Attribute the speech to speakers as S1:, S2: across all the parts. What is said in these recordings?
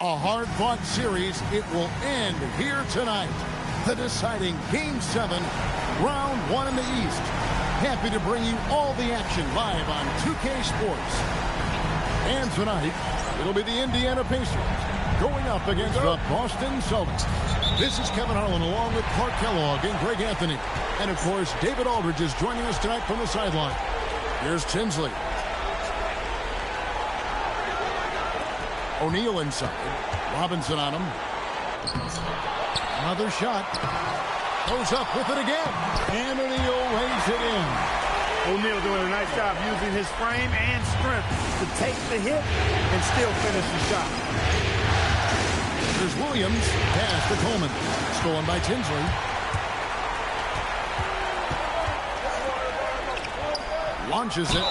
S1: A hard-fought series, it will end here tonight. The deciding Game 7, Round 1 in the East. Happy to bring you all the action live on 2K Sports. And tonight, it'll be the Indiana Pacers going up against the Boston Celtics. This is Kevin Harlan along with Clark Kellogg and Greg Anthony. And, of course, David Aldridge is joining us tonight from the sideline. Here's Tinsley. O'Neal inside. Robinson on him. Another shot. Goes up with it again. And O'Neal lays it in.
S2: O'Neal doing a nice job using his frame and strength to take the hit and still finish the shot.
S1: There's Williams. Pass to Coleman. Stolen by Tinsley. Launches it.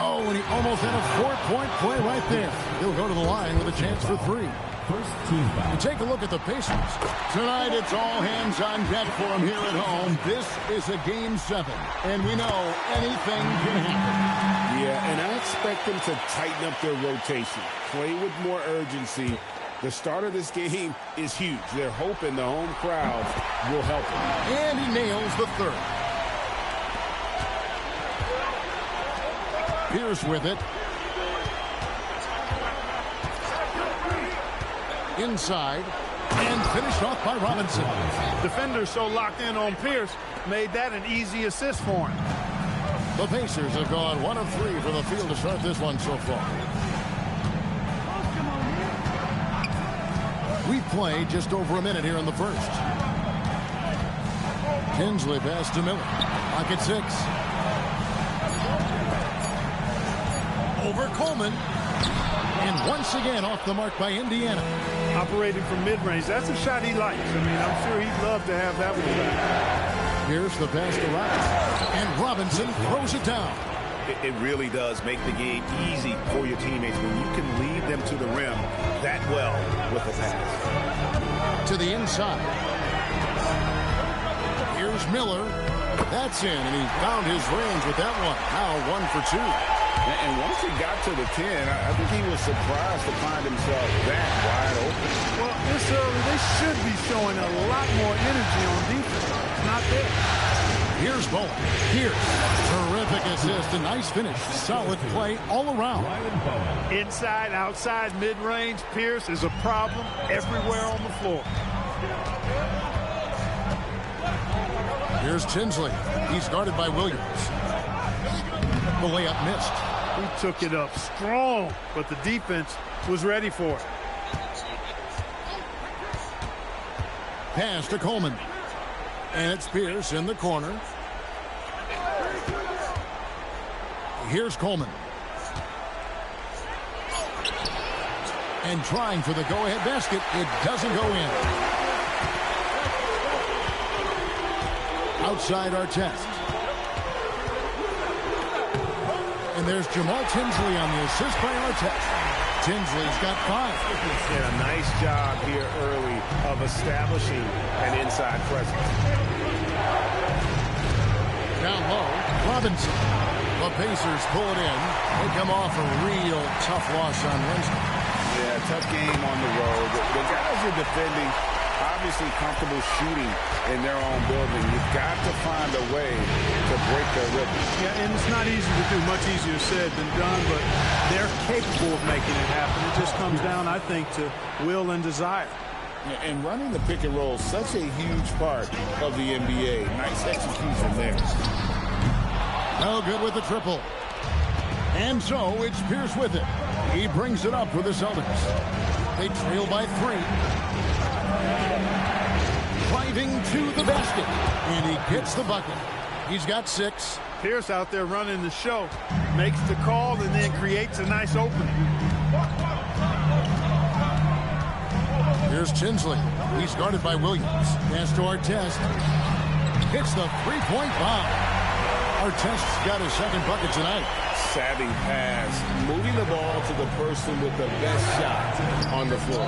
S1: Oh, and he almost had a four-point play right there. He'll go to the line with a chance for three. And take a look at the Pacers. Tonight, it's all hands on deck for them here at home. This is a Game 7, and we know anything can happen.
S3: Yeah, and I expect them to tighten up their rotation, play with more urgency. The start of this game is huge. They're hoping the home crowd will help them.
S1: And he nails the third. Pierce with it. Inside. And finished off by Robinson.
S2: Defenders so locked in on Pierce made that an easy assist for him.
S1: The Pacers have gone 1 of 3 from the field to start this one so far. We've played just over a minute here in the first. Tinsley pass to Miller. Lock at 6. Over Coleman. And once again off the mark by Indiana.
S2: Operating from mid-range. That's a shot he likes. I mean, I'm sure he'd love to have that one back.
S1: Here's the pass to Robinson. And Robinson throws it down.
S3: It really does make the game easy for your teammates when you can lead them to the rim that well with a pass.
S1: To the inside. Here's Miller. That's in, and he found his range with that one. Now 1 for 2.
S3: And once he got to the 10, I think he was surprised to find himself that wide open.
S2: Well, this early, they should be showing a lot more energy on defense. It's not there.
S1: Here's Bowen. Pierce. Terrific assist. A nice finish. Solid play all around.
S2: Inside, outside, mid-range. Pierce is a problem everywhere on the floor.
S1: Here's Tinsley. He's guarded by Williams. The layup missed.
S2: He took it up strong, but the defense was ready for it.
S1: Pass to Coleman. And it's Pierce in the corner. Here's Coleman. And trying for the go-ahead basket. It doesn't go in. Outside our test. And there's Jamal Tinsley on the assist by Artest. Tinsley's got 5.
S3: And a nice job here early of establishing an inside presence.
S1: Down low, Robinson. The Pacers pull it in. They come off a real tough loss on Wednesday.
S3: Yeah, tough game on the road. The guys are defending, obviously comfortable shooting in their own building. You've got to find a way to break their rhythm.
S2: Yeah, and it's not easy to do. Much easier said than done, but they're capable of making it happen. It just comes down, I think, to will and desire.
S3: Yeah, and running the pick and roll is such a huge part of the NBA. Nice execution there.
S1: No good with the triple. And so it's Pierce with it. He brings it up for the Celtics. They trail by 3. Driving to the basket. And he gets the bucket. He's got 6.
S2: Pierce out there running the show. Makes the call and then creates a nice opening. Here's
S1: Tinsley. He's guarded by Williams. Pass to Artest. hits the three-point bomb. Artest's got his second bucket tonight.
S3: Savvy pass, moving the ball to the person with the best shot on the floor.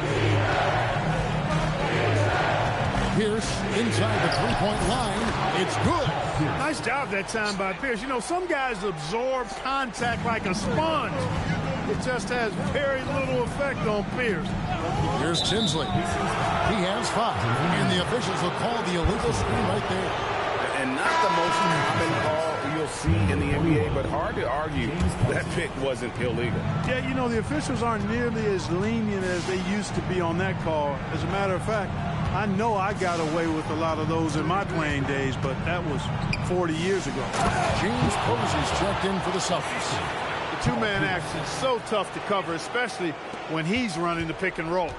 S1: Pierce inside the three-point line. It's good.
S2: Nice job that time by Pierce. You know, some guys absorb contact like a sponge. It just has very little effect on Pierce.
S1: Here's Tinsley. He has 5, and the officials will call the illegal screen right there.
S3: And not the most common call you'll see in the NBA, but hard to argue that pick wasn't illegal.
S2: Yeah, you know, the officials aren't nearly as lenient as they used to be on that call. As a matter of fact, I know I got away with a lot of those in my playing days, but that was 40 years ago.
S1: James Posey's checked in for the Celtics.
S2: The two-man action is so tough to cover, especially when he's running the pick and roll.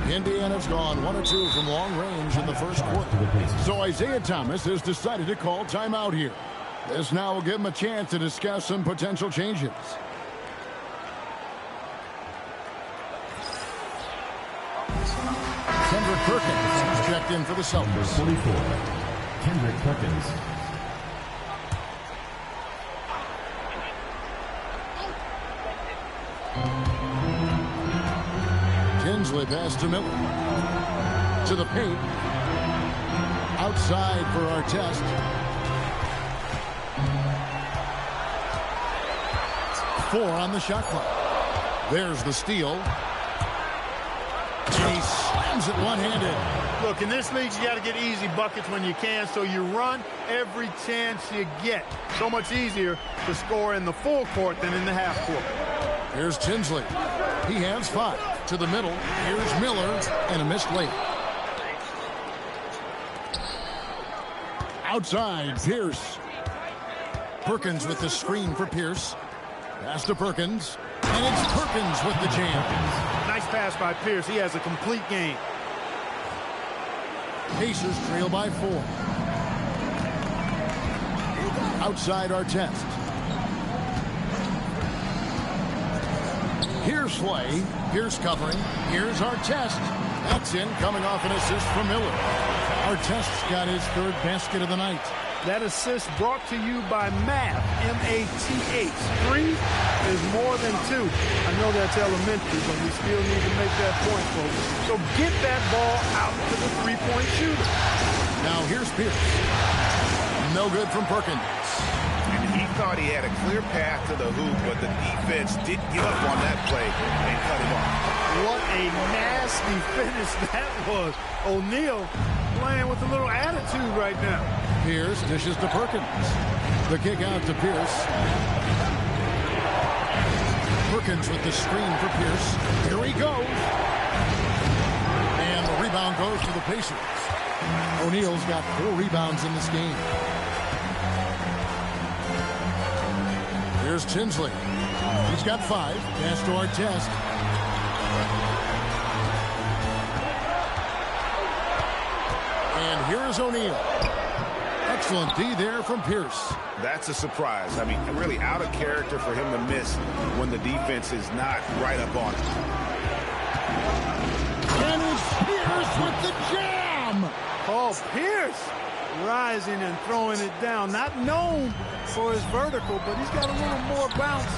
S1: Indiana's gone 1 of 2 from long range in the first quarter. So Isaiah Thomas has decided to call timeout here. This now will give him a chance to discuss some potential changes. Kendrick Perkins checked in for the Celtics.
S4: 44, Kendrick Perkins.
S1: Tinsley pass to Miller. To the paint. Outside for Artest. Four on the shot clock. There's the steal. And he slams it one-handed.
S2: Look, in this league, you got to get easy buckets when you can, so you run every chance you get. So much easier to score in the full court than in the half court.
S1: Here's Tinsley. He has 5. To the middle. Here's Miller. And a missed layup. Outside, Pierce. Perkins with the screen for Pierce. Pass to Perkins. And it's Perkins with the jam.
S2: Nice pass by Pierce. He has a complete game.
S1: Pacers trail by 4. Outside Artest. Here's Slay. Pierce covering. Here's Artest. That's in, coming off an assist from Miller. Artest's got his 3rd basket of the night.
S2: That assist brought to you by Math, M-A-T-H. 3 is more than 2. I know that's elementary, but we still need to make that point, folks. So get that ball out to the three-point shooter.
S1: Now here's Pierce. No good from Perkins.
S3: He thought he had a clear path to the hoop, but the defense didn't give up on that play and cut him off.
S2: What a nasty finish that was. O'Neal playing with a little attitude right now.
S1: Pierce dishes to Perkins. The kick out to Pierce. Perkins with the screen for Pierce. Here he goes. And the rebound goes to the Pacers. O'Neal's got 4 rebounds in this game. Here's Tinsley. He's got 5. Pass to Artest. And here's O'Neal. Excellent D there from Pierce.
S3: That's a surprise. I mean, really out of character for him to miss when the defense is not right up on him.
S1: And it's Pierce with the jam.
S2: Paul Pierce rising and throwing it down. Not known for his vertical, but he's got a little more bounce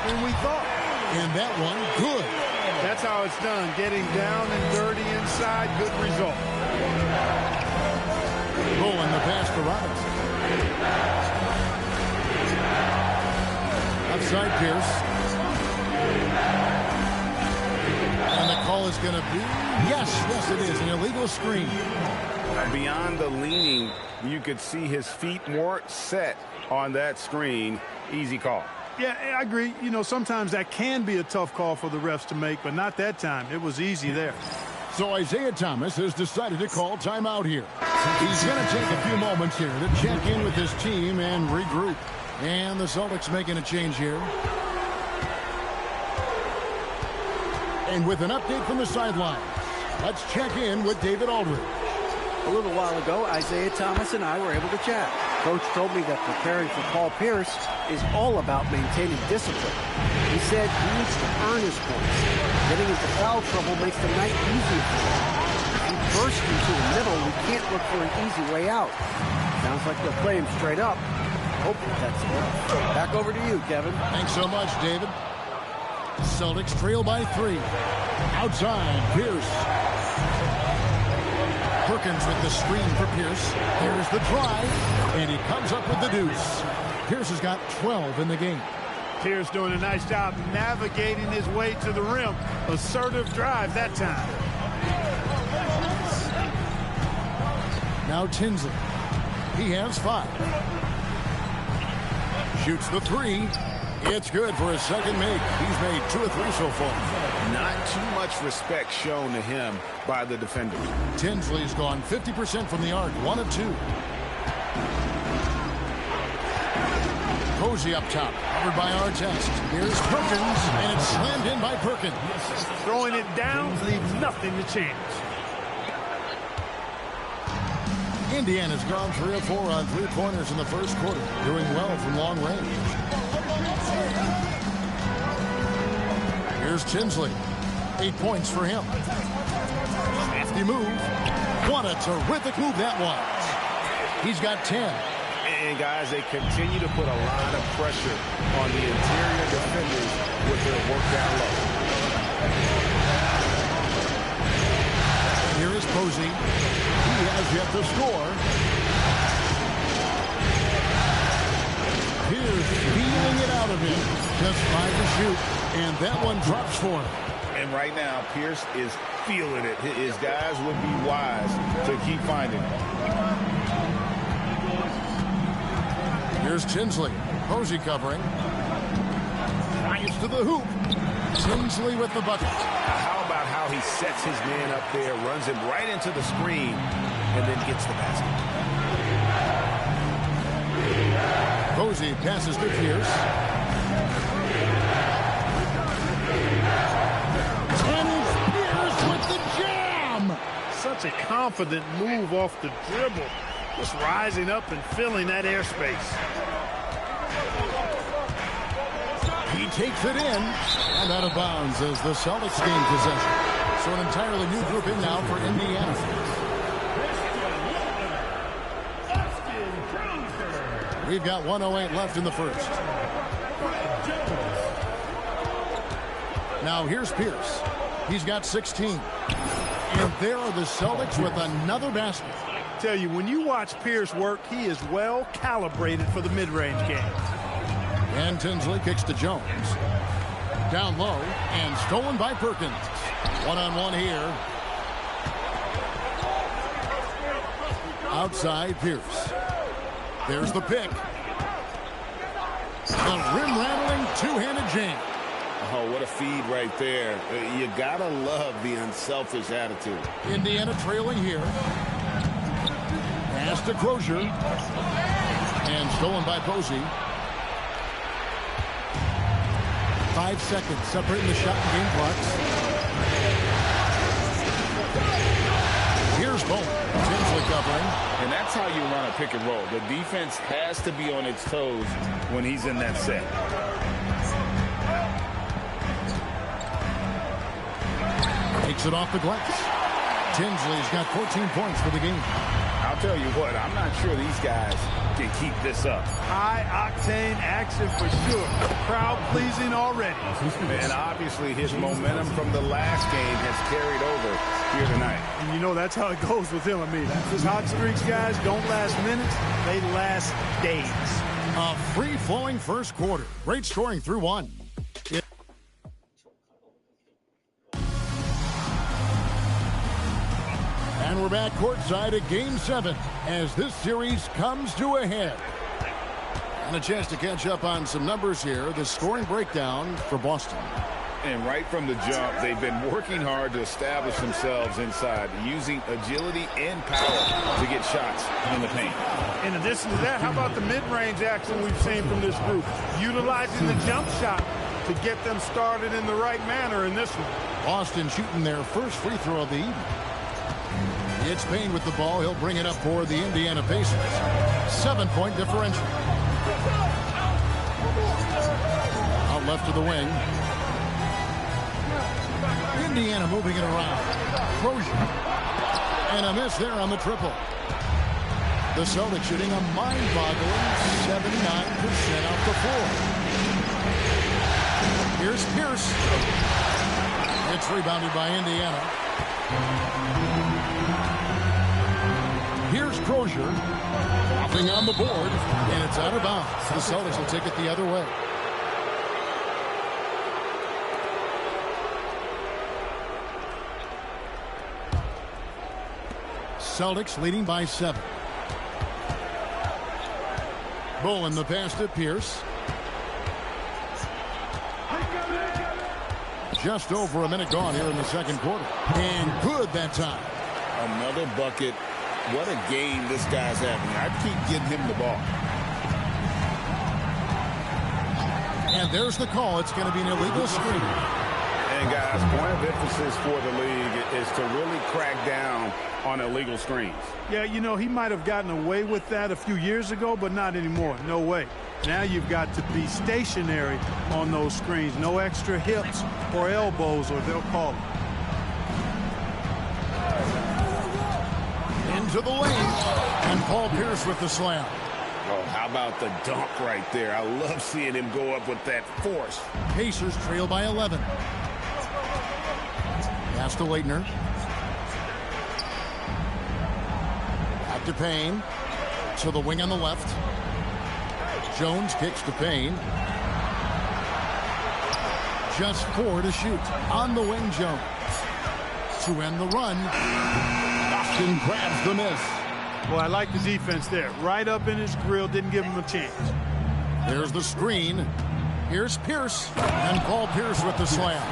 S2: than we thought.
S1: And that one, good.
S2: That's how it's done. Getting down and dirty inside, good result.
S1: Rolling the pass to Robinson. Outside Pierce. And the call is going to be, yes, it is, an illegal screen.
S3: Beyond the leaning, you could see his feet more set on that screen. Easy call.
S2: Yeah, I agree. You know, sometimes that can be a tough call for the refs to make, but not that time. It was easy there.
S1: So Isaiah Thomas has decided to call timeout here. He's going to take a few moments here to check in with his team and regroup. And the Celtics making a change here. And with an update from the sideline, let's check in with David Aldridge.
S5: A little while ago, Isaiah Thomas and I were able to chat. Coach told me that preparing for Paul Pierce is all about maintaining discipline. He said he needs to earn his points. Getting into foul trouble makes the night easier for him. If he burst into the middle, we can't look for an easy way out. Sounds like they'll play him straight up. Hopefully that's enough. Back over to you, Kevin.
S1: Thanks so much, David. Celtics trail by 3. Outside, Pierce. Perkins with the screen for Pierce. Here's the drive, and he comes up with the deuce. Pierce has got 12 in the game.
S2: Pierce doing a nice job navigating his way to the rim. Assertive drive that time.
S1: Now Tinsley. He has 5. Shoots the 3. It's good for his second make. He's made 2 of 3 so far.
S3: Not too much respect shown to him by the defenders.
S1: Tinsley's gone 50% from the arc, 1 of 2. Posey up top, covered by Artest. Here's Perkins, and it's slammed in by Perkins.
S2: Throwing it down leaves nothing to chance.
S1: Indiana's gone 3 of 4 on 3-pointers in the first quarter, doing well from long range. Here's Tinsley. 8 points for him. Crafty move. What a terrific move that was. He's got 10.
S3: And, guys, they continue to put a lot of pressure on the interior defenders with their work down low.
S1: Here is Posey. He has yet to score. Pierce feeling it out of him. Just 5 to shoot. And that one drops for him.
S3: And right now, Pierce is feeling it. His guys would be wise to keep finding it.
S1: Here's Tinsley. Posey covering. Drives to the hoop. Tinsley with the bucket.
S3: How about how he sets his man up there, runs him right into the screen, and then gets the basket.
S1: Posey passes to Pierce. Dennis Pierce with the jam!
S2: Such a confident move off the dribble. Just rising up and filling that airspace.
S1: He takes it in and out of bounds as the Celtics gain possession. So an entirely new group in now for Indiana. We've got 1:08 left in the first. Now here's Pierce. He's got 16. And there are the Celtics with another basket.
S2: Tell you, when you watch Pierce work, he is well calibrated for the mid-range game.
S1: And Tinsley kicks to Jones. Down low and stolen by Perkins. One-on-one here. Outside Pierce. There's the pick. The rim-rattling two-handed jam.
S3: Oh, what a feed right there. You gotta love the unselfish attitude.
S1: Indiana trailing here. Pass to Crozier. And stolen by Posey. 5 seconds separating the shot and game clocks. Here's Bowman. Tinsley covering.
S3: And that's how you run a pick and roll. The defense has to be on its toes when he's in that set.
S1: Takes it off the glass. Tinsley's got 14 points for the game.
S3: I'll tell you what, I'm not sure these guys can keep this up.
S2: High-octane action for sure. Crowd pleasing already.
S3: And obviously his momentum from the last game has carried over here tonight.
S2: And you know that's how it goes with him. I mean, his hot streaks, guys, don't last minutes. They last days.
S1: A free-flowing first quarter. Great scoring through one. And we're back courtside at Game 7 as this series comes to a head. And a chance to catch up on some numbers here. The scoring breakdown for Boston.
S3: And right from the jump, they've been working hard to establish themselves inside, using agility and power to get shots in the paint.
S2: In addition to that, how about the mid-range action we've seen from this group? Utilizing the jump shot to get them started in the right manner in this one.
S1: Boston shooting their first free throw of the evening. It's Payne with the ball. He'll bring it up for the Indiana Pacers. 7-point differential. Out left to the wing. Indiana moving it around. Crozier. And a miss there on the triple. The Celtics shooting a mind-boggling 79% off the floor. Here's Pierce. It's rebounded by Indiana. Here's Crozier. Nothing on the board, and it's out of bounds. The Celtics will take it the other way. Celtics leading by 7. Bowen the pass to Pierce. Just over a minute gone here in the second quarter. And good that time.
S3: Another bucket. What a game this guy's having. I keep getting him the ball.
S1: And there's the call. It's going to be an illegal screen.
S3: And guys, point of emphasis for the league is to really crack down on illegal screens.
S2: Yeah, you know, he might have gotten away with that a few years ago, but not anymore. No way. Now you've got to be stationary on those screens. No extra hips or elbows, or they'll call it.
S1: Into the lane. And Paul Pierce with the slam.
S3: Oh, how about the dunk right there? I love seeing him go up with that force.
S1: Pacers trail by 11. Pass to Leitner. Back to Payne. To the wing on the left. Jones kicks to Payne. Just 4 to shoot. On the wing, Jones. To end the run. Boston grabs the miss.
S2: Well, I like the defense there. Right up in his grill, didn't give him a chance.
S1: There's the screen. Here's Pierce. And Paul Pierce with the slam.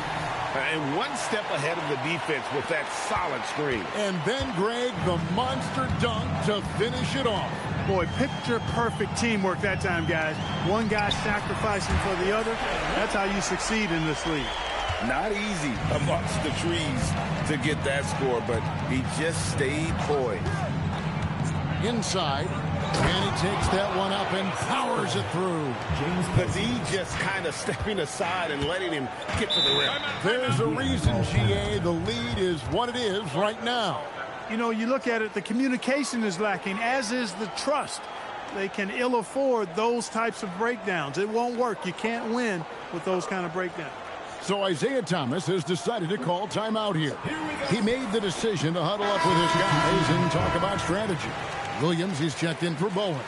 S3: And one step ahead of the defense with that solid screen.
S1: And then, Greg, the monster dunk to finish it off.
S2: Boy, picture-perfect teamwork that time, guys. One guy sacrificing for the other. That's how you succeed in this league.
S3: Not easy amongst the trees to get that score, but he just stayed poised.
S1: Inside, and he takes that one up and powers it through.
S3: The D just kind of stepping aside and letting him get to the rim.
S1: There's a reason, GA, the lead is what it is right now.
S2: You know, you look at it, the communication is lacking, as is the trust. They can ill afford those types of breakdowns. It won't work. You can't win with those kind of breakdowns.
S1: So Isaiah Thomas has decided to call timeout here. He made the decision to huddle up with his guys and talk about strategy. Williams is checked in for Bowen.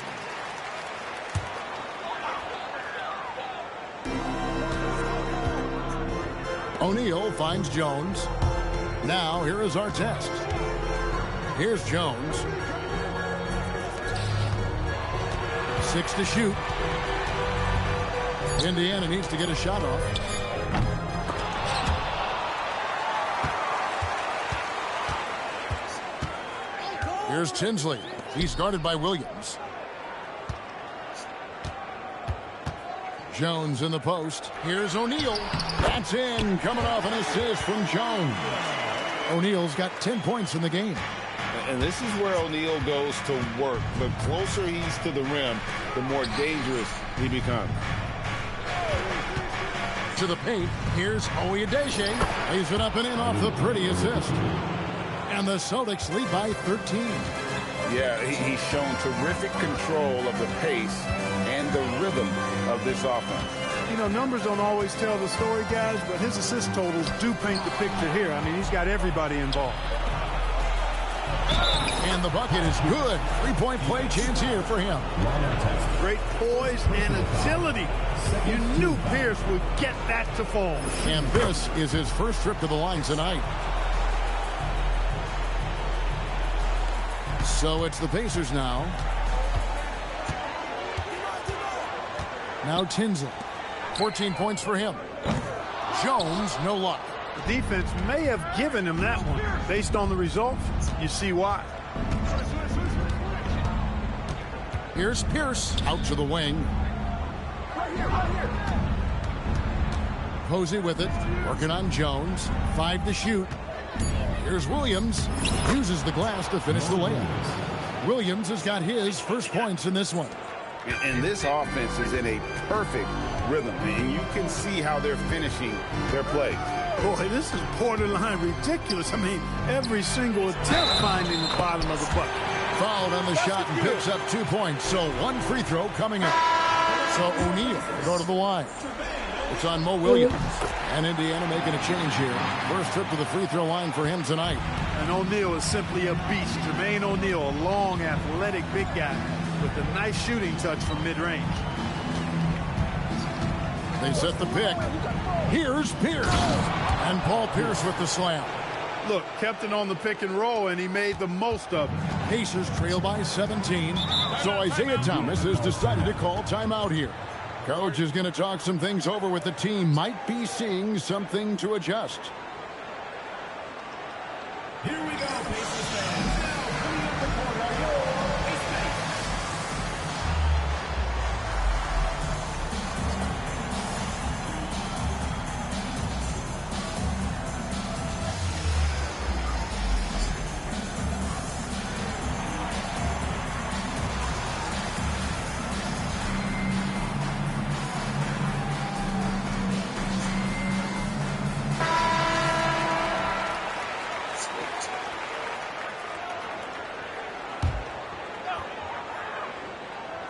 S1: O'Neal finds Jones. Now here is our test. Here's Jones. 6 to shoot. Indiana needs to get a shot off. Here's Tinsley. He's guarded by Williams. Jones in the post. Here's O'Neal. That's in. Coming off an assist from Jones. O'Neal's got 10 points in the game.
S3: And this is where O'Neal goes to work. The closer he's to the rim, the more dangerous he becomes.
S1: To the paint. Here's Oyedele. Lays it up and in off the pretty assist. And the Celtics lead by 13.
S3: Yeah, he's shown terrific control of the pace and the rhythm of this offense.
S2: You know, numbers don't always tell the story, guys, but his assist totals do paint the picture here. I mean, he's got everybody involved.
S1: And the bucket is good. 3-point play chance here for him.
S2: Great poise and agility. You knew Pierce would get that to fall.
S1: And this is his first trip to the line tonight. So it's the Pacers now. Now Tinsley. 14 points for him. Jones, no luck.
S2: The defense may have given him that one. Based on the results, you see why.
S1: Here's Pierce out to the wing. Posey with it. Working on Jones. 5 to shoot. Here's Williams. Uses the glass to finish the layup. Williams has got his first points in this one.
S3: And this offense is in a perfect rhythm. And you can see how they're finishing their plays.
S2: Boy, this is borderline ridiculous. I mean, every single attempt finding the bottom of the bucket.
S1: Fouled on the shot and picks up 2 points. So one free throw coming up. So O'Neal will go to the line. It's on Mo Williams. And Indiana making a change here. First trip to the free throw line for him tonight.
S2: And O'Neal is simply a beast. Jermaine O'Neal, a long, athletic, big guy with a nice shooting touch from mid-range.
S1: They set the pick. Here's Pierce. And Paul Pierce with the slam.
S2: Look, kept it on the pick and roll, and he made the most of it.
S1: Pacers trail by 17. So Isaiah Thomas has decided to call timeout here. Coach is going to talk some things over with the team. Might be seeing something to adjust.
S4: Here we go, Pacers fans. Now, coming up the court are your Ace Mates.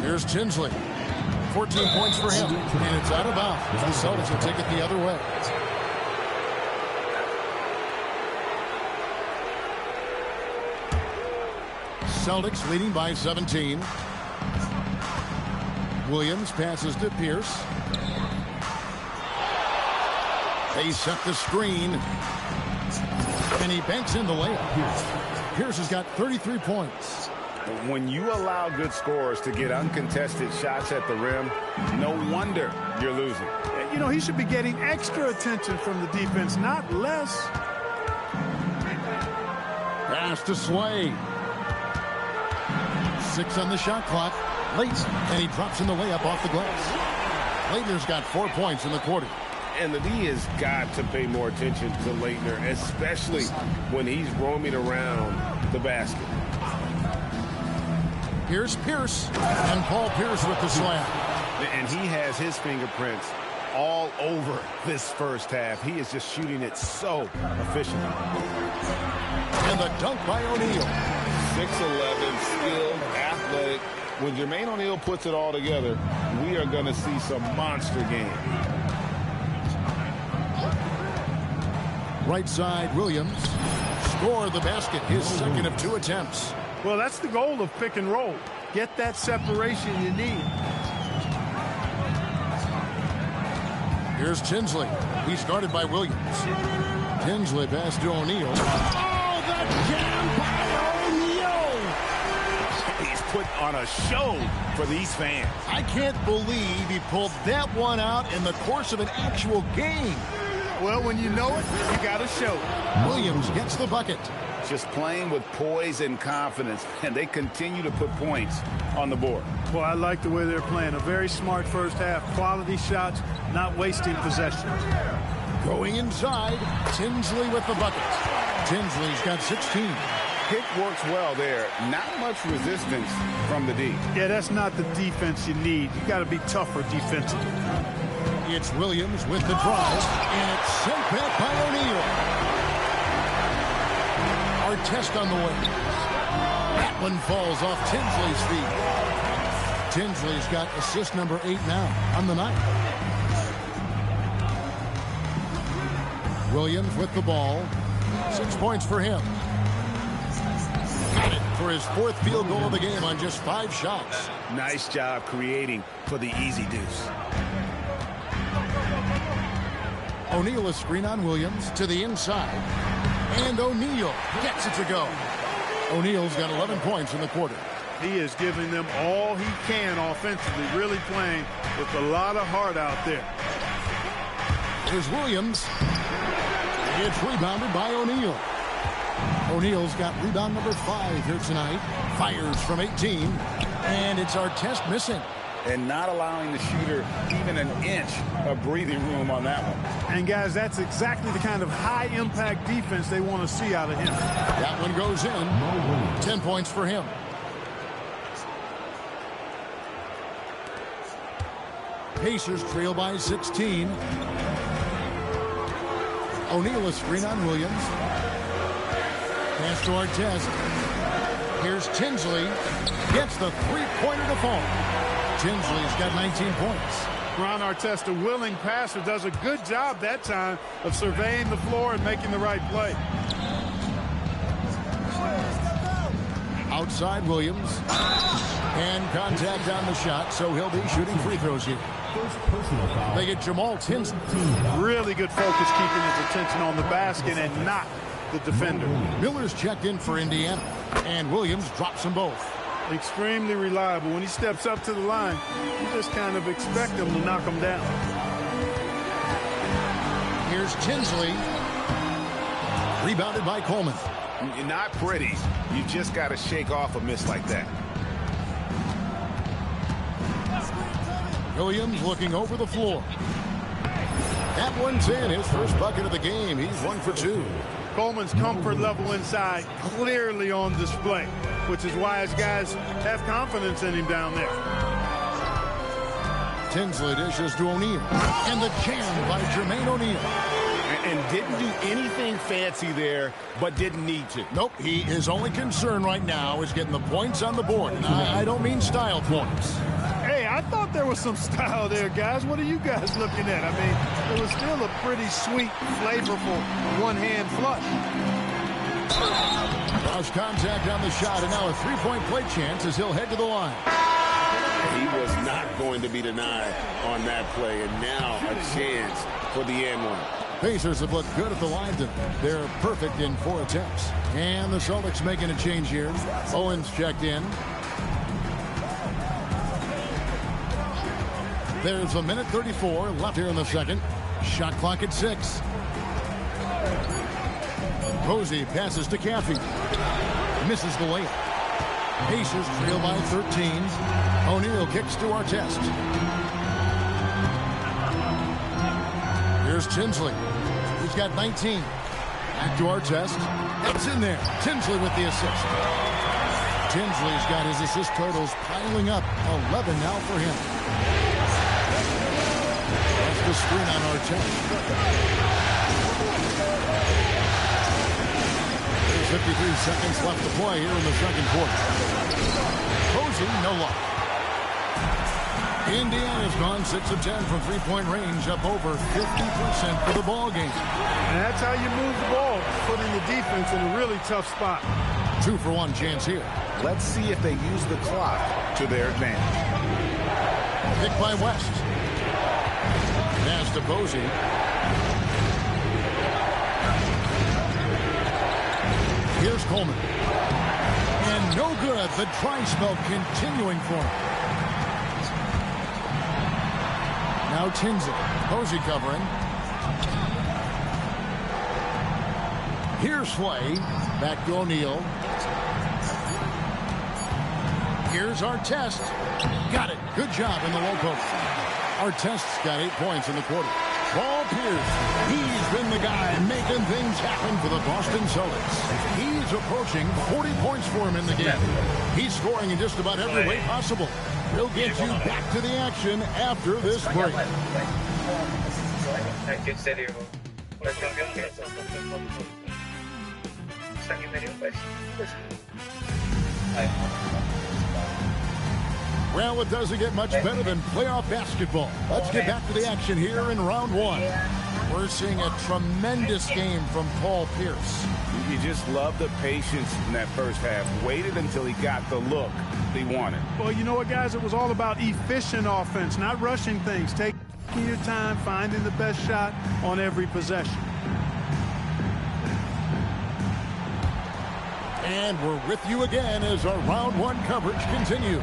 S1: Here's Tinsley. 14 points for him. And it's out of bounds. The Celtics will take it the other way. Celtics leading by 17. Williams passes to Pierce. They set the screen. And he banks in the layup. Pierce has got 33 points.
S3: When you allow good scorers to get uncontested shots at the rim, no wonder you're losing.
S2: You know, he should be getting extra attention from the defense, not less.
S1: Pass to Slay. 6 on the shot clock. Late. And he drops in the layup off the glass. Leitner's got 4 points in the quarter.
S3: And the D has got to pay more attention to Leitner, especially when he's roaming around the basket.
S1: Here's Pierce, and Paul Pierce with the slam.
S3: And he has his fingerprints all over this first half. He is just shooting it so efficiently.
S1: And the dunk by O'Neal.
S3: 6'11", skilled, athletic. When Jermaine O'Neal puts it all together, we are going to see some monster game.
S1: Right side, Williams. Score the basket, his second of 2 attempts.
S2: Well, that's the goal of pick and roll. Get that separation you need.
S1: Here's Tinsley. He started by Williams. Tinsley pass to O'Neal. Oh, the jam by O'Neal!
S3: He's put on a show for these fans.
S1: I can't believe he pulled that one out in the course of an actual game.
S2: Well, when you know it, you got to show it.
S1: Williams gets the bucket.
S3: Just playing with poise and confidence, and they continue to put points on the board.
S2: Well, I like the way they're playing. A very smart first half. Quality shots, not wasting possession.
S1: Going inside, Tinsley with the bucket. Tinsley's got 16.
S3: Pick works well there. Not much resistance from the D.
S2: Yeah, that's not the defense you need. You got to be tougher defensively.
S1: It's Williams with the drive, and it's sent back by O'Neal. Our test on the way. That one falls off Tinsley's feet. Tinsley's got assist number 8 now on the night. Williams with the ball. 6 points for him. Got it for his 4th field goal of the game on just 5 shots.
S3: Nice job creating for the easy deuce.
S1: O'Neal a screen on Williams to the inside. And O'Neal gets it to go. O'Neal's got 11 points in the quarter.
S2: He is giving them all he can offensively, really playing with a lot of heart out there.
S1: Here's Williams. It's rebounded by O'Neal. O'Neal's got rebound number 5 here tonight. Fires from 18. And it's our test missing.
S3: And not allowing the shooter even an inch of breathing room on that one.
S2: And, guys, that's exactly the kind of high-impact defense they want to see out of him.
S1: That one goes in. 10 points for him. Pacers trail by 16. O'Neal a screen on Williams. Pass to Artest. Here's Tinsley. Gets the three-pointer to fall. Tinsley's got 19 points.
S2: Ron Artest, a willing passer, does a good job that time of surveying the floor and making the right play.
S1: Outside Williams. And contact on the shot, so he'll be shooting free throws here. They get Jamal Tinsley.
S2: Really good focus keeping his attention on the basket and not the defender.
S1: Miller's checked in for Indiana, and Williams drops them both.
S2: Extremely reliable. When he steps up to the line, you just kind of expect him to knock him down.
S1: Here's Tinsley. Rebounded by Coleman.
S3: Not pretty. You just got to shake off a miss like that.
S1: Williams looking over the floor. That one's in. His first bucket of the game. He's 1 for 2.
S2: Coleman's comfort level inside clearly on display, which is why his guys have confidence in him down there.
S1: Tinsley dishes to O'Neal. And the jam by Jermaine O'Neal.
S3: And didn't do anything fancy there, but didn't need to.
S1: Nope, his only concern right now is getting the points on the board. And I don't mean style points.
S2: Hey, I thought there was some style there, guys. What are you guys looking at? I mean, it was still a pretty sweet, flavorful one-hand flush.
S1: Lost contact on the shot, and now a three-point play chance as he'll head to the line.
S3: He was not going to be denied on that play, and now a chance for the and one.
S1: Pacers have looked good at the line tonight. They're perfect in 4 attempts. And the Celtics making a change here. Owens checked in. There's a minute 34 left here in the second. Shot clock at 6. Posey passes to Caffey. Misses the layup. Pacers trail by 13. O'Neal kicks to Artest. Here's Tinsley. He's got 19. Back to Artest. It's in there. Tinsley with the assist. Tinsley's got his assist totals piling up. 11 now for him. That's the screen on Artest. There's 53 seconds left to play here in the second quarter. Posey, no luck. Indiana's gone 6 of 10 from three-point range, up over 50% for the ball game.
S2: And that's how you move the ball, putting the defense in a really tough spot.
S1: 2-for-1 chance here.
S3: Let's see if they use the clock to their advantage.
S1: Picked by West. Pass to Posey. Here's Coleman. And no good. The dry spell continuing for him. Now Tinsley. Posey covering. Here's Slay. Back to O'Neal. Here's Artest. Got it. Good job in the low post. Artest's got 8 points in the quarter. Paul Pierce. He's been the guy making things happen for the Boston Celtics. He's approaching 40 points for him in the game. He's scoring in just about every way possible. We'll get you back to the action after this break. Well, it doesn't get much better than playoff basketball. Let's get back to the action here in round 1. We're seeing a tremendous game from Paul Pierce.
S3: You just love the patience in that first half. Waited until he got the look he wanted.
S2: Well, you know what, guys? It was all about efficient offense, not rushing things. Taking your time, finding the best shot on every possession.
S1: And we're with you again as our round 1 coverage continues.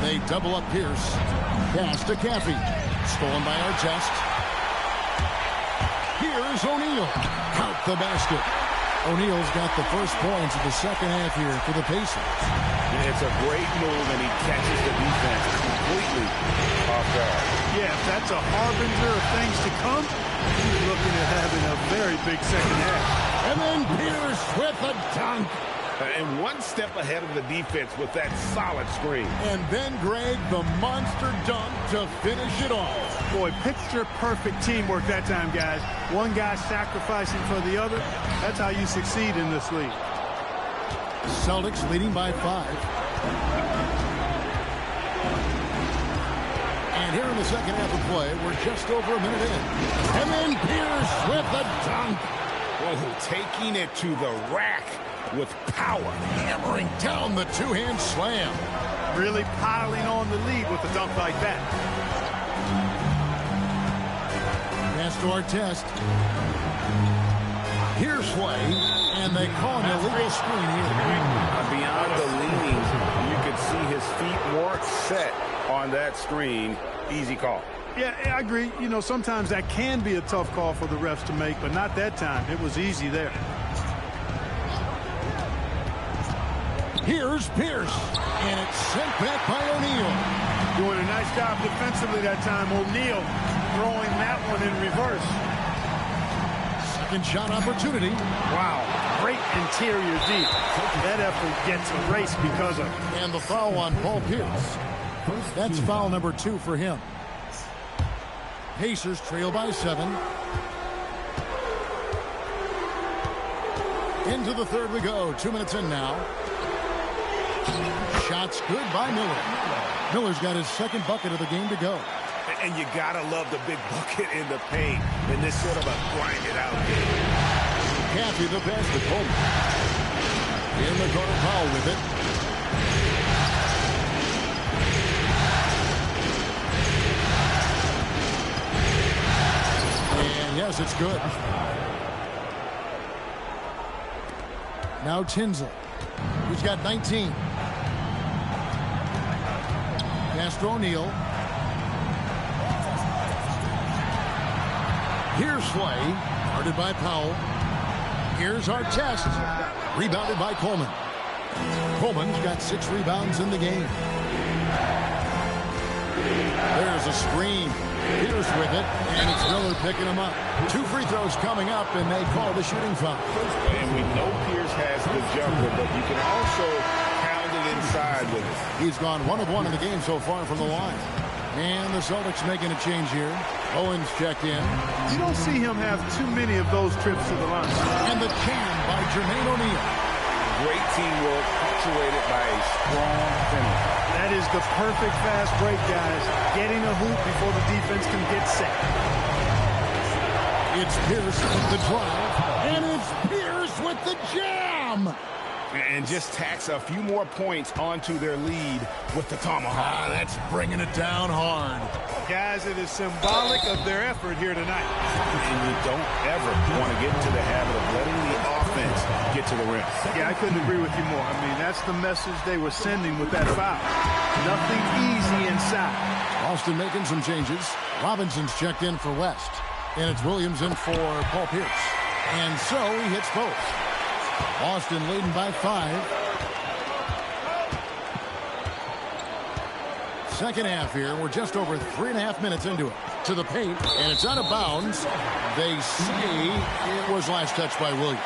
S1: They double up Pierce. Pass to Caffey. Stolen by Artest. Here's O'Neal. Count the basket. O'Neal's got the first points of the second half here for the Pacers.
S3: It's a great move, and he catches the defense completely off guard.
S2: Yeah, if that's a harbinger of things to come, he's looking at having a very big second half.
S1: And then Pierce with a dunk.
S3: And one step ahead of the defense with that solid screen.
S1: And then, Greg, the monster dunk to finish it off.
S2: Boy, picture-perfect teamwork that time, guys. One guy sacrificing for the other. That's how you succeed in this league.
S1: Celtics leading by 5. And here in the second half of play, we're just over a minute in. And then Pierce with the dunk.
S3: Oh, taking it to the rack with power.
S1: Hammering down the two-hand slam.
S2: Really piling on the lead with a dunk like that.
S1: Pass to our test. Here's Slay, and they call an illegal screen here.
S3: Beyond the leanings, you could see his feet weren't set on that screen. Easy call.
S2: Yeah, I agree. You know, sometimes that can be a tough call for the refs to make, but not that time. It was easy there.
S1: Here's Pierce, and it's sent back by O'Neal.
S2: Doing a nice job defensively that time. O'Neal throwing that one in reverse.
S1: Second shot opportunity.
S2: Wow, great interior deep. That effort gets erased because of it.
S1: And the foul on Paul Pierce. That's foul number 2 for him. Pacers trail by 7. Into the third we go. 2 minutes in now. Shots good by Miller. Miller's got his second bucket of the game to go.
S3: And you gotta love the big bucket in the paint in this sort of a grind-it-out game.
S1: Caffey the pass to Coleman. In the corner, Powell with it. And yes, it's good. Now Tinsley, who's got 19. Pass to O'Neal. Here's Slay, guarded by Powell. Here's our test. Rebounded by Coleman. Coleman's got 6 rebounds in the game. There's a screen. Pierce with it, and it's Miller picking him up. 2 free throws coming up, and they call the shooting foul.
S3: And we know Pierce has the jumper, but you can also pound it inside with it.
S1: He's gone 1 of 1 in the game so far from the line. And the Celtics making a change here. Owens checked in.
S2: You don't see him have too many of those trips to the line.
S1: And the jam by Jermaine O'Neal.
S3: Great teamwork, punctuated by a strong finish.
S2: That is the perfect fast break, guys. Getting a hoop before the defense can get set.
S1: It's Pierce with the drive. And it's Pierce with the jam.
S3: And just tacks a few more points onto their lead with the tomahawk.
S1: That's bringing it down hard.
S2: Guys, it is symbolic of their effort here tonight.
S3: And you don't ever want to get into the habit of letting the offense get to the rim.
S2: Yeah, I couldn't agree with you more. I mean, that's the message they were sending with that foul. Nothing easy inside.
S1: Austin making some changes. Robinson's checked in for West. And it's Williams in for Paul Pierce. And so he hits both. Austin leading by 5. Second half here. We're just over 3.5 minutes into it. To the paint, and it's out of bounds. They say it was last touched by Williams.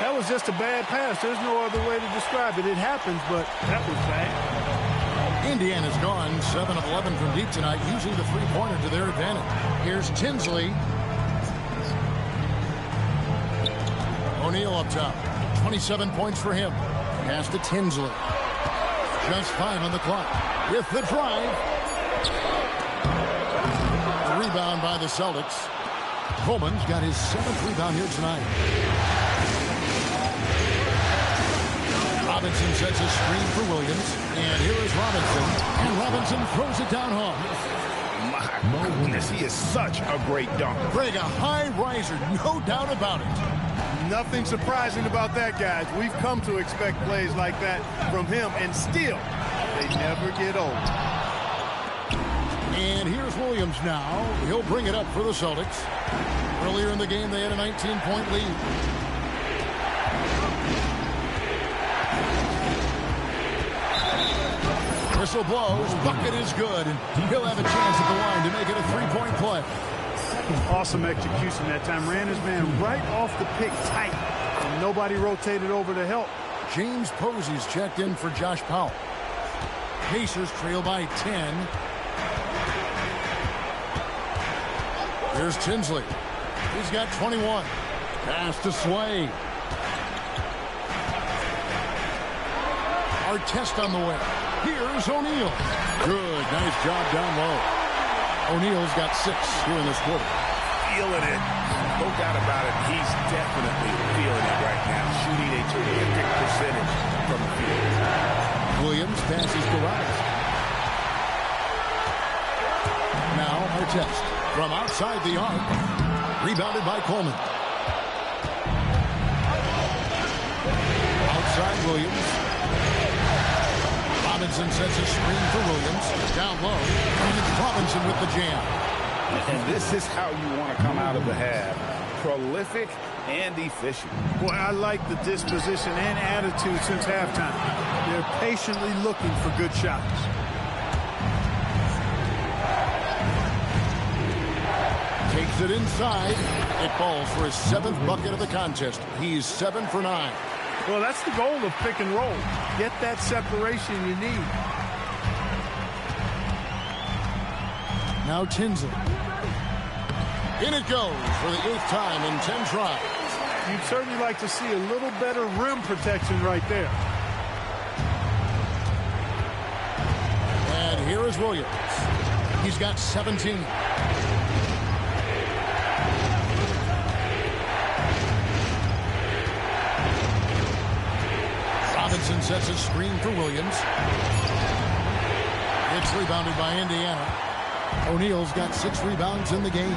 S2: That was just a bad pass. There's no other way to describe it. It happens, but that was bad.
S1: Indiana's gone 7 of 11 from deep tonight, using the three-pointer to their advantage. Here's Tinsley. O'Neal up top. 27 points for him. Pass to Tinsley. Just 5 on the clock. With the drive. The rebound by the Celtics. Coleman's got his 7th rebound here tonight. Robinson sets a screen for Williams. And here is Robinson. And Robinson throws it down home.
S3: My goodness, he is such a great dunker.
S1: Greg, a high riser, no doubt about it.
S2: Nothing surprising about that, guys. We've come to expect plays like that from him, and still, they never get old.
S1: And here's Williams now. He'll bring it up for the Celtics. Earlier in the game, they had a 19-point lead. Whistle blows. Bucket is good. And he'll have a chance at the line to make it a 3-point play.
S2: Awesome execution that time. Ran his man right off the pick tight. And nobody rotated over to help.
S1: James Posey's checked in for Josh Powell. Pacers trail by 10. Here's Tinsley. He's got 21. Pass to Sway. Artest on the way. Here's O'Neal. Good. Nice job down low. O'Neal's got 6 here in this quarter.
S3: Feeling it. No doubt about it. He's definitely feeling it right now. Shooting a terrific percentage from the field.
S1: Williams passes to Robinson. Now Artest from outside the arc. Rebounded by Coleman. Outside Williams. Robinson sets a screen for Williams. Down low. And it's Robinson with the jam.
S3: And this is how you want to come out of the half. Prolific and efficient.
S2: Boy, I like the disposition and attitude since halftime. They're patiently looking for good shots.
S1: Takes it inside. It falls for his 7th bucket of the contest. He's 7 for 9.
S2: Well, that's the goal of pick and roll. Get that separation you need.
S1: Now Tinsley. In it goes for the 8th time in 10 tries.
S2: You'd certainly like to see a little better rim protection right there.
S1: And here is Williams. He's got 17. Robinson sets a screen for Williams. It's rebounded by Indiana. O'Neal's got 6 rebounds in the game.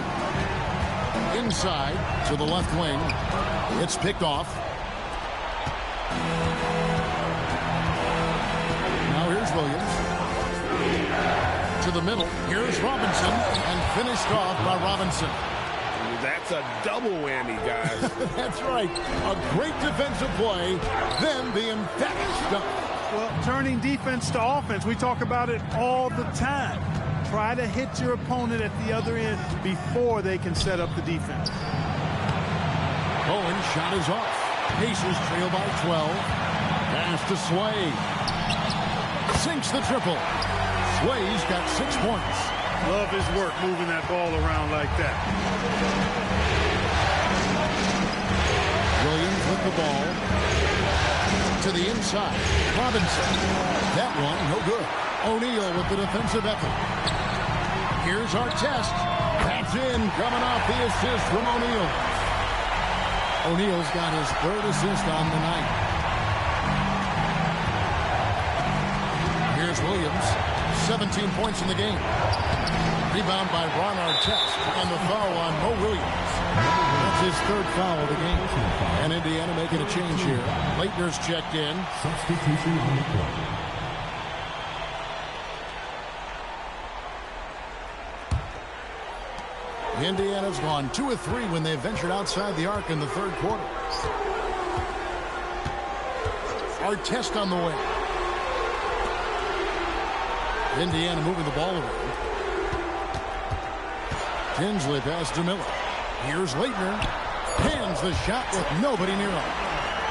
S1: Inside to the left wing. It's picked off. Now here's Williams. To the middle. Here's Robinson. And finished off by Robinson.
S3: That's a double whammy, guys.
S1: That's right. A great defensive play. Then the emphatic stuff.
S2: Well, turning defense to offense, we talk about it all the time. Try to hit your opponent at the other end before they can set up the defense.
S1: Bowen's shot is off. Pacers trail by 12. Pass to Sway. Sinks the triple. Sway's got 6 points.
S2: Love his work moving that ball around like that.
S1: Williams with the ball. To the inside. Robinson. That one, no good. O'Neal with the defensive effort. Here's Artest. That's in. Coming off the assist from O'Neal. O'Neal's got his 3rd assist on the night. Here's Williams. 17 points in the game. Rebound by Ron Artest. And the foul on Mo Williams. That's his 3rd foul of the game. And Indiana making a change here. Leitner's checked in.
S6: Substitution on the court.
S1: Indiana's gone 2 of 3 when they ventured outside the arc in the 3rd quarter. Artest on the way. Indiana moving the ball around. Tinsley pass to Miller. Here's Leitner. Hands the shot with nobody near him.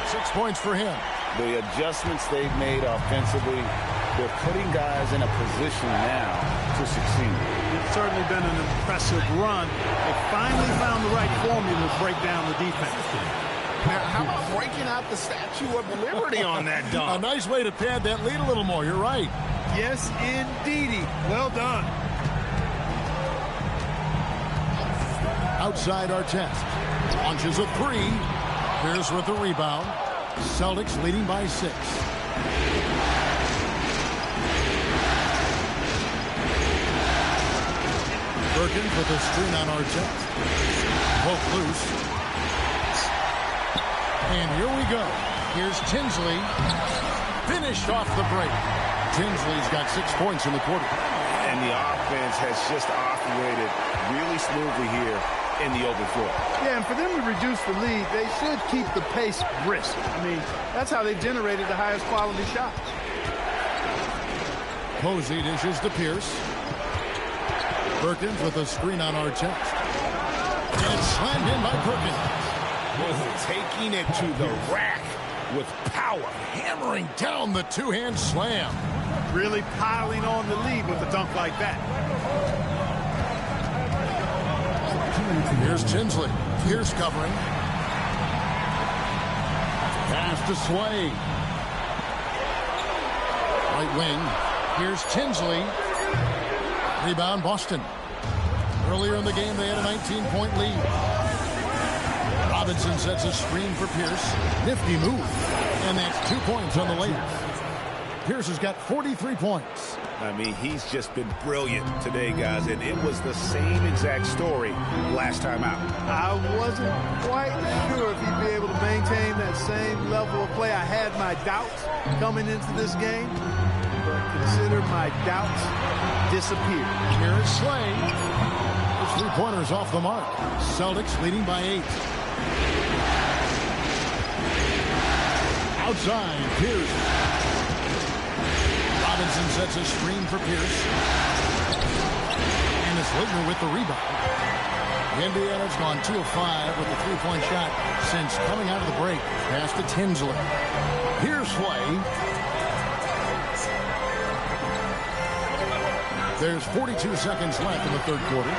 S1: 6 points for him.
S3: The adjustments they've made offensively, they're putting guys in a position now to succeed.
S2: It's certainly been an impressive run. They finally found the right formula to break down the defense.
S3: Now, how about breaking out the Statue of Liberty on that
S1: A
S3: dunk?
S1: nice way to pad that lead a little more. You're right.
S2: Yes, indeedy. Well done.
S1: Outside Artest. Launches a 3. Pierce with the rebound. Celtics leading by 6. Perkins with a screen on Artest. Both loose. And here we go. Here's Tinsley. Finished off the break. Tinsley's got 6 points in the quarter.
S3: And the offense has just operated really smoothly here in the open floor.
S2: Yeah, and for them to reduce the lead, they should keep the pace brisk. I mean, that's how they've generated the highest quality shots.
S1: Posey dishes to Pierce. Perkins with a screen on Artest. And it's slammed in by Perkins.
S3: Taking it to the rack. with power.
S1: Hammering down the two-hand slam.
S2: Really piling on the lead with a dunk like that.
S1: Here's Tinsley. Here's covering. Pass to Sway. Right wing. Here's Tinsley. Rebound, Boston. Earlier in the game, they had a 19-point lead. Robinson sets a screen for Pierce. Nifty move. And that's 2 points on the layup. Pierce has got 43 points.
S3: I mean, he's just been brilliant today, guys, and it was the same exact story last time out.
S2: I wasn't quite sure if he'd be able to maintain that same level of play. I had my doubts coming into this game, but consider my doubts disappeared.
S1: Here is Slay. His three-pointers off the mark. Celtics leading by 8. Outside, Pierce. Robinson sets a screen for Pierce. And it's Ligner with the rebound. Indiana's gone 2 of 5 with the three-point shot since coming out of the break. Pass to Tinsley. Here's Slay. There's 42 seconds left in the third quarter.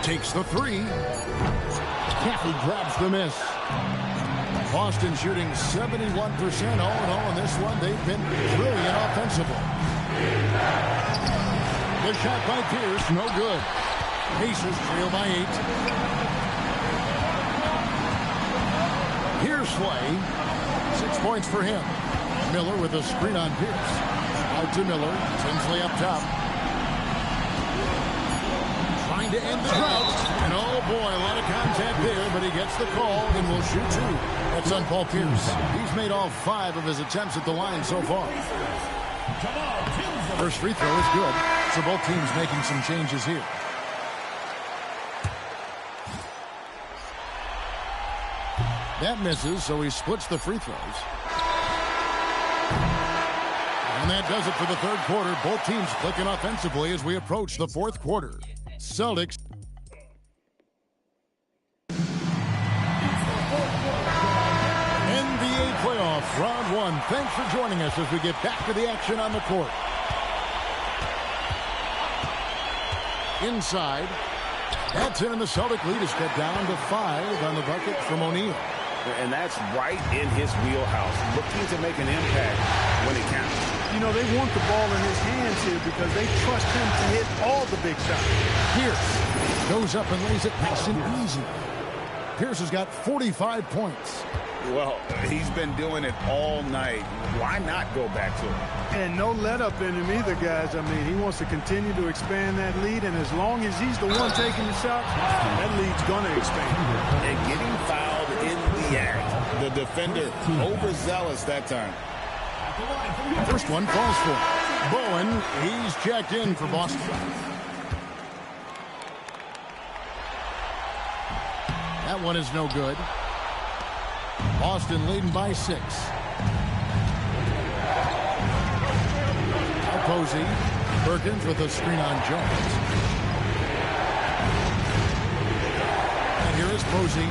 S1: Takes the three. Caffey grabs the miss. Boston shooting 71% all in all in this one. They've been brilliant offensively. The shot by Pierce, no good. Pacers trail by 8. Here's Slay. 6 points for him. Miller with a screen on Pierce. Out to Miller. Tinsley up top. Trying to end the drought. And oh boy, a lot of contact there, but he gets the call and will shoot 2. That's on Paul Pierce. He's made all 5 of his attempts at the line so far. First free throw is good. So both teams making some changes here. That misses, so he splits the free throws. And that does it for the third quarter. Both teams clicking offensively as we approach the fourth quarter. Celtics. NBA playoffs, round 1. Thanks for joining us as we get back to the action on the court. Inside. That's in, and the Celtic lead is cut down to 5 on the bucket from O'Neal.
S3: And that's right in his wheelhouse, looking to make an impact when it counts.
S2: You know, they want the ball in his hands here because they trust him to hit all the big shots.
S1: Pierce goes up and lays it nice and easy. Pierce has got 45 points.
S3: Well, he's been doing it all night. Why not go back to it?
S2: And no let up in him either, guys. I mean, he wants to continue to expand that lead, and as long as he's the one taking the shots, that lead's going to expand.
S3: And getting fouled in the act. The defender overzealous that time.
S1: First one falls for Bowen. He's checked in for Boston. That one is no good. Boston leading by 6. Posey. Perkins with a screen on Jones. And here is Posey.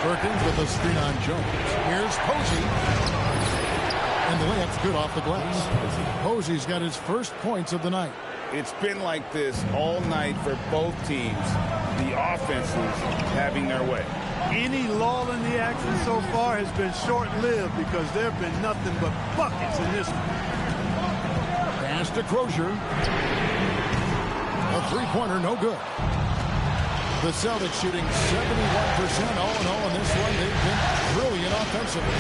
S1: Perkins with a screen on Jones. Here's Posey. And the layup's good off the glass. Posey's got his first points of the night.
S3: It's been like this all night for both teams. The offenses having their way.
S2: Any lull in the action so far has been short-lived because there have been nothing but buckets in this one.
S1: Pass to Crozier. A three-pointer, no good. The Celtics shooting 71% all in all in this one. They've been brilliant offensively.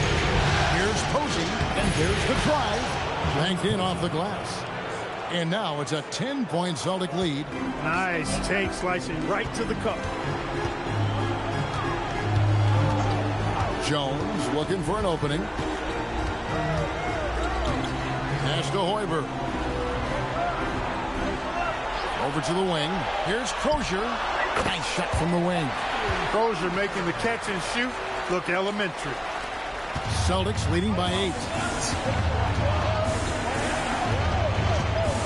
S1: Here's Posey, and there's the drive. Banked in off the glass. And now it's a 10-point Celtic lead.
S2: Nice take, slicing right to the cup.
S1: Jones looking for an opening. Pass to Hoiberg. Over to the wing. Here's Crozier. Nice shot from the wing.
S2: Crozier making the catch and shoot look elementary.
S1: Celtics leading by 8.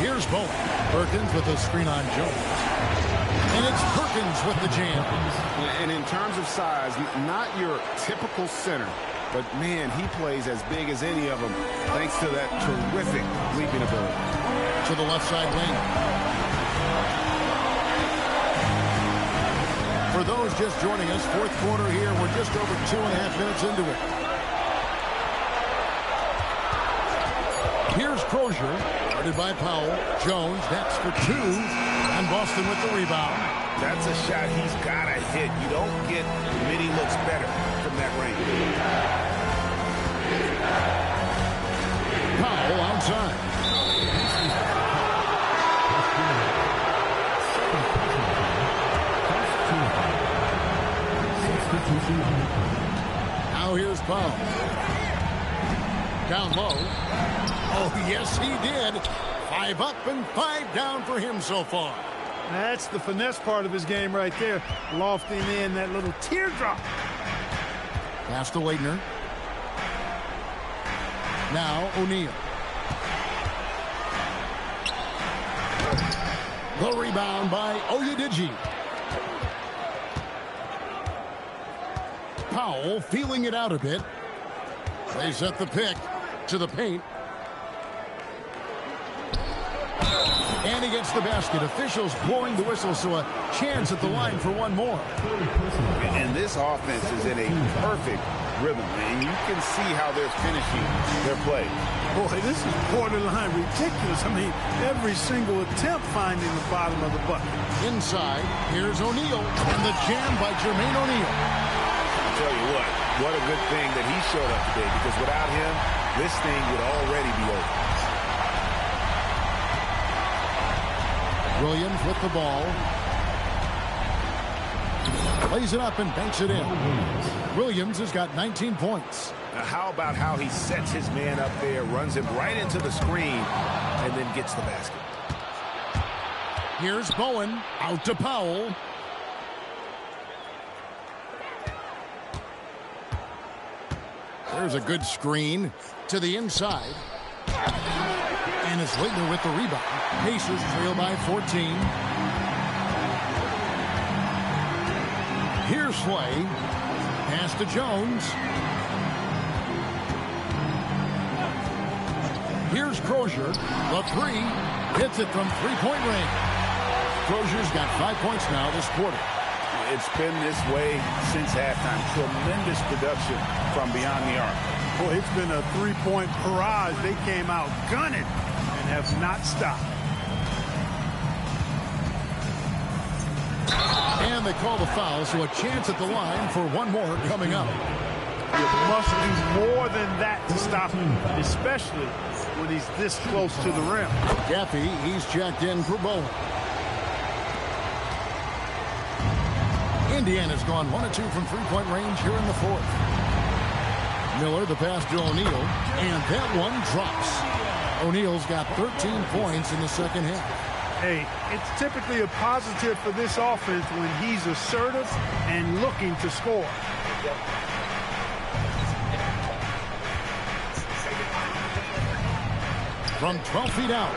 S1: Here's Bowen. Perkins with a screen on Jones. And it's Perkins with the jam.
S3: And in terms of size, not your typical center, but man, he plays as big as any of them thanks to that terrific leaping ability.
S1: To the left side lane. For those just joining us, fourth quarter here. We're just over 2.5 minutes into it. Here's Crozier, guarded by Powell. Jones, that's for two. And Boston with the rebound.
S3: That's a shot he's got to hit. You don't get many looks better from that range.
S1: Powell outside. Now here's Powell. Down low. Oh, yes, he did. 5 up and 5 down for him so far.
S2: That's the finesse part of his game right there. Lofting in that little teardrop.
S1: Pass to Waitner. Now O'Neal. The rebound by Oyediji. Powell feeling it out a bit. They set the pick to the paint. And he gets the basket. Officials blowing the whistle, so a chance at the line for one more.
S3: And this offense is in a perfect rhythm, and you can see how they're finishing their play.
S2: Boy, this is borderline ridiculous. I mean, every single attempt finding the bottom of the bucket.
S1: Inside, here's O'Neal, and the jam by Jermaine O'Neal.
S3: I'll tell you what a good thing that he showed up today, because without him, this thing would already be over.
S1: Williams with the ball. Plays it up and banks it in. Williams has got 19 points.
S3: Now how about how he sets his man up there, runs him right into the screen, and then gets the basket.
S1: Here's Bowen, out to Powell. There's a good screen to the inside. And it's Leitner with the rebound. Pacers trail by 14. Here's Slay. Pass to Jones. Here's Crozier. The three. Hits it from three-point range. Crozier's got 5 points now this quarter.
S3: It's been this way since halftime. Tremendous production from beyond the arc.
S2: Boy, it's been a three-point barrage. They came out gunning and have not stopped.
S1: And they call the foul, so a chance at the line for one more coming up.
S2: You must do more than that to stop him, especially when he's this close to the rim.
S1: Gaffey, he's checked in for Bowen. Indiana's gone 1 of 2 from three-point range here in the fourth. Miller, the pass to O'Neal, and that one drops. O'Neal's got 13 points in the second half.
S2: Hey, it's typically a positive for this offense when he's assertive and looking to score.
S1: From 12 feet out,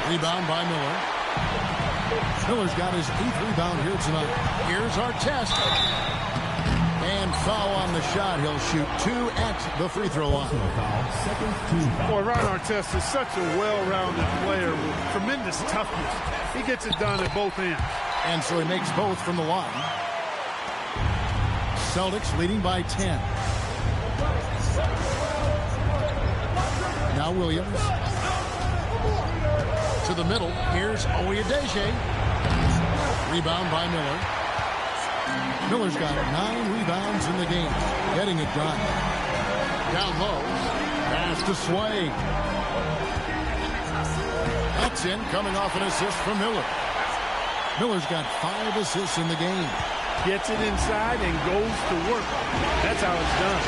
S1: rebound by Miller. Miller's got his 8th rebound here tonight. Here's our test. And foul on the shot. He'll shoot 2 at the free throw line.
S2: Boy, Ron Artest is such a well-rounded player with tremendous toughness. He gets it done at both ends.
S1: And so he makes both from the line. Celtics leading by 10. Now Williams. To the middle. Here's Oyediji. Rebound by Miller. Miller's got 9 rebounds in the game. Getting it done. Down low. Pass to Slay. That's in, coming off an assist from Miller. Miller's got 5 assists in the game.
S2: Gets it inside and goes to work. That's how it's done.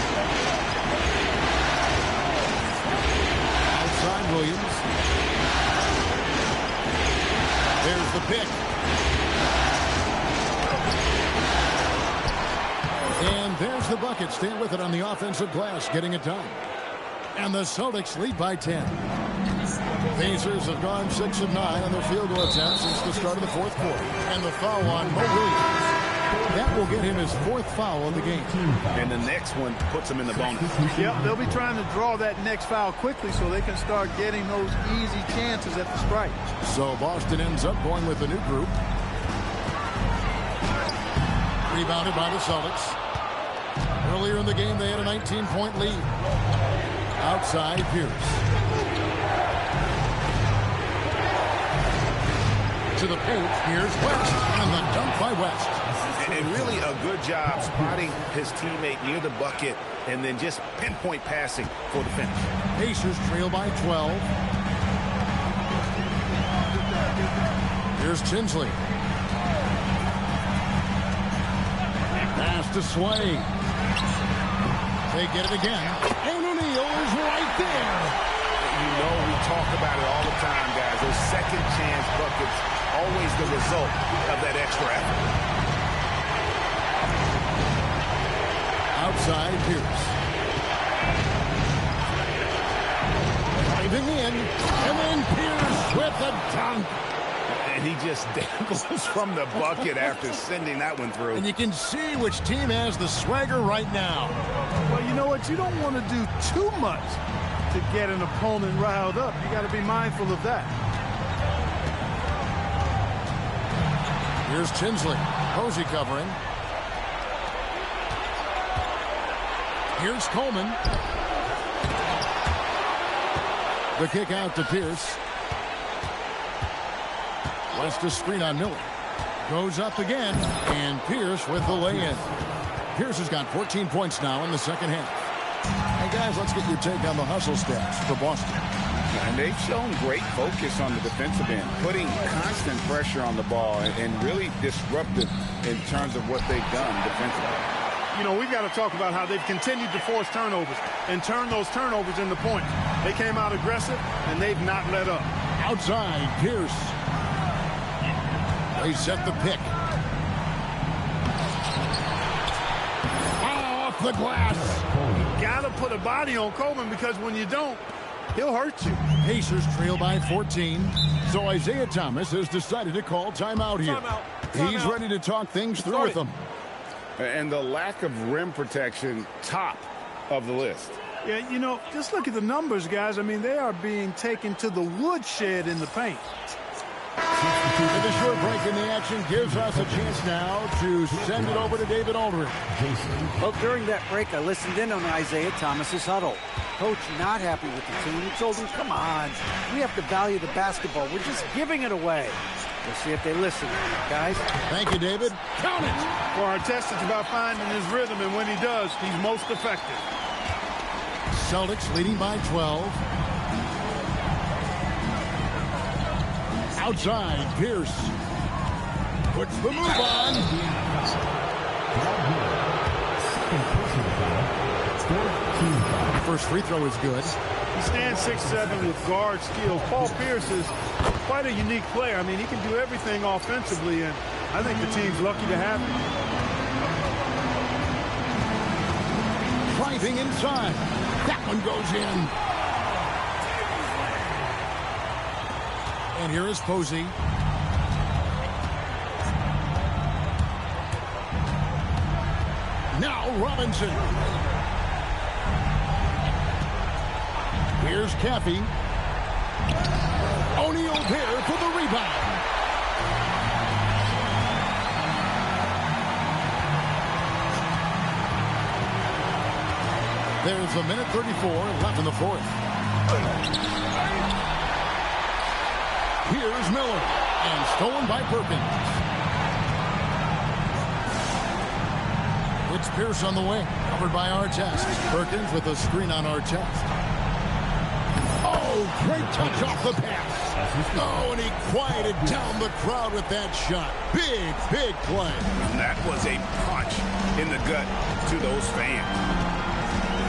S1: Outside Williams. There's the pick. And there's the bucket. Stay with it on the offensive glass, getting it done. And the Celtics lead by 10. Pacers have gone 6 of 9 on their field goal attempts since the start of the fourth quarter. And the foul on Mo Williams. That will get him his 4th foul of the game.
S3: And the next one puts him in the bonus.
S2: Yep, they'll be trying to draw that next foul quickly so they can start getting those easy chances at the strike.
S1: So Boston ends up going with a new group. Rebounded by the Celtics. Earlier in the game, they had a 19-point lead. Outside, Pierce. To the paint, here's West, and the dunk by West.
S3: And really a good job spotting his teammate near the bucket and then just pinpoint passing for the finish.
S1: Pacers trail by 12. Here's Tinsley. Pass to Sway. They get it again. And O'Neal is right there.
S3: You know we talk about it all the time, guys. Those second chance buckets, always the result of that extra effort.
S1: Outside, Pierce. Driving in, and then Pierce with a dunk.
S3: And he just dangles from the bucket after sending that one through.
S1: And you can see which team has the swagger right now.
S2: Well, you know what? You don't want to do too much to get an opponent riled up. You got to be mindful of that.
S1: Here's Tinsley. Posey covering. Here's Coleman. The kick out to Pierce. West to screen on Miller. Goes up again, and Pierce with the lay-in. Pierce has got 14 points now in the second half. Hey, guys, let's get your take on the hustle stats for Boston.
S3: And they've shown great focus on the defensive end, putting constant pressure on the ball and really disruptive in terms of what they've done defensively.
S2: You know, we've got to talk about how they've continued to force turnovers and turn those turnovers into points. They came out aggressive, and they've not let up.
S1: Outside, Pierce. They set the pick. Off the glass.
S2: Got to put a body on Coleman because when you don't, he'll hurt you.
S1: Pacers trail by 14. So Isaiah Thomas has decided to call timeout here. He's ready to talk things through with them.
S3: And the lack of rim protection, top of the list.
S2: Yeah, you know, just look at the numbers, guys. I mean, they are being taken to the woodshed in the paint.
S1: And the short break in the action gives us a chance now to send it over to David Aldridge.
S5: Well, during that break, I listened in on Isaiah Thomas's huddle. Coach not happy with the team. He told him, come on, we have to value the basketball. We're just giving it away. We'll see if they listen, guys.
S1: Thank you, David. Count it.
S2: For our test, it's about finding his rhythm, and when he does, he's most effective.
S1: Celtics leading by 12. Outside, Pierce puts the move on. First free throw is good.
S2: He stands 6'7" with guard skills. Paul Pierce is quite a unique player. I mean, he can do everything offensively, and I think the team's lucky to have him.
S1: Driving inside. That one goes in. And here is Posey. Now Robinson. Here's Caffey. O'Neal there for the rebound. There's a minute 34 left in the fourth. Here's Miller, and stolen by Perkins. It's Pierce on the wing, covered by Artest. Perkins with a screen on Artest. Oh, great touch off the pass. Oh, and he quieted down the crowd with that shot. Big, big play.
S3: That was a punch in the gut to those fans.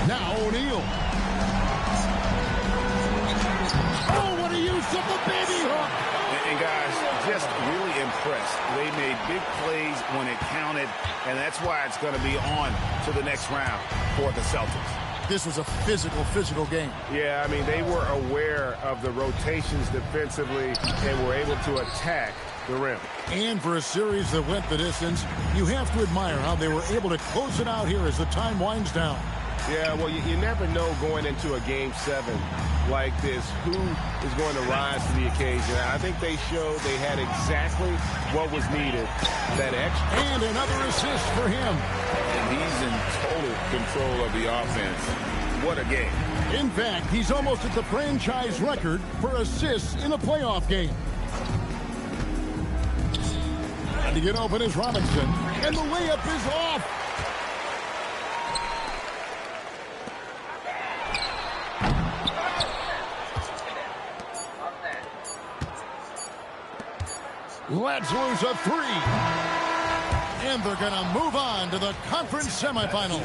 S1: Now O'Neal. Oh, what a use of the baby hook.
S3: And guys, just really impressed. They made big plays when it counted, and that's why it's going to be on to the next round for the Celtics.
S1: this was a physical game.
S3: Yeah, I mean, they were aware of the rotations defensively and were able to attack the rim.
S1: And for a series that went the distance, you have to admire how they were able to close it out here as the time winds down.
S3: Yeah, well, you never know going into a Game 7 like this who is going to rise to the occasion. I think they showed they had exactly what was needed, that extra.
S1: And another assist for him.
S7: And he's in total control of the offense. What a game.
S1: In fact, he's almost at the franchise record for assists in a playoff game. And to get open is Robinson, and the layup is off. Let's lose a three. And they're going to move on to the conference semifinal.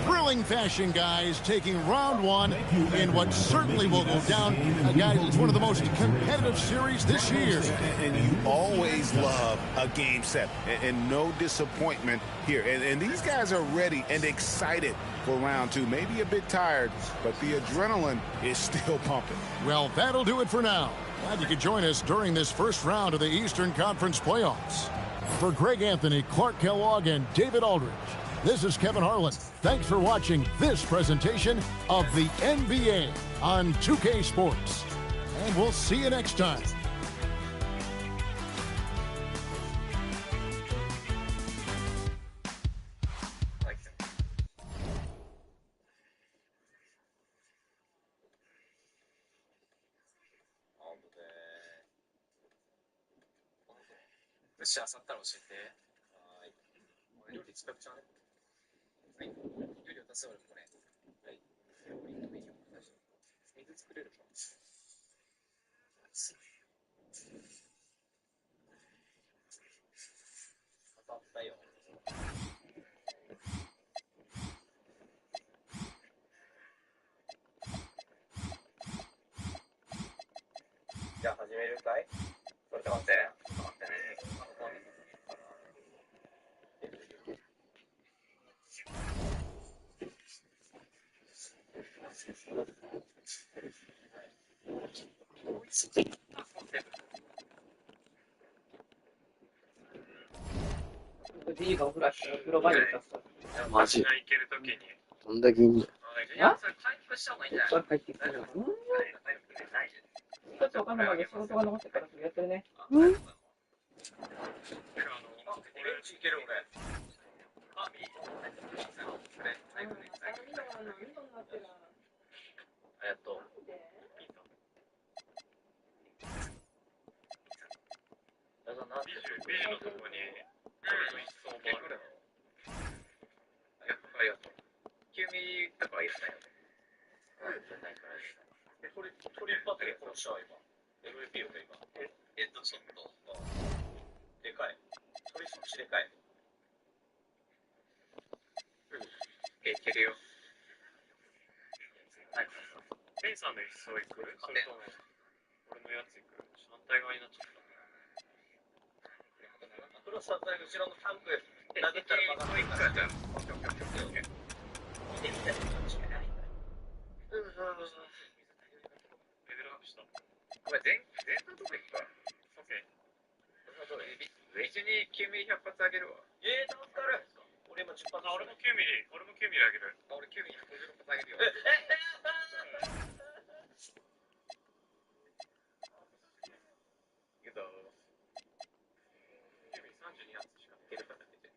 S1: Thrilling fashion, guys, taking round one in what certainly will go down. Guys, it's one of the most competitive series this year.
S7: And you always love a game set. And no disappointment here. And these guys are ready and excited for round two. Maybe a bit tired, but the adrenaline is still pumping.
S1: Well, that'll do it for now. Glad you could join us during this first round of the Eastern Conference playoffs. For Greg Anthony, Clark Kellogg, and David Aldridge, this is Kevin Harlan. Thanks for watching this presentation of the NBA on 2K Sports. And we'll see you next time.
S8: Let's just start with the料理作っちゃうね。はい。料理を出すのこれ。はい。水作れるか。当たったよ。じゃあ始めるかい？ちょっと待って。待ってね。
S9: D がお風呂場に行った
S8: マジ。
S9: どんだけいいんだよ。
S8: あ？それ回復した方がいいんじゃない？
S9: それ入ってきたよ。一つお金まで仕事が残ってからそれやってるね。
S8: 俺いける俺。あ、いい。それ最後に最後に。やっと。ビジのとこに俺の一層もある。ありがとう。9ミリとかはいらないよね。取り一発で殺したわ今。MVP よね今。ちょっとでかい。取りそっちでかい。いけるよ。ペイさんの一層行く？それとも俺のやつ行く？反対側になっちゃった。クロス反対後ろのタンク投げたらバカッといくからじゃん。オッケー。見てみたいな感じがない。レベルアップした。お前前半とこ行くか。オッケー。レジに9ミリ100発あげるわ。助かる。俺今10発。俺も9ミリあげる。俺9ミリ150発あげるよ。けど9ミリ32発しかいけるから出て。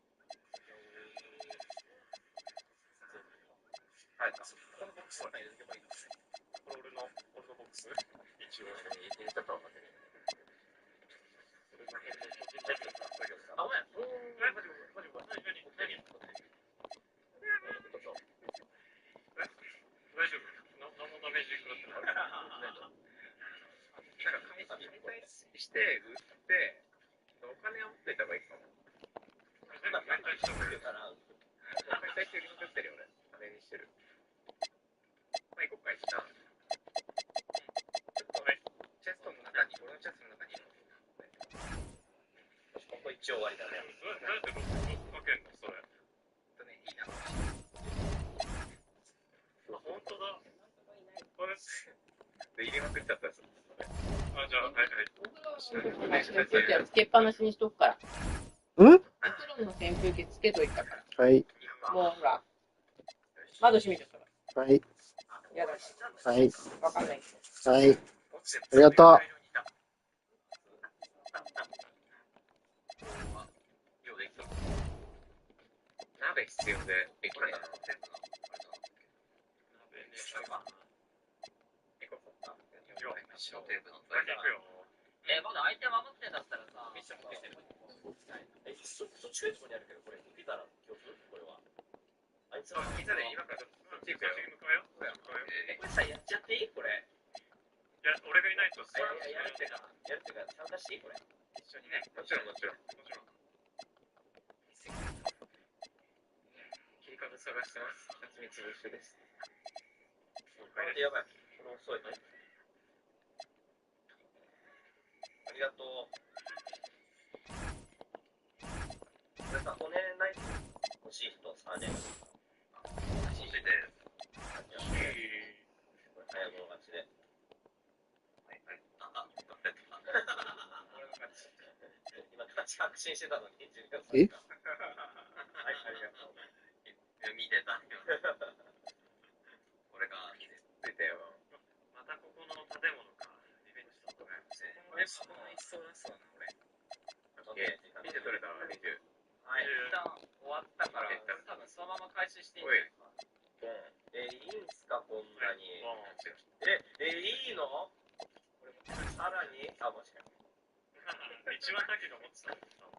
S8: はい、このボックスは入れとけばいいのね。これ俺のボックス一応入れたとは思ってる。俺の変動個人的な作業さ。あ、お前マジ何大丈夫？何もダメージ食らってない。なんか神様にして売ってお金を持っていた方がいいかも。全部解体してるから解体して売りまくってるよ俺。金にしてる。まあ、行こうか一旦。ちょっとチェストの中に俺のチェストの中にここ一応終わりだね。どうやってロックかけんのそれ。当だ。これで入れまくっちゃったやつ。あ、じゃあ、はいはい。
S9: つけっぱなしにしとくから。
S2: うん？
S9: お風呂の扇風機つけといたから。
S2: はい。
S9: もうほら、窓閉めちゃったから。
S2: はい。
S9: やだし。
S2: はい。
S9: わかんない。
S2: はい。ありがとう。
S8: 鍋必要で、これだ。鍋ね、
S10: まだ相手守ってんだったらさ、ミッション受けてる。そっちにやるけど、これ、受けたら今日これは。あいつは、
S8: みんなで今からそっち向かうよ。
S10: これさ、やっちゃっていいこれ。
S8: いや、俺がいないとさ、
S10: やるってか、参加していいこれ。
S8: 一緒にね。もちろん。切り株探してます。蜂蜜ブッシュです。
S10: やばい。これ遅い。ありがとう。皆さん、骨ない欲しい人3人。欲しいで。早い者勝ちで。はい。今、勝ち確信してたのに、
S2: え？
S10: はい、ありがとう。見てた。これが見てたよ。
S8: またここの建物か。リベンジしたことない。これ、その一層出すわな、俺。見て取れたわ、20。
S10: はい、一旦終わったから、多分そのまま開始していいんじゃないですか。いいんすか、こんなに。いいの？これ、さらに、あ、もしかして。
S8: 一番だけが持ってたんですか？い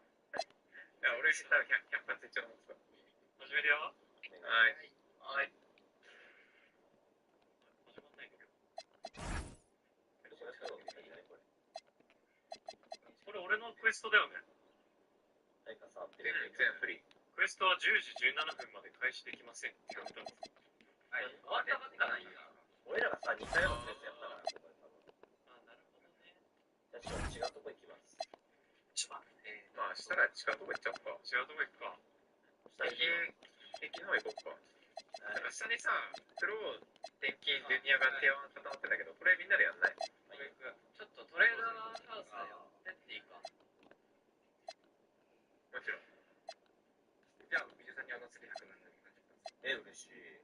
S8: や、俺知ったら100発一応持ってた。始めるよ。はい。始まんないんだけど。これ俺のクエストだよね。
S10: 何か触って
S8: る。全フリー。クエストは10時17分まで開始できませんって言われたんです。
S10: はい、終わったばっかなんや。俺らがさ、似たようなやつやったから、ここで多分。
S8: あ、なるほどね。
S10: じゃあ、違うとこ行きます。
S8: まあ、したら違うとこ行っちゃおうか。違うとこ行くか。駅の方行こうか。なんか下にさ、フロー、転勤、ジュニアが手を固まってたけど、これみんなでやんない？
S10: ちょっとトレーダーハウスだよ。やっていいか。
S8: もちろん。じゃあ、美女さんに次100なんで
S10: 嬉しい。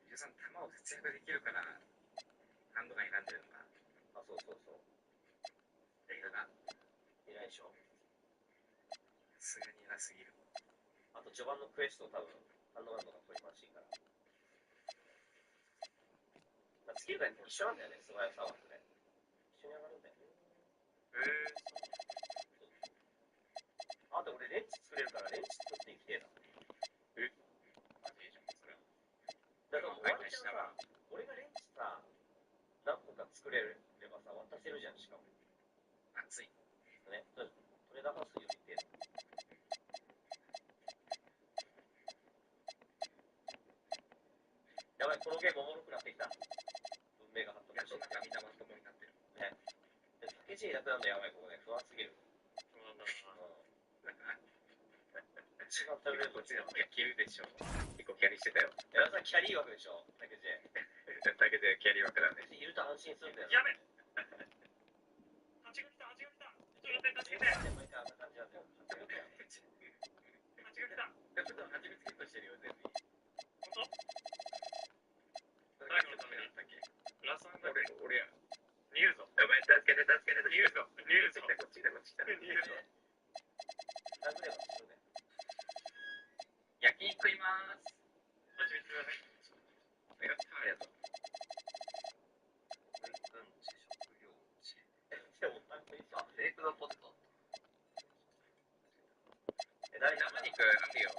S8: 美女さん、弾を節約できるから、ハンドガン選んでるのか。
S10: あ、そう。
S8: 映画が。
S10: いないでしょ。
S8: さすがに偉すぎる。
S10: あと、序盤のクエスト多分、ハンドガンの方が取り回しいから。まあ、スキルが一緒なんだよね、素早さはね。一緒に上がるんだよね。あと俺レンチ作れるからレンチ作っていきてえな。
S8: マジいいじゃん、それ。
S10: だからもうワンチャンさ、俺がレンチさ、何個か作れればさ、渡せるじゃん、しかも。
S8: 熱い。
S10: ね、トレーダーハウスよりって。やばい、このゲームおもろくなってきた。文明が発達してきた。
S8: みんなまともになってる。
S10: ね。竹地楽なんだやばい、ここね。不安すぎる。
S8: 不安だな。
S10: 一番食べれる
S8: こっちでもキャリーでしょ。結構キャリーしてたよ。
S10: いや、キャリー枠でしょ、竹地。
S8: 竹地キャリー枠だね。
S10: いると安心するんだよ。
S8: やべ蜂が来た。ちょっと待って、助けて。
S10: 毎回あんな感じなんだよ。蜂が来た。
S8: 普段蜂蜜ゲットしてるよ、全部。本当？誰のためにやったっけ？ラサンだけ。俺や。逃げるぞ。やばい、助けて。逃げるぞ。こっち来た。逃げるぞ。
S10: 殴ればするね。
S8: 焼肉食いまーす。蜂蜜がね。ありがとう。
S10: ベークドポテト。
S8: 生肉あるよ。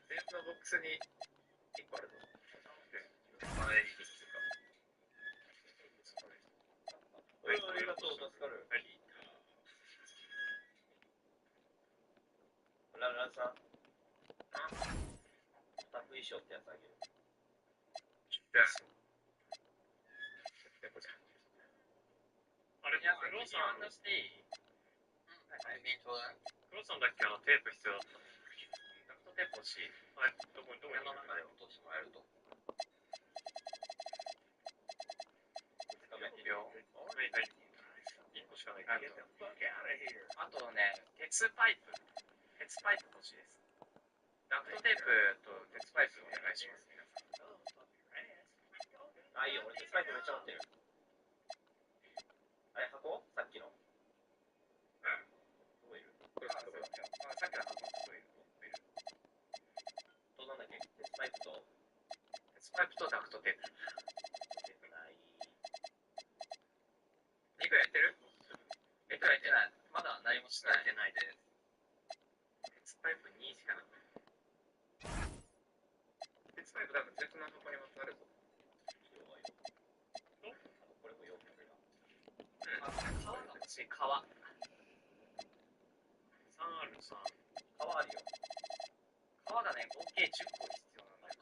S8: ベースのボックスに1個あるぞ。あ
S10: りがとう、助かる。ランさん。スタッフ衣装ってやつあげる。
S8: あれ、クロさんしていい？クロさんだっけテープ必要だった。
S10: テープ欲しい。
S8: はい、どこに
S10: 部屋の中で落としてもらえると。2秒。
S8: はい、はい。1個しかないから。
S10: あとね、鉄パイプ欲しいです。ダクトテープと鉄パイプお願いします、皆さん。あ、いいよ、俺鉄パイプめっちゃ持ってる。あれ、箱さっきの。どこいるこれ箱だよ。さっきの箱のとこいる。と、なんだっけ鉄パイプとダクトテープ。テープない。2個やってるやってない。まだ何もしてないです。鉄パイプ2しかなくて。鉄パイプ多分別の箱にまつわるぞ。これも4個目が。あ、革が欲しい、革。3ある、3。革あるよ。革がね、合計10個必要なんだよ。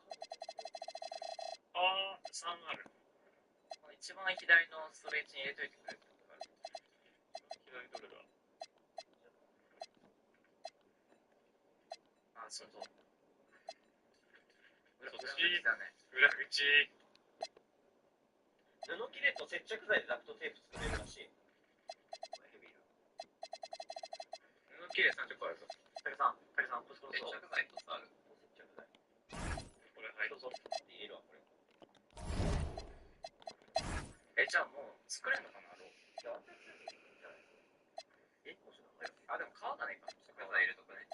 S8: あー、3ある。
S10: 一番左のストレージに入れといてくれるってことがある。
S8: 左どれだ？
S10: あ、そうそう。
S8: 裏口
S10: だね。
S8: 裏口。
S10: 布切れと接着剤でダクトテープ作れるらしい。布切れ30個あるぞ。竹さん、コツコツ。接着剤とさある。接着剤。
S8: これ、はい。
S10: そうそう。入れるわ、これ。じゃあもう作れるのかな、ロー。あ、でも皮がねえか。接着剤入れとくね。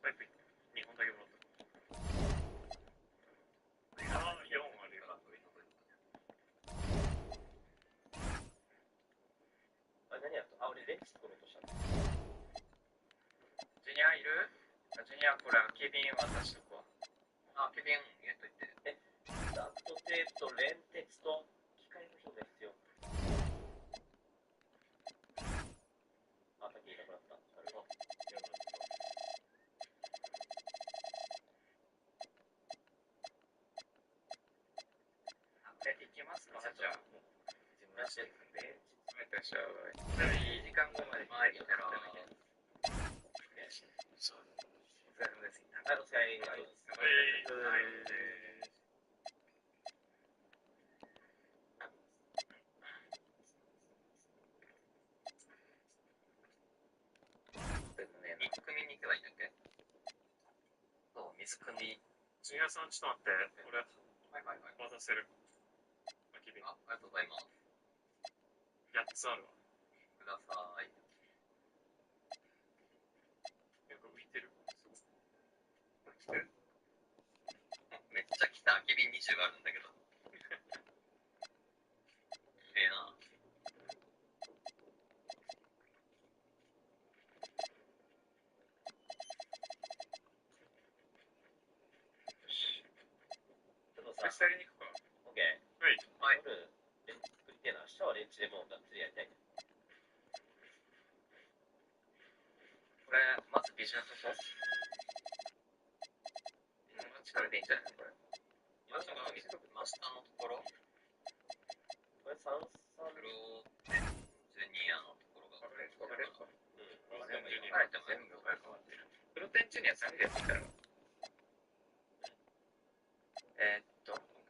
S8: パイプ2本だけもらった。あー、4あるよ。
S10: あ、何やった？あ、俺レンチ作ろうとしたの。ジュニアいる？あ、ジュニア、これ、空き瓶渡しとくわ。あ、空き瓶入れといて。ダクトテープと連鉄と機械の人が必要。あ、さっきいなくなった。なるほど。いきますか、じゃあ。自分らしいですね。いってらっしゃい。2時間後まで前にやろう。そう。お疲れ様です。はい、お疲れ様です。はい。でもね、水汲みに行けばいいんだっけ？そう、水汲み。
S8: ジュニアさん、ちょっと待って。俺、渡せる。空き瓶。
S10: ありがとうございます。
S8: 8つあるわ。
S10: ください。
S8: なんか浮いてる。
S10: 来てる？めっちゃ来た。空き瓶20あるんだけど。ええな。ちょっとさ、
S8: 下に行くか。
S10: オッケー。
S8: はい。
S10: 夜、レンチ作りてえな。明日はレンチでもうがっつりやりたいね。これ、まずビジュアルとそう。力でいいんじゃないのこれ。今のが真下のところ。これ三三プロテンジュニアのところが。分かれるか。うん。分かれても全部変わってる。プロテンジュニア3でやってきたら。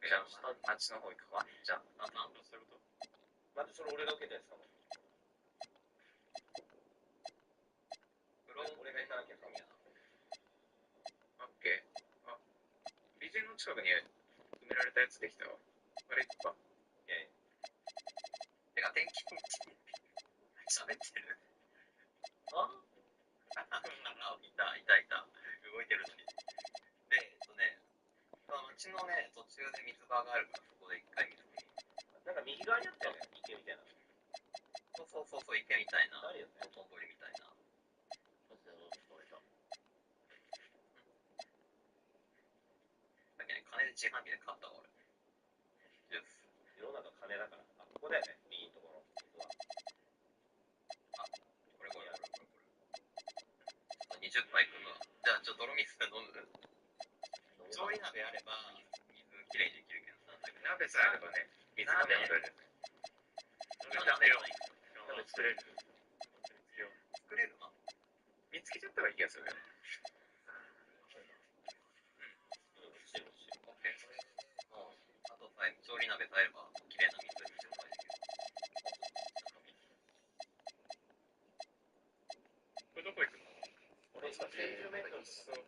S10: じゃあ、あっちの方行くわ。じゃあ、なんだそういうこと？待って、それ俺が受けたやつかも。俺が行かなきゃダメやな。オッケー。あ、ビジェンの近くに埋められたやつできたわ。あれ行くか。てか、電気喋ってる。あいた。動いてるのに。で、街のね、途中で水場があるから、そこで一回水見。なんか右側にあったよね、池みたいな。そう、池みたいな。あるよね。元通りみたいな。さっきね、金で自販機で買ったわ、俺。ジュース。世の中金だから。あ、ここだよね、右のところ。水は。あ、これ。ちょっと20杯くんの。じゃあ、泥水で飲む。調理鍋あれば、水きれいにできるけどさ。鍋さえあればね、水が飲める。鍋作れる。作れるな。
S8: 気がするけど。
S10: あとさえ調理鍋耐えれば綺麗な水にしてもらえるけど。
S8: これどこ行くの？
S10: 俺今10メートルそう。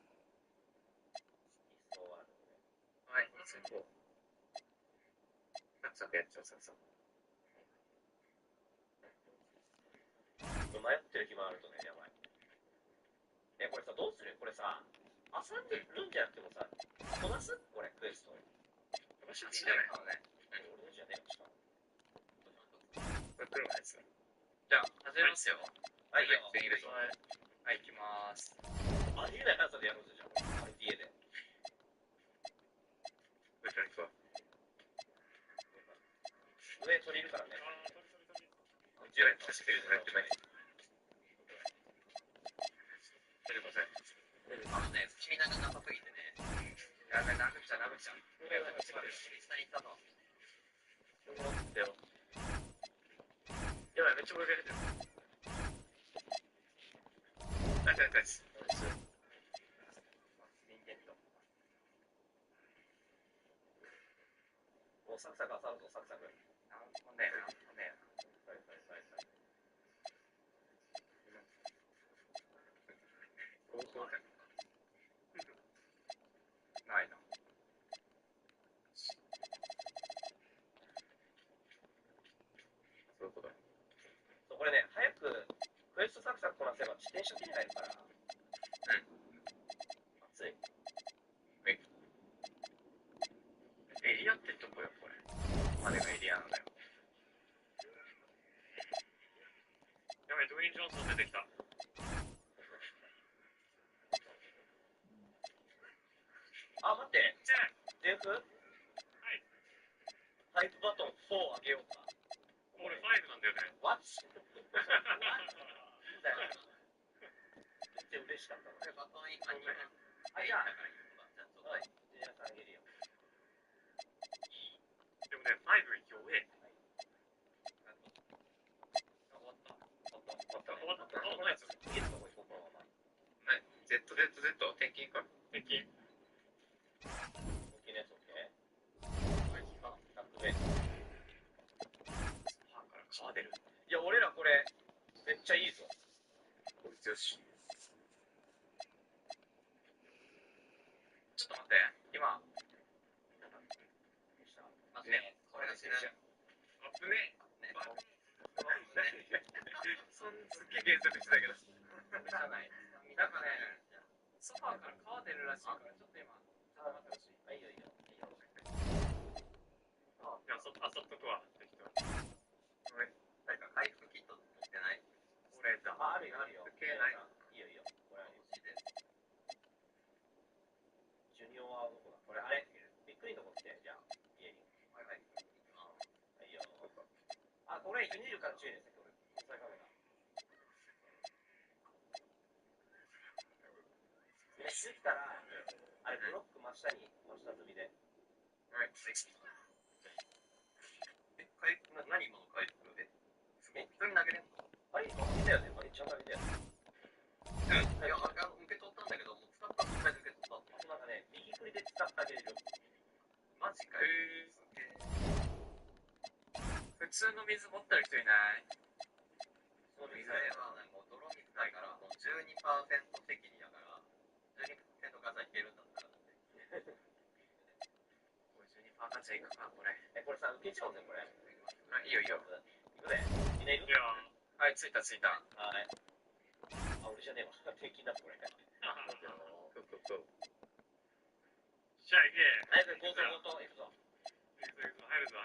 S8: はい、次行こう。サクサクやっちゃう、サクサク。
S10: 迷ってる暇あるとね、やばい。これさ、どうする？これさ、遊んでるんじゃなくてもさ、こなす？これ、クエスト。
S8: このシャツじゃないのね。
S10: 俺のじゃねえのしかも。
S8: これ黒のやつ。じゃあ、始めますよ。
S10: はい、いいよ。
S8: 次いるぞ。はい、行きまーす。
S10: ありえない速さでやるんですよ、じゃあ。RTA で。
S8: 上から行くわ。
S10: 上取り入るからね。
S8: じゃあ、確かにやってない。大丈夫か
S10: ね、君なんか長すぎてね。
S8: やべ、殴っちゃう。
S10: 下に行ったの。
S8: でも。やばい、めっちゃ泳げる。ナイス。
S10: もうサクサク当たるぞ、サクサク。
S8: なんもねえ。ないな。そういうことだ。
S10: これね、早くクエストサクサクこなせば自転車手に入るから。熱い。
S8: エリアってどこよ、これ。までがエリアなんだよ。やばい、ドウェイン・ジョンソン出てきた。
S10: あ、待って。デフ？はい。タイプバトン4あげようか。
S8: これ5なんだよね。
S10: What？ なんだよ。めっちゃ嬉しかったの。バトンいい感じ。はい、じゃあ。はい。じゃあ、あげるよ。
S8: でもね、5弱え。終わった。ナイス。ZZZ、転勤か？転勤。
S10: 川出る。いや、俺らこれ、めっちゃいいぞ。
S8: こいつよし。ちょっと待って、今。
S10: 待って、これが死ぬ。
S8: あぶねえ。すっげえ原則してたけど。
S10: なんかね、ソファーから川出るらしいから、ちょっと今、待ってほしい。いいよ。
S8: いや、そっとくわ。適当に。
S10: 誰か回復キット持ってない？
S8: 俺だ。
S10: あるよ。
S8: 系ない。
S10: いいよ。これ欲しいです。ジュニオはどこだ？これあれ？びっくりのとこ来て、じゃあ、家に。はい。いいよ。あ、これ、ユニルから注意ですね、これ。サイカメラ。できたら、あれ、ブロック真下積みで。
S8: はい。
S10: 何今の回復で？普通に投げれんの？あれ、今投げたよね。ちゃんと投げたよね。いや、受け取ったんだけど、もう使った状態で受け取った。なんかね、右振りで使ってあげれる。マジかよ。
S8: 普通の水持ってる人いない？
S10: そう水はね、もう泥水だから、もう 12% 適宜だから、12% ガチャいけるんだったら。
S8: これ12%ガチャいくか、これ。
S10: これさ、受けちゃうんだよ、これ。
S8: いいよ。
S10: 行くね。みんないる？
S8: いやはい、着いた。
S10: はい。あ、俺じゃねえわ。敵だ、これ。
S8: じゃあ行け。
S10: 早く強盗行くぞ。
S8: 入るぞ。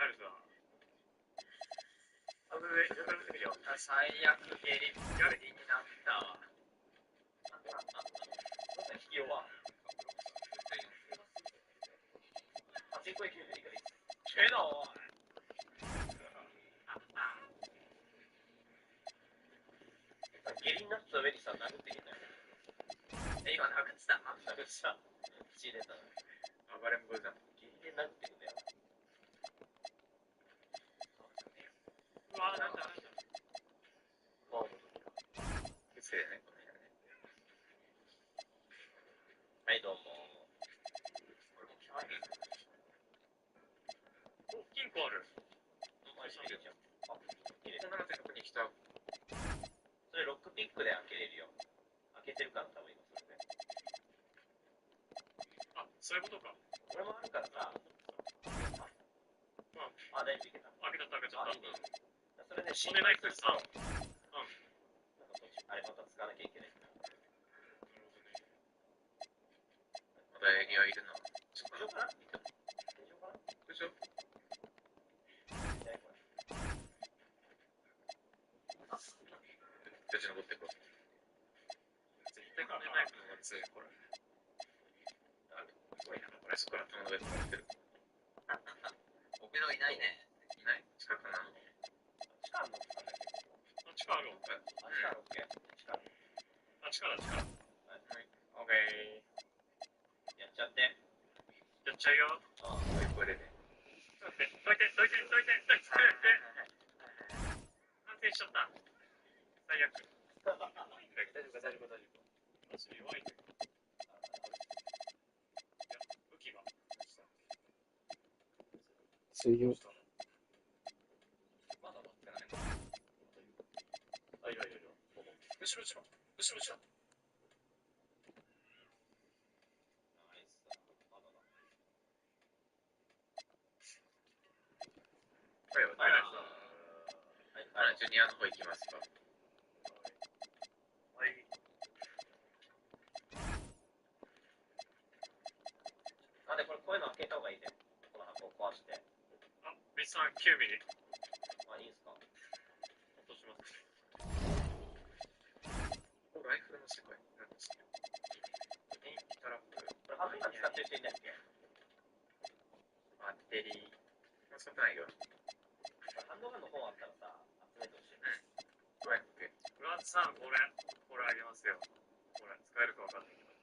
S8: あぶね、見てみよう。
S10: 最悪ゲリになったわ。引き弱。端っこへ切るでいいからいい。けど、ゲリになった上にさ、殴っていけない。今殴ってた。血出たの。
S8: 暴れん坊じゃん。
S10: ゲリで殴っていくんだよ。
S8: うわー、なんだ。
S10: まあ、
S8: 失礼ね、この辺ね。
S10: はいどうも。これもキャリー。
S8: お、金庫ある。
S10: あ、いいじゃん。あ、入れ
S8: こんなの手に来た。
S10: それロックピックで開けれるよ。開けてるから多分今それで。
S8: あ、そういうことか。
S10: これもあるからさ。あ、大丈夫いけた。
S8: 開けちゃった開けちゃった。
S10: いいね。それで
S8: お願いするさ。
S10: なんか途中あれまた使わなきゃいけない。
S8: まだ営業いるな。
S10: 屋上かな？
S8: 屋上？別に登ってこう。絶対金ないのが強い、これ。あ、すごいな、これ。そこから頭の上に乗ってる。僕のいないね。いない。近くなの？
S10: 地下あるの？
S8: 地下ある。
S10: 地下ある。地下。
S8: あ、地下だ、地下。はい。オッケー。
S10: やっちゃって。
S8: やっちゃうよ。
S10: ああ、これで。
S8: どいて。反省しちゃった。最悪。
S10: 大丈夫。
S8: マジ弱いね。いや、武器が。
S5: 水曜。
S8: まだ持ってないの。あ、いや。後ろ。ジュニアの方行きますか。はい。
S10: なんでこういうの開けた方がいいね。この箱を壊して。
S8: あ、ビスさん9ミリ。
S10: あ、いいですか。
S8: 落とします。ライフルの世界なんですね。電気トラップ。
S10: これハンドガン使ってる人いないっけ？
S8: バッテリー。使ってないよ。
S10: ハンドガンの方あったらさ、集めてほしい。
S8: はい、OK。フランスさん、これあげますよ。これ、使えるかわかんないけど。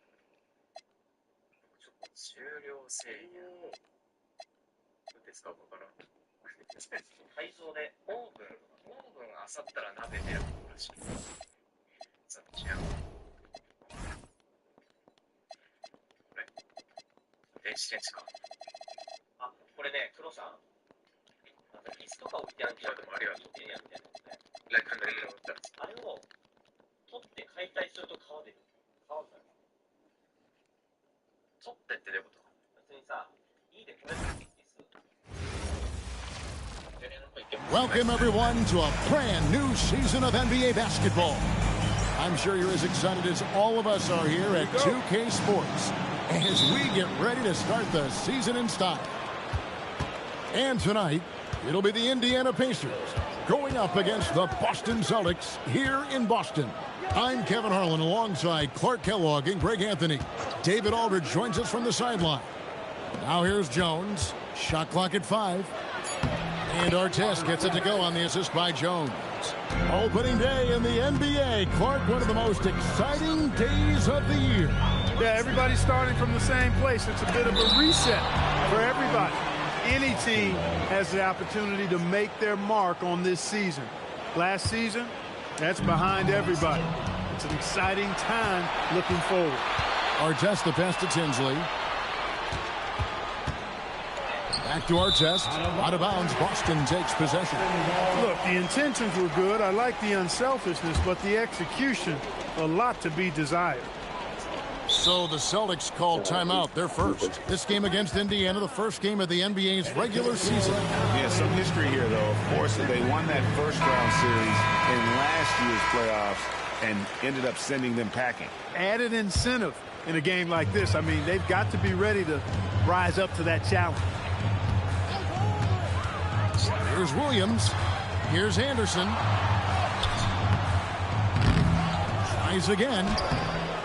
S8: ちょっと、重量制限。どうですか、わからん。
S10: 改造で、
S8: オーブンあさったら鍋出るらしい。さっちゃん。これ。電子レンジか。
S10: あ、これね、黒さん。椅子とか置いてあるじゃん。
S8: でもあれは
S10: インテリアみたいなのね。
S8: ライフルの上
S10: あれを取って解体すると革出る。革だよ。
S8: 取ってってどういうこと？
S10: 別にさ、いいでこれだけ椅子。
S1: Welcome everyone to a brand new season of NBA basketball. I'm sure you're as excited as all of us are here at 2K Sports as we get ready to start the season in style. And tonight, it'll be the Indiana Pacers going up against the Boston Celtics here in Boston. I'm Kevin Harlan alongside Clark Kellogg and Greg Anthony. David Aldridge joins us from the sideline. Now here's Jones. Shot clock at 5. And Artest gets it to go on the assist by Jones. Opening day in the NBA. Clark, one of the most exciting days of the year.
S2: Yeah, everybody's starting from the same place. It's a bit of a reset for everybody. Any team has the opportunity to make their mark on this season. Last season, that's behind everybody. It's an exciting time looking forward.
S1: Artest the pass to Tinsley. Back to Artest. Out of bounds. Boston takes possession.
S2: Look, the intentions were good. I like the unselfishness, but the execution, a lot to be desired.
S1: So the Celtics called timeout. They're first. This game against Indiana, the first game of the NBA's regular season.
S7: Yeah, some history here, though. Of course, they won that first-round series in last year's playoffs and ended up sending them packing.
S2: Added incentive in a game like this. I mean, they've got to be ready to rise up to that challenge.
S1: Here's Williams. Here's Anderson. Tries again.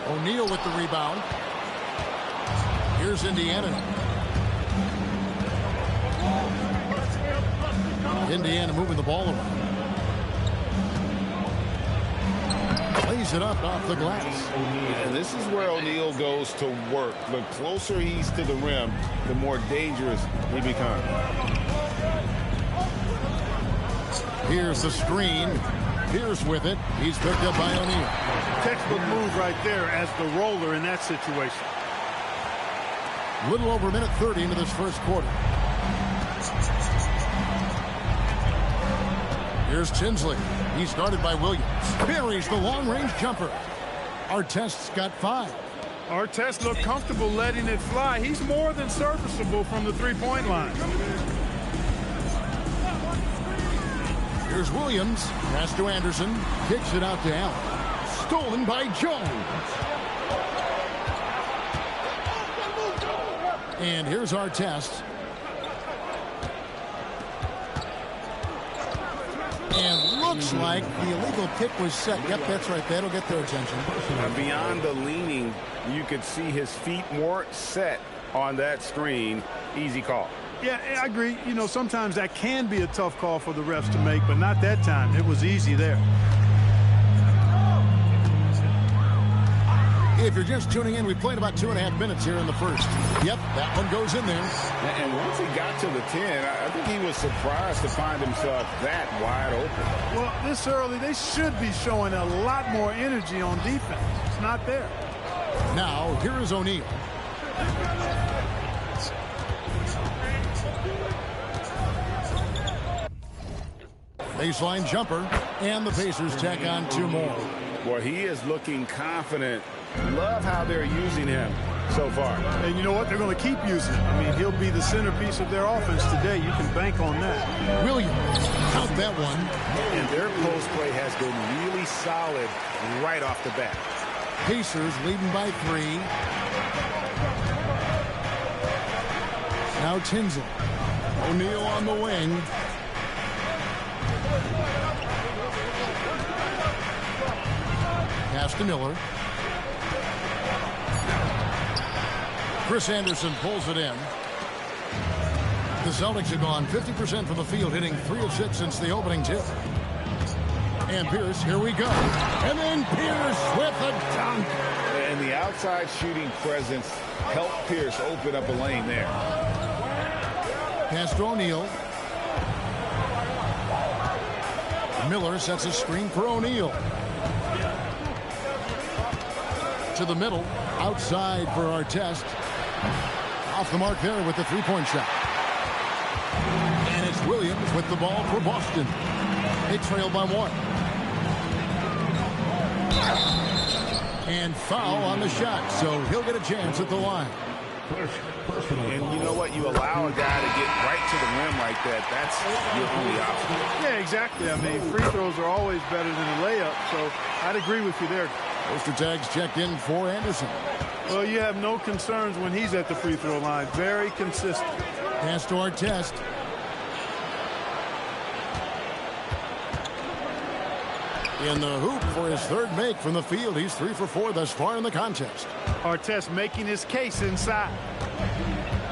S1: O'Neal with the rebound. Here's Indiana. Indiana moving the ball around. Plays it up off the glass.
S7: And this is where O'Neal goes to work. The closer he's to the rim, the more dangerous he becomes.
S1: Here's the screen. Pierce with it. He's picked up by O'Neal.
S2: Textbook move right there as the roller in that situation.
S1: Little over a minute 30 into this first quarter. Here's Tinsley. He's guarded by Williams. Buries the long-range jumper. Artest's got 5.
S2: Artest looked comfortable letting it fly. He's more than serviceable from the three-point line.
S1: Here's Williams. Pass to Anderson. Kicks it out to Allen. Stolen by Jones. And here's Artest. And looks like the illegal kick was set. Yep, that's right. That'll get their attention.
S7: Beyond the leaning, you could see his feet more set on that screen. Easy call.
S2: Yeah, I agree. You know, sometimes that can be a tough call for the refs to make, but not that time. It was easy there.
S1: If you're just tuning in, we played about 2.5 minutes here in the first. Yep, that one goes in there.
S7: And once he got to the 10, I think he was surprised to find himself that wide open.
S2: Well, this early, they should be showing a lot more energy on defense. It's not there.
S1: Now, here is O'Neal. Baseline jumper, and the Pacers tack on 2 more.
S7: Boy, he is looking confident. Love how they're using him so far.
S2: And you know what? They're going to keep using him. I mean, he'll be the centerpiece of their offense today. You can bank on that.
S1: Williams, count that one.
S7: And their post play has been really solid right off the bat.
S1: Pacers leading by 3. Now Tinsley. O'Neal on the wing. Pass to Miller. Chris Anderson pulls it in. The Celtics have gone 50% from the field, hitting 3 of 6 since the opening tip. And Pierce, here we go. And then Pierce with a dunk.
S7: And the outside shooting presence helped Pierce open up a lane there.
S1: Pass to O'Neal. Miller sets a screen for O'Neal. To the middle, outside for Artest. Off the mark there with the three-point shot. And it's Williams with the ball for Boston. They trail by 1. And foul on the shot, so he'll get a chance at the line.
S7: And you know what? You allow a guy to get right to the rim like that. That's your only option.
S2: Yeah, exactly. I mean, free throws are always better than a layup, so I'd agree with you there.
S1: Poster tags checked in for Anderson.
S2: Well, you have no concerns when he's at the free throw line. Very consistent.
S1: Pass to Artest. In the hoop for his 3rd make from the field. He's 3 for 4 thus far in the contest.
S2: Artest making his case inside.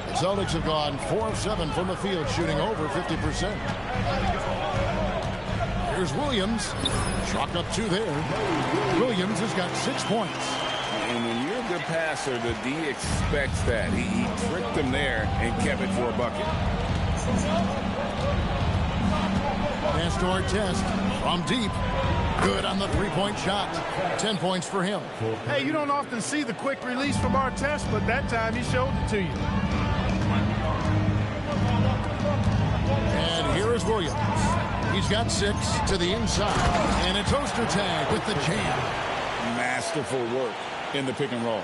S1: The Celtics have gone 4 of 7 from the field, shooting over 50%. Here's Williams. Chalk up 2 there. Williams has got 6 points.
S7: And when you're a good passer, the D expects that. He tricked them there and kept it for a bucket.
S1: Pass to Artest from deep. Good on the three-point shot. 10 points for him.
S2: Hey, you don't often see the quick release from Artest, but that time he showed it to you.
S1: And here is Williams. He's got 6 to the inside. And a toaster tag with the jam.
S7: Masterful work in the pick and roll.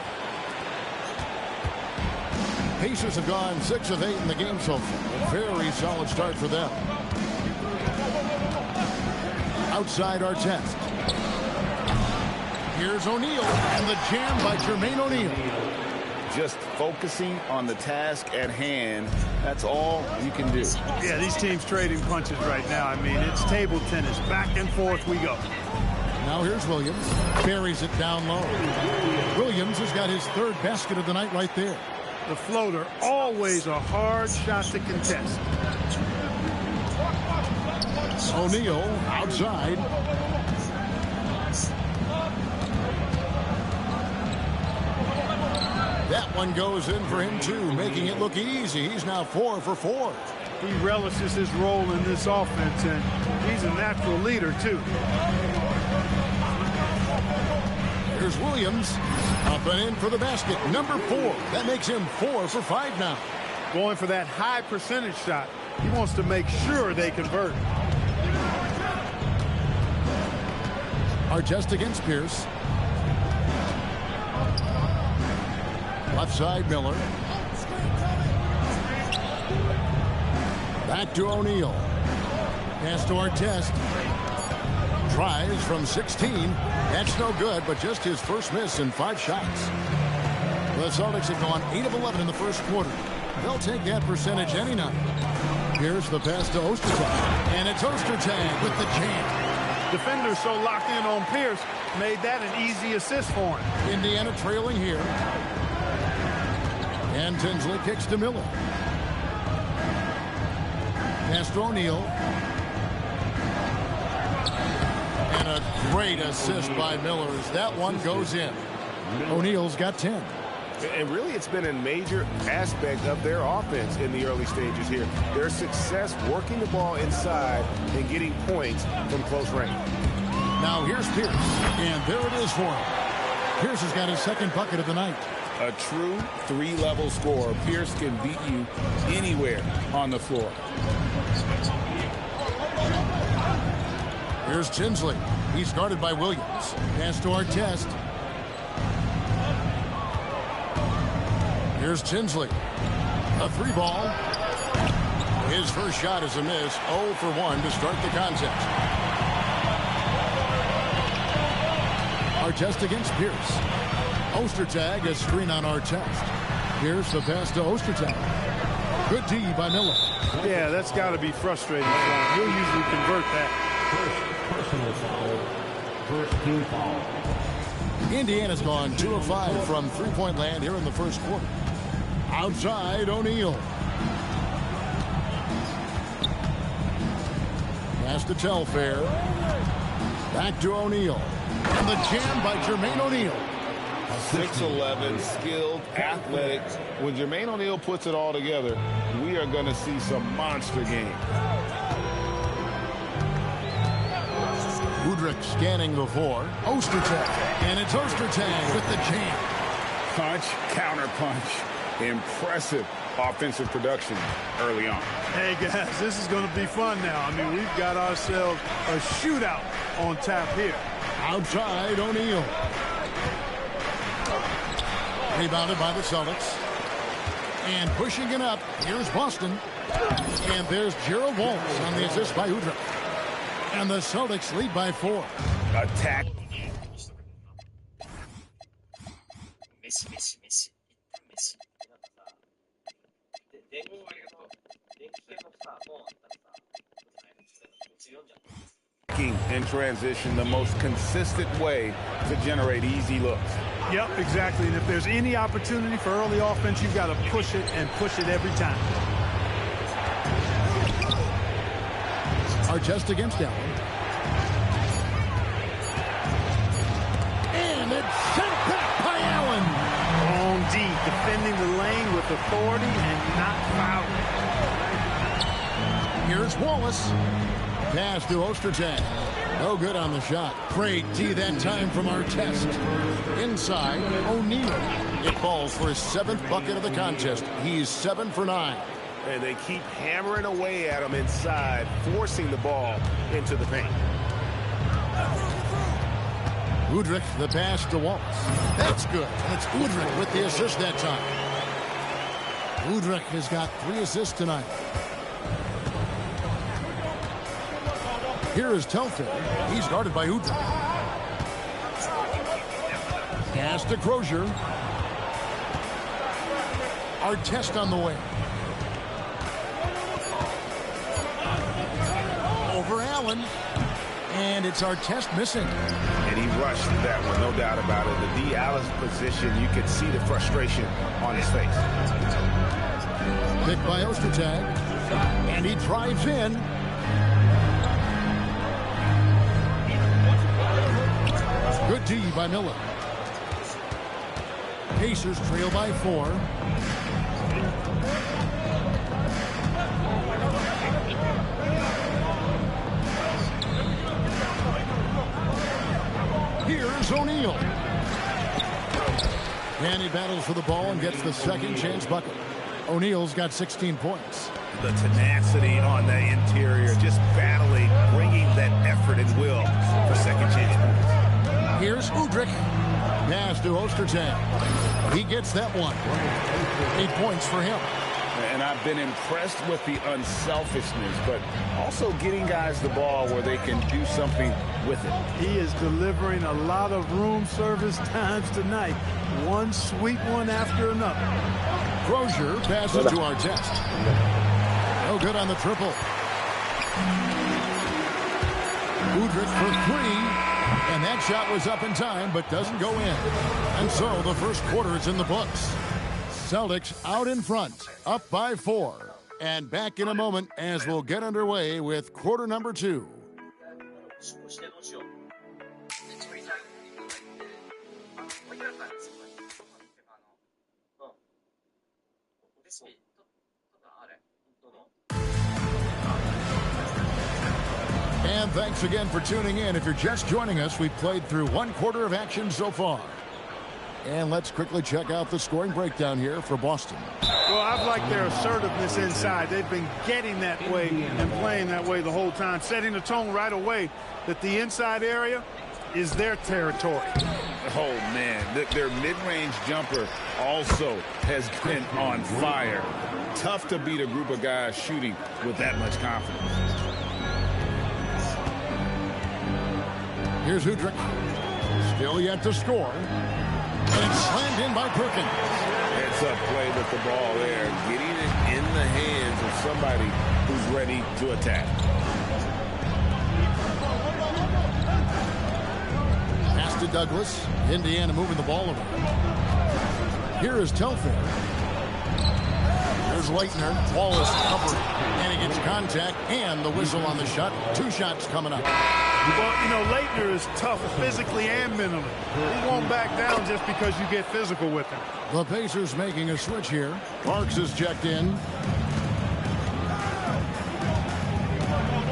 S1: Pacers have gone 6 of 8 in the game so far. A very solid start for them. Outside Artest. Here's O'Neal. And the jam by Jermaine O'Neal.
S7: Just focusing on the task at hand. That's all you can do.
S2: Yeah, these teams trading punches right now. I mean, it's table tennis. Back and forth we go.
S1: Now here's Williams. Buries it down low. Williams has got his 3rd basket of the night right there.
S2: The floater, always a hard shot to contest.
S1: O'Neal outside. That one goes in for him too, making it look easy. He's now 4 for 4.
S2: He relishes his role in this offense, and he's a natural leader too.
S1: Here's Williams. Up and in for the basket. Number 4. That makes him 4 for 5 now.
S2: Going for that high percentage shot. He wants to make sure they convert.
S1: Artest against Pierce. Left side, Miller. Back to O'Neal. Pass to Artest. Tries from 16. That's no good, but just his first miss in 5 shots. The Celtics have gone 8 of 11 in the first quarter. They'll take that percentage any night. Here's the pass to Ostertag. And it's Ostertag with the jam.
S2: Defenders so locked in on Pierce made that an easy assist for him.
S1: Indiana trailing here. And Tinsley kicks to Miller. Pass to O'Neal. And a great assist by Miller as that one goes in. O'Neal's got 10.
S3: And really, it's been a major aspect of their offense in the early stages here. Their success working the ball inside and getting points from close range.
S1: Now here's Pierce, and there it is for him. Pierce has got his second bucket of the night.
S7: A true 3-level scorer. Pierce can beat you anywhere on the floor.
S1: Here's Tinsley. He's guarded by Williams. Pass to Artest. Here's Tinsley. A 3-ball. His first shot is a miss. 0 for 1 to start the contest. Artest against Pierce. Ostertag, a screen on Artest. Here's the pass to Ostertag. Good D by Miller.
S2: Yeah, that's got to be frustrating. He'll usually convert that.
S6: Personal foul. First team foul.
S1: Indiana's gone 2 of 5 from three-point land here in the first quarter. Outside, O'Neal. Pass to Telfair. Back to O'Neal. And the jam by Jermaine O'Neal.
S7: 6'11", skilled, athletic. When Jermaine O'Neal puts it all together, we are going to see some monster games.
S1: Udrich scanning the floor. Ostertag. And it's Ostertag with the jam.
S7: Punch, counter punch. Impressive offensive production early on.
S2: Hey, guys, this is going to be fun now. I mean, we've got ourselves a shootout on tap here.
S1: Outside, O'Neal. Rebounded by the Celtics. And pushing it up, here's Boston. And there's Gerald Wallace on the assist by Udrich. And the Celtics lead by 4.
S7: Attack. In transition, the most consistent way to generate easy looks.
S2: Yep, exactly. And if there's any opportunity for early offense, you've got to push it and push it every time.
S1: Artest against Allen. And it's sent back by Allen.
S2: On D, defending the lane with authority and not fouling.
S1: Here's Wallace. Pass to Ostertag. No good on the shot. Great D that time from Artest. Inside, O'Neal. It falls for his 7th bucket of the contest. He's 7 for 9.
S3: And they keep hammering away at him inside, forcing the ball into the paint.
S1: Udrich, the pass to Wallace. That's good. And it's Udrich with the assist that time. Udrich has got 3 assists tonight. Here is Telfair. He's guarded by Udrich. Pass to Crozier. Artest on the way. Over Allen. And it's Artest missing.
S3: And he rushed that one, no doubt about it. The D. Allen's position, you could see the frustration on his face.
S1: Picked by Ostertag. And he drives in. Good D by Miller. Pacers trail by 4. Here's O'Neal. And he battles for the ball and gets the second chance bucket. O'Neal's got 16 points.
S7: The tenacity on the interior, just battling, bringing that effort and will for second chance points.
S1: Here's Udrich. Pass to Ostertag. He gets that one. 8 points for him.
S7: And I've been impressed with the unselfishness, but also getting guys the ball where they can do something with it.
S2: He is delivering a lot of room service times tonight. One sweet one after another.
S1: Crozier passes to Artest. No good on the triple. Udrich for three. And that shot was up in time, but doesn't go in. And so the first quarter is in the books. Celtics out in front, up by 4. And back in a moment as we'll get underway with quarter number 2. And thanks again for tuning in. If you're just joining us, we've played through one quarter of action so far. And let's quickly check out the scoring breakdown here for Boston.
S2: Well, I've liked their assertiveness inside. They've been getting that way and playing that way the whole time, setting the tone right away that the inside area is their territory.
S7: Oh, man, their mid-range jumper also has been on fire. Tough to beat a group of guys shooting with that much confidence.
S1: Here's Udrich. Still yet to score. And slammed in by Perkins.
S3: It's a play with the ball there. Getting it in the hands of somebody who's ready to attack.
S1: Pass to Douglas. Indiana moving the ball around. Here is Telfair. There's Leitner. Wallace covered. And he gets contact and the whistle on the shot. 2 shots coming up.
S2: Well, you know, Leitner is tough physically and mentally. He won't back down just because you get physical with him.
S1: The Pacers making a switch here. Parks is checked in.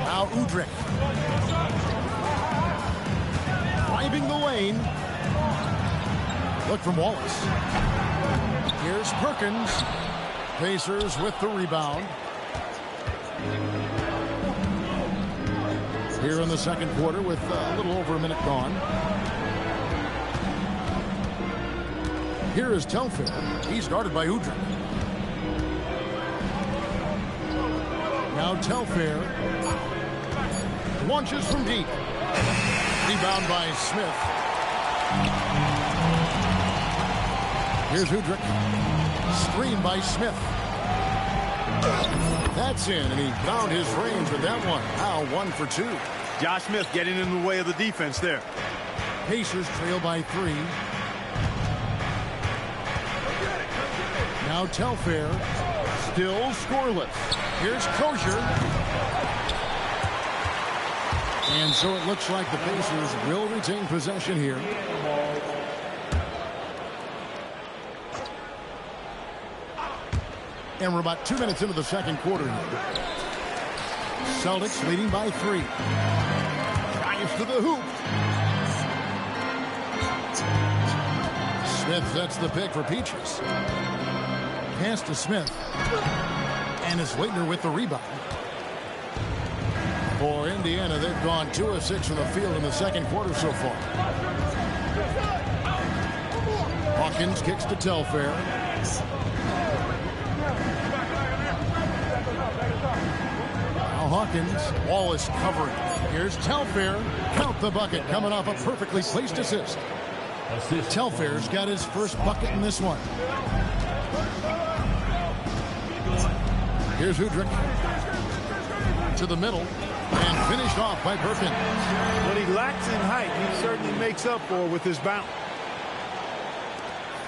S1: Now Udrich. Driving the lane. Look from Wallace. Here's Perkins. Pacers with the rebound. Here in the second quarter with a little over a minute gone. Here is Telfair. He's guarded by Udrich. Now Telfair launches from deep. Rebound by Smith. Here's Udrich. Screen by Smith. That's in, and he found his range with that one. Now 1 for 2.
S2: Josh Smith getting in the way of the defense there.
S1: Pacers trail by 3. Now Telfair, still scoreless. Here's Crozier. And so it looks like the Pacers will retain possession here. And we're about 2 minutes into the second quarter here. Celtics leading by 3. Drives to the hoop. Smith sets the pick for Peaches. Pass to Smith. And it's Leitner with the rebound. For Indiana, they've gone 2 of 6 from the field in the second quarter so far. Hawkins kicks to Telfair. Hawkins, Wallace covering. Here's Telfair. Count the bucket, coming off a perfectly placed assist. Telfair's got his first bucket in this one. Here's Udrich. To the middle. And finished off by Perkins.
S2: What he lacks in height, he certainly makes up for with his bounce.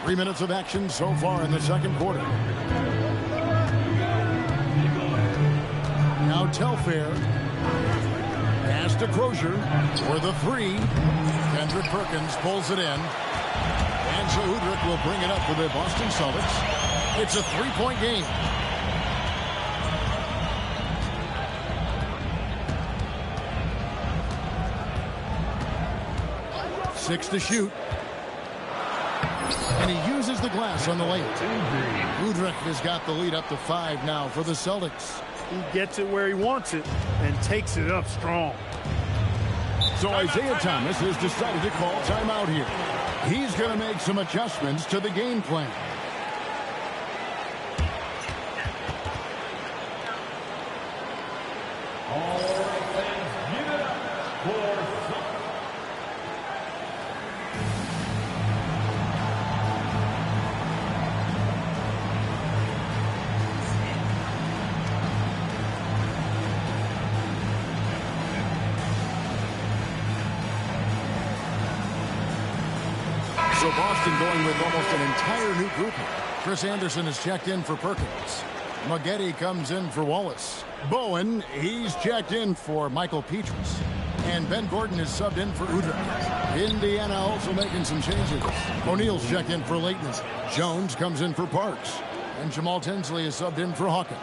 S1: 3 minutes of action so far in the second quarter. Now Telfair. Pass to Crozier for the 3. Kendrick Perkins pulls it in. And so Udrich will bring it up for the Boston Celtics. It's a 3-point game. Six to shoot. And he uses the glass on the layup. Udrich has got the lead up to 5 now for the Celtics.
S2: He gets it where he wants it and takes it up strong.
S1: So Isaiah Thomas has decided to call timeout here. He's going to make some adjustments to the game plan. So Boston going with almost an entire new group here. Chris Anderson has checked in for Perkins. Maggette comes in for Wallace. Bowen, he's checked in for Michael Petrus. And Ben Gordon is subbed in for Udrich. Indiana also making some changes. O'Neal's checked in for Leighton. Jones comes in for Parks. And Jamal Tinsley is subbed in for Hawkins.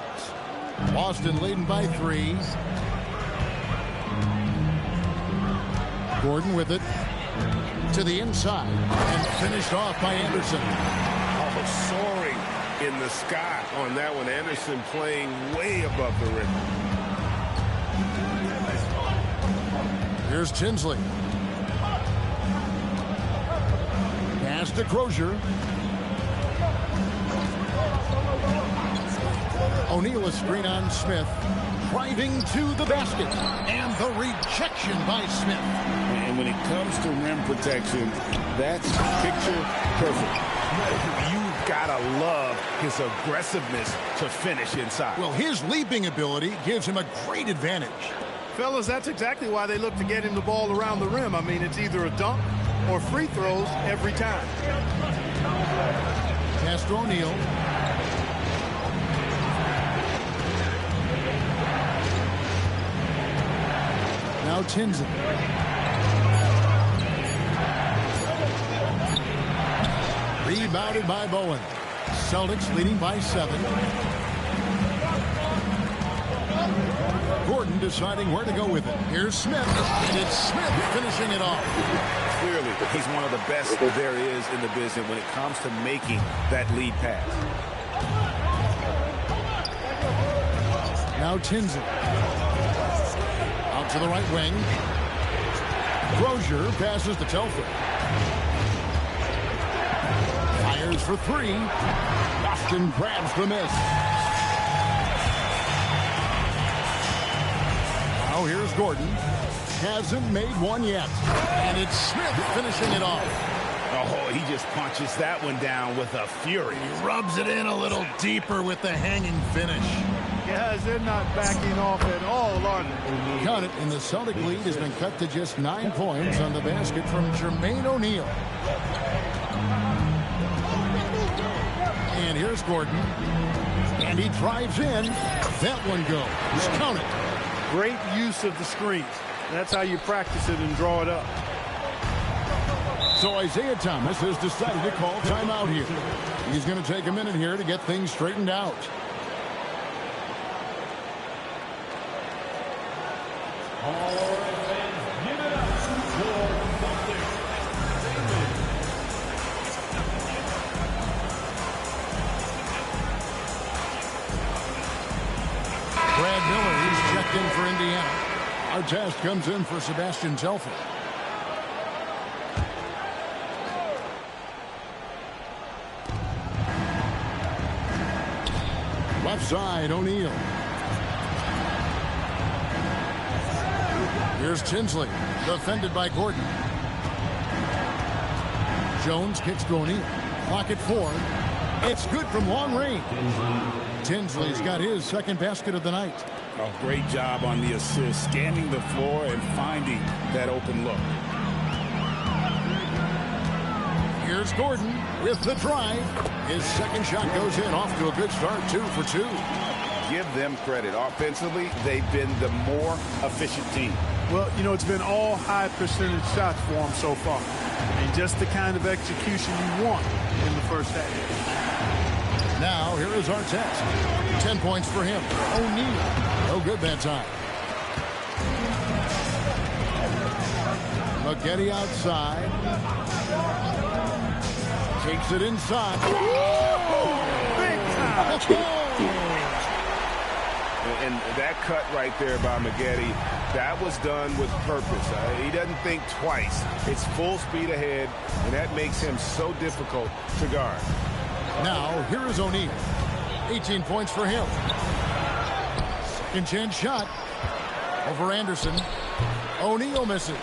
S1: Boston leading by 3. Gordon with it. To the inside and finished off by Anderson.
S7: Oh, soaring in the sky on that one. Anderson playing way above the rim.
S1: Here's Tinsley. Pass to Crozier. O'Neal a screen on Smith. Driving to the basket. And the rejection by Smith.
S7: And when it comes to rim protection, that's picture perfect. You've got to love his aggressiveness to finish inside.
S1: Well, his leaping ability gives him a great advantage.
S2: Fellas, that's exactly why they look to get him the ball around the rim. I mean, it's either a dunk or free throws every time.
S1: Pass to O'Neal. Now Tinsley. Rebounded by Bowen. Celtics leading by 7. Gordon deciding where to go with it. Here's Smith. And it's Smith finishing it off.
S7: Clearly, he's one of the best there is in the business when it comes to making that lead pass.
S1: Now Tinsley. Out to the right wing. Crozier passes to Telford. Fires for 3. Boston grabs the miss. Now here's Gordon. Hasn't made one yet. And it's Smith finishing it off.
S7: Oh, he just punches that one down with a fury.
S1: He rubs it in a little deeper with the hanging finish.
S2: Guys, they're not backing off at all, are they?
S1: Got it, and the Celtic lead has been cut to just 9 points on the basket from Jermaine O'Neal. And here's Gordon. And he drives in. That one goes. Count it.
S2: Great use of the screens. That's how you practice it and draw it up.
S1: So Isaiah Thomas has decided to call timeout here. He's going to take a minute here to get things straightened out. Brad Miller, he's checked in for Indiana. Artest comes in for Sebastian Telford. Left side, O'Neal. Here's Tinsley, defended by Gordon. Jones kicks to O'Neal. Clock at 4. It's good from long range. Tinsley's got his second basket of the night.
S7: Oh, great job on the assist, scanning the floor and finding that open look.
S1: Here's Gordon with the drive. His second shot goes in, off to a good start, 2 for 2.
S7: Give them credit. Offensively, they've been the more efficient team.
S2: Well, you know, it's been all high percentage shots for them so far. And just the kind of execution you want in the first half.
S1: Now, here is Artest. 10 points for him. O'Neal, no good that time. Maggette outside. Takes it inside.
S2: Big time.
S7: And that cut right there by Maggette, that was done with purpose. He doesn't think twice. It's full speed ahead, and that makes him so difficult to guard.
S1: Now, here is O'Neal. 18 points for him. Second chance shot over Anderson. O'Neal misses.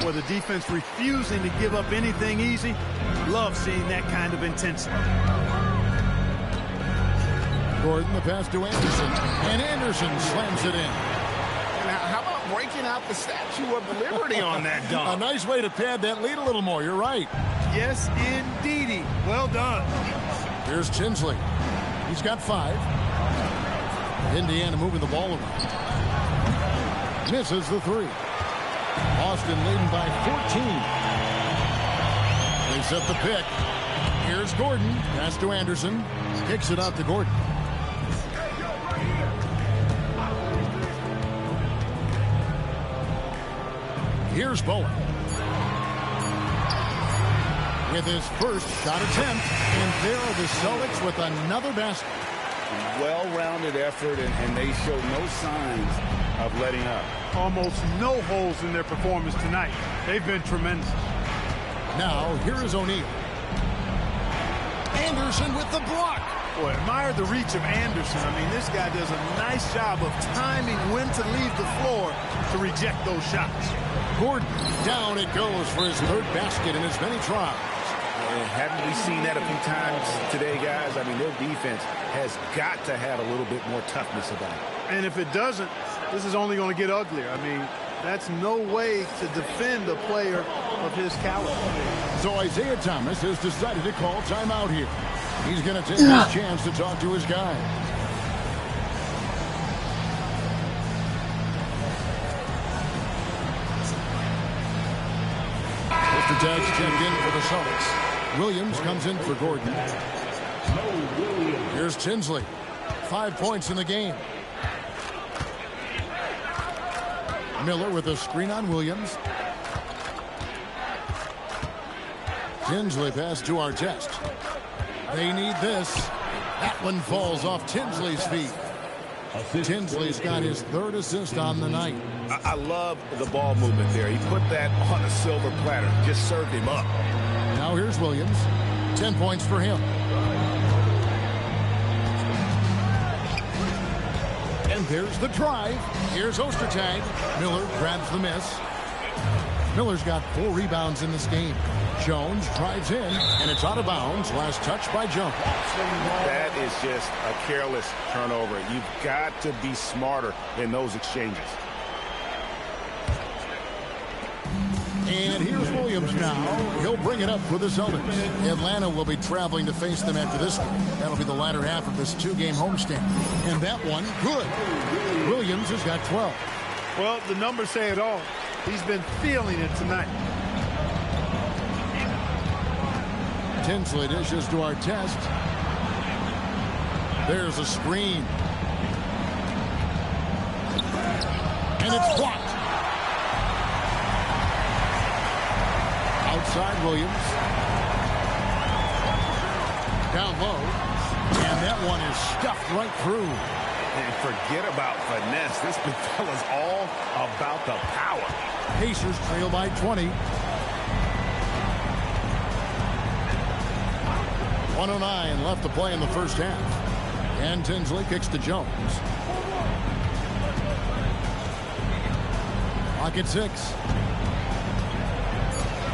S2: Well, the defense refusing to give up anything easy. Love seeing that kind of intensity.
S1: Gordon, the pass to Anderson, and Anderson slams it in.
S7: Now, how about breaking out the Statue of Liberty on that dunk?
S1: A nice way to pad that lead a little more. You're right.
S2: Yes, indeedy. Well done.
S1: Here's Tinsley. He's got 5. Indiana moving the ball around. Misses the 3. Boston leading by 14. They set the pick. Here's Gordon. Pass to Anderson. Kicks it out to Gordon. Here's Bowen. With his first shot attempt. And there are the Celtics with another basket.
S7: Well-rounded effort, and they show no signs of letting up.
S2: Almost no holes in their performance tonight. They've been tremendous.
S1: Now, here is O'Neal. Anderson with the block.
S2: Boy, admire the reach of Anderson. I mean, this guy does a nice job of timing when to leave the floor to reject those shots.
S1: Gordon, down it goes for his 3rd basket in as many tries.
S7: Haven't we seen that a few times today, guys? I mean, their defense has got to have a little bit more toughness about it.
S2: And if it doesn't, this is only going to get uglier. I mean, that's no way to defend a player of his caliber.
S1: So Isaiah Thomas has decided to call timeout here. He's going to take his chance to talk to his guys. Mr. Tag's checked in for the Celtics. Williams comes in for Gordon. Here's Tinsley. 5 points in the game. Miller with a screen on Williams. Tinsley pass to Artest. They need this. That one falls off Tinsley's feet. Tinsley's got his 3rd assist on the night.
S7: I love the ball movement there. He put that on a silver platter. Just served him up.
S1: Now here's Williams. 10 points for him. And there's the drive. Here's Ostertag. Miller grabs the miss. Miller's got 4 rebounds in this game. Jones drives in, and it's out of bounds. Last touch by Jones.
S7: That is just a careless turnover. You've got to be smarter in those exchanges.
S1: And here's Williams now. He'll bring it up for the Celtics. Atlanta will be traveling to face them after this game. That'll be the latter half of this 2-game homestand. And that one, good. Williams has got 12.
S2: Well, the numbers say it all. He's been feeling it tonight.
S1: Tinsley dishes to Artest. There's a screen. And it's blocked. Outside Williams. Down low. And that one is stuffed right through.
S7: And forget about finesse. This fella's all about the power.
S1: Pacers trail by 20. 1:09 left to play in the first half. And Tinsley kicks to Jones. Clock at 6.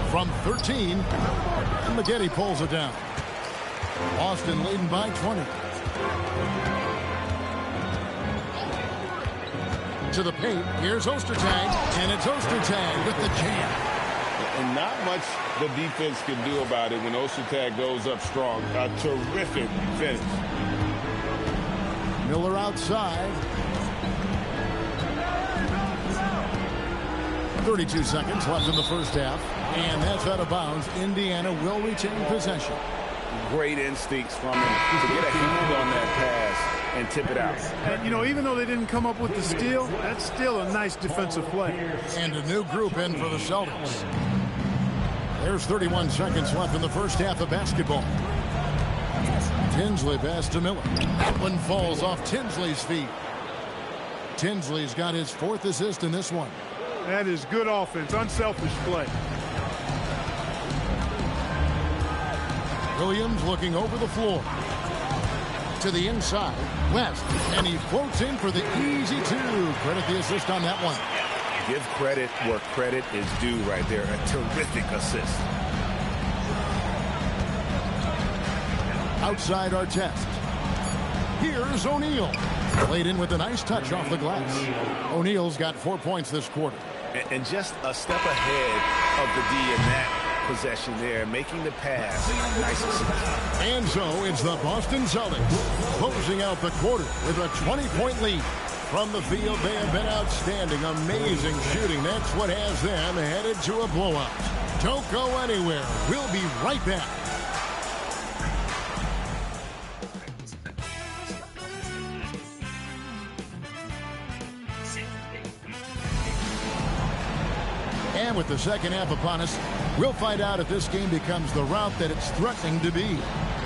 S1: From 13. And Maggette pulls it down. Boston leading by 20. To the paint. Here's Ostertag. And it's Ostertag with the jam.
S3: And not much the defense can do about it when Ostertag goes up strong. A terrific finish.
S1: Miller outside. 32 seconds left in the first half. And that's out of bounds. Indiana will retain possession.
S7: Great instincts from him to get a hand on that pass and tip it out.
S2: And, you know, even though they didn't come up with the steal, that's still a nice defensive play.
S1: And a new group in for the Celtics. There's 31 seconds left in the first half of basketball. Tinsley pass to Miller. That one falls off Tinsley's feet. Tinsley's got his 4th assist in this one.
S2: That is good offense, unselfish play.
S1: Williams looking over the floor. To the inside. West. And he floats in for the easy 2. Credit the assist on that one.
S7: Give credit where credit is due right there. A terrific assist.
S1: Outside our test. Here's O'Neal. Played in with a nice touch off the glass. O'Neal's got 4 points this quarter.
S7: And just a step ahead of the D in that possession there, making the pass. Nice assist.
S1: And so it's the Boston Celtics closing out the quarter with a 20-point lead. From the field, they have been outstanding. Amazing shooting. That's what has them headed to a blowout. Don't go anywhere. We'll be right back. And with the second half upon us, we'll find out if this game becomes the route that it's threatening to be.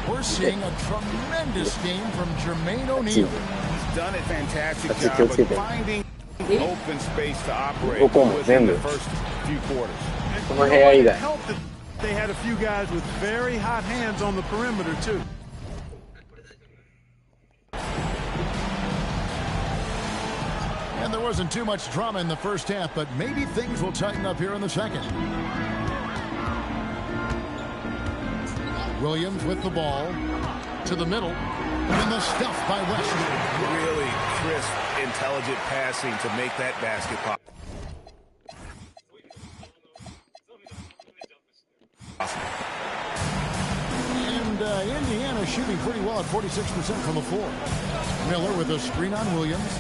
S1: We're seeing a tremendous game from Jermaine O'Neal.
S7: He's done a fantastic job of finding open space to operate within the first few quarters.
S2: It helped that they had a few guys with very hot hands on the perimeter, too.
S1: And there wasn't too much drama in the first half, but maybe things will tighten up here in the second. Williams with the ball to the middle, and the stuff by West.
S7: Really crisp, intelligent passing to make that basket pop.
S1: And Indiana shooting pretty well at 46% from the floor. Miller with a screen on Williams.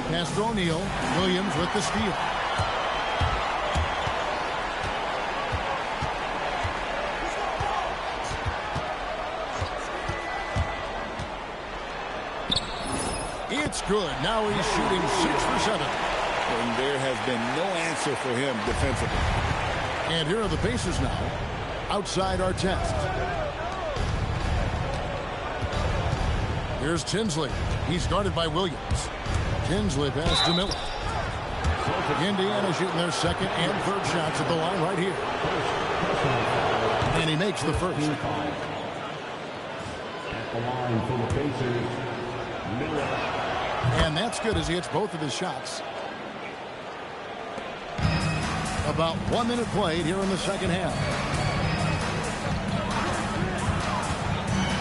S1: Pass to O'Neal. Williams with the steal. It's good. Now he's shooting 6 for 7.
S7: And there has been no answer for him defensively.
S1: And here are the Pacers now. Outside our test. Here's Tinsley. He's guarded by Williams. Tinsley pass to Miller. Indiana shooting their second and third shots at the line right here. And he makes the first.
S6: At the line for the Pacers, Miller.
S1: And that's good as he hits both of his shots. About 1 minute played here in the second half.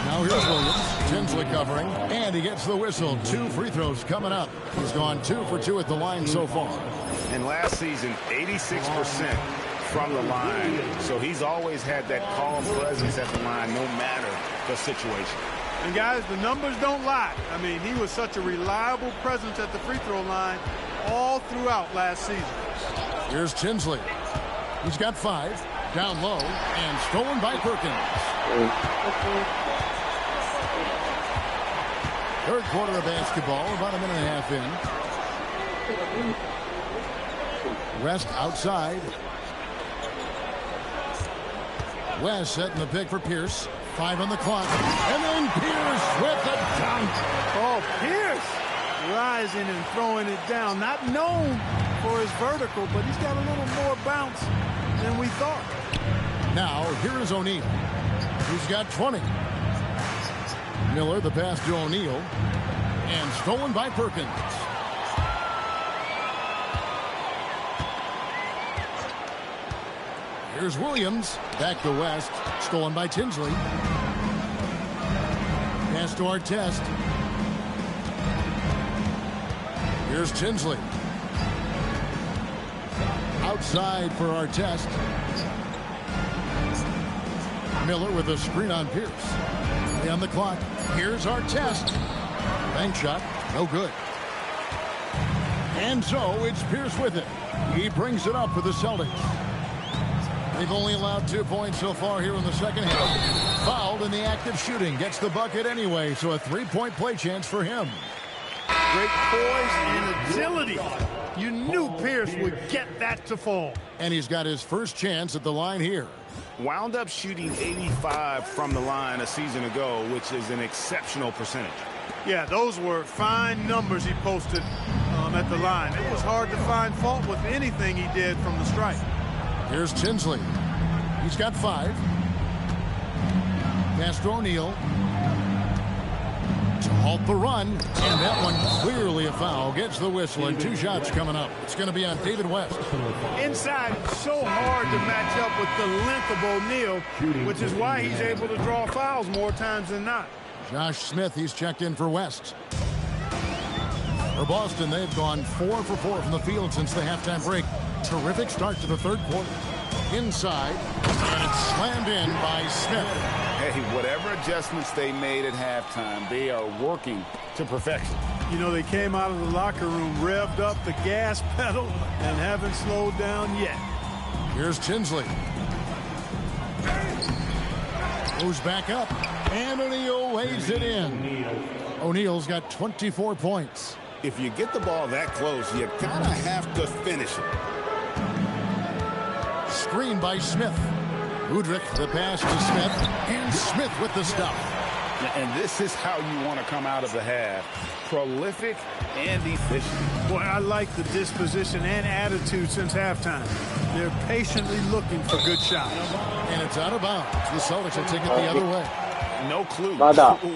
S1: Now here's Williams. Tinsley covering, and he gets the whistle. 2 free throws coming up. He's gone 2 for 2 at the line so far.
S7: And last season, 86% from the line. So he's always had that calm presence at the line, no matter the situation.
S2: And guys, the numbers don't lie. I mean, he was such a reliable presence at the free throw line all throughout last season.
S1: Here's Tinsley. He's got 5. Down low, and stolen by Perkins. Third quarter of basketball, about a minute and a half in. West outside. West setting the pick for Pierce. 5 on the clock. And then Pierce with the dunk.
S2: Oh, Pierce rising and throwing it down. Not known for his vertical, but he's got a little more bounce than we thought.
S1: Now, here is O'Neal. He's got 20. Miller, the pass to O'Neal. And stolen by Perkins. Here's Williams. Back to West. Stolen by Tinsley. Pass to Artest. Here's Tinsley. Outside for Artest. Miller with a screen on Pierce. On the clock. Here's Artest. Bank shot. No good. And so it's Pierce with it. He brings it up for the Celtics. They've only allowed 2 points so far here in the second half. Fouled in the act of shooting. Gets the bucket anyway, so a 3-point play chance for him.
S2: Great poise and agility You knew Pierce would get that to fall.
S1: And he's got his first chance at the line here.
S7: Wound up shooting 85 from the line a season ago, which is an exceptional percentage.
S2: Yeah, those were fine numbers he posted at the line. It was hard to find fault with anything he did from the stripe.
S1: Here's Tinsley. He's got 5. Pass to O'Neal. To halt the run, and that one clearly a foul. Gets the whistle, and 2 shots coming up. It's going to be on David West.
S2: Inside, so hard to match up with the length of O'Neal, which is why he's able to draw fouls more times than not.
S1: Josh Smith, he's checked in for West. For Boston, they've gone 4 for 4 from the field since the halftime break. Terrific start to the third quarter. Inside, and it's slammed in by Smith.
S7: Hey, whatever adjustments they made at halftime, they are working to perfection.
S2: You know, they came out of the locker room, revved up the gas pedal, and haven't slowed down yet.
S1: Here's Tinsley. Goes back up, and O'Neal weighs it in. O'Neal's got 24 points.
S7: If you get the ball that close, you kind of have to finish it.
S1: Screen by Smith. Udrich, the pass to Smith, and Smith with the stop.
S7: And this is how you want to come out of the half. Prolific and efficient.
S2: Boy, I like the disposition and attitude since halftime. They're patiently looking for good shots.
S1: And it's out of bounds. The Celtics will take it the other way.
S7: No clue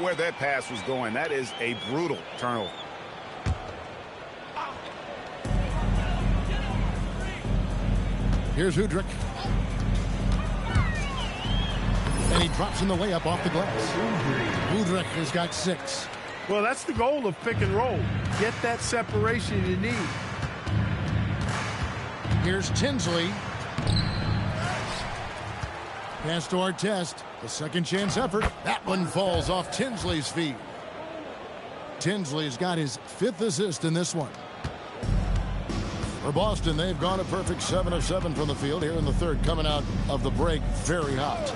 S7: where that pass was going. That is a brutal turnover.
S1: Here's Udrich. And he drops in the layup off the glass. Udrich has got 6.
S2: Well, that's the goal of pick and roll. Get that separation you need.
S1: Here's Tinsley. Pass to Artest. The second chance effort. That one falls off Tinsley's feet. Tinsley's got his 5th assist in this one. For Boston, they've gone a perfect 7 of 7 from the field here in the third, coming out of the break very hot.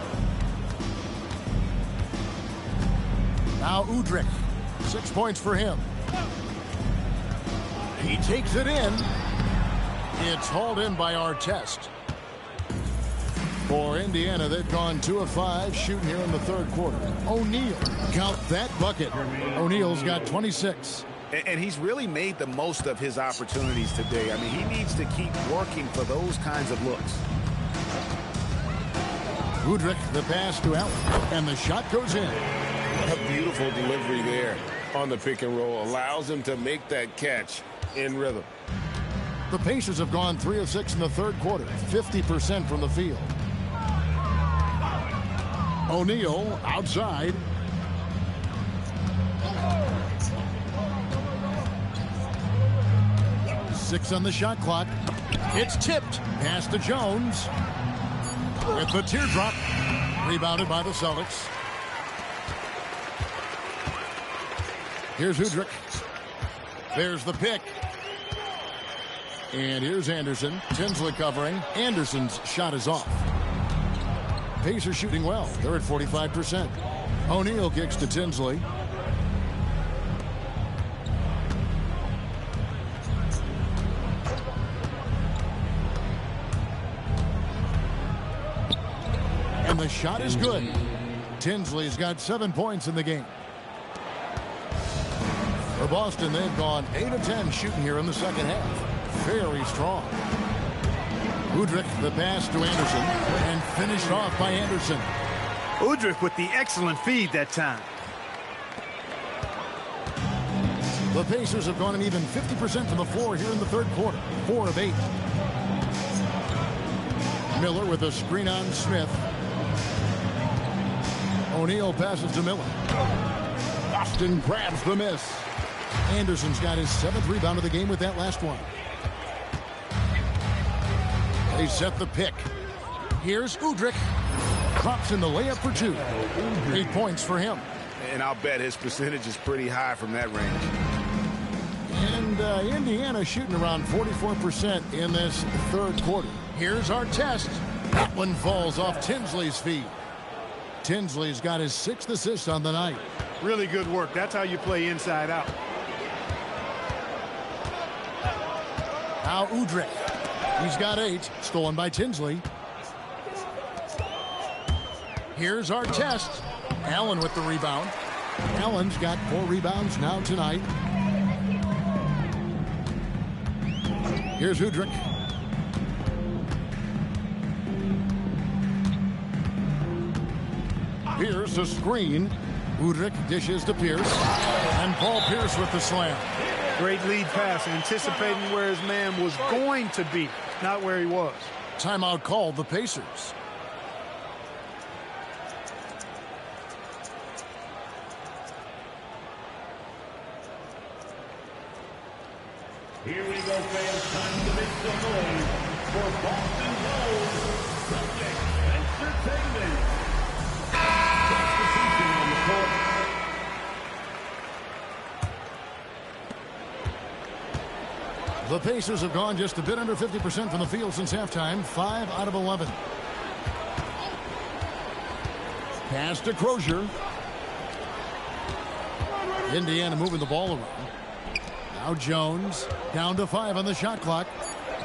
S1: Now Udrich, 6 points for him. He takes it in. It's hauled in by Artest. For Indiana, they've gone 2 of 5 shooting here in the third quarter. O'Neal, count that bucket. O'Neal's got 26.
S7: And he's really made the most of his opportunities today. I mean, he needs to keep working for those kinds of looks.
S1: Udrich, the pass to Allen, and the shot goes in.
S3: A beautiful delivery there on the pick and roll. Allows him to make that catch in rhythm.
S1: The Pacers have gone 3 of 6 in the third quarter, 50% from the field. O'Neal outside. Six on the shot clock. It's tipped. Pass to Jones. With the teardrop. Rebounded by the Celtics. Here's Udrich. There's the pick. And here's Anderson. Tinsley covering. Anderson's shot is off. Pacers shooting well. They're at 45%. O'Neal kicks to Tinsley. And the shot is good. Tinsley's got 7 points in the game. For Boston, they've gone 8 of 10 shooting here in the second half. Very strong. Udrich, the pass to Anderson, and finished off by Anderson.
S2: Udrich with the excellent feed that time.
S1: The Pacers have gone an even 50% from the floor here in the third quarter. 4 of 8. Miller with a screen on Smith. O'Neal passes to Miller. Boston grabs the miss. Anderson's got his 7th rebound of the game with that last one. They set the pick. Here's Udrich. Drops in the layup for 2. 8 points for him.
S7: And I'll bet his percentage is pretty high from that range.
S1: And Indiana shooting around 44% in this third quarter. Here's Artest. That one falls off Tinsley's feet. Tinsley's got his 6th assist on the night.
S2: Really good work. That's how you play inside out.
S1: Now Udrih. He's got 8. Stolen by Tinsley. Here's our test. Allen with the rebound. Allen's got 4 rebounds now tonight. Here's Udrih. Pierce a screen. Udrih dishes to Pierce. And Paul Pierce with the slam.
S2: Great lead pass, anticipating where his man was going to be, not where he was.
S1: Timeout called the Pacers.
S6: Here we go, fans. Time to make some noise for Boston Gold Celtics Entertainment. Substitution on the court.
S1: The Pacers have gone just a bit under 50% from the field since halftime. 5 out of 11. Pass to Crozier. Indiana moving the ball around. Now Jones down to 5 on the shot clock.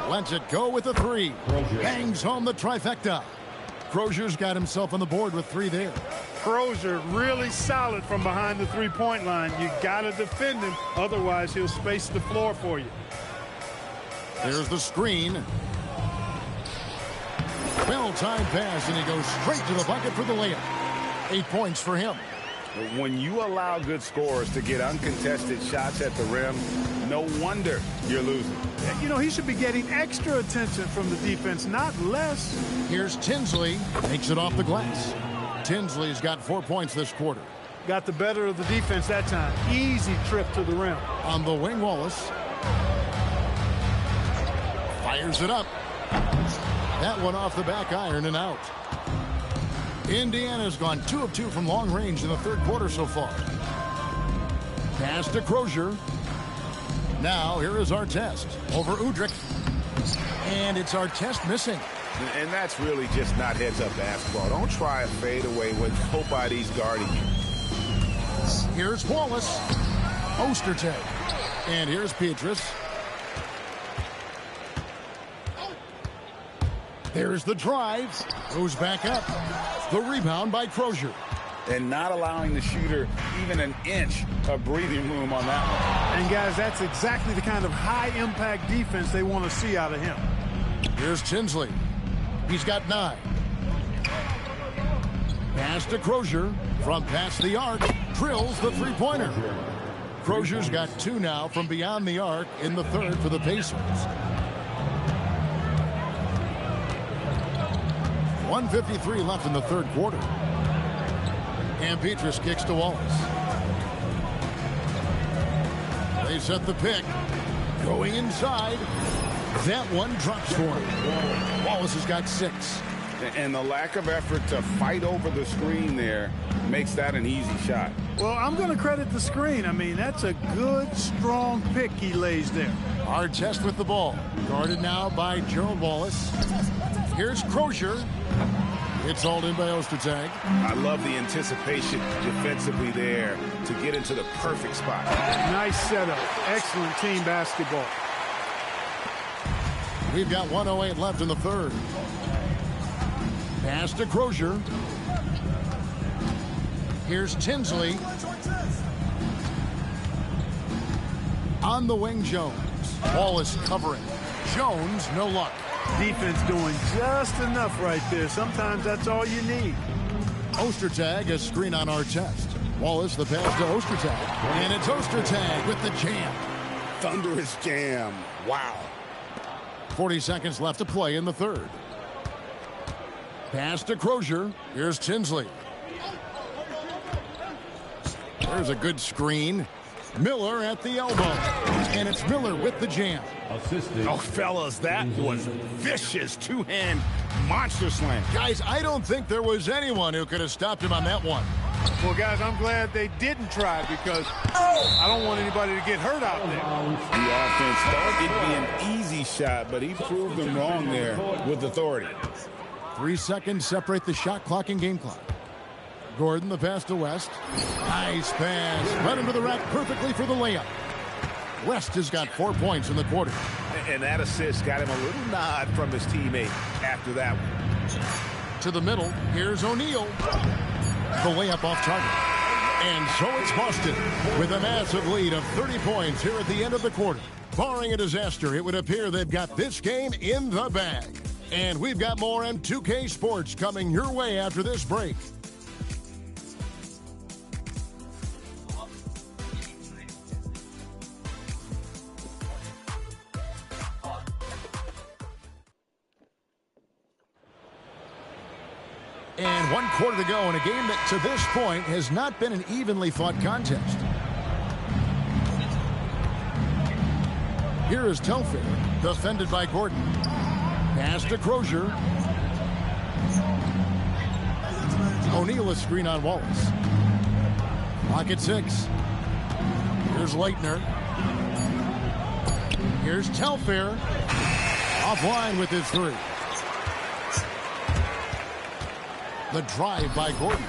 S1: Lets it go with a 3. Bangs home the trifecta. Crozier's got himself on the board with 3 there.
S2: Crozier really solid from behind the three-point line. You got to defend him, otherwise he'll space the floor for you.
S1: There's the screen. Well-timed pass, and he goes straight to the bucket for the layup. 8 points for him.
S7: When you allow good scorers to get uncontested shots at the rim, no wonder you're losing.
S2: You know, he should be getting extra attention from the defense, not less.
S1: Here's Tinsley. Makes it off the glass. Tinsley's got 4 points this quarter.
S2: Got the better of the defense that time. Easy trip to the rim.
S1: On the wing, Wallace. Fires it up. That one off the back iron and out. Indiana's gone 2 of 2 from long range in the third quarter so far. Pass to Crozier. Now here is Artest over Udrih. And it's Artest missing.
S7: And that's really just not heads-up basketball. Don't try a fadeaway when nobody's guarding you.
S1: Here's Wallace. Ostertag. And here's Petrus. There's the drive. Goes back up. The rebound by Crozier.
S7: And not allowing the shooter even an inch of breathing room on that one.
S2: And, guys, that's exactly the kind of high-impact defense they want to see out of him.
S1: Here's Tinsley. He's got 9. Pass to Crozier. From past the arc. Drills the three-pointer. Crozier's got 2 now from beyond the arc in the third for the Pacers. 1:53 left in the third quarter. And Petrus kicks to Wallace. They set the pick. Going inside. That one drops for him. Wallace has got 6.
S7: And the lack of effort to fight over the screen there makes that an easy shot.
S2: Well, I'm going to credit the screen. I mean, that's a good, strong pick he lays there.
S1: Artest with the ball. Guarded now by Gerald Wallace. Here's Crozier. It's hauled in by Ostertag.
S7: I love the anticipation defensively there to get into the perfect spot.
S2: Nice setup. Excellent team basketball.
S1: We've got 1:08 left in the third. Pass to Crozier. Here's Tinsley. On the wing, Jones. Wallace covering. Jones, no luck.
S2: Defense doing just enough right there. Sometimes that's all you need.
S1: Ostertag, a screen on Artest. Wallace, the pass to Ostertag. And it's Ostertag with the jam.
S7: Thunderous jam. Wow.
S1: 40 seconds left to play in the third. Pass to Crozier. Here's Tinsley. There's a good screen. Miller at the elbow. And it's Miller with the jam.
S7: Oh, fellas, that was vicious two-hand monster slam.
S1: Guys, I don't think there was anyone who could have stopped him on that one.
S2: Well, guys, I'm glad they didn't try because I don't want anybody to get hurt out there.
S7: The offense thought it'd be an easy shot, but he proved them wrong there with authority.
S1: 3 seconds separate the shot clock and game clock. Gordon, the pass to West. Nice pass. Right into the rack perfectly for the layup. West has got 4 points in the quarter.
S7: And that assist got him a little nod from his teammate after that one.
S1: To the middle, here's O'Neal. The layup off target. And so it's Boston with a massive lead of 30 points here at the end of the quarter. Barring a disaster, it would appear they've got this game in the bag. And we've got more M2K Sports coming your way after this break. And 1 quarter to go in a game that to this point has not been an evenly fought contest. Here is Telfair, defended by Gordon. Pass to Crozier. O'Neal a screen on Wallace. Clock at 6. Here's Leitner. Here's Telfair. Offline with his 3. The drive by Gordon.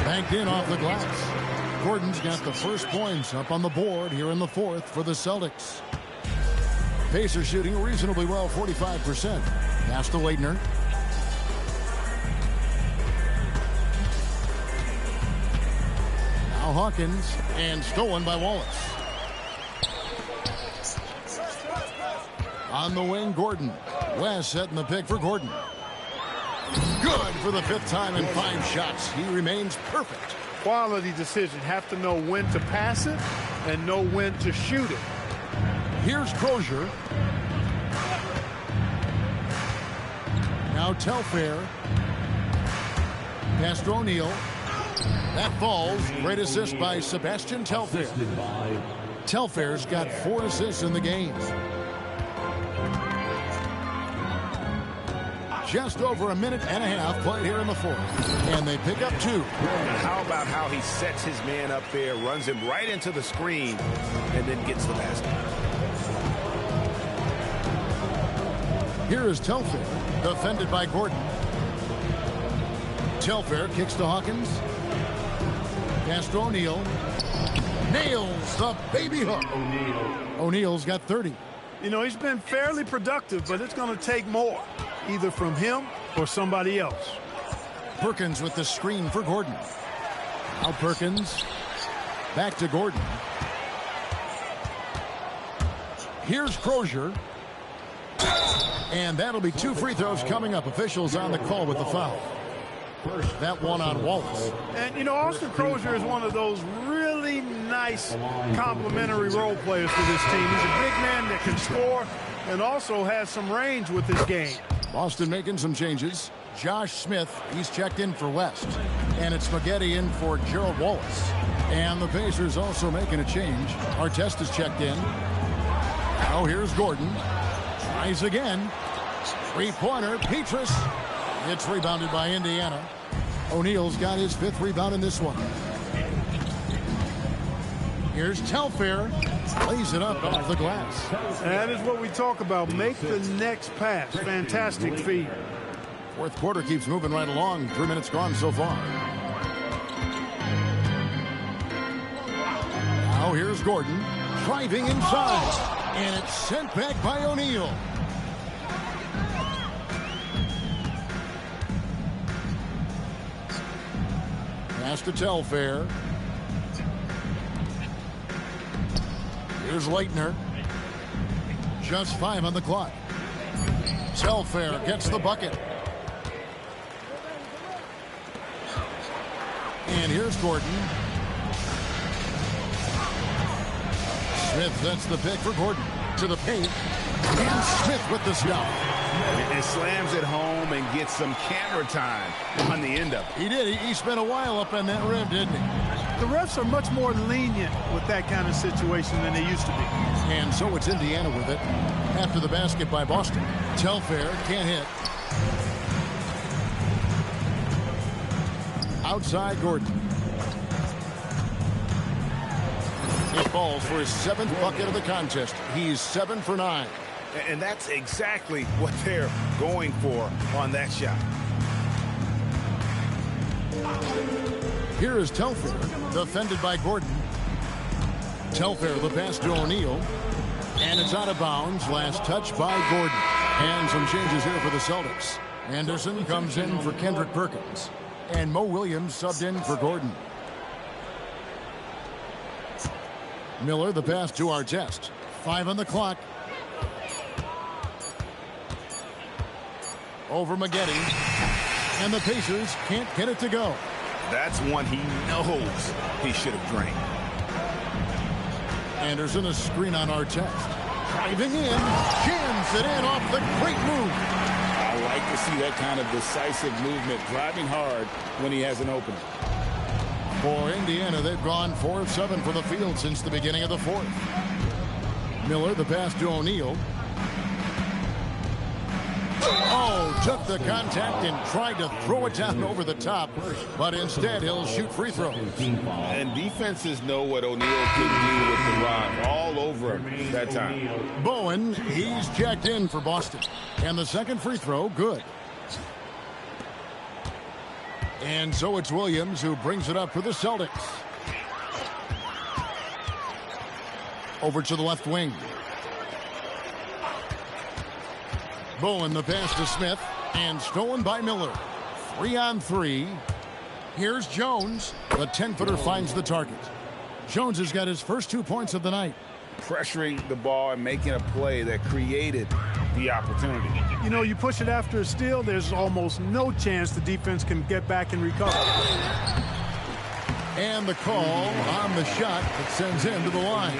S1: Banked in off the glass. Gordon's got the first points up on the board here in the 4th for the Celtics. Pacers shooting reasonably well, 45%. Pass to Leitner. Now Hawkins, and stolen by Wallace. On the wing, Gordon. West setting the pick for Gordon. Good for the 5th time in 5 shots. He remains perfect.
S2: Quality decision. Have to know when to pass it and know when to shoot it.
S1: Here's Crozier. Now Telfair. Pass to O'Neal. That falls. Great assist by Sebastian Telfair. Telfair's got 4 assists in the game. Just over a minute and a half played here in the 4th. And they pick up 2.
S7: How about how he sets his man up there, runs him right into the screen, and then gets the basket.
S1: Here is Telfair, defended by Gordon. Telfair kicks to Hawkins. Pass to O'Neal. Nails the baby hook. O'Neal's got 30.
S2: You know, he's been fairly productive, but it's going to take more, either from him or somebody else.
S1: Perkins with the screen for Gordon. Now Perkins. Back to Gordon. Here's Crozier. And that'll be 2 free throws coming up. Officials on the call with the foul. That one on Wallace.
S2: And, you know, Austin Crozier is one of those really nice complementary role players for this team. He's a big man that can score and also has some range with his game.
S1: Boston making some changes. Josh Smith, he's checked in for West. And it's Spaghetti in for Gerald Wallace. And the Pacers also making a change. Artest is checked in. Now here's Gordon. Tries again. 3-pointer, Petrus. It's rebounded by Indiana. O'Neal's got his 5th rebound in this one. Here's Telfair. Lays it up off the glass.
S2: That is what we talk about. Make the next pass. Fantastic feed.
S1: 4th quarter keeps moving right along. 3 minutes gone so far. Now here's Gordon. Driving inside. And it's sent back by O'Neal. Pass to Telfair. Here's Leitner. Just 5 on the clock. Telfair gets the bucket. And here's Gordon. Smith sets the pick for Gordon. To the paint. And Smith with the stop.
S7: And slams it home and gets some camera time on the end of it.
S1: He did. He spent a while up on that rim, didn't he?
S2: The refs are much more lenient with that kind of situation than they used to be.
S1: And so it's Indiana with it. After the basket by Boston. Telfair can't hit. Outside Gordon. It falls for his 7th bucket of the contest. He's 7 for 9.
S7: And that's exactly what they're going for on that shot.
S1: Here is Telfair, defended by Gordon. Telfair, the pass to O'Neal. And it's out of bounds. Last touch by Gordon. And some changes here for the Celtics. Anderson comes in for Kendrick Perkins. And Mo Williams subbed in for Gordon. Miller, the pass to Artest. 5 on the clock. Over Maggette. And the Pacers can't get it to go.
S7: That's one he knows he should have drained.
S1: Anderson, a screen on Artest. Driving in, jams it in off the great move.
S7: I like to see that kind of decisive movement, driving hard when he has an opening.
S1: For Indiana, they've gone 4 of 7 for the field since the beginning of the fourth. Miller, the pass to O'Neal. Oh, took the contact and tried to throw it down over the top, but instead he'll shoot free throws.
S7: And defenses know what O'Neal can do with the rock all over him that time.
S1: Bowen, he's checked in for Boston. And the second free throw, good. And so it's Williams who brings it up for the Celtics. Over to the left wing. Bowen, the pass to Smith, and stolen by Miller. 3-on-3. Here's Jones. The 10-footer finds the target. Jones has got his first 2 points of the night.
S7: Pressuring the ball and making a play that created the opportunity.
S2: You know, you push it after a steal, there's almost no chance the defense can get back and recover.
S1: And the call on the shot that sends him to the line.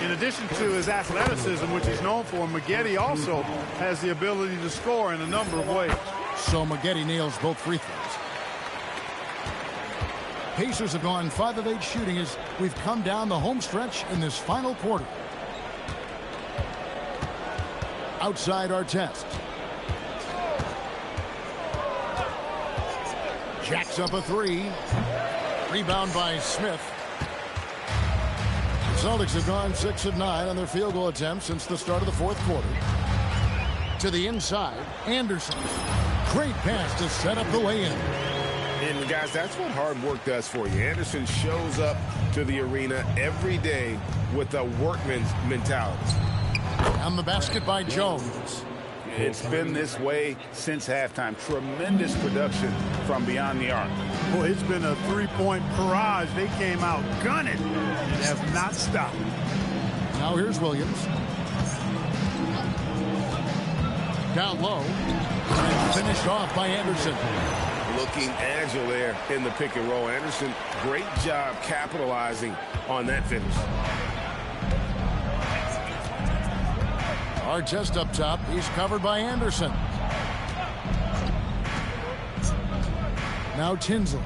S2: In addition to his athleticism, which he's known for, Maggette also has the ability to score in a number of ways.
S1: So Maggette nails both free throws. Pacers have gone 5 of 8 shooting as we've come down the home stretch in this final quarter. Outside Artest. Jacks up a 3. Rebound by Smith. The Celtics have gone 6 of 9 on their field goal attempts since the start of the fourth quarter. To the inside, Anderson. Great pass to set up the lay-in.
S7: And guys, that's what hard work does for you. Anderson shows up to the arena every day with a workman's mentality.
S1: On the basket by Jones.
S7: It's been this way since halftime. Tremendous production from beyond the arc.
S2: Boy, it's been a three-point barrage. They came out gunning and have not stopped.
S1: Now here's Williams. Down low. And finished off by Anderson.
S7: Looking agile there in the pick and roll. Anderson, great job capitalizing on that finish.
S1: Artest up top. He's covered by Anderson. Now Tinsley.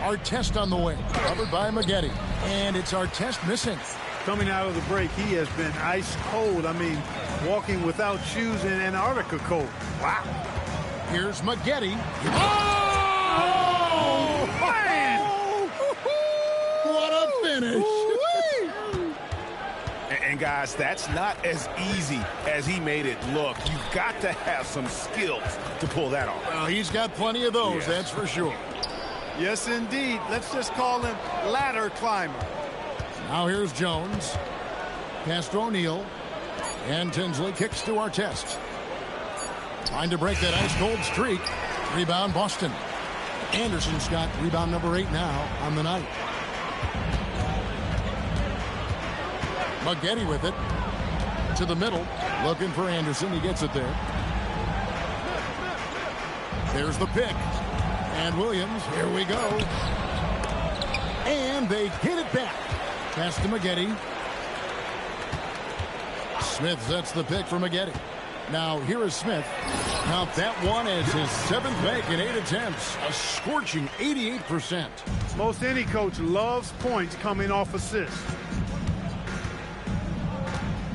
S1: Artest on the wing. Covered by Maggette. And it's Artest missing.
S2: Coming out of the break, he has been ice cold. I mean, walking without shoes in Antarctica cold. Wow.
S1: Here's Maggette.
S2: Oh, man!
S1: What a finish.
S7: And guys, that's not as easy as he made it look. You've got to have some skills to pull that off.
S1: Well, he's got plenty of those, yes. That's for sure.
S2: Yes, indeed. Let's just call him ladder climber.
S1: Now here's Jones. Pass to O'Neal. And Tinsley kicks to Artest. Trying to break that ice-cold streak. Rebound Boston. Anderson's got rebound number 8 now on the night. Maggette with it. To the middle. Looking for Anderson. He gets it there. There's the pick. And Williams. Here we go. And they get it back. Pass to Maggette. Smith sets the pick for Maggette. Now here is Smith. Count that one as his 7th make in 8 attempts. A scorching 88%.
S2: Most any coach loves points coming off assists.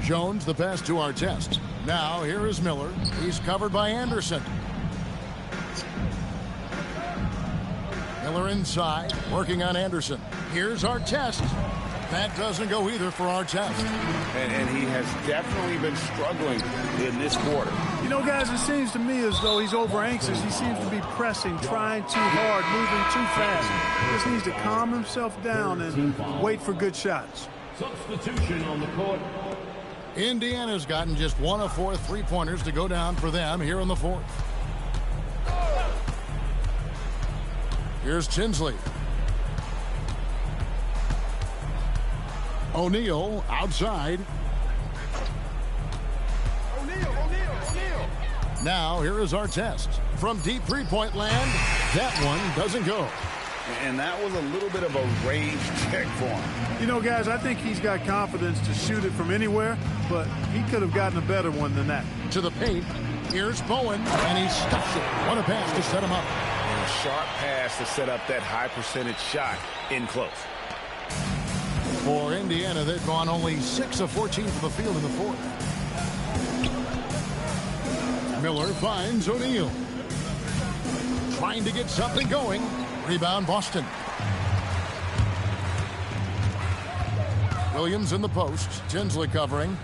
S1: Jones, the pass to Artest. Now here is Miller. He's covered by Anderson. Miller inside, working on Anderson. Here's Artest. That doesn't go either for Artest.
S7: And he has definitely been struggling in this quarter.
S2: You know, guys, it seems to me as though he's over anxious. He seems to be pressing, trying too hard, moving too fast. He just needs to calm himself down and wait for good shots.
S6: Substitution on the court.
S1: Indiana's gotten just 1 of 4 3-pointers to go down for them here in the fourth. Here's Tinsley. O'Neal outside. Now here is our test from deep three-point land. That one doesn't go.
S7: And that was a little bit of a rage check for him.
S2: You know, guys, I think he's got confidence to shoot it from anywhere, but he could have gotten a better one than that.
S1: To the paint. Here's Bowen, and he stuffs it. What a pass to set him up.
S7: And a sharp pass to set up that high percentage shot in close.
S1: For Indiana, they've gone only 6 of 14 from the field in the fourth. Miller finds O'Neal. Trying to get something going. Rebound, Boston. Williams in the post. Tinsley covering.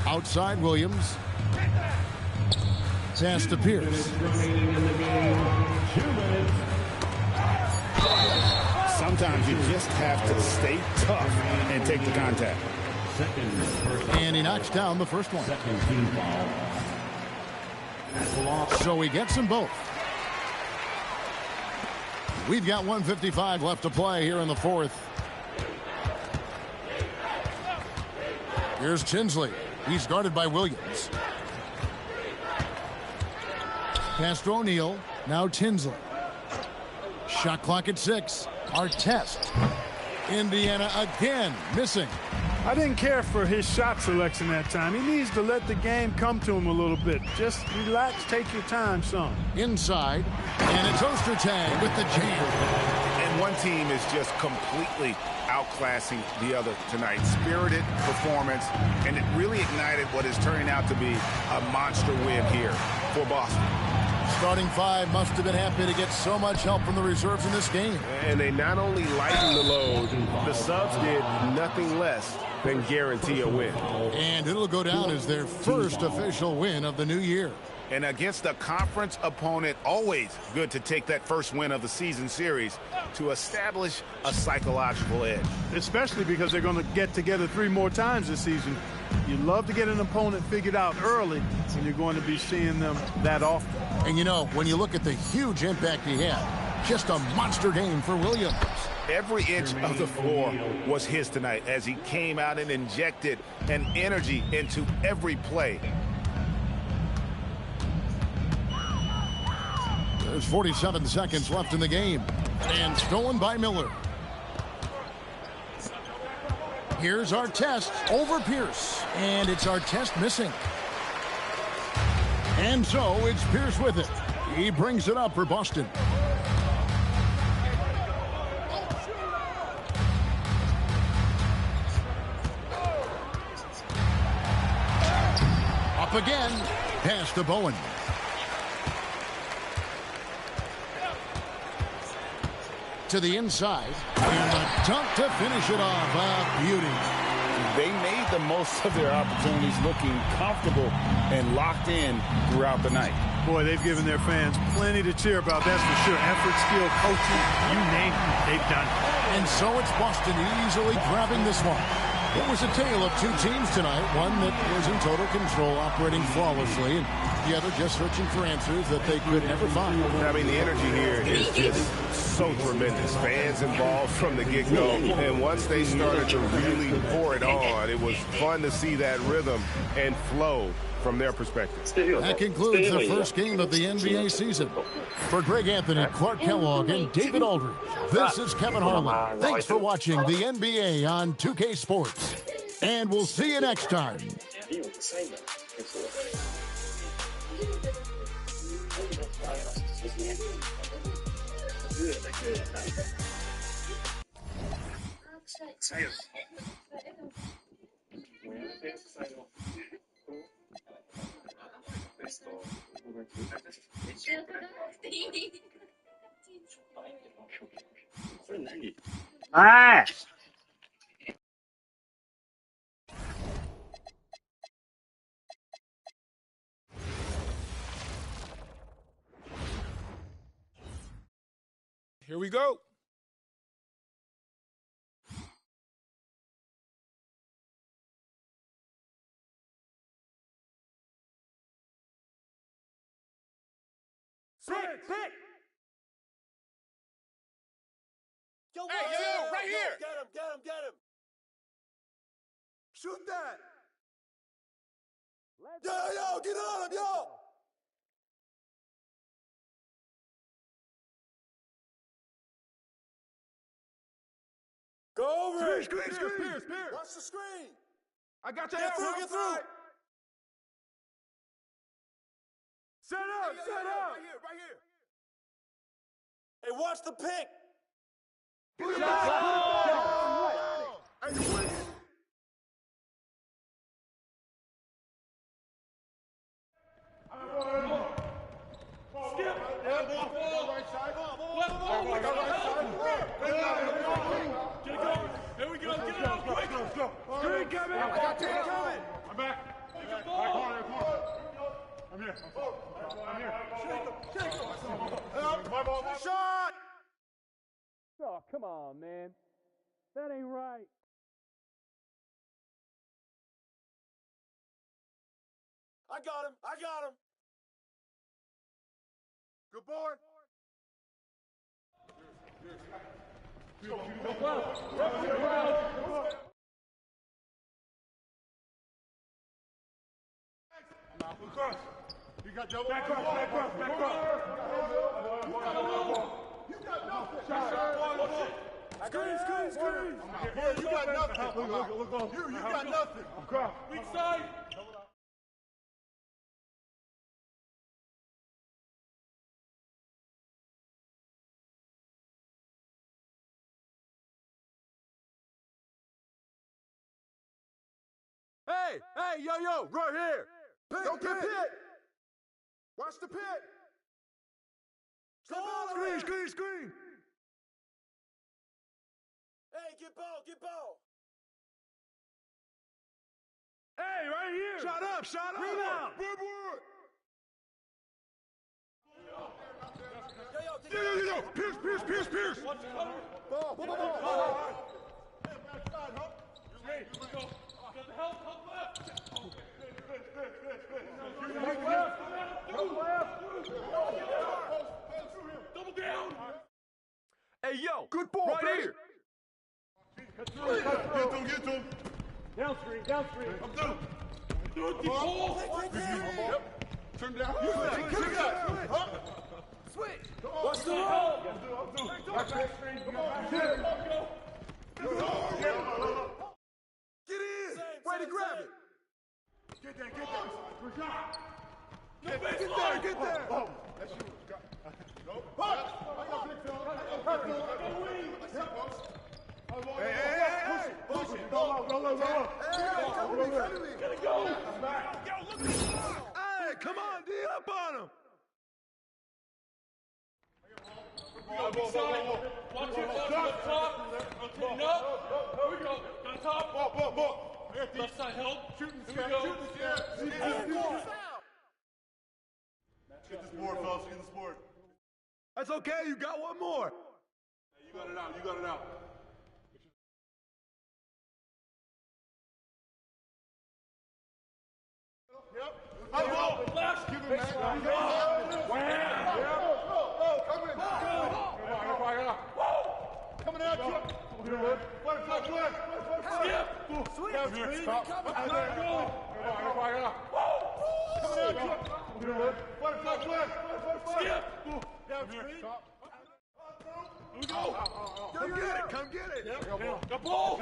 S1: Outside Williams. Pass to Pierce.
S7: Sometimes you just have to stay tough and take the contact.
S1: And he knocks down the first one. So he gets them both. We've got 1:55 left to play here in the fourth. Here's Tinsley. He's guarded by Williams. Pass to O'Neal. Now Tinsley. Shot clock at 6. Our test. Indiana again missing.
S2: I didn't care for his shot selection that time. He needs to let the game come to him a little bit. Just relax, take your time, son.
S1: Inside, and it's Ostertag with the jam.
S7: And one team is just completely outclassing the other tonight. Spirited performance, and it really ignited what is turning out to be a monster win here for Boston.
S1: Starting 5 must have been happy to get so much help from the reserves in this game.
S3: And they not only lightened the load, the subs did nothing less than guarantee a win.
S1: And it'll go down as their first official win of the new year.
S7: And against a conference opponent, always good to take that first win of the season series to establish a psychological edge.
S2: Especially because they're going to get together 3 more times this season. You love to get an opponent figured out early when you're going to be seeing them that often.
S1: And you know, when you look at the huge impact he had, just a monster game for Williams.
S7: Every inch of the floor was his tonight as he came out and injected an energy into every play.
S1: There's 47 seconds left in the game. And stolen by Miller. Here's our test over Pierce. And it's our test missing. And so it's Pierce with it. He brings it up for Boston. Up again. Pass to Bowen. To the inside. And a dunk to finish it off. A beauty.
S7: They made the most of their opportunities, looking comfortable and locked in throughout the night.
S2: Boy, they've given their fans plenty to cheer about, that's for sure. Effort, skill, coaching, you name it, they've done it.
S1: And so it's Boston easily grabbing this one. It was a tale of 2 teams tonight, one that was in total control, operating flawlessly, and the other just searching for answers that they could never find.
S3: I mean, the energy here is just so tremendous. Fans involved from the get-go, and once they started to really pour it on, it was fun to see that rhythm and flow from their perspective.
S1: That concludes the first game of the NBA season. For Greg Anthony, Clark Kellogg, and David Aldridge, this is Kevin Harlan. Thanks for watching the NBA on 2K Sports. And we'll see you next time.
S5: Nice.
S7: Here we go.
S4: Pick!
S7: Yo, right here.
S4: Get him. Shoot that. Yo, get on him, yo. Go over it.
S7: Screen.
S4: Watch the screen.
S7: I got you.
S4: Get through. Set up.
S7: Right here.
S4: Hey, watch the pick.
S6: Here we go. Get it out quick.
S4: Screen coming.
S6: I got you.
S4: I'm back. I'm here. Shake him. My ball. Shot.
S2: Oh, come on, man. That ain't right.
S4: I got him.
S7: Good board.
S4: Cross. You got double. Back cross. You got nothing. Screen. You got nothing. Look. You got nothing. Cross.
S6: Weak side.
S4: Hey, yo, right here. Don't get hit. Watch the pit. Screen. Hey, get ball.
S2: Hey, right here.
S4: Shut up.
S2: Rebound.
S4: Yo. Pierce. Ball.
S6: Got the help left. Double down.
S2: Hey, yo.
S4: Good ball,
S2: right
S4: baby.
S2: here.
S4: Get to him.
S2: Down screen.
S4: I'm through.
S6: Do it, ball.
S4: Yep. Turn down. Switch. Watch the roll. Get in. Way to grab it. Get there. Get there. Oh, that's you. Hey. Push it. Roll. Gotta go. Hey, come on, D up on him.
S6: Watch it. Top. Rotating up. Here we go. Got top.
S4: Ball.
S6: Left side help. Shooting. Here we go.
S4: Get this board, fellas. Get this board. That's okay. You got one more. Hey, you got it out. Yep.
S6: Left.
S4: Give him that. Coming at you.
S6: Skip.
S4: Switch. Come get it.
S6: The ball.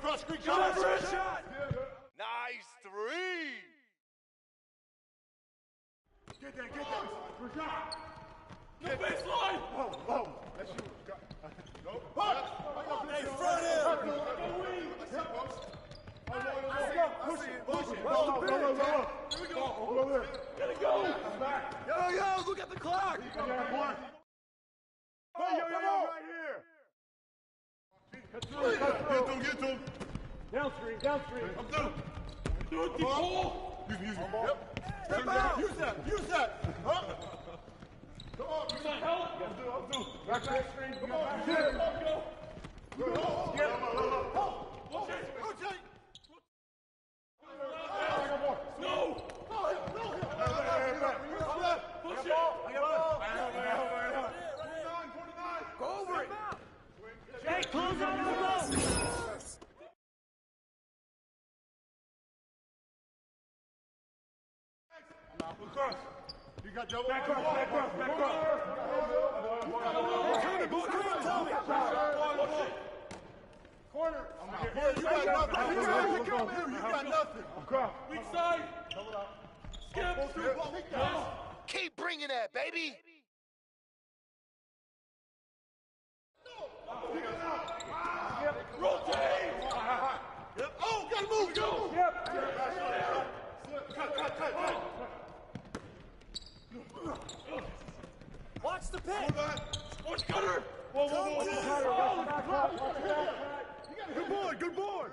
S4: Cross screen.
S6: Shot.
S4: Nice three. Get that.
S6: No baseline.
S4: That's you. Hey, front him. Push it.
S6: Here we go. Gotta go.
S4: Yo, look at the clock. Yo, right here. Get to him.
S2: Down screen.
S4: I'm through.
S6: Do it, ball.
S4: Use it. Yep. Use that. You got double. Back cross. Corner. You got nothing. You got nothing.
S6: Weak side. Skip.
S7: Keep bringing that, baby.
S6: Rotate.
S4: Oh, gotta move. Go. Cut.
S6: Watch the pick. Watch cutter.
S2: Whoa. Good board.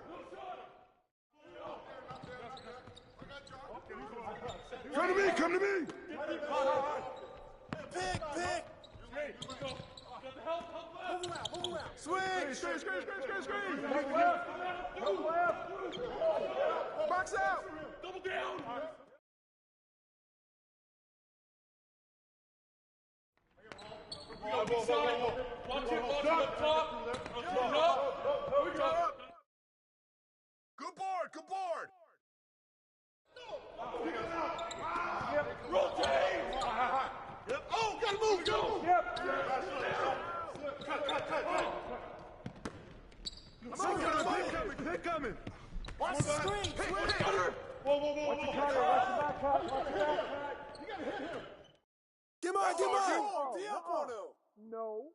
S2: Come to me.
S6: Pick. Move around.
S2: Screen. Box out.
S6: Double down. Watch it up top.
S2: Good board.
S6: Rotate.
S4: Oh, gotta move. Go.
S2: Pick coming.
S6: Watch the screen.
S4: Whoa.
S2: Watch your back.
S6: Get on.
S2: No.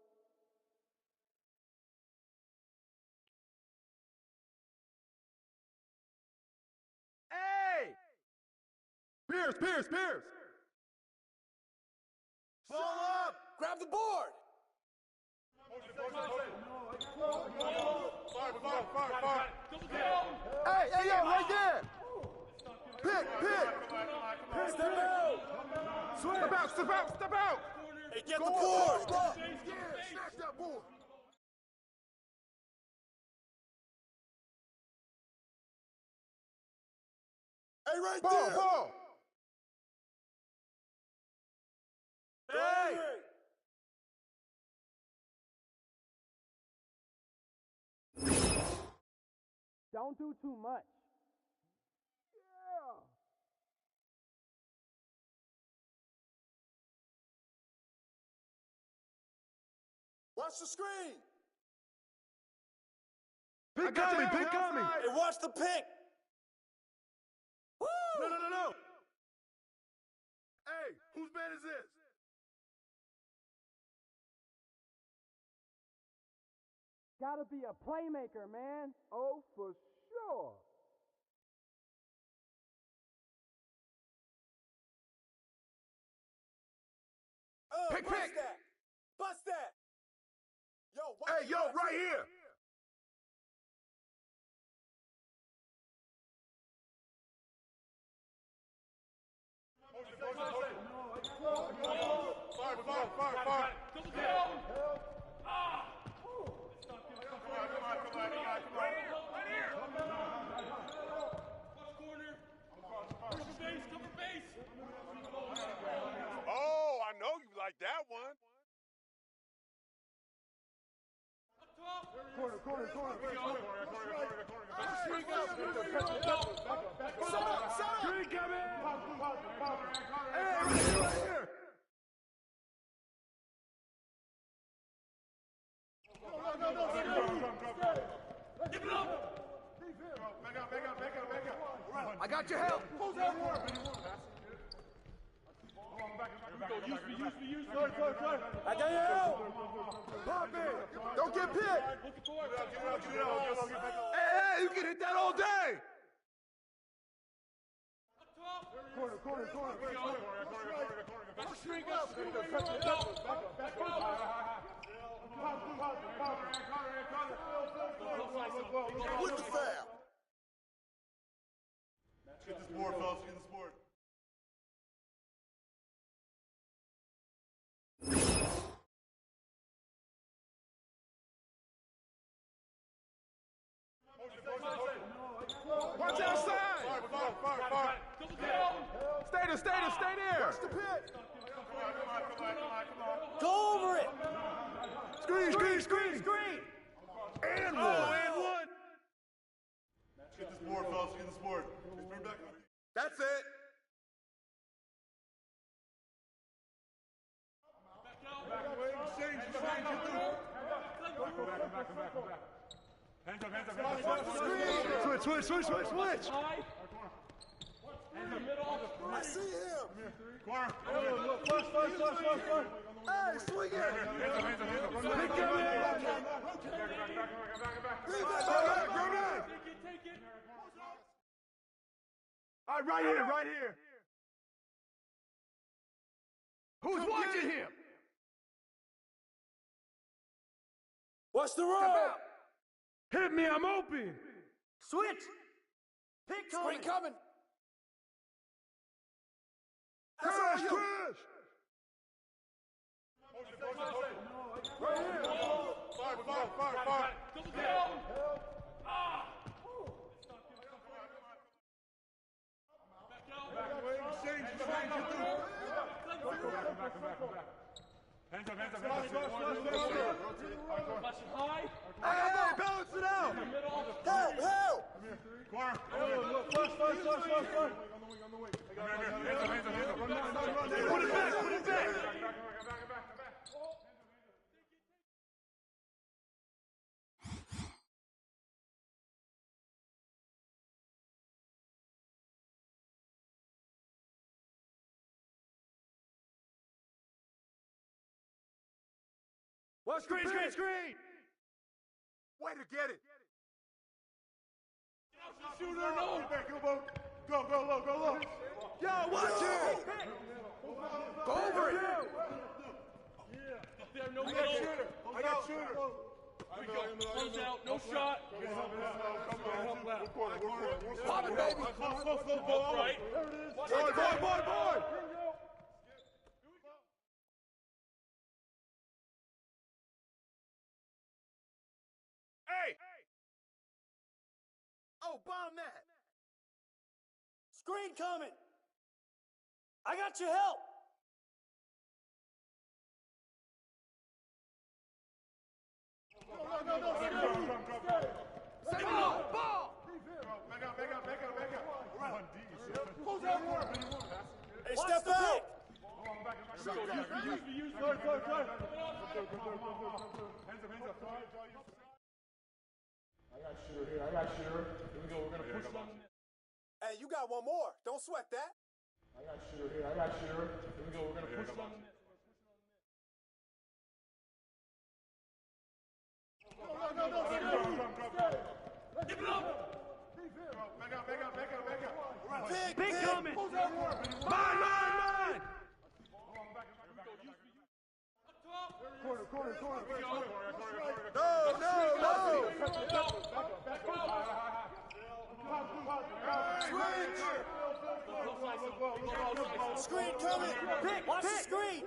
S2: Hey! Pierce!
S4: Ball up.
S6: Grab the board.
S4: Fire.
S2: Hey, yo, right there! Pick!
S6: Step out.
S2: Step out!
S6: Hey, get the board.
S2: Snatch that board!
S6: Hey, right
S2: Ball!
S6: Hey.
S5: Don't do too much.
S2: Yeah!
S6: Watch the screen.
S2: Pick coming!
S6: Hey, watch the pick. Woo!
S2: No! Hey, whose man is this?
S5: Gotta be a playmaker, man.
S2: Oh, for sure. Pick.
S6: Bust that.
S2: Hey, right here.
S4: Fire.
S3: Oh, I know you like that one.
S2: Corner. Screen coming. Hey, right here.
S6: Give it up.
S4: Back up.
S2: I got your help.
S6: Use me. I got your help.
S2: Pop it. Don't get picked. Hey, you can hit that all day. Corner.
S6: With the foul.
S4: Get this board, fellas. Get this board. Stay there.
S1: Watch the pit.
S5: Go over it.
S4: Screen. And one.
S11: Get this board, fellas. Get this board. Just bring back.
S4: That's it. Switch.
S1: I see him.
S4: Corner.
S1: Hey, swing it.
S4: All right, right here. Who's watching him?
S5: Watch the roll.
S4: Hit me, I'm open.
S5: Switch. Pick coming.
S1: Screen coming.
S4: Crash.
S11: Right here. Fire.
S4: Hands up. Hey, balance it out.
S1: Help.
S4: Corner. Put it back.
S1: Watch
S4: Screen.
S1: Way to get it.
S4: Shooter, no. Go low.
S1: Yo, watch it. Go over it.
S4: I got shooter.
S6: Close out, no shot.
S1: Pop it, baby.
S4: Ball.
S6: Right.
S4: Boy. Hey.
S1: Oh, bomb that.
S5: Screen coming. I got your help.
S1: No. Save it up. Ball.
S11: Back up.
S1: Hey, step out.
S11: I got shooter. Here we go. We're going to push on.
S1: Hey, you got one more. Don't sweat that.
S11: I got shooter. Here we go. We're going to push on.
S1: Give it up.
S11: Back up.
S5: Big coming.
S4: Mine.
S11: Corner.
S1: No. Screen coming.
S5: Watch the screen.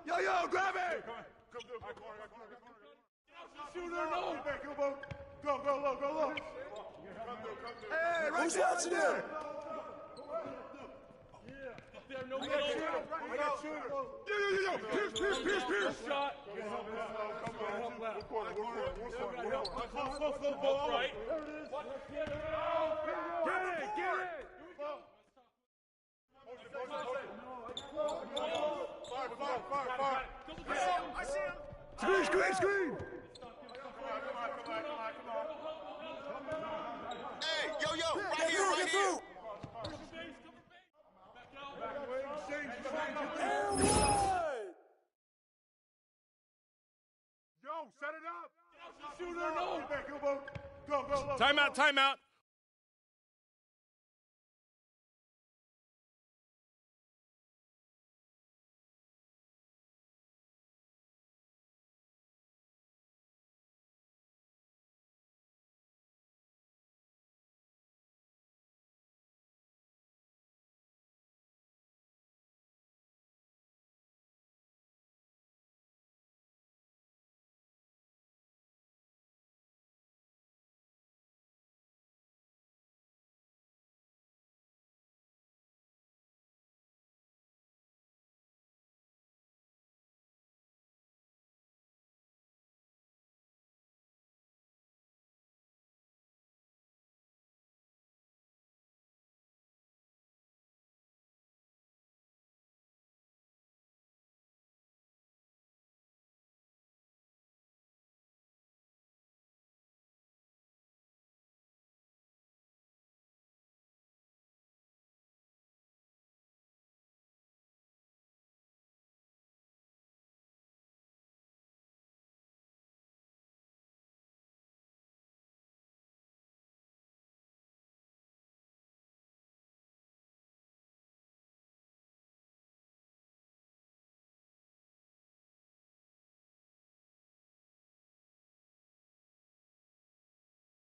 S4: Yo, grab it.
S11: Shooter, no. Go low.
S4: Hey, right
S1: Who's
S4: there,
S1: watching him?
S11: I got shooter.
S4: Yo. Pierce.
S6: Shot.
S11: Ball.
S6: Right.
S4: Get it.
S11: Fire.
S1: I see him.
S4: Screen.
S1: Hey, yo. Right here.
S5: And one.
S4: Yo, set it up.
S11: Shooter, no. Go.
S4: Timeout.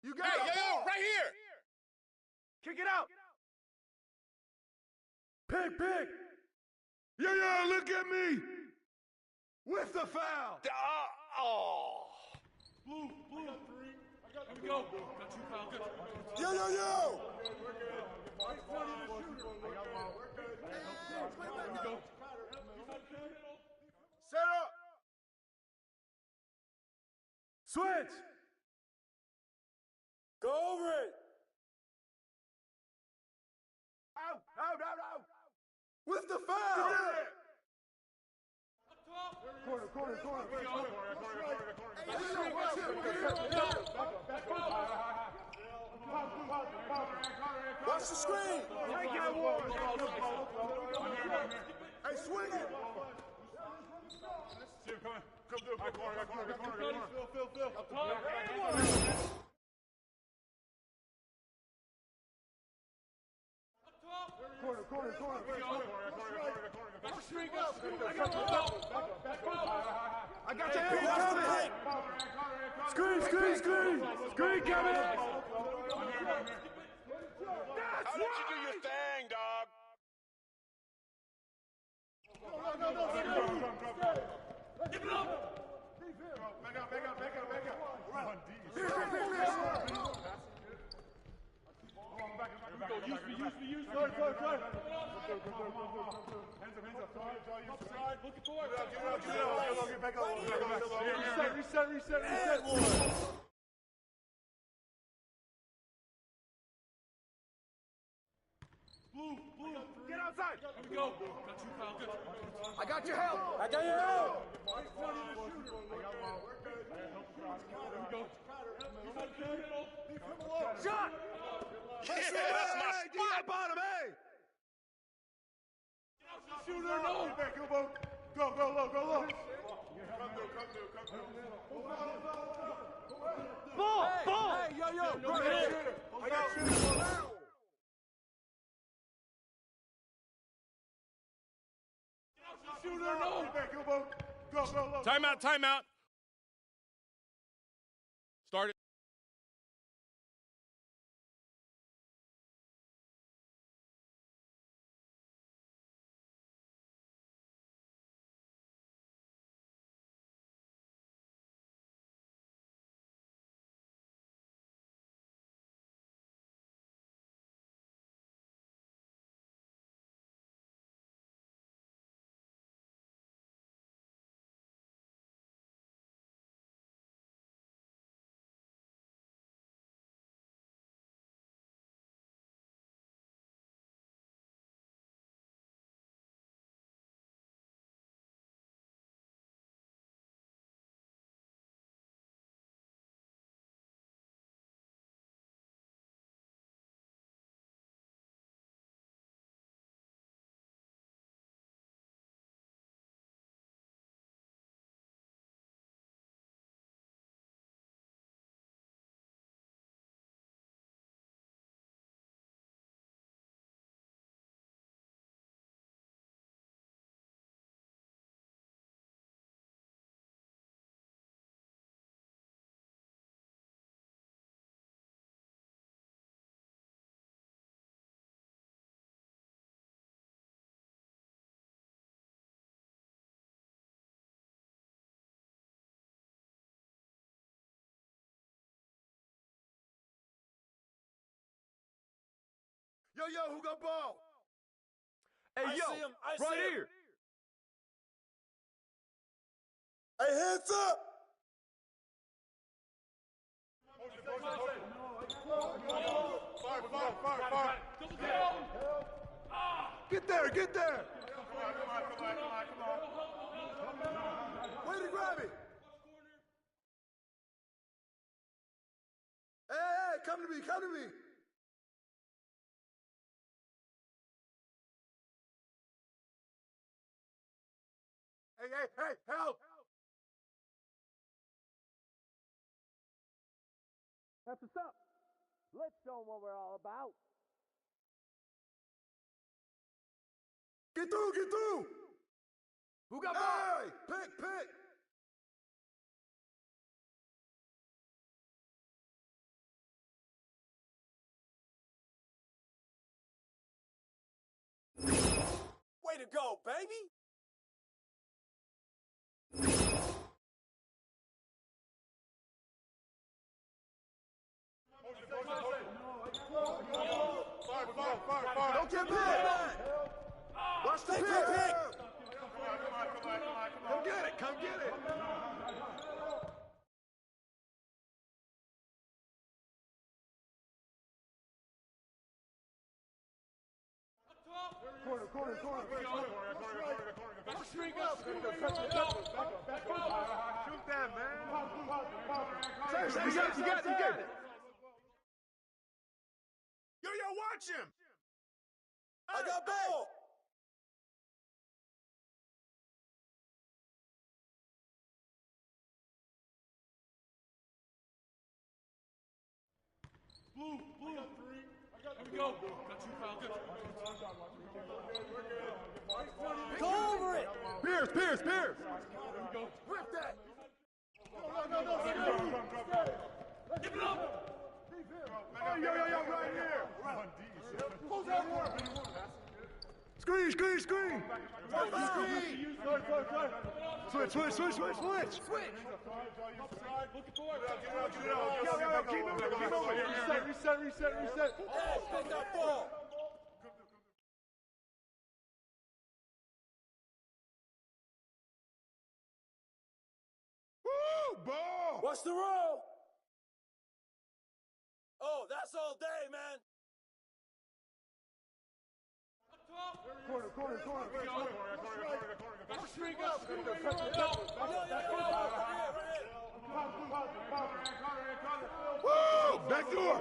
S4: You got
S7: Hey,
S4: it.
S7: yo, right here.
S2: Kick it out.
S4: Pick. Yeah, look at me. With the foul.
S7: Oh.
S11: Blue. I got 3. Here we go. Got 2 foul. Good.
S4: Yo.
S11: We're good.
S4: Set up. Switch. Go over it. Out. With the foul. Corner. Watch the screen.
S2: Take that one.
S4: Hey, swing it.
S11: Come through. Corner. Phil.
S4: Corner.
S2: I got your pick coming. Screen, Kevin.
S7: How did you do your thing, dog?
S11: Give it up.
S4: Back up. Run.
S11: Use me.
S4: Hands up.
S11: Looking for it.
S4: Back up.
S2: Reset.
S11: Blue.
S2: Get outside.
S11: Here we go. Got 2 foul. Good.
S2: I got your help.
S11: Here we go.
S2: Shot.
S7: Yeah, that's my spot.
S4: Bottom, hey.
S11: Shooter, no.
S4: Go low.
S2: Ball.
S4: Hey, yo. Go ahead. I got shooter.
S11: Shooter, no.
S4: Go.
S3: Timeout. Start it.
S4: Yo, who got ball?
S2: Hey,
S4: I
S2: yo,
S4: see him.
S2: right here.
S4: Hey, hands up! Fire. Get there! Come on. Way to grab it! Hey, come to me! Hey, help!
S5: That's what's up. Let's show them what we're all about.
S4: Get through!
S2: Who got ball?
S4: Hey, pick!
S12: Way to go, baby!
S4: Don't get big! Watch the pick! Come get it! Come get it! Corner. String up. Shoot that, man. You got it. Yo, watch him.
S12: I got ball.
S4: Blue. I got three. Here we go. Got you, pal.
S12: Go over it.
S4: Pierce.
S12: Here we go.
S4: Rip that.
S12: No.
S4: Give it up. Yo, right here. Close that one. Screen. Switch. Looking for it. Yo, keep moving. Reset.
S12: Pick that ball.
S4: Woo, ball.
S12: What's the roll? Oh, that's all day, man.
S4: Corner. String up. Woo! Back door.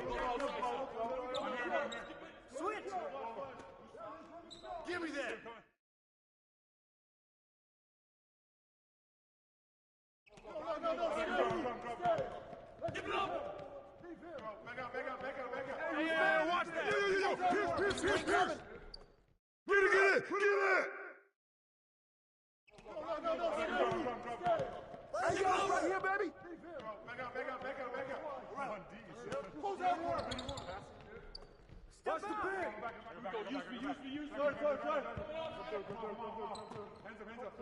S12: Switch.
S4: Give me that. No. Give it up. Back up. Hey, watch that. Yo. Pierce. Get it. No. Hey, yo, right here, baby. Back up. Close that one. Watch the pin. Use me. Sorry. Hands up.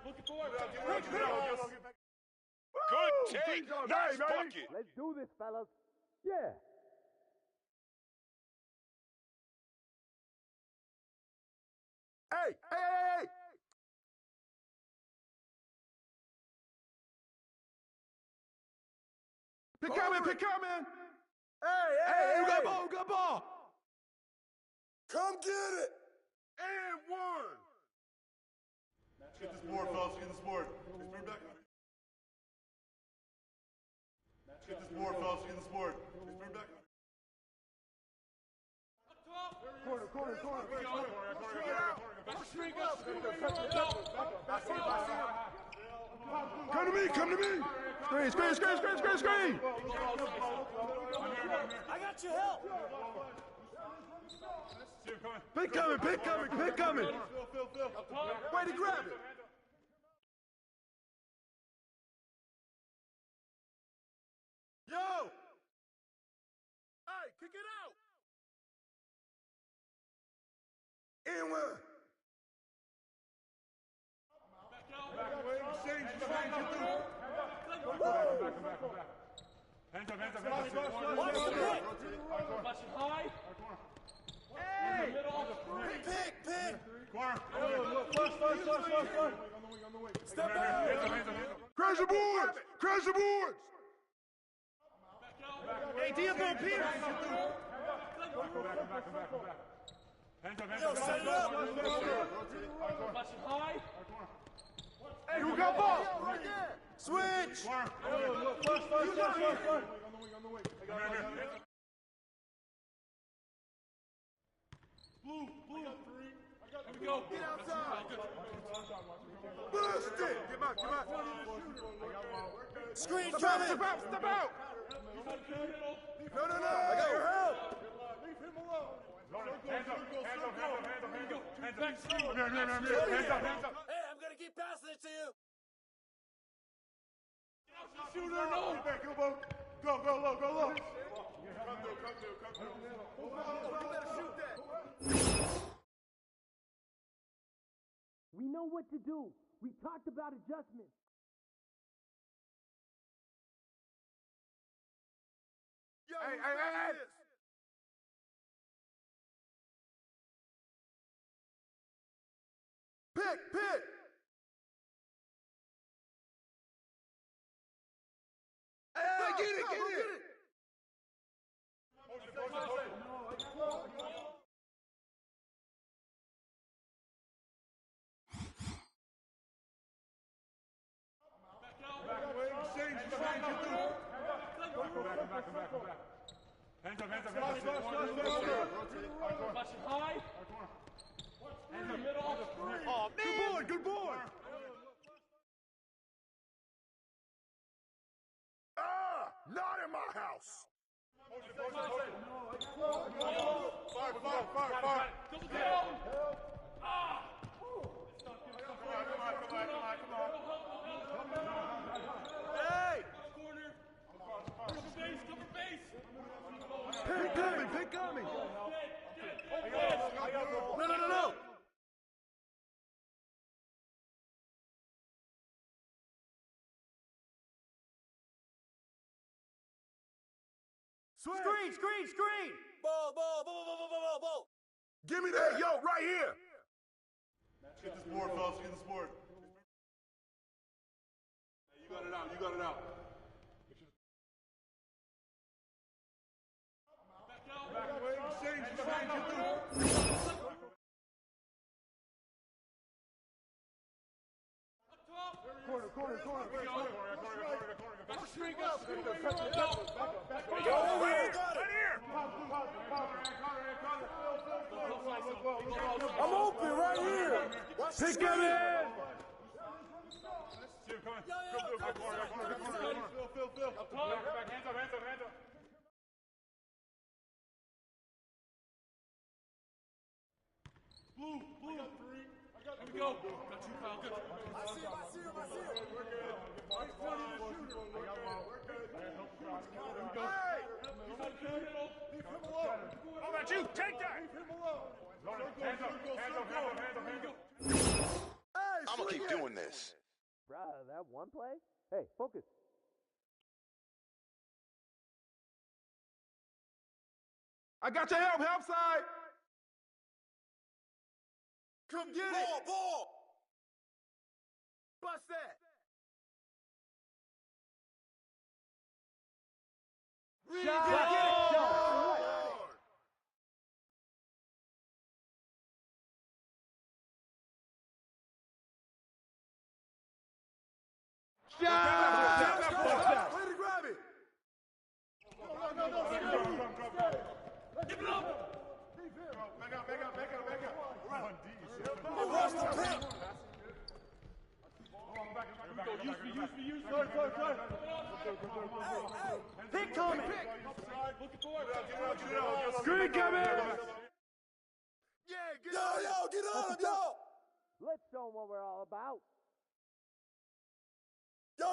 S4: Looking for it.
S7: Good take. Nice bucket.
S5: Let's do this, fellas. Yeah.
S4: Hey. Pick coming. Hey, you got ball.
S12: Come get it.
S4: And one.
S11: Get this board, fellas. Get this board. Just bring back. Get this board, fellas. Get this board. Just bring back.
S4: Corner. String up. Come to me. Screen.
S12: I got your help.
S4: Pick coming. Way to grab it. Yo. Hey, kick it out. And one. Exchange. Hands up.
S12: What's the pick?
S10: Flashing high.
S12: Hey! Pick!
S4: Corner.
S12: Flush. Step out!
S4: Crash the boards!
S12: Hey, Diego Pierce!
S4: Hands up.
S12: Yo, set it up!
S10: Flashing high.
S4: Hey, who got ball?
S12: Right there! Switch!
S4: Flush. Blue. Here we go. Get outside. Bust it. Get back.
S12: Screen coming!
S4: Step out. No.
S12: I got your help!
S4: Leave him alone. Hands up.
S12: Hey, I'm gonna keep passing it to you!
S4: Shooter, no. Go low. Come through.
S13: We know what to do. We talked about adjustments.
S4: Yo, hey. Pick. Hey, get it.
S12: Hands up. Flashing high. Hands up middle.
S4: Oh, man. Good board. Not in my house. Fire.
S12: Double down.
S4: Come on. Hey!
S12: Corner. Cover base.
S4: Pick coming. No. Screen. Ball. Give me that, yo, right here.
S11: Get this board, fellas. Get this board. Hey, you got it out.
S12: Back
S11: away. Exchange.
S4: Corner.
S12: Back to screen, go.
S4: I'm open right here. Pick him in. Phil.
S12: Hands up. Blue. Here we go. Got you, Kyle. Good.
S4: I see him. Hey! Leave him alone.
S12: How about you? Take that.
S4: Leave him alone.
S12: Hands up.
S4: Hey,
S14: I'm gonna keep doing this.
S13: Bruh, that one play? Hey, focus.
S4: I got your help side. Come get it. Ball. Bust that. Shot. Way to grab it.
S12: Give it up.
S11: Back up. Run.
S4: Rush the pimp.
S12: Use me.
S13: Pick coming.
S12: Looking forward.
S4: Screen coming. Yeah, get on him, yo.
S13: Let's show them what we're all about.
S4: Yo.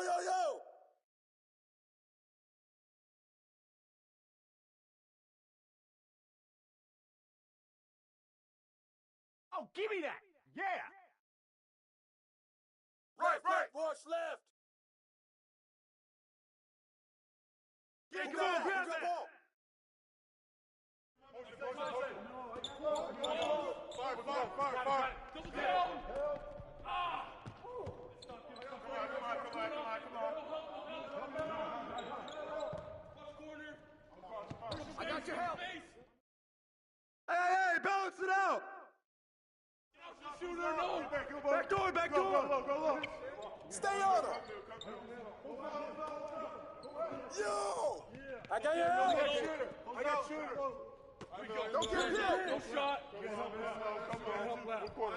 S12: Oh, give me that. Yeah.
S4: Right. Rush left.
S12: Yeah, come on, grab that.
S4: Fire.
S12: Double down. Corner.
S4: I got your help. Hey, balance it out.
S12: Shooter, no.
S4: Back door. Go. Stay on him. Yo. I got your help.
S11: I got shooter.
S4: Don't get hit.
S12: No shot.
S11: Help left.
S12: Close.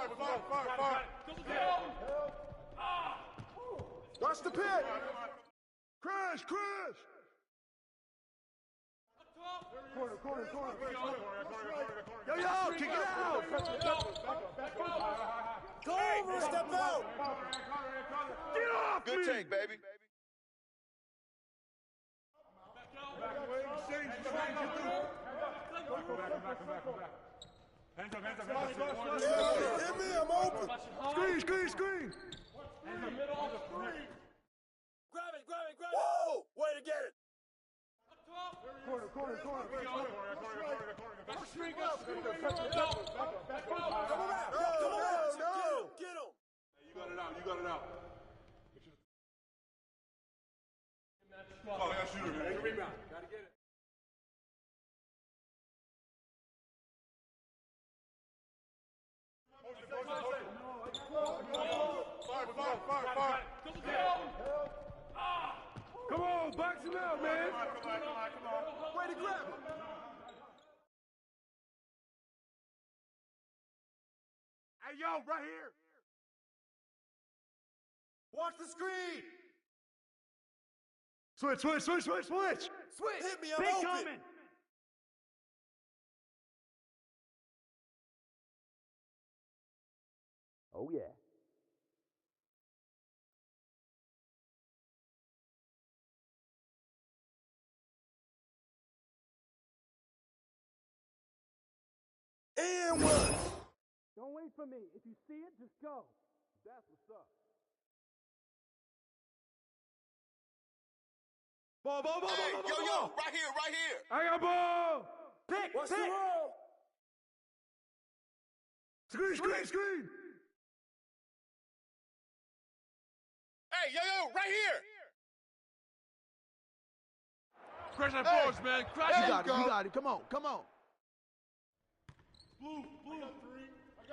S12: Right.
S11: Fire.
S12: Double down.
S4: Watch the pit. Crash. Corner. Yo, kick it out. Go over, step out.
S14: Good take, baby.
S4: Hands up, hands up, hands up.
S12: Hit me, I'm open.
S2: Screen.
S12: Hands up, screen. Grab it. Whoa! Way to get it.
S2: Corner.
S12: Screen, go. Come around. No. Get him.
S4: You got it out. Oh, I got shooter, man.
S12: Rebound. Gotta get it.
S4: Fire.
S2: Come on, box him out, man.
S4: Come on.
S12: Way to grab it.
S2: Hey, yo, right here.
S12: Watch the screen.
S2: Switch.
S12: Hit me, I'm
S2: Big
S12: open.
S2: coming.
S13: Oh, yeah.
S12: And one.
S13: Don't wait for me. If you see it, just go. That's what's up.
S12: Ball.
S7: Hey, yo, right here.
S2: I got ball.
S12: Watch the roll.
S2: Screen.
S7: Hey, yo, right here.
S2: Crash that boards, man. Crash
S12: You
S2: it.
S12: got it. Come on.
S4: Blue.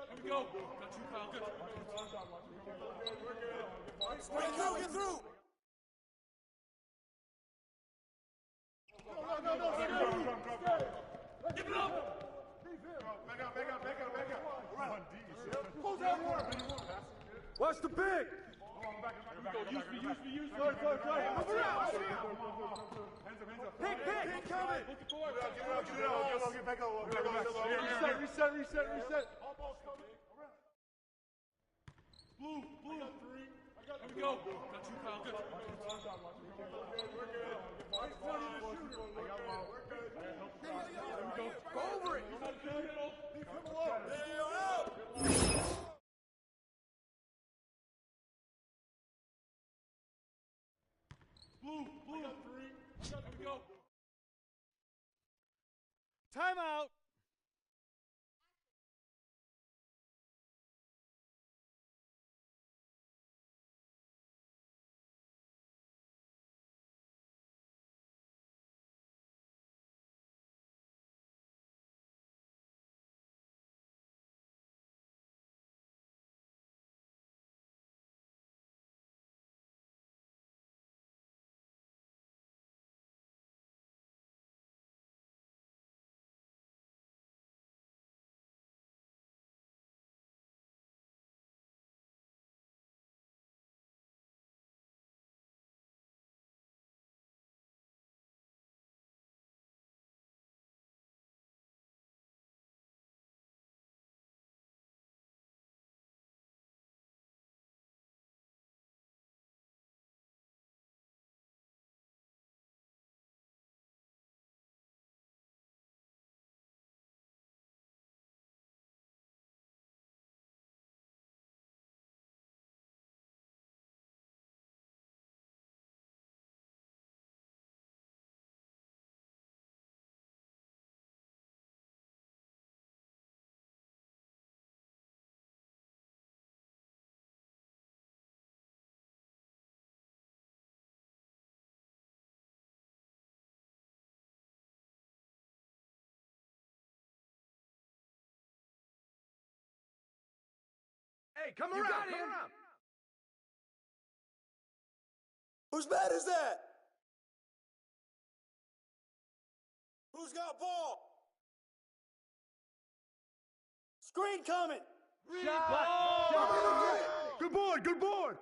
S4: Here we go. Got you, Kyle. Good.
S12: Get through.
S4: Give it up. Back out.
S12: Who's that one?
S2: Watch the pick.
S4: Use me.
S12: Move around.
S4: Hands up.
S12: Pick coming.
S4: Looking forward. Get out. Get back up.
S2: Reset.
S4: Almost coming. Blue. Here we go. Got you, Kyle. Good.
S12: Go over it.
S4: Blue. Here we go.
S2: Timeout. Hey, come around.
S12: Whose bat is that? Who's got ball? Screen coming.
S2: Shot. Good board.
S4: Give it up.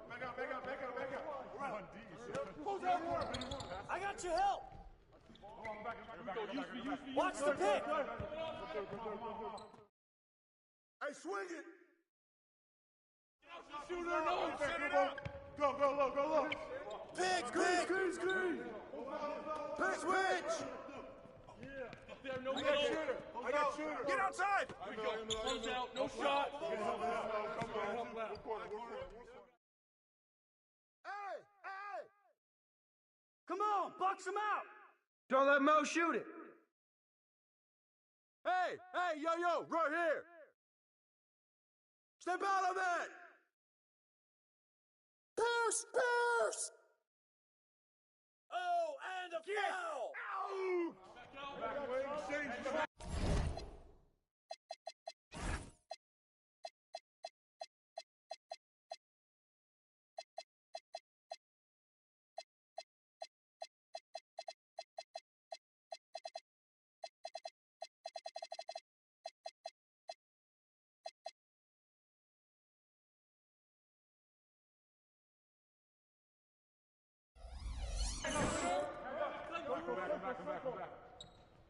S4: Back out. Run D.
S12: Who's that one? I got your help.
S4: Use me.
S12: Watch the pick.
S4: Hey, swing it. Shooter, no. Go low.
S12: Pick.
S4: Screen.
S12: there, no
S4: I
S12: middle.
S4: got shooter. I got shooter.
S12: Get outside.
S4: Here we go.
S12: Close out, no shot.
S4: Hey, hey!
S13: Come on, box him out.
S2: Don't let Mo shoot it.
S4: Hey, hey, yo, yo, right here. Step out of it. Pierce, Pierce!
S12: Oh, and a foul.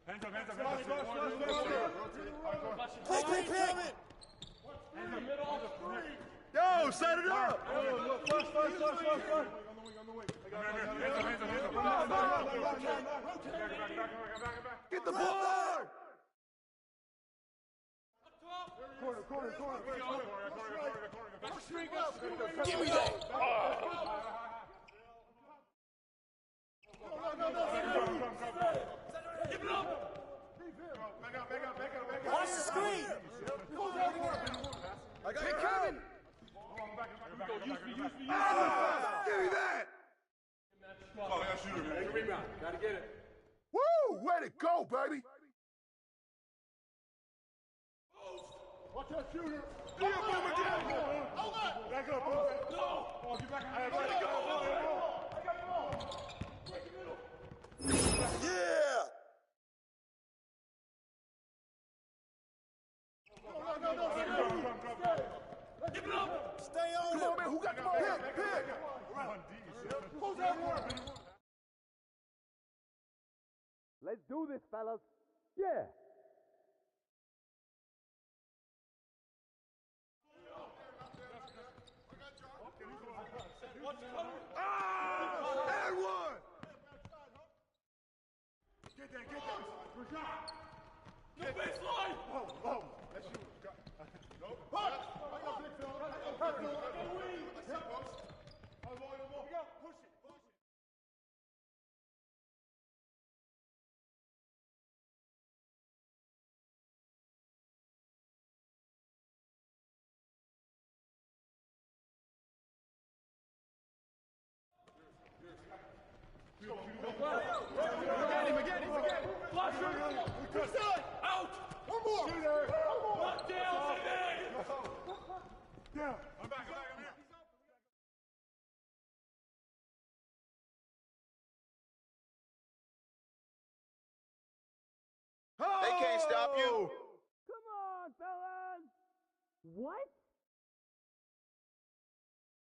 S4: Hands up, hands up, hands up. Pick it! Yo, set it up! Flush. Get the board! Corner. Give me that!
S12: Give it up.
S13: Watch the screen.
S4: I got
S13: Hey,
S4: it.
S13: Kevin.
S12: Use me.
S4: Give me that!
S12: Oh, I got shooter, man. Rebound. Gotta get it.
S4: Woo! Way to go, baby! Watch that shooter! Do your move again! Back up, bro! No! Get back in the Yeah! No.
S12: Give it up.
S4: Stay on Come on, man. Who got the ball? Pick! Who's that one?
S13: Let's do this, fellas. Yeah.
S4: And one! Get that. Good shot.
S12: No baseline.
S4: Oh. That's you. Nope. Push it. Again.
S12: Out.
S4: One more.
S12: Lock down.
S4: Yeah. I'm back. I'm here.
S3: They can't stop you.
S13: Come on, fellas. What?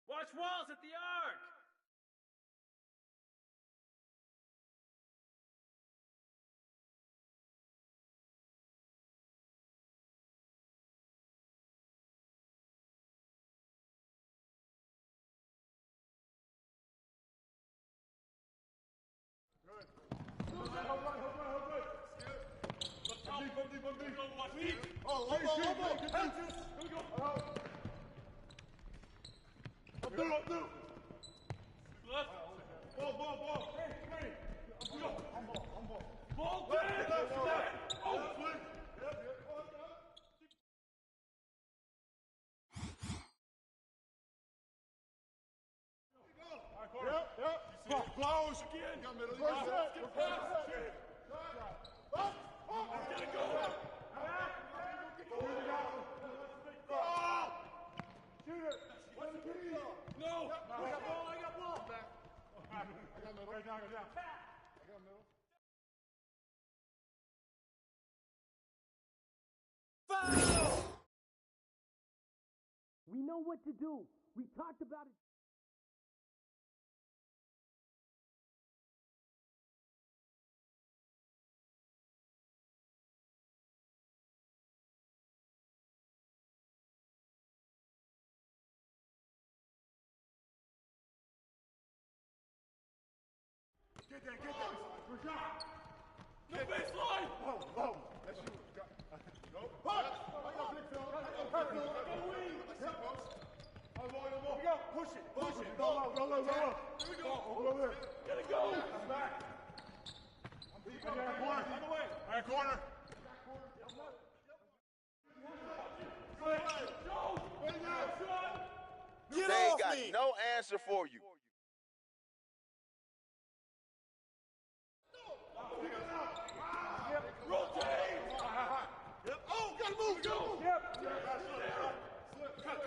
S10: Watch walls at the arc.
S4: Close again.
S12: No.
S4: I got ball.
S13: Foul! We know what to do. We talked about it.
S4: Get that. Good shot.
S12: baseline!
S4: Oh, that's you. Go. Push! I got big Phil. I got big Phil. Push it. Push it. Go low. Go low. Go low.
S12: Here we go.
S4: Go there.
S12: Get it go.
S4: I'm back. I'm back. Corner. On the way. All right, corner.
S14: They ain't got no answer for you.
S12: Rotate!
S4: Yep. Oh, gotta move. Go.
S12: Yep.
S4: Cut.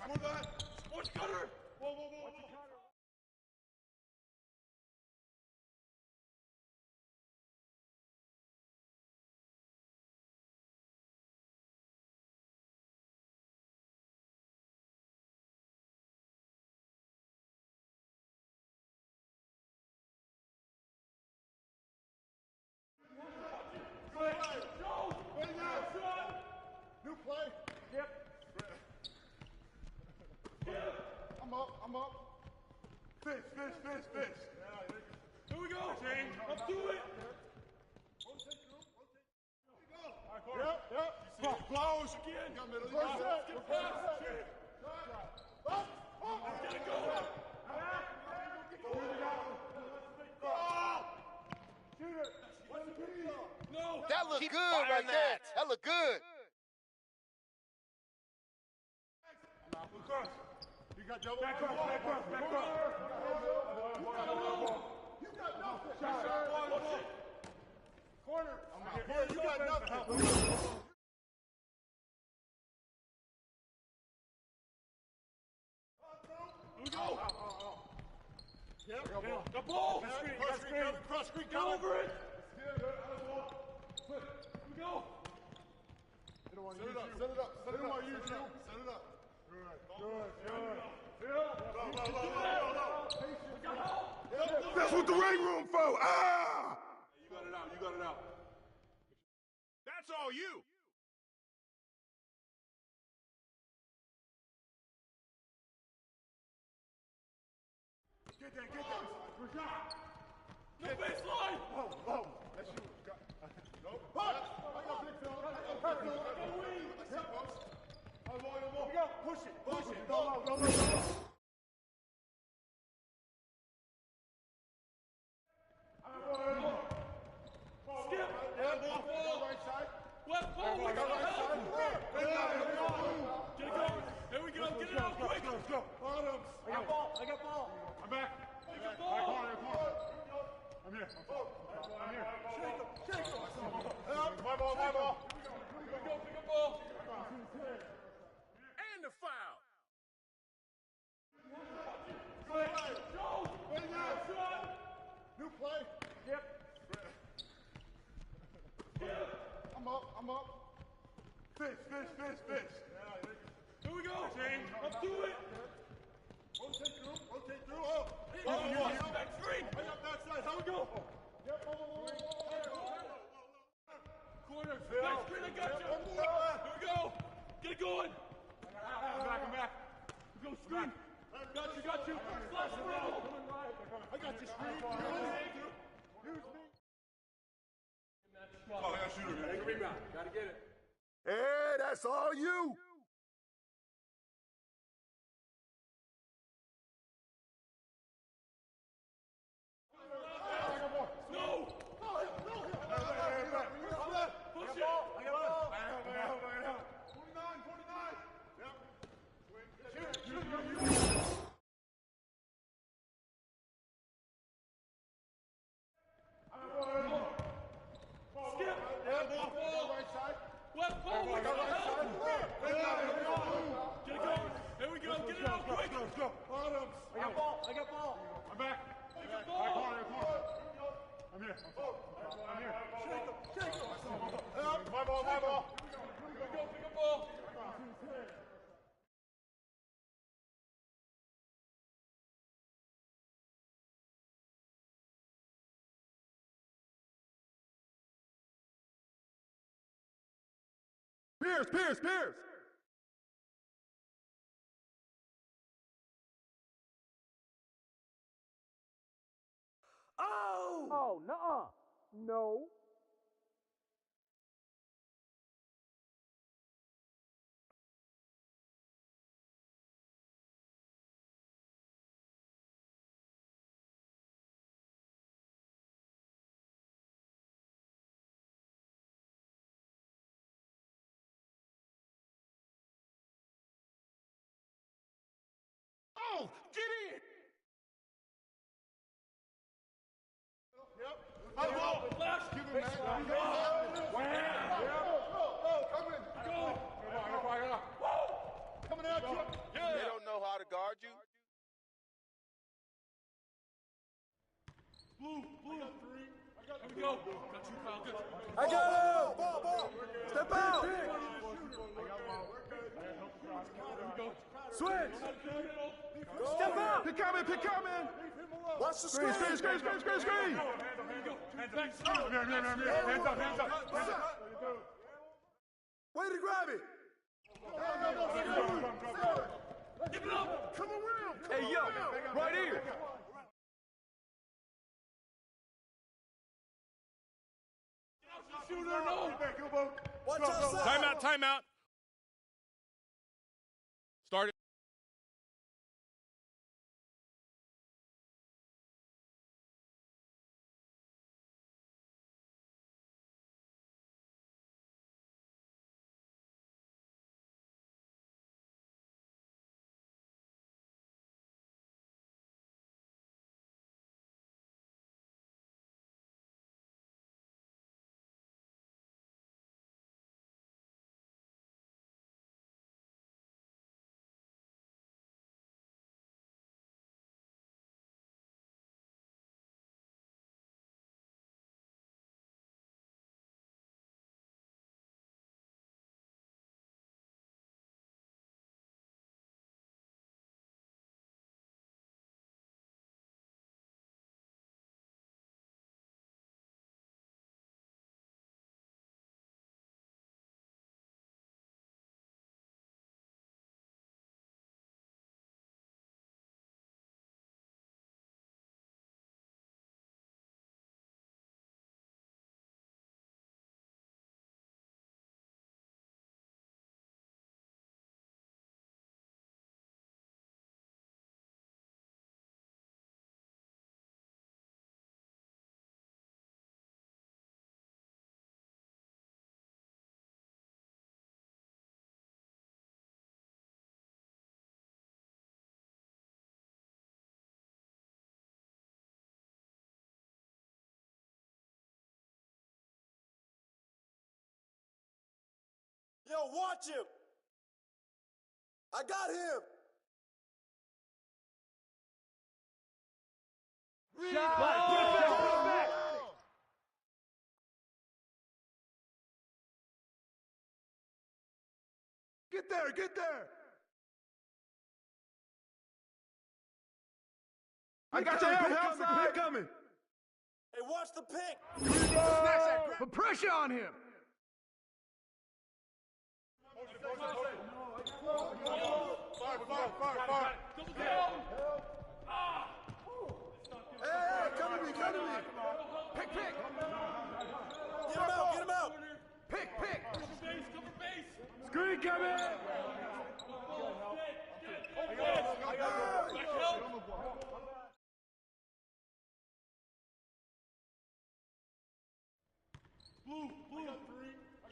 S4: Move that.
S12: Sports cutter!
S4: Whoa. New play.
S12: Yep.
S4: I'm up. Fish.
S12: Here we go. Up to it.
S4: Yep. Close.
S12: Again.
S4: Got middle.
S12: Get past. Get it going. No.
S14: That looked good right there. That looked good.
S4: You got double.
S12: Back cross.
S4: You got nothing. Corner. You got nothing.
S12: Here we go.
S4: Yep.
S12: The ball.
S4: Cross screen.
S12: Get over it. Here we go.
S4: Set it up. Set it up. That's what the ring room for. Ah!
S12: You got it out.
S7: That's all you.
S4: Get that. Good shot.
S12: No baseline.
S4: Oh. That's you. No. Push. I got big Phil. I got wing. Push it. Go low.
S12: Skip.
S4: Right side.
S12: Left ball.
S4: Right side.
S12: Get it going. There we go. Get it out quick.
S4: Let's go. Bottoms.
S5: I got ball.
S4: I'm back.
S12: Take the ball.
S4: I'm here.
S12: Shake him.
S4: My ball.
S12: Here we go. Pick up ball.
S7: And the foul.
S4: New play.
S12: Yep.
S4: I'm up. Fish.
S12: Here we go. Up to it.
S4: Rotate through.
S12: Back screen.
S4: I got backside. How we go? Yep.
S12: Corner. Back screen. I got you. Here we go. Get it going.
S4: I'm back.
S12: Go screen. Got you. Flash around.
S4: I got you, screen. Use me.
S12: Oh, I got shooter, man. Take a rebound. Gotta get it.
S4: Hey, that's all you.
S12: No. Push it.
S4: I got ball. 49. Yep.
S12: Skip.
S4: Right side.
S12: Left ball.
S4: Right side.
S12: Get it going. There we go. Get it out quick.
S4: Let's go. Bottoms.
S5: I got ball.
S4: I'm back.
S12: Take the ball.
S4: I'm here. Shake him. My ball.
S12: Here we go. Pick up ball.
S4: Pierce.
S13: Oh! Oh, nuh-uh. No.
S4: Oh, get in! Yep. High ball. Flash. Give him, man. Come in. Go. Coming at you. Yeah.
S14: They don't know how to guard you.
S12: Blue. Here we go. Got you, Kyle. Good.
S13: I got him! Ball. Step out! Switch! Step out!
S4: Pick coming.
S13: Watch the screen!
S4: Screen.
S12: Hands up.
S13: Way to grab it!
S12: Give it up.
S4: Come around.
S12: Hey, yo, right here. Shooter, no.
S13: Watch outside!
S12: Timeout. Start it.
S13: Yo, watch him! I got him!
S12: Shot.
S13: Put it back!
S4: Get there. I got your help. Pick coming.
S13: Hey, watch the pick!
S4: Put pressure on him. Fire.
S13: Hey, come to me!
S4: Pick.
S13: Get him out!
S4: Pick.
S12: Cover base.
S4: Screen coming.
S12: Blue.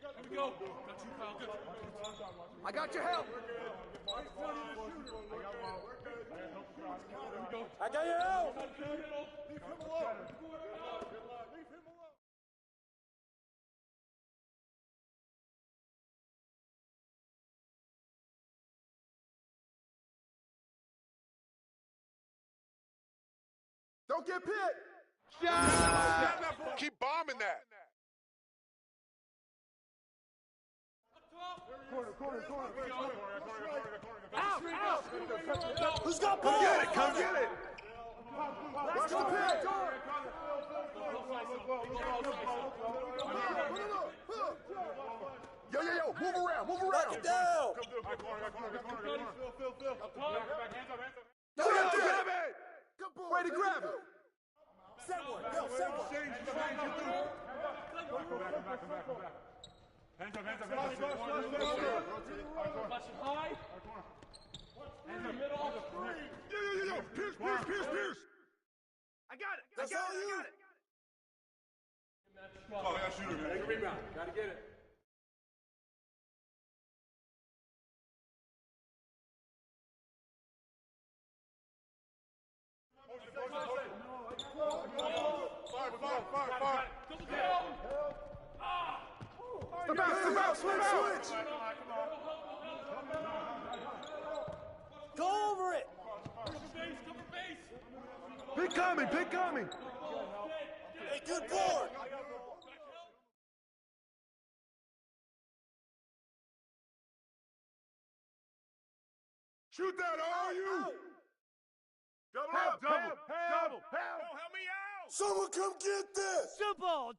S12: Here we go. Got you, Kyle. Good.
S4: I got your help.
S13: I got your help!
S4: Leave him alone. Don't get picked.
S14: Shot! Keep bombing that.
S4: Corner.
S13: Out! Who's got
S4: Come
S13: ball?
S4: get it. Watch the pick. Yo, move around.
S13: Knock it down!
S4: Way to grab it.
S12: Set one. Yo, set one.
S4: Change, get through. Come back. Hands up. Rotate.
S12: Flashing high. Hands up. Middle.
S4: Yo. Pierce.
S12: I got it. I got it.
S4: Oh, I got shooter, man.
S12: Take a rebound. Gotta get it.
S4: Fire.
S12: Step out. Switch. Go over it.
S13: Cover base.
S2: Pick coming.
S12: Hey, good board.
S4: Shoot that, all you! Double. Help me out!
S12: Someone come get this.
S5: Jump ball.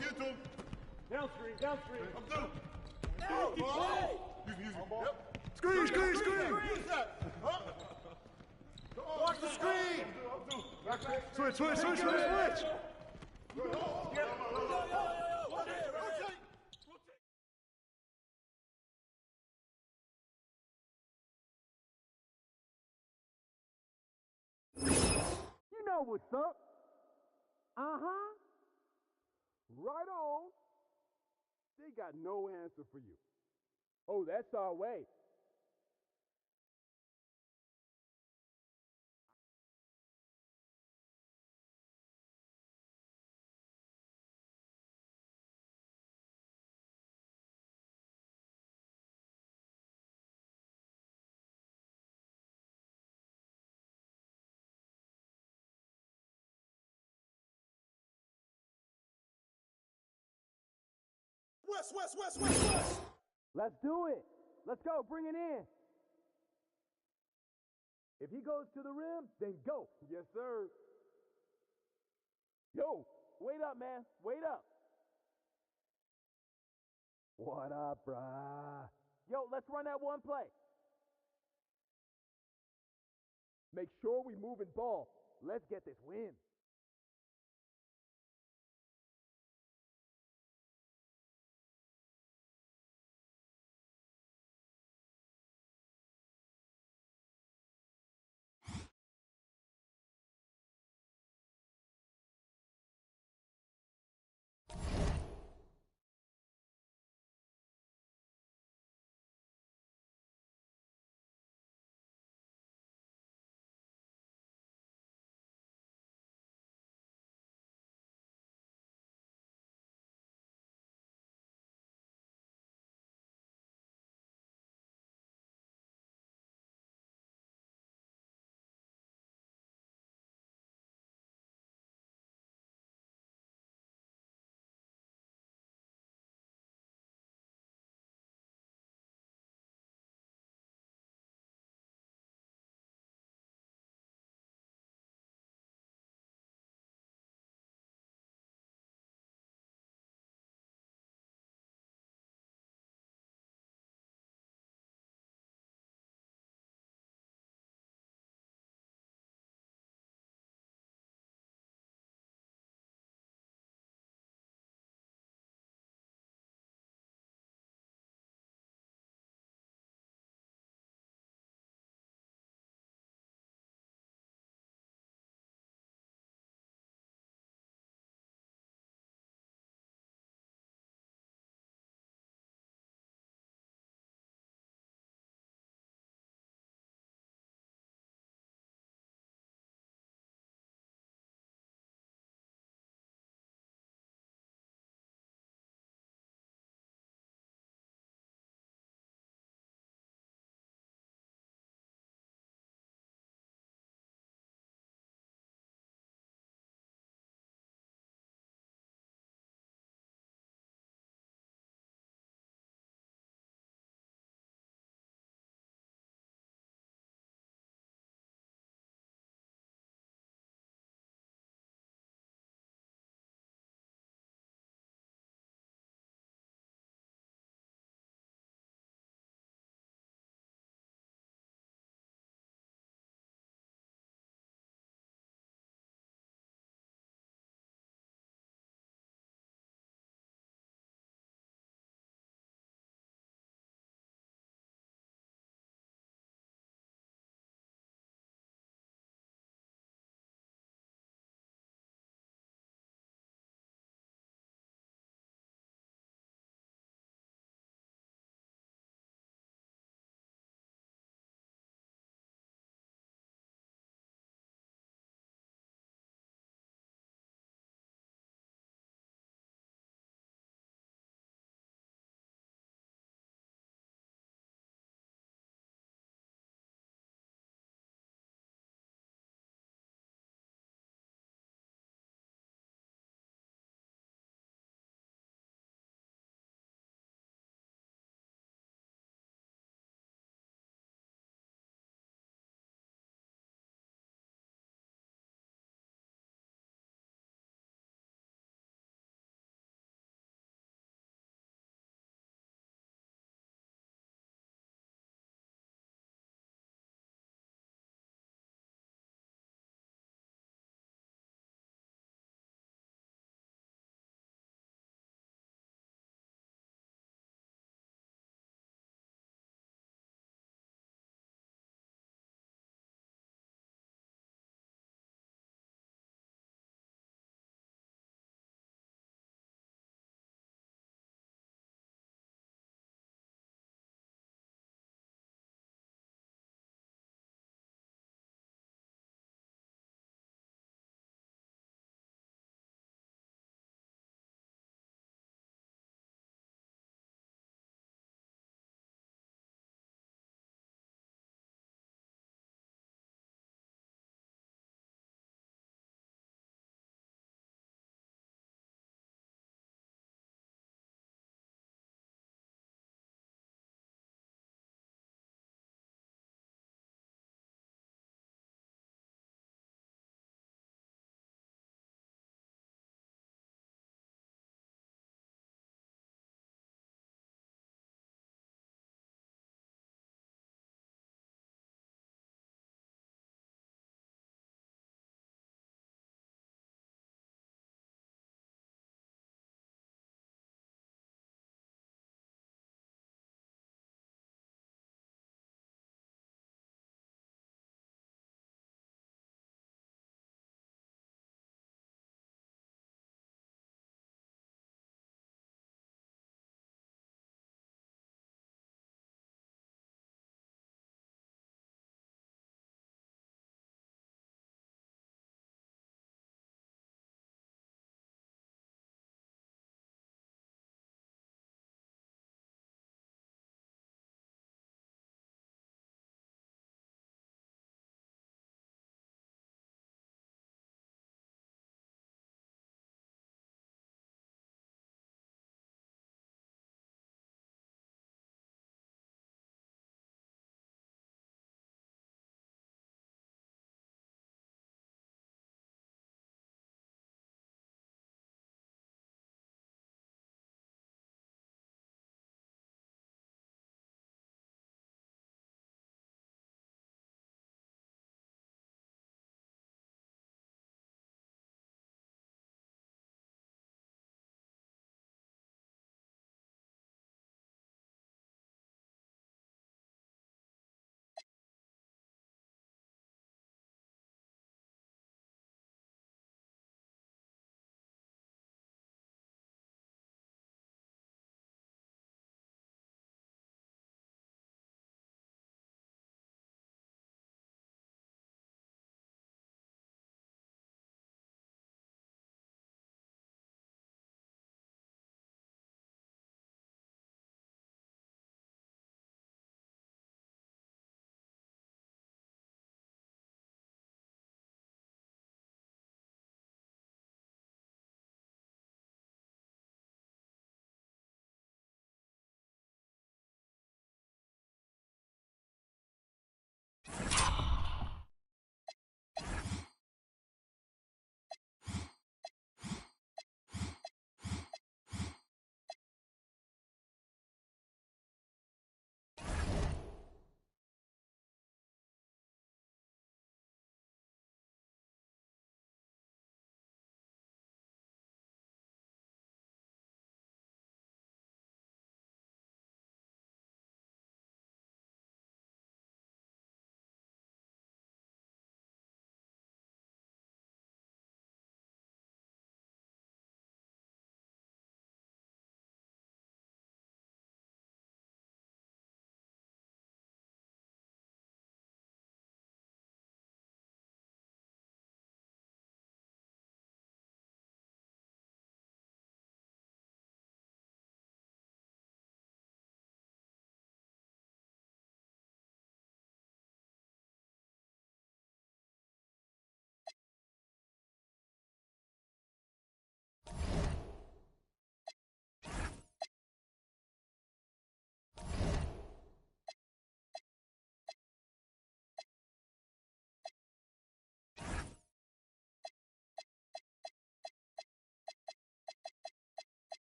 S4: Get to him.
S13: Downstream.
S4: I'm through. Use it. Yep.
S2: Screen.
S12: Watch the screen.
S2: Switch.
S13: You know what's up. Right on. They got no answer for you. Oh, that's our way.
S12: West.
S13: Let's do it. Let's go. Bring it in. If he goes to the rim, then go. Yes, sir. Yo, wait up, man. Wait up. What up, brah? Yo, let's run that one play. Make sure we moving ball. Let's get this win.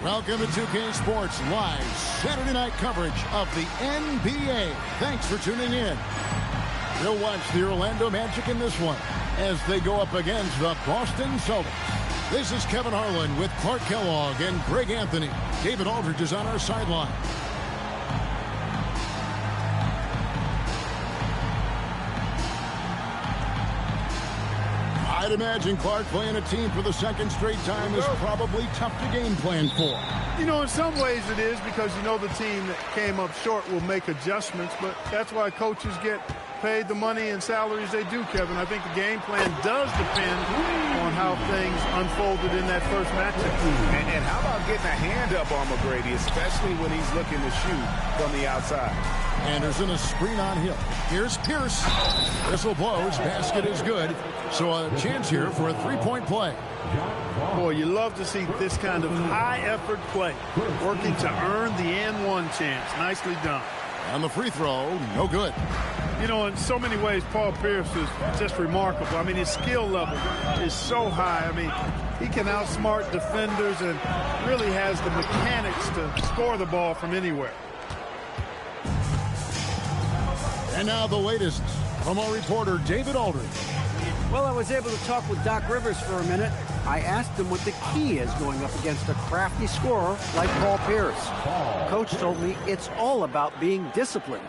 S1: Welcome to 2K Sports Live Saturday night coverage of the NBA. Thanks for tuning in. You'll watch the Orlando Magic in this one as they go up against the Boston Celtics. This is Kevin Harlan with Clark Kellogg and Greg Anthony. David Aldridge is on our sideline. I'd imagine Clark playing a team for the second straight time is probably tough to game plan for.
S2: You know, in some ways it is, because you know the team that came up short will make adjustments, but that's why coaches get paid the money and salaries they do, Kevin. I think the game plan does depend on how things unfolded in that first matchup.
S7: And how about getting a hand up on McGrady, especially when he's looking to shoot from the outside?
S1: Anderson, a screen on Hill. Here's Pierce. Whistle blows. Basket is good. So a chance here for a three-point play.
S2: Boy, you love to see this kind of high-effort play, working to earn the and-one chance. Nicely done.
S1: And the free throw, no good.
S2: You know, in so many ways, Paul Pierce is just remarkable. I mean, his skill level is so high. I mean, he can outsmart defenders and really has the mechanics to score the ball from anywhere.
S1: And now the latest from our reporter, David Aldridge.
S5: Well, I was able to talk with Doc Rivers for a minute. I asked him what the key is going up against a crafty scorer like Paul Pierce. Coach told me it's all about being disciplined.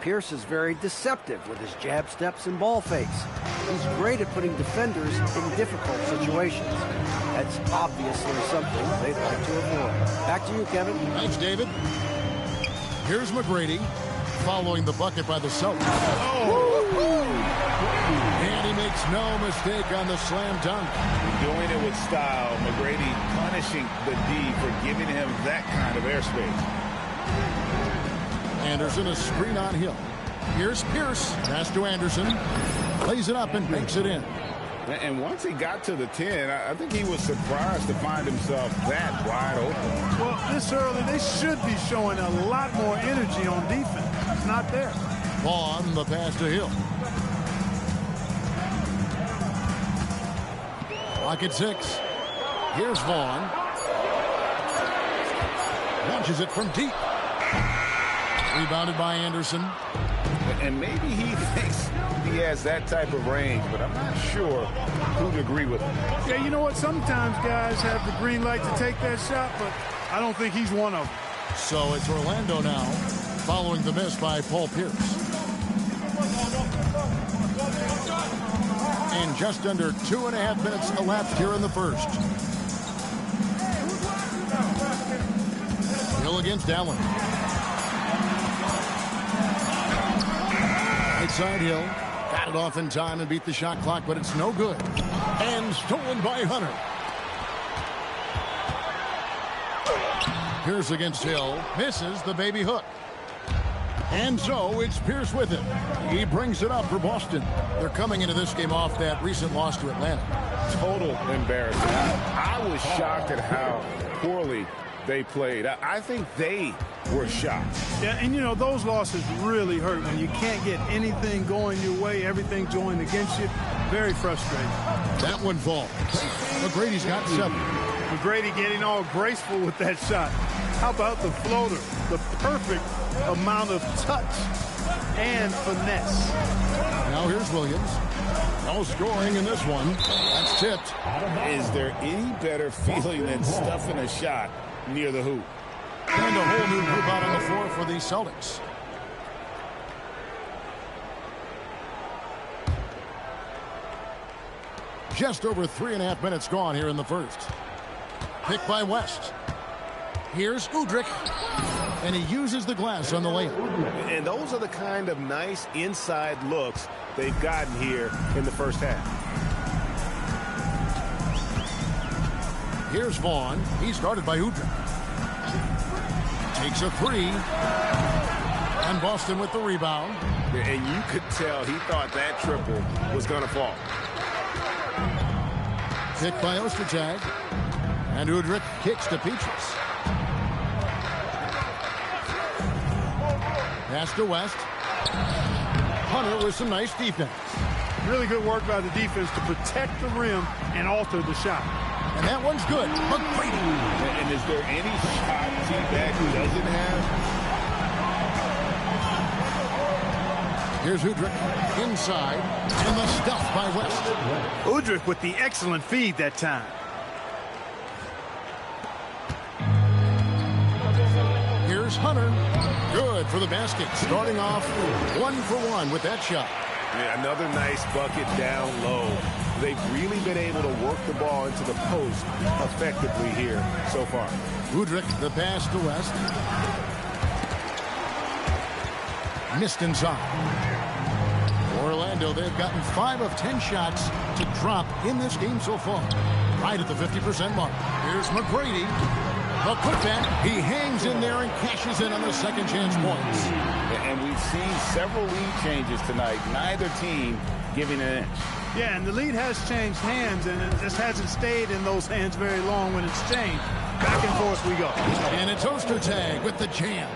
S5: Pierce is very deceptive with his jab steps and ball fakes. He's great at putting defenders in difficult situations. That's obviously something they'd like to avoid. Back to you, Kevin.
S1: Thanks, David. Here's McGrady following the bucket by the Celtics. And he makes no mistake on the slam dunk.
S7: Doing it with style. McGrady punishing the D for giving him that kind of airspace.
S1: Anderson, a screen on Hill. Here's Pierce. Pass to Anderson. Lays it up and banks it in.
S7: And once he got to the 10, I think he was surprised to find himself that wide open.
S2: Well, this early, they should be showing a lot more energy on defense. It's not there.
S1: Vaughn, the pass to Hill. Clock at 6. Here's Vaughn. Launches it from deep. Rebounded by Anderson.
S7: And maybe he thinks he has that type of range, but I'm not sure who'd agree with him.
S2: Yeah, you know what? Sometimes guys have the green light to take that shot, but I don't think he's one of them.
S1: So it's Orlando now, following the miss by Paul Pierce. And just under 2.5 minutes elapsed here in the first. Hill against Allen. Right side Hill. Got it off in time and beat the shot clock, but it's no good. And stolen by Hunter. Pierce against Hill. Misses the baby hook. And so it's Pierce with it. He brings it up for Boston. They're coming into this game off that recent loss to Atlanta.
S7: Total embarrassment. I was shocked at how poorly they played. I think they were shocked.
S2: Yeah, and you know, those losses really hurt when you can't get anything going your way, everything's going against you. Very frustrating.
S1: That one falls. McGrady's got 7.
S2: McGrady getting all graceful with that shot. How about the floater? The perfect amount of touch and finesse.
S1: Now here's Williams. No scoring in this one. That's tipped.
S7: Is there any better feeling than stuffing a shot near the hoop?
S1: And a whole new group out on the floor for the Celtics. Just over 3.5 minutes gone here in the first. Picked by West. Here's Udrich. And he uses the glass on the layup.
S7: And those are the kind of nice inside looks they've gotten here in the first half.
S1: Here's Vaughn. He's guarded by Udrich. Takes a 3. And Boston with the rebound.
S7: And you could tell he thought that triple was going to fall.
S1: Picked by Ostertag. And Udrich kicks to Petrus. Pass to West. Hunter with some nice defense.
S2: Really good work by the defense to protect the rim and alter the shot.
S1: And that one's good. McGrady.
S7: And is there any shot T-Bag doesn't have?
S1: Here's Udrich inside, and the stuff by West.
S2: Udrich with the excellent feed that time.
S1: Here's Hunter. Good for the basket. Starting off 1-for-1 with that shot.
S7: Yeah, another nice bucket down low. They've really been able to work the ball into the post effectively here so far.
S1: Udrich, the pass to West. Missed inside. Orlando, they've gotten 5 of 10 shots to drop in this game so far. Right at the 50% mark. Here's McGrady. The putback. He hangs in there and cashes in on the second chance points.
S7: And we've seen several lead changes tonight. Neither team giving an inch.
S2: Yeah, and the lead has changed hands, and it just hasn't stayed in those hands very long when it's changed. Back and forth we go.
S1: And it's Ostertag with the jam.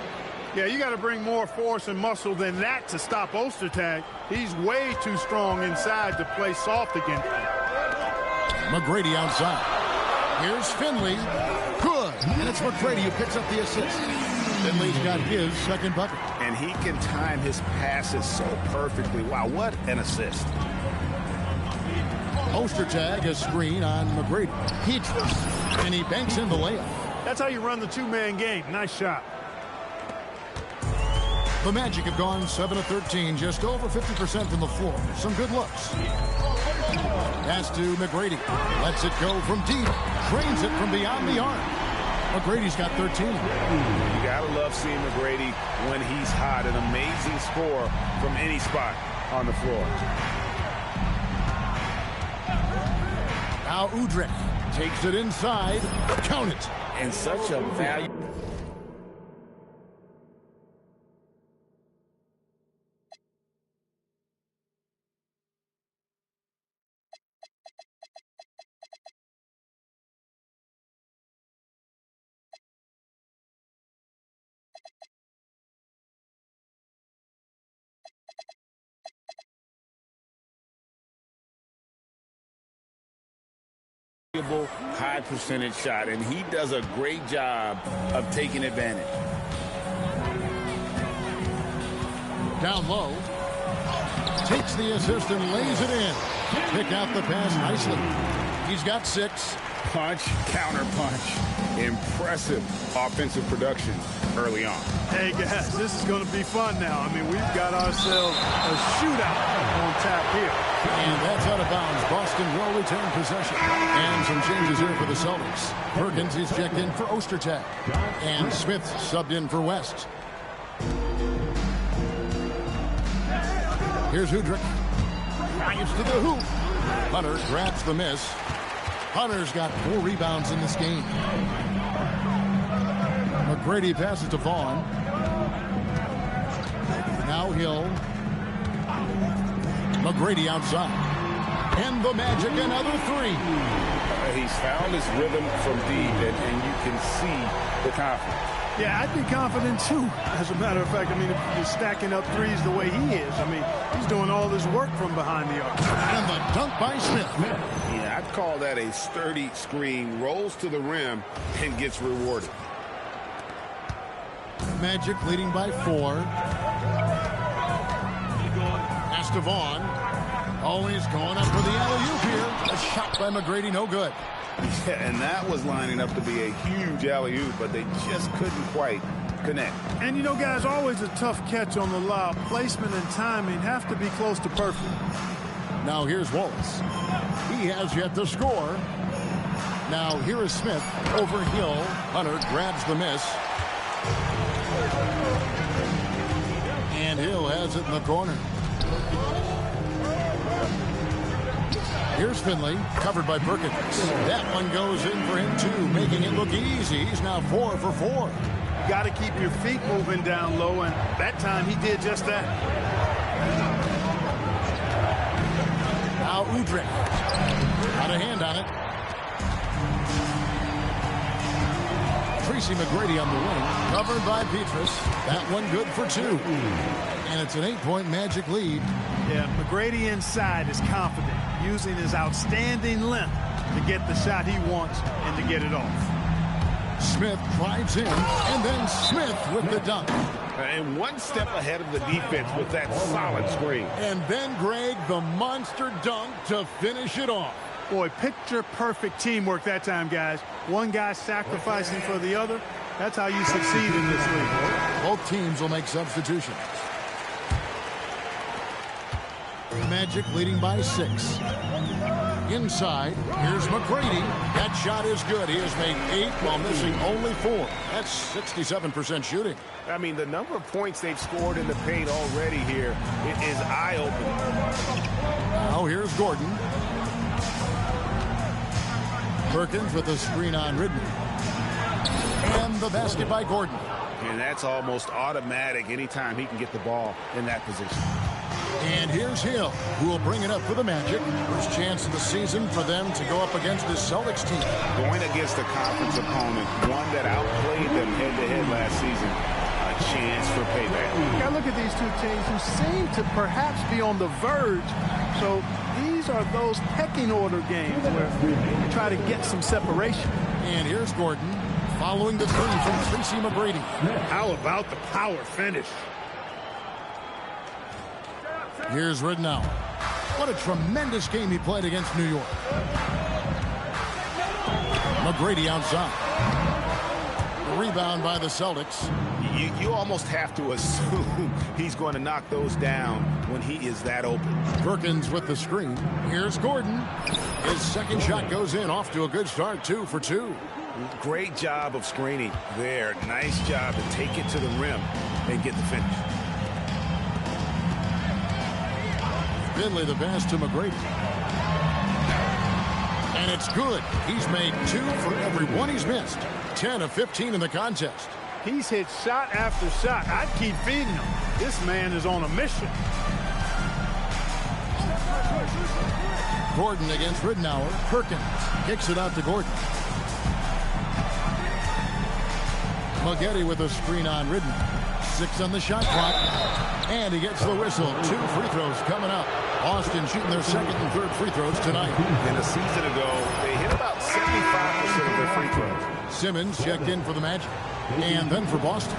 S2: Yeah, you got to bring more force and muscle than that to stop Ostertag. He's way too strong inside to play soft against him.
S1: McGrady outside. Here's Finley. Good. And it's McGrady who picks up the assist. Finley's got his second bucket.
S7: And he can time his passes so perfectly. Wow, what an assist.
S1: Ostertag, a screen on McGrady. Petrus. And he banks in the layup.
S2: That's how you run the two-man game. Nice shot.
S1: The Magic have gone 7 of 13, just over 50% from the floor. Some good looks. Pass to McGrady. Lets it go from deep. Drains it from beyond the arc. McGrady's got 13.
S7: You gotta love seeing McGrady when he's hot. An amazing score from any spot on the floor.
S1: Now Udrich takes it inside. Count it.
S7: And such a value. High percentage shot, and he does a great job of taking advantage.
S1: Down low. Takes the assist and lays it in. Pick out the pass nicely. He's got 6.
S7: Punch, counter punch. Impressive offensive production early on.
S2: Hey, guys, this is going to be fun now. I mean, we've got ourselves a shootout on tap here.
S1: And that's out of bounds. Boston will retain possession. And some changes here for the Celtics. Perkins is checked in for Ostertag. And Smith subbed in for West. Here's Udrich. Drives to the hoop. Hunter grabs the miss. Hunter's got 4 rebounds in this game. McGrady passes to Vaughn. Now Hill. McGrady outside. And the Magic, another 3.
S7: He's found his rhythm from deep, and you can see the confidence.
S2: Yeah, I'd be confident, too. As a matter of fact, I mean, if he's stacking up threes the way he is, I mean, he's doing all this work from behind the arc.
S1: And the dunk by Smith.
S7: Yeah, I'd call that a sturdy screen. Rolls to the rim and gets rewarded.
S1: Magic leading by 4. Pass to Vaughn. Always going up for the alley-oop here. A shot by McGrady, no good.
S7: Yeah, and that was lining up to be a huge alley-oop, but they just couldn't quite connect.
S2: And, you know, guys, always a tough catch on the lob. Placement and timing have to be close to perfect.
S1: Now here's Wallace. He has yet to score. Now here is Smith over Hill. Hunter grabs the miss. And Hill has it in the corner. Here's Finley, covered by Perkins. That one goes in for him, too, making it look easy. He's now 4 for 4.
S2: Got to keep your feet moving down low, and that time he did just that.
S1: Now Udrich. Got a hand on it. Tracy McGrady on the wing, covered by Petrus. That one good for 2. And it's an 8-point Magic lead.
S2: Yeah, McGrady inside is confident, using his outstanding length to get the shot he wants and to get it off.
S1: Smith drives in, and then Smith with the dunk.
S7: And one step ahead of the defense with that solid screen.
S1: And then Greg, the monster dunk to finish it off.
S2: Boy, picture-perfect teamwork that time, guys. One guy sacrificing for the other. That's how you succeed in this league.
S1: Both teams will make substitutions. Magic leading by 6. Inside, here's McGrady. That shot is good. He has made 8 while missing only 4. That's 67% shooting.
S7: I mean, the number of points they've scored in the paint already here is eye-opening.
S1: Now here's Gordon. Perkins with a screen on Ridley. And the basket by Gordon.
S7: And that's almost automatic anytime he can get the ball in that position.
S1: And here's Hill, who will bring it up for the Magic. First chance of the season for them to go up against this Celtics team.
S7: Going against a conference opponent, one that outplayed them head-to-head last season. A chance for payback.
S2: Now look at these two teams who seem to perhaps be on the verge. So these are those pecking order games where you try to get some separation.
S1: And here's Gordon following the 3 from Tracy McGrady.
S2: How about the power finish?
S1: Here's Ridnour. What a tremendous game he played against New York. McGrady outside. The rebound by the Celtics.
S7: You almost have to assume he's going to knock those down when he is that open.
S1: Perkins with the screen. Here's Gordon. His second shot goes in, off to a good start, 2 for 2.
S7: Great job of screening there. Nice job to take it to the rim and get the finish.
S1: Finley the pass to McGrady. And it's good. He's made 2 for every one he's missed. 10 of 15 in the contest.
S2: He's hit shot after shot. I'd keep feeding him. This man is on a mission.
S1: Gordon against Ridnour. Perkins kicks it out to Gordon. Maggette with a screen on Ridnour. 6 on the shot clock. And he gets the whistle. 2 free throws coming up. Boston shooting their second and third free throws tonight.
S7: And a season ago, they hit about 75% of their free throws.
S1: Simmons checked in for the Magic. And then for Boston.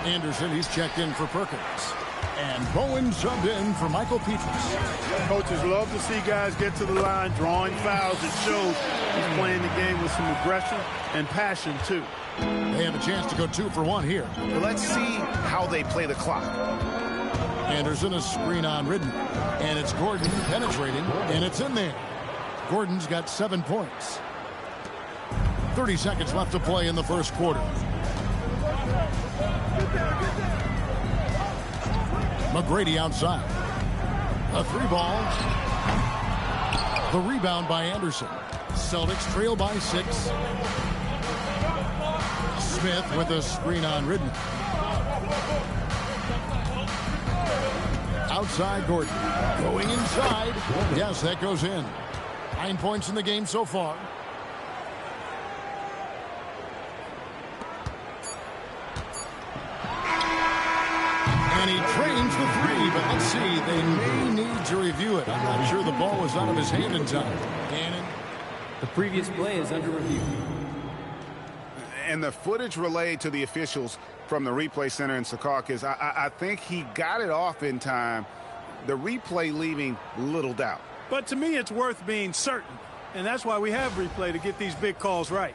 S1: Anderson, he's checked in for Perkins. And Bowen subbed in for Michael Petras.
S2: Coaches love to see guys get to the line, drawing fouls. It shows he's playing the game with some aggression and passion, too.
S1: They have a chance to go 2 for 1 here.
S7: Well, let's see how they play the clock.
S1: Anderson, a screen on Ridden. And it's Gordon penetrating, and it's in there. Gordon's got 7 points. 30 seconds left to play in the first quarter. McGrady outside. A 3-ball. The rebound by Anderson. Celtics trail by 6. Smith with a screen on Ridden. Outside Gordon. Going inside. Yes, that goes in. 9 points in the game so far. And he trains the 3, but let's see. They may need to review it. I'm not sure the ball was out of his hand in time. Gannon.
S15: The previous play is under review.
S7: And the footage relayed to the officials from the replay center in Secaucus, I think he got it off in time. The replay leaving little doubt.
S2: But to me, it's worth being certain. And that's why we have replay, to get these big calls right.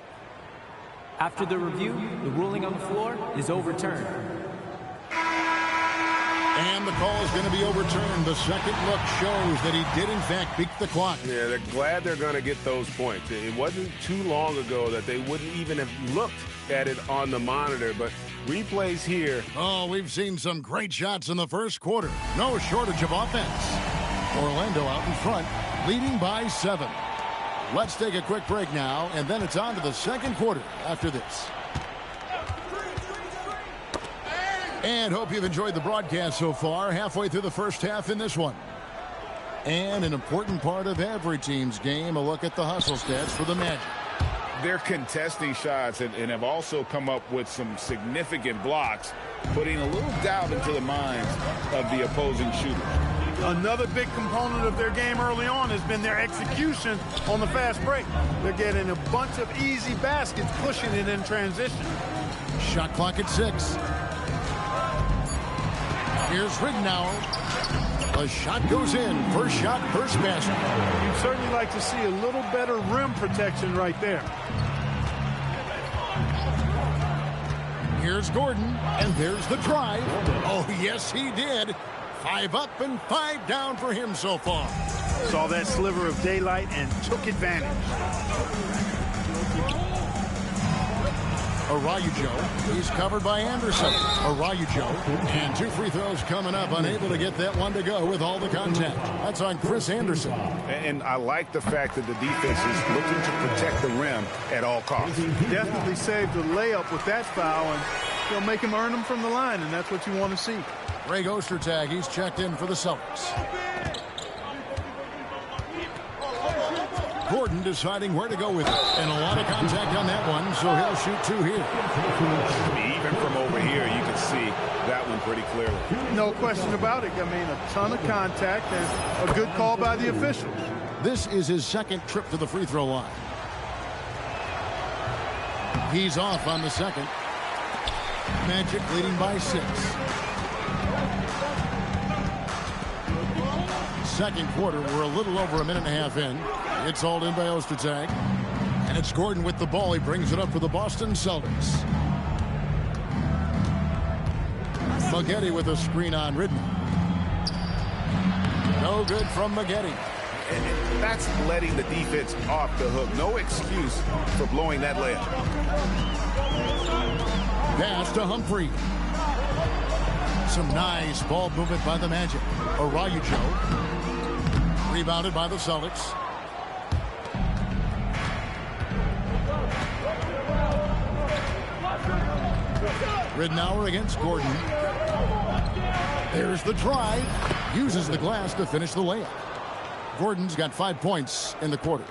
S15: After the review, the ruling on the floor is overturned.
S1: And the call is going to be overturned. The second look shows that he did, in fact, beat the clock.
S3: Yeah, they're glad they're going to get those points. It wasn't too long ago that they wouldn't even have looked at it on the monitor, but replays here.
S1: Oh, we've seen some great shots in the first quarter. No shortage of offense. Orlando out in front, leading by 7. Let's take a quick break now, and then it's on to the second quarter after this. And hope you've enjoyed the broadcast so far, halfway through the first half in this one. And an important part of every team's game, a look at the hustle stats for the Magic.
S7: They're contesting shots and have also come up with some significant blocks, putting a little doubt into the minds of the opposing shooter.
S2: Another big component of their game early on has been their execution on the fast break. They're getting a bunch of easy baskets, pushing it in transition.
S1: Shot clock at 6. Here's Ridnour. The shot goes in. First shot, first basket.
S2: You'd certainly like to see a little better rim protection right there.
S1: Here's Gordon, and there's the drive. Oh, yes, he did. 5 up and 5 down for him so far.
S2: Saw that sliver of daylight and took advantage.
S1: Araujo, he's covered by Anderson. Araujo, and 2 free throws coming up, unable to get that one to go with all the contact. That's on Chris Anderson.
S7: And I like the fact that the defense is looking to protect the rim at all costs.
S2: Definitely saved the layup with that foul, and they'll make him earn them from the line, and that's what you want to see.
S1: Greg Ostertag, he's checked in for the Celtics. Gordon deciding where to go with it. And a lot of contact on that one, so he'll shoot 2 here.
S7: Even from over here, you can see that one pretty clearly.
S2: No question about it. I mean, a ton of contact and a good call by the officials.
S1: This is his second trip to the free throw line. He's off on the second. Magic leading by 6. Second quarter, we're a little over a minute and a half in. It's hauled in by Ostertag. And it's Gordon with the ball. He brings it up for the Boston Celtics. Maggette with a screen on Ridden. No good from Maggette.
S7: And that's letting the defense off the hook. No excuse for blowing that layup.
S1: Pass to Humphrey. Some nice ball movement by the Magic. Araujo. Rebounded by the Celtics. Ridnour against Gordon. There's the drive. Uses the glass to finish the layup. Gordon's got 5 points in the quarter.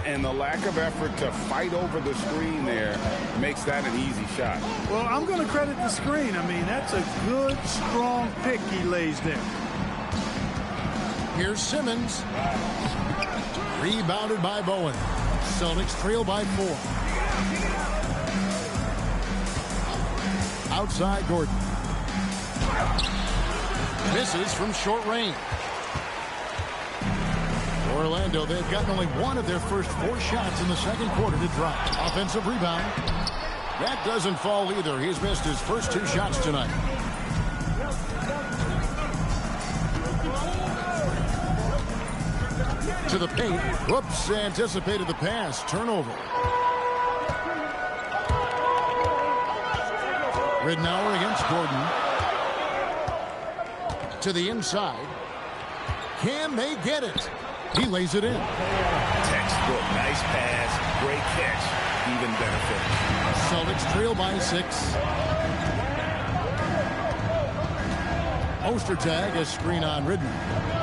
S7: And the lack of effort to fight over the screen there makes that an easy shot.
S2: Well, I'm going to credit the screen. I mean, that's a good, strong pick he lays there.
S1: Here's Simmons. Rebounded by Bowen. Celtics trail by 4. Outside Gordon. Misses from short range. Orlando, they've gotten only 1 of their first 4 shots in the second quarter to drop. Offensive rebound. That doesn't fall either. He's missed his first 2 shots tonight. To the paint. Whoops, anticipated the pass. Turnover. Ridnour against Gordon. To the inside. Can they get it? He lays it in.
S7: Textbook. Nice pass. Great catch. Even better finish.
S1: Celtics trail by 6. Ostertag, a screen on Ridden.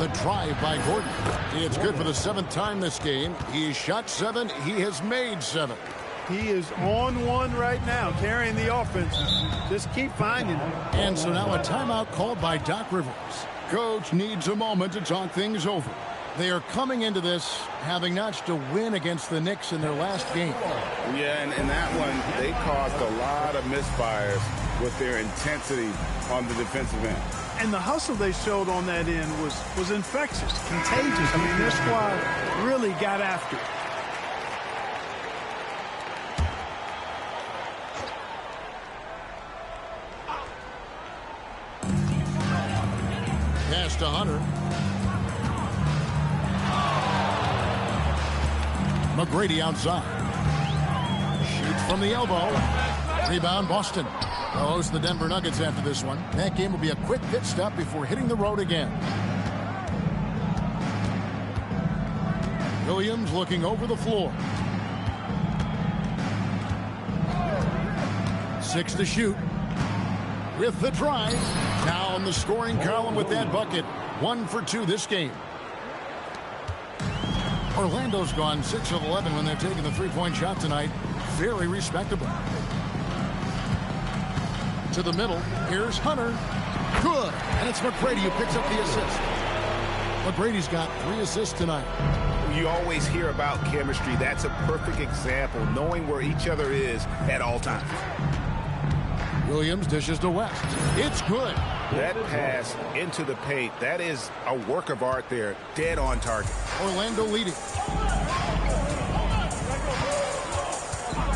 S1: The drive by Gordon. It's good for the 7th time this game. He's shot 7. He has made 7.
S2: He is on one right now, carrying the offense. Just keep finding him.
S1: And so now a timeout called by Doc Rivers. Coach needs a moment to talk things over. They are coming into this having notched to win against the Knicks in their last game.
S7: Yeah, and in that one, they caused a lot of misfires with their intensity on the defensive end.
S2: And the hustle they showed on that end was infectious, contagious. I mean, their squad really got after it.
S1: Pass to Hunter. McGrady outside. Shoots from the elbow. Rebound Boston. They'll host the Denver Nuggets after this one. That game will be a quick pit stop before hitting the road again. Williams looking over the floor. 6 to shoot. With the drive. Now in the scoring column with that bucket. 1 for 2 this game. Orlando's gone 6 of 11 when they're taking the three-point shot tonight. Very respectable. To the middle. Here's Hunter. Good. And it's McGrady who picks up the assist. McGrady's got 3 assists tonight.
S7: You always hear about chemistry. That's a perfect example, knowing where each other is at all times.
S1: Williams dishes to West. It's good.
S7: That pass into the paint, that is a work of art there. Dead on target.
S1: Orlando leading.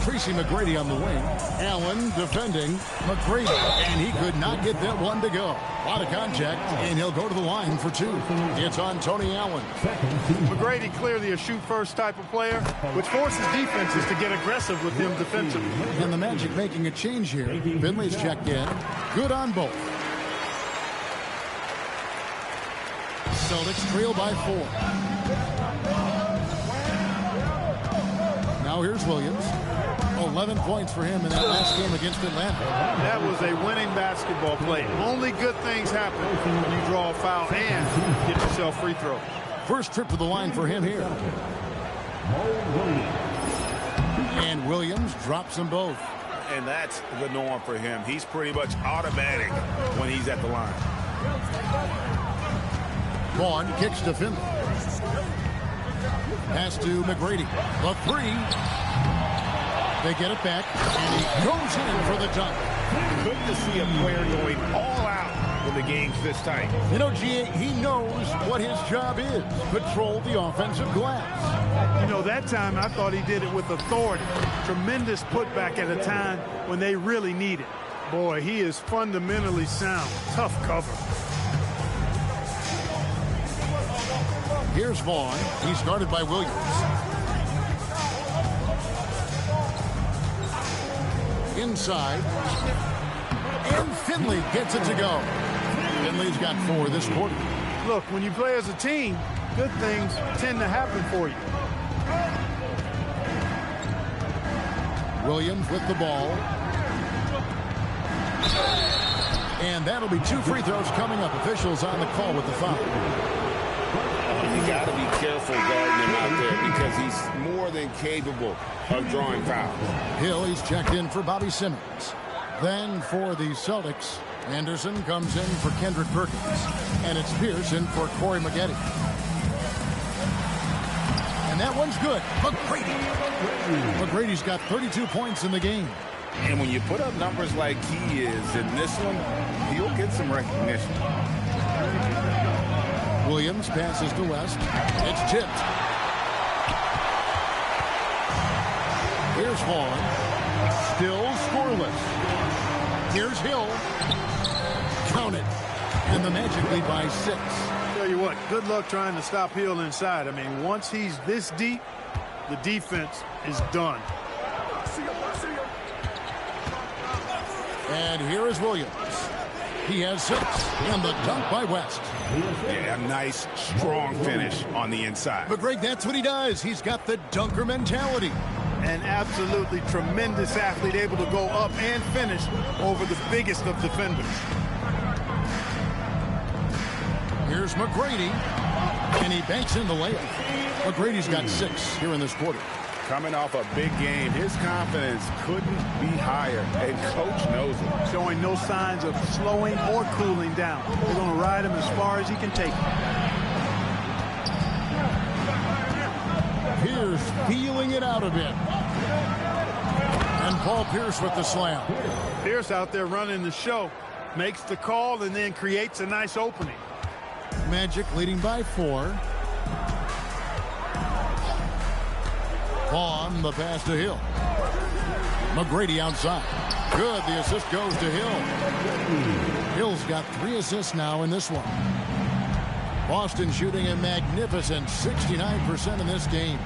S1: Tracy McGrady on the wing. Allen defending McGrady, and he could not get that one to go. A lot of contact, and he'll go to the line for 2. It's on Tony Allen.
S2: McGrady clearly a shoot-first type of player, which forces defenses to get aggressive with him defensively.
S1: And the Magic making a change here. Finley's checked in. Good on both. Celtics trail by 4. Now here's Williams. 11 points for him in that last game against Atlanta.
S2: That was a winning basketball play. Only good things happen when you draw a foul and get yourself free throw.
S1: First trip to the line for him here. And Williams drops them both.
S7: And that's the norm for him. He's pretty much automatic when he's at the line.
S1: Vaughn kicks to Finley. Pass to McGrady. The 3. They get it back, and he goes in for the dunk.
S7: Good to see a player going all out when the game's this tight.
S1: You know, G.A., he knows what his job is. Control the offensive glass.
S2: You know, that time I thought he did it with authority. Tremendous putback at a time when they really need it. Boy, he is fundamentally sound. Tough cover.
S1: Here's Vaughn. He's guarded by Williams. Inside. And Finley gets it to go. Finley's got 4 this quarter.
S2: Look, when you play as a team, good things tend to happen for you.
S1: Williams with the ball. And that'll be 2 free throws coming up. Officials on the call with the foul.
S7: You got to be careful guarding him out there because he's more than capable of drawing fouls.
S1: Hill, he's checked in for Bobby Simmons. Then for the Celtics, Anderson comes in for Kendrick Perkins. And it's Pierce in for Corey Maggette. And that one's good. McGrady. McGrady's got 32 points in the game.
S7: And when you put up numbers like he is in this one, he'll get some recognition.
S1: Williams passes to West. It's tipped. Here's Vaughn. Still scoreless. Here's Hill. Count it. And the Magic lead by 6.
S2: Tell you what, good luck trying to stop Hill inside. I mean, once he's this deep, the defense is done.
S1: And here is Williams. He has 6. And the dunk by West.
S7: Yeah, a nice, strong finish on the inside.
S1: But, Greg, that's what he does. He's got the dunker mentality.
S2: An absolutely tremendous athlete, able to go up and finish over the biggest of defenders.
S1: Here's McGrady. And he banks in the layup. McGrady's got 6 here in this quarter.
S7: Coming off a big game, his confidence couldn't be higher, and Coach knows it.
S2: Showing no signs of slowing or cooling down. They're going to ride him as far as he can take him.
S1: Pierce feeling it out a bit. And Paul Pierce with the slam.
S2: Pierce out there running the show. Makes the call and then creates a nice opening.
S1: Magic leading by 4. Vaughn, the pass to Hill. McGrady outside. Good. The assist goes to Hill. Hill's got 3 assists now in this one. Boston shooting a magnificent 69% in this game.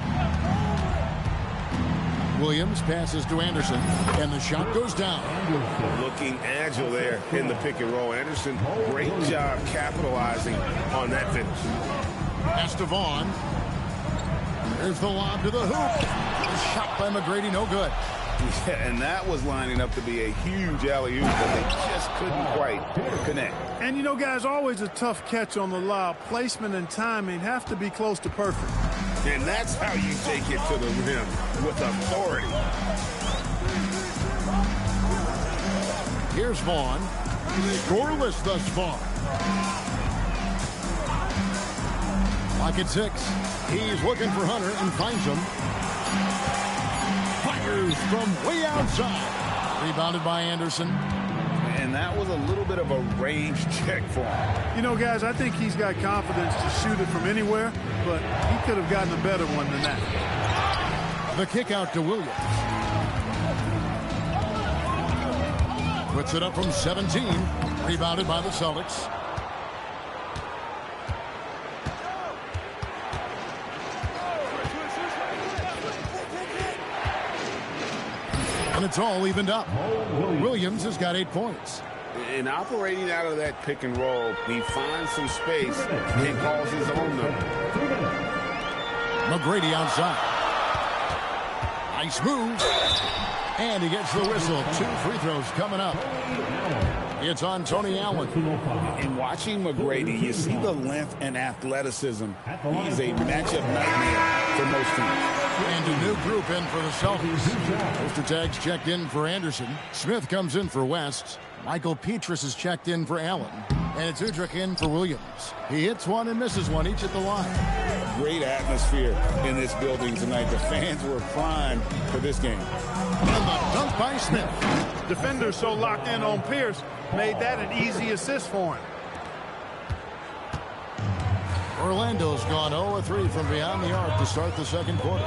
S1: Williams passes to Anderson, and the shot goes down.
S7: Looking agile there in the pick and roll. Anderson, great job capitalizing on that finish.
S1: Pass to Vaughn. There's the lob to the hoop. The shot by McGrady, no good.
S7: Yeah, and that was lining up to be a huge alley-oop, but they just couldn't quite connect.
S2: And you know, guys, always a tough catch on the lob. Placement and timing have to be close to perfect.
S7: And that's how you take it to the rim, with authority.
S1: Here's Vaughn. Scoreless thus far. Pocket 6. He's looking for Hunter and finds him. Fires from way outside. Rebounded by Anderson.
S7: And that was a little bit of a range check for him.
S2: You know, guys, I think he's got confidence to shoot it from anywhere, but he could have gotten a better one than that.
S1: The kick out to Williams. Puts it up from 17. Rebounded by the Celtics. And it's all evened up. Williams has got 8 points.
S7: In operating out of that pick and roll, he finds some space and calls his own number.
S1: McGrady outside. Nice move. And he gets the whistle. 2 free throws coming up. It's on Tony Allen.
S7: In watching McGrady, you see the length and athleticism. He's a matchup nightmare for most teams.
S1: And a new group in for the Celtics. Poster tags checked in for Anderson. Smith comes in for West. Michael Petrus is checked in for Allen. And it's Udrich in for Williams. He hits one and misses one, each at the line.
S7: Great atmosphere in this building tonight. The fans were primed for this game.
S1: And the dunk by Smith.
S2: Defenders so locked in on Pierce made that an easy assist for him.
S1: Orlando's gone 0-3 from beyond the arc to start the second quarter.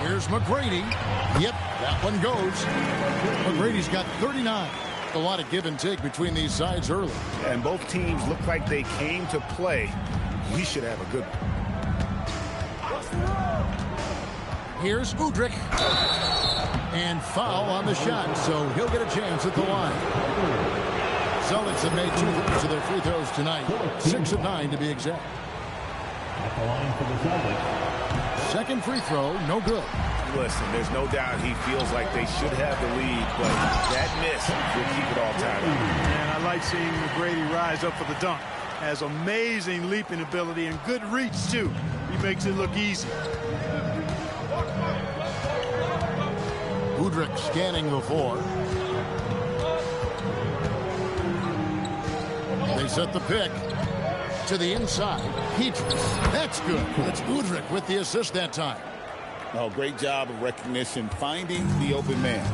S1: Here's McGrady. Yep, that one goes. McGrady's got 39. A lot of give and take between these sides early.
S7: And both teams look like they came to play. We should have a good one.
S1: Here's Udrich. And foul on the shot, so he'll get a chance at the line. Celtics have made 2 of their free throws tonight. 6 of 9 to be exact.
S6: At the line for the Celtics.
S1: Second free throw, no good.
S7: Listen, there's no doubt he feels like they should have the lead, but that miss will keep it all tied up.
S2: And I like seeing McGrady rise up for the dunk. Has amazing leaping ability and good reach, too. He makes it look easy.
S1: Udrich scanning the floor. They set the pick to the inside. Petrus. That's good. That's Udrich with the assist that time.
S7: Oh, great job of recognition, finding the open man.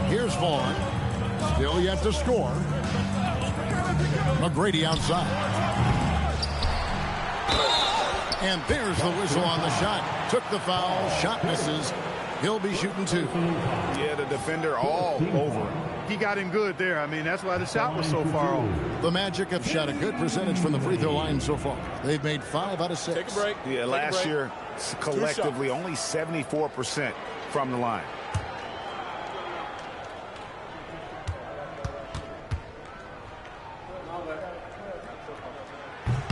S1: Here's Vaughn. Still yet to score. McGrady outside. And there's the whistle on the shot. Took the foul. Shot misses. He'll be shooting 2.
S7: Yeah, the defender all over him.
S2: He got him good there. I mean, that's why the shot was so far off.
S1: The Magic have shot a good percentage from the free throw line so far. They've made 5 out of 6.
S4: Take a break.
S7: Yeah, last year, collectively, only 74% from the line.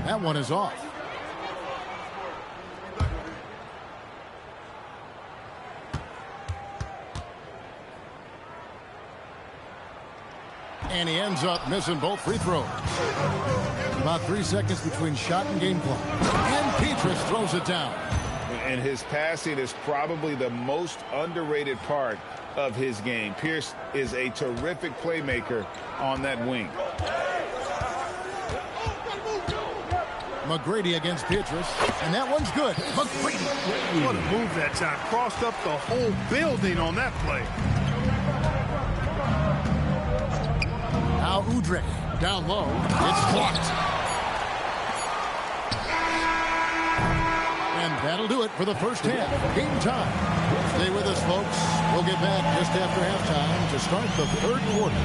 S1: That one is off. And he ends up missing both free throws. About 3 seconds between shot and game clock. And Petrus throws it down.
S7: And his passing is probably the most underrated part of his game. Pierce is a terrific playmaker on that wing.
S1: McGrady against Petrus. And that one's good. McGrady.
S2: What a move that time. Crossed up the whole building on that play.
S1: Now Udrich down low. It's blocked. And that'll do it for the first half. Game time. Stay with us, folks. We'll get back just after halftime to start the third quarter.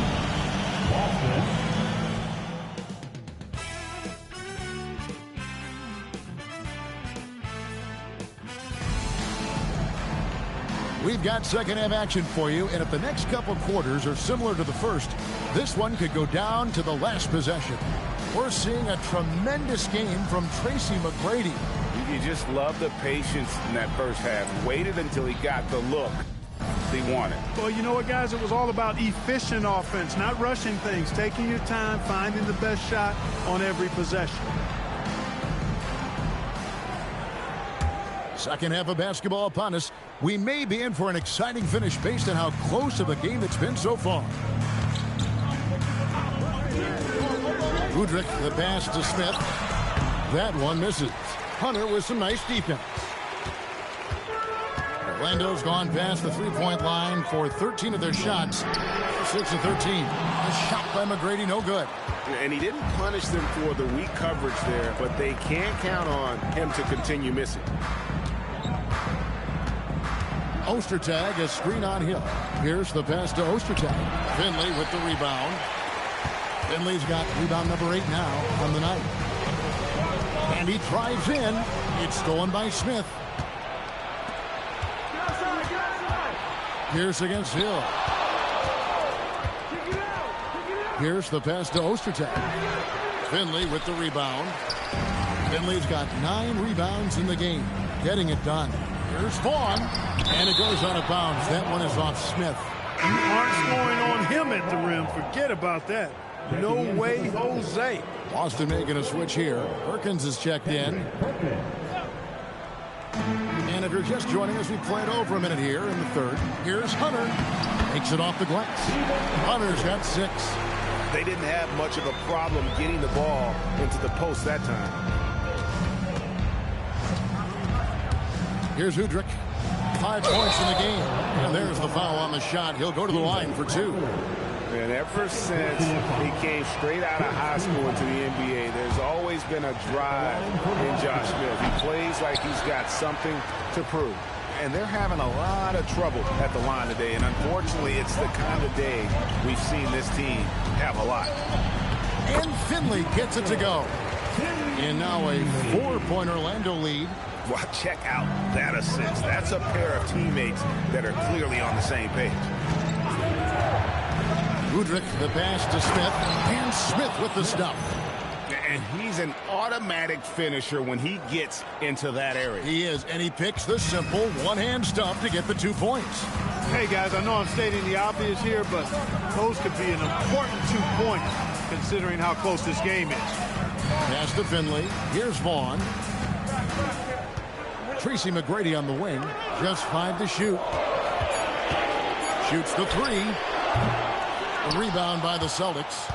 S1: We've got second half action for you, and if the next couple quarters are similar to the first, this one could go down to the last possession. We're seeing a tremendous game from Tracy McGrady.
S7: You just love the patience in that first half. Waited until he got the look he wanted.
S2: Well, you know what, guys? It was all about efficient offense, not rushing things, taking your time, finding the best shot on every possession.
S1: Second half of basketball upon us. We may be in for an exciting finish based on how close of a game it's been so far. Udrich, the pass to Smith. That one misses. Hunter with some nice defense. Orlando's gone past the three-point line for 13 of their shots. 6 of 13. A shot by McGrady, no good.
S7: And he didn't punish them for the weak coverage there, but they can't count on him to continue missing.
S1: Ostertag, a screen on Hill. Here's the pass to Ostertag. Finley with the rebound. Finley's got rebound number 8 now on the night. And he drives in. It's stolen by Smith. Pierce against Hill. Here's the pass to Ostertag. Finley with the rebound. Finley's got 9 rebounds in the game. Getting it done. Here's Vaughn. And it goes out of bounds. That one is off Smith.
S2: You aren't scoring on him at the rim. Forget about that. No way, Jose.
S1: Boston making a switch here. Perkins is checked in. And if you're just joining us, we played over a minute here in the third. Here's Hunter. Takes it off the glass. Hunter's got 6.
S7: They didn't have much of a problem getting the ball into the post that time.
S1: Here's Udrich. 5 points in the game. And there's the foul on the shot. He'll go to the line for 2.
S7: And ever since he came straight out of high school into the NBA, there's always been a drive in Josh Smith. He plays like he's got something to prove. And they're having a lot of trouble at the line today. And unfortunately, it's the kind of day we've seen this team have a lot.
S1: And Finley gets it to go. And now a 4-point Orlando lead.
S7: Well, check out that assist. That's a pair of teammates that are clearly on the same page.
S1: Udrich, the pass to Smith, and Smith with the stuff.
S7: And he's an automatic finisher when he gets into that area.
S1: He is, and he picks the simple one-hand stuff to get the 2 points.
S2: Hey, guys, I know I'm stating the obvious here, but those could be an important 2 points considering how close this game is.
S1: Pass to Finley. Here's Vaughn. Tracy McGrady on the wing. Just 5 to shoot. Shoots the 3. A rebound by the Celtics.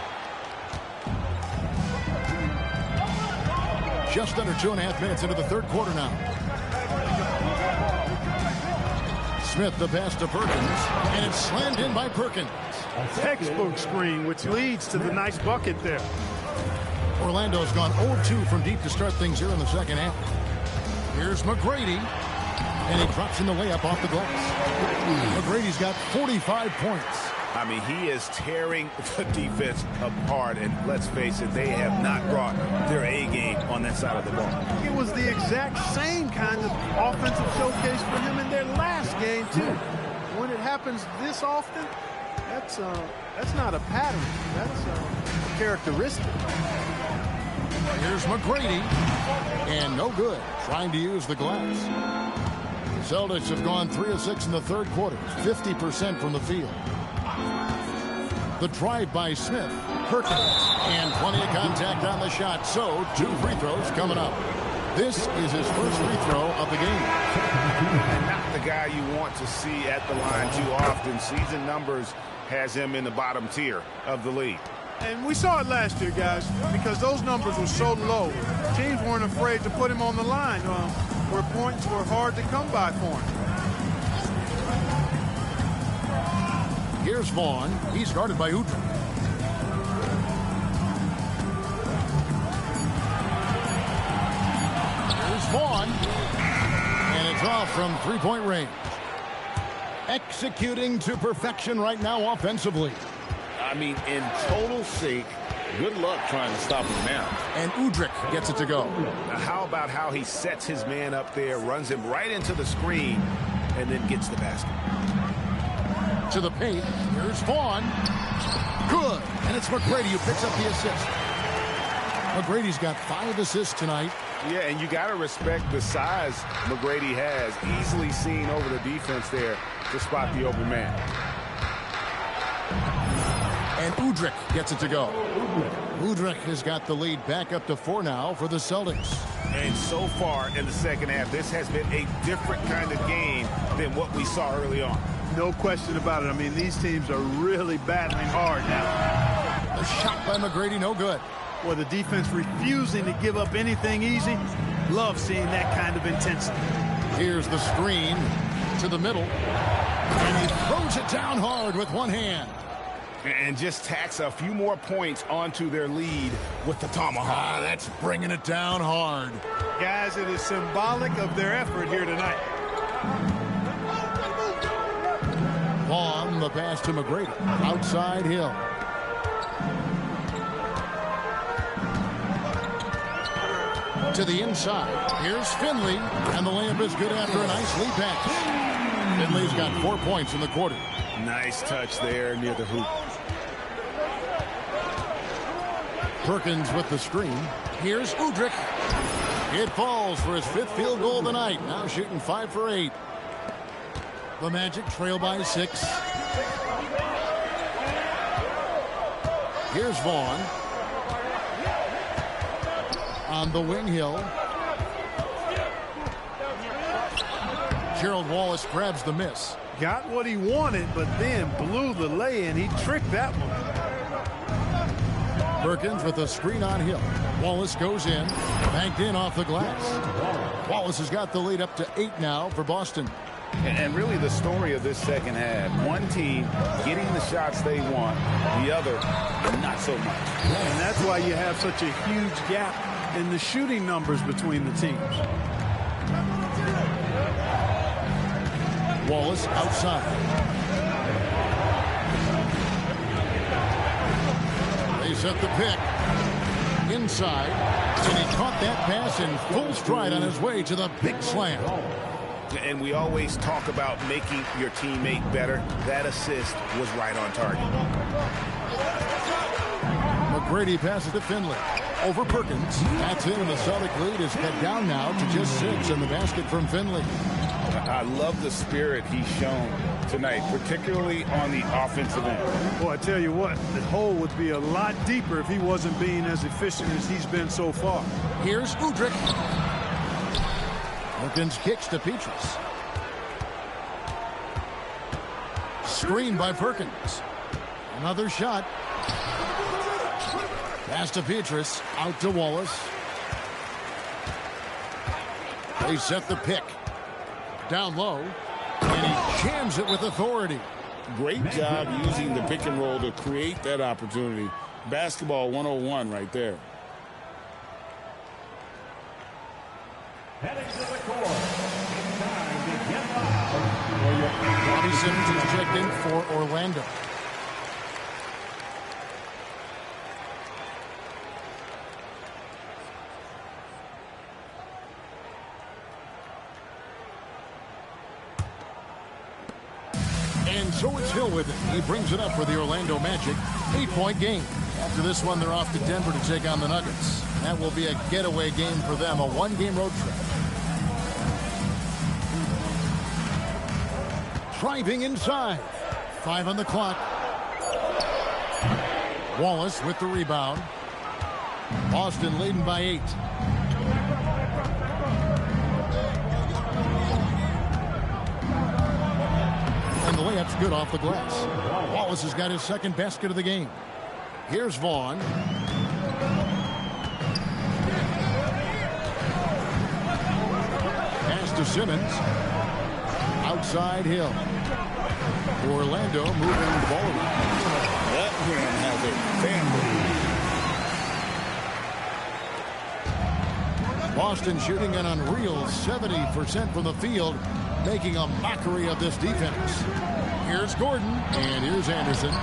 S1: Just under 2.5 minutes into the third quarter now. Smith, the pass to Perkins, and it's slammed in by Perkins.
S2: Textbook screen, which leads to the nice bucket there.
S1: Orlando's gone 0-2 from deep to start things here in the second half. Here's McGrady, and he drops in the layup off the glass. McGrady's got 45 points.
S7: I mean, he is tearing the defense apart, and let's face it, they have not brought their A game on that side of the ball.
S2: It was the exact same kind of offensive showcase for him in their last game, too. When it happens this often, that's not a pattern. That's a characteristic.
S1: Here's McGrady, and no good, trying to use the glass. The Celtics have gone 3 of 6 in the third quarter, 50% from the field. The drive by Smith, Perkins, and plenty of contact on the shot. So 2 free throws coming up. This is his first free throw of the game.
S7: And not the guy you want to see at the line too often. Season numbers has him in the bottom tier of the league.
S2: And we saw it last year, guys, because those numbers were so low. Teams weren't afraid to put him on the line where points were hard to come by for him.
S1: Here's Vaughn. He's guarded by Udrich. Here's Vaughn. And it's off from 3-point range. Executing to perfection right now offensively.
S7: I mean, in total sync. Good luck trying to stop him now.
S1: And Udrich gets it to go.
S7: Now, how about how he sets his man up there, runs him right into the screen, and then gets the basket.
S1: To the paint. Here's Vaughn. Good. And it's McGrady who picks up the assist. McGrady's got 5 assists tonight.
S7: Yeah, and you got to respect the size McGrady has. Easily seen over the defense there to spot the open man.
S1: And Udrich gets it to go. Udrich has got the lead back up to 4 now for the Celtics.
S7: And so far in the second half, this has been a different kind of game than what we saw early on.
S2: No question about it. I mean, these teams are really battling hard now.
S1: The shot by McGrady, no good.
S2: or the defense refusing to give up anything easy. Love seeing that kind of intensity.
S1: Here's the screen to the middle. And he throws it down hard with one hand.
S7: And just tacks a few more points onto their lead with the tomahawk.
S1: That's bringing it down hard.
S2: Guys, it is symbolic of their effort here tonight.
S1: Vaughn, the pass to McGrady. Outside Hill. To the inside. Here's Finley. And the layup is good after a nice lead pass. Finley's got 4 points in the quarter.
S7: Nice touch there near the hoop.
S1: Perkins with the screen. Here's Udrich. It falls for his 5th field goal of the night. Now shooting 5 for 8. The Magic trail by 6. Here's Vaughn. On the wing, Hill. Gerald Wallace grabs the miss.
S2: Got what he wanted, but then blew the lay-in. He tricked that one.
S1: Perkins with a screen on Hill. Wallace goes in. Banked in off the glass. Wallace has got the lead up to 8 now for Boston.
S7: And really the story of this second half. One team getting the shots they want. The other, not so much.
S2: And that's why you have such a huge gap in the shooting numbers between the teams.
S1: Wallace outside. They set the pick. Inside. And he caught that pass in full stride on his way to the big slam.
S7: And we always talk about making your teammate better. That assist was right on target.
S1: McGrady passes to Finley. Over Perkins. That's it, and the Celtic lead is cut down now to just 6 in the basket from Finley.
S7: I love the spirit he's shown tonight, particularly on the offensive end.
S2: Boy, I tell you what, the hole would be a lot deeper if he wasn't being as efficient as he's been so far.
S1: Here's Udrich. Perkins kicks to Petrus. Screen by Perkins. Another shot. Pass to Petrus. Out to Wallace. They set the pick. Down low. And he jams it with authority.
S7: Great job using the pick and roll to create that opportunity. Basketball 101 right there.
S6: Heading to the court. It's time to get loud.
S1: Bobby Simmons is checked in for Orlando. And so it's Hill with it. He brings it up for the Orlando Magic. 8-point game. After this one, they're off to Denver to take on the Nuggets. That will be a getaway game for them, a 1-game road trip. Driving inside. 5 on the clock. Wallace with the rebound. Boston leading by 8. And the layup's good off the glass. Wallace has got his 2nd basket of the game. Here's Vaughn. Pass to Simmons. Outside Hill. Orlando moving the ball around.
S7: That man has a family.
S1: Boston shooting an unreal 70% from the field, making a mockery of this defense. Here's Gordon, and here's Anderson.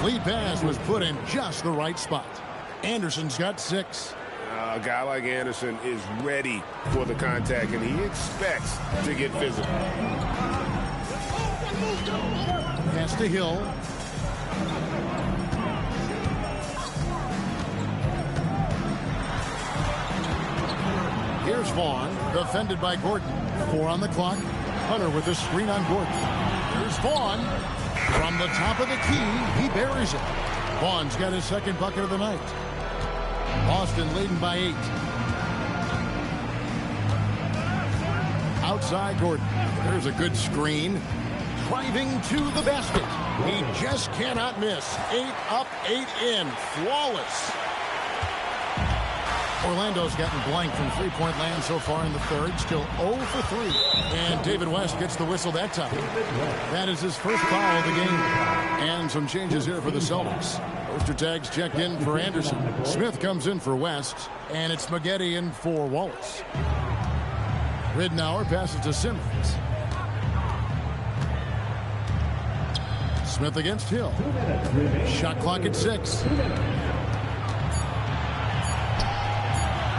S1: Lead pass was put in just the right spot. Anderson's got 6.
S7: A guy like Anderson is ready for the contact, and he expects to get physical.
S1: Pass to Hill. Here's Vaughn, defended by Gordon. 4 on the clock. Hunter with the screen on Gordon. Here's Vaughn. From the top of the key, he buries it. Vaughn's got his 2nd bucket of the night. Boston leading by 8. Outside Gordon. There's a good screen. Driving to the basket. He just cannot miss. 8 up, 8 in. Flawless. Orlando's gotten blank from three-point land so far in the third. Still 0 for 3. And David West gets the whistle that time. That is his first foul of the game. And some changes here for the Celtics. Ostertag's checked in for Anderson. Smith comes in for West. And it's Maggette in for Wallace. Ridnour passes to Simmons. Smith against Hill. Shot clock at 6.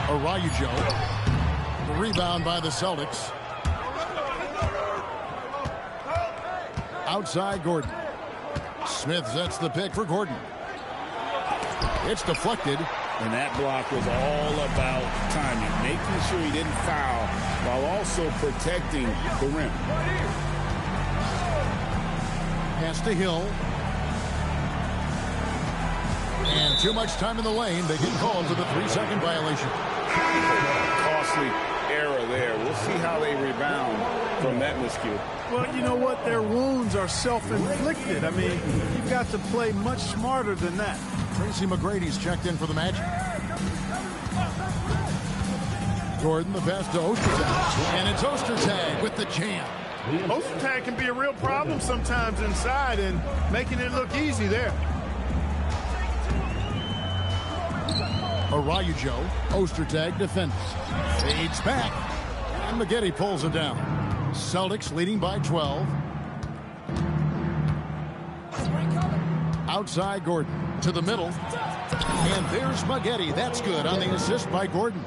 S1: Araujo. The rebound by the Celtics. Outside Gordon. Smith sets the pick for Gordon. It's deflected.
S7: And that block was all about timing, making sure he didn't foul while also protecting the rim.
S1: Pass to Hill. And too much time in the lane. They get called for the 3-second violation.
S7: Costly error there. We'll see how they rebound from that miscue.
S2: Well, you know what? Their wounds are self-inflicted. I mean, you've got to play much smarter than that.
S1: Tracy McGrady's checked in for the Magic. Gordon, the pass to Ostertag. And it's Ostertag with the jam.
S2: Ostertag can be a real problem sometimes inside and making it look easy there.
S1: Araujo, Ostertag defends. Fades back. And Maggette pulls it down. Celtics leading by 12. Outside Gordon to the middle. And there's Maggette. That's good on the assist by Gordon.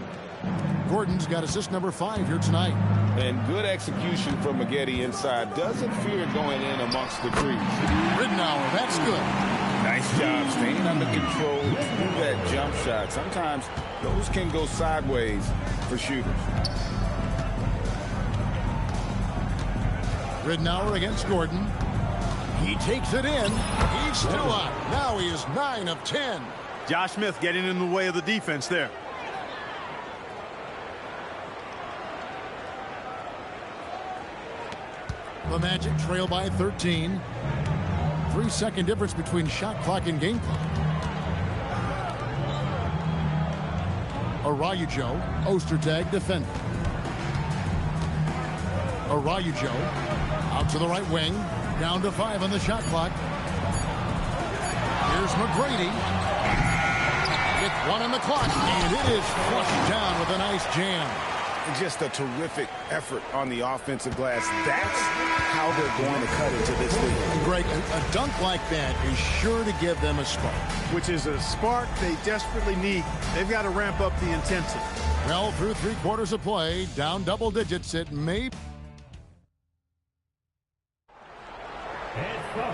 S1: Gordon's got assist number 5 here tonight.
S7: And good execution from Maggette inside. Doesn't fear going in amongst the trees.
S1: Ridnour, that's good.
S7: Nice job staying under control through that jump shot. Sometimes those can go sideways for shooters.
S1: Ridnour against Gordon. He takes it in. He's still up. Now he is 9 of 10.
S2: Josh Smith getting in the way of the defense there.
S1: The Magic trail by 13. 3-second difference between shot clock and game clock. Araujo, Ostertag defending. Araujo out to the right wing. Down to 5 on the shot clock. Here's McGrady with 1 on the clock, and it is flushed down with a nice jam.
S7: Just a terrific effort on the offensive glass. That's how they're going to cut into this league.
S1: Greg, a dunk like that is sure to give them a spark.
S2: Which is a spark they desperately need. They've got to ramp up the intensity.
S1: Well, through 3 quarters of play, down double digits, it may.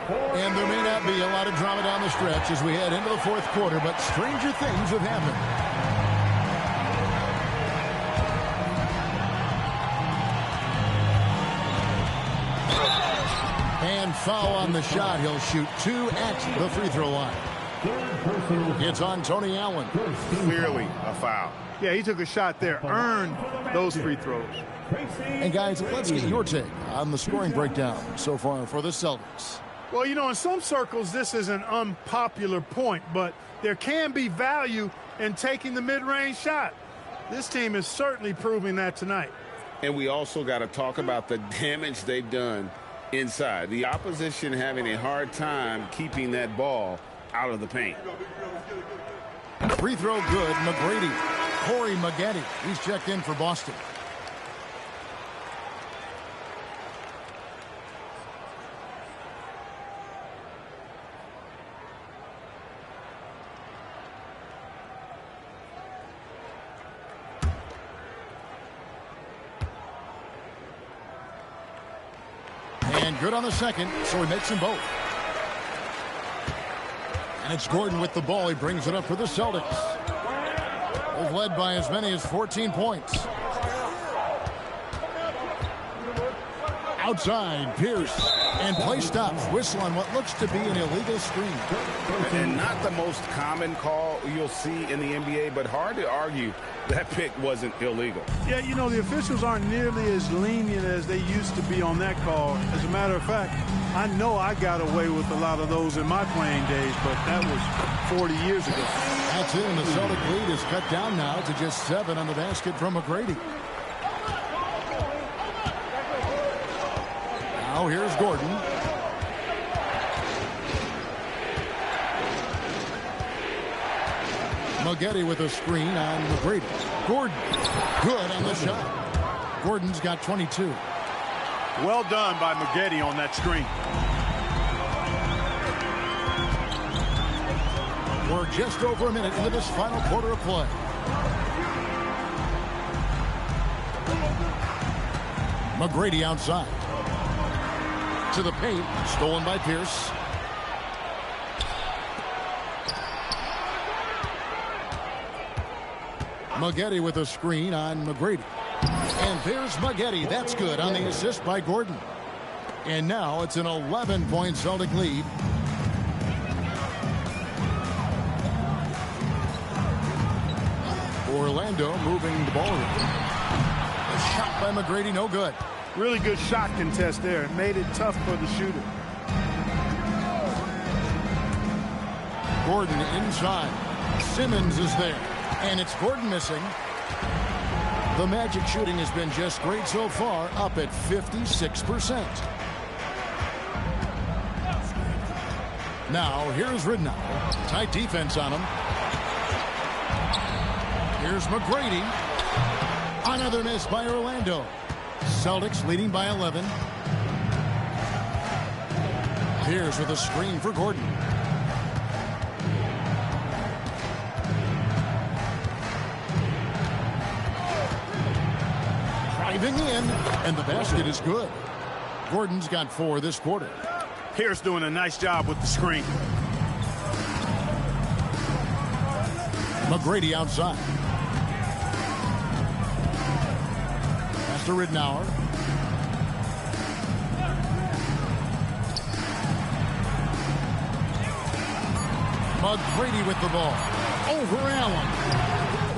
S1: And there may not be a lot of drama down the stretch as we head into the 4th quarter, but stranger things have happened. And foul on the shot. He'll shoot 2 at the free throw line. It's on Tony Allen.
S7: Clearly a foul.
S2: Yeah, he took a shot there, earned those free throws.
S1: And guys, let's get your take on the scoring breakdown so far for the Celtics.
S2: Well, you know, in some circles, this is an unpopular point, but there can be value in taking the mid-range shot. This team is certainly proving that tonight.
S7: And we also got to talk about the damage they've done inside. The opposition having a hard time keeping that ball out of the paint.
S1: Free throw good. McGrady. Corey Maggette. He's checked in for Boston. And good on the second, so he makes them both. And it's Gordon with the ball. He brings it up for the Celtics. They've led by as many as 14 points. Outside, Pierce. And play stops. Whistle on what looks to be an illegal screen.
S7: And not the most common call you'll see in the NBA, but hard to argue that pick wasn't illegal.
S2: Yeah, you know, the officials aren't nearly as lenient as they used to be on that call. As a matter of fact, I know I got away with a lot of those in my playing days, but that was 40 years ago.
S1: That's 2, and the Celtic lead is cut down now to just 7 on the basket from McGrady. Now here's Gordon. Maggette with a screen on McGrady. Gordon, good on the shot. Gordon's got 22.
S2: Well done by Maggette on that screen.
S1: We're just over a minute into this final quarter of play. McGrady outside. To the paint, stolen by Pierce. Maggette with a screen on McGrady. And there's Maggette. That's good on the assist by Gordon. And now it's an 11-point Celtic lead. Orlando moving the ball around. A shot by McGrady, no good.
S2: Really good shot contest there. It made it tough for the shooter.
S1: Gordon inside. Simmons is there. And it's Gordon missing. The Magic shooting has been just great so far, up at 56%. Now, here's Ridnour. Tight defense on him. Here's McGrady. Another miss by Orlando. Celtics leading by 11. Here's with a screen for Gordon. Driving in, and the basket is good. Gordon's got 4 this quarter.
S2: Pierce doing a nice job with the screen.
S1: McGrady outside. Pass to Ridnour. McGrady with the ball. Over Allen.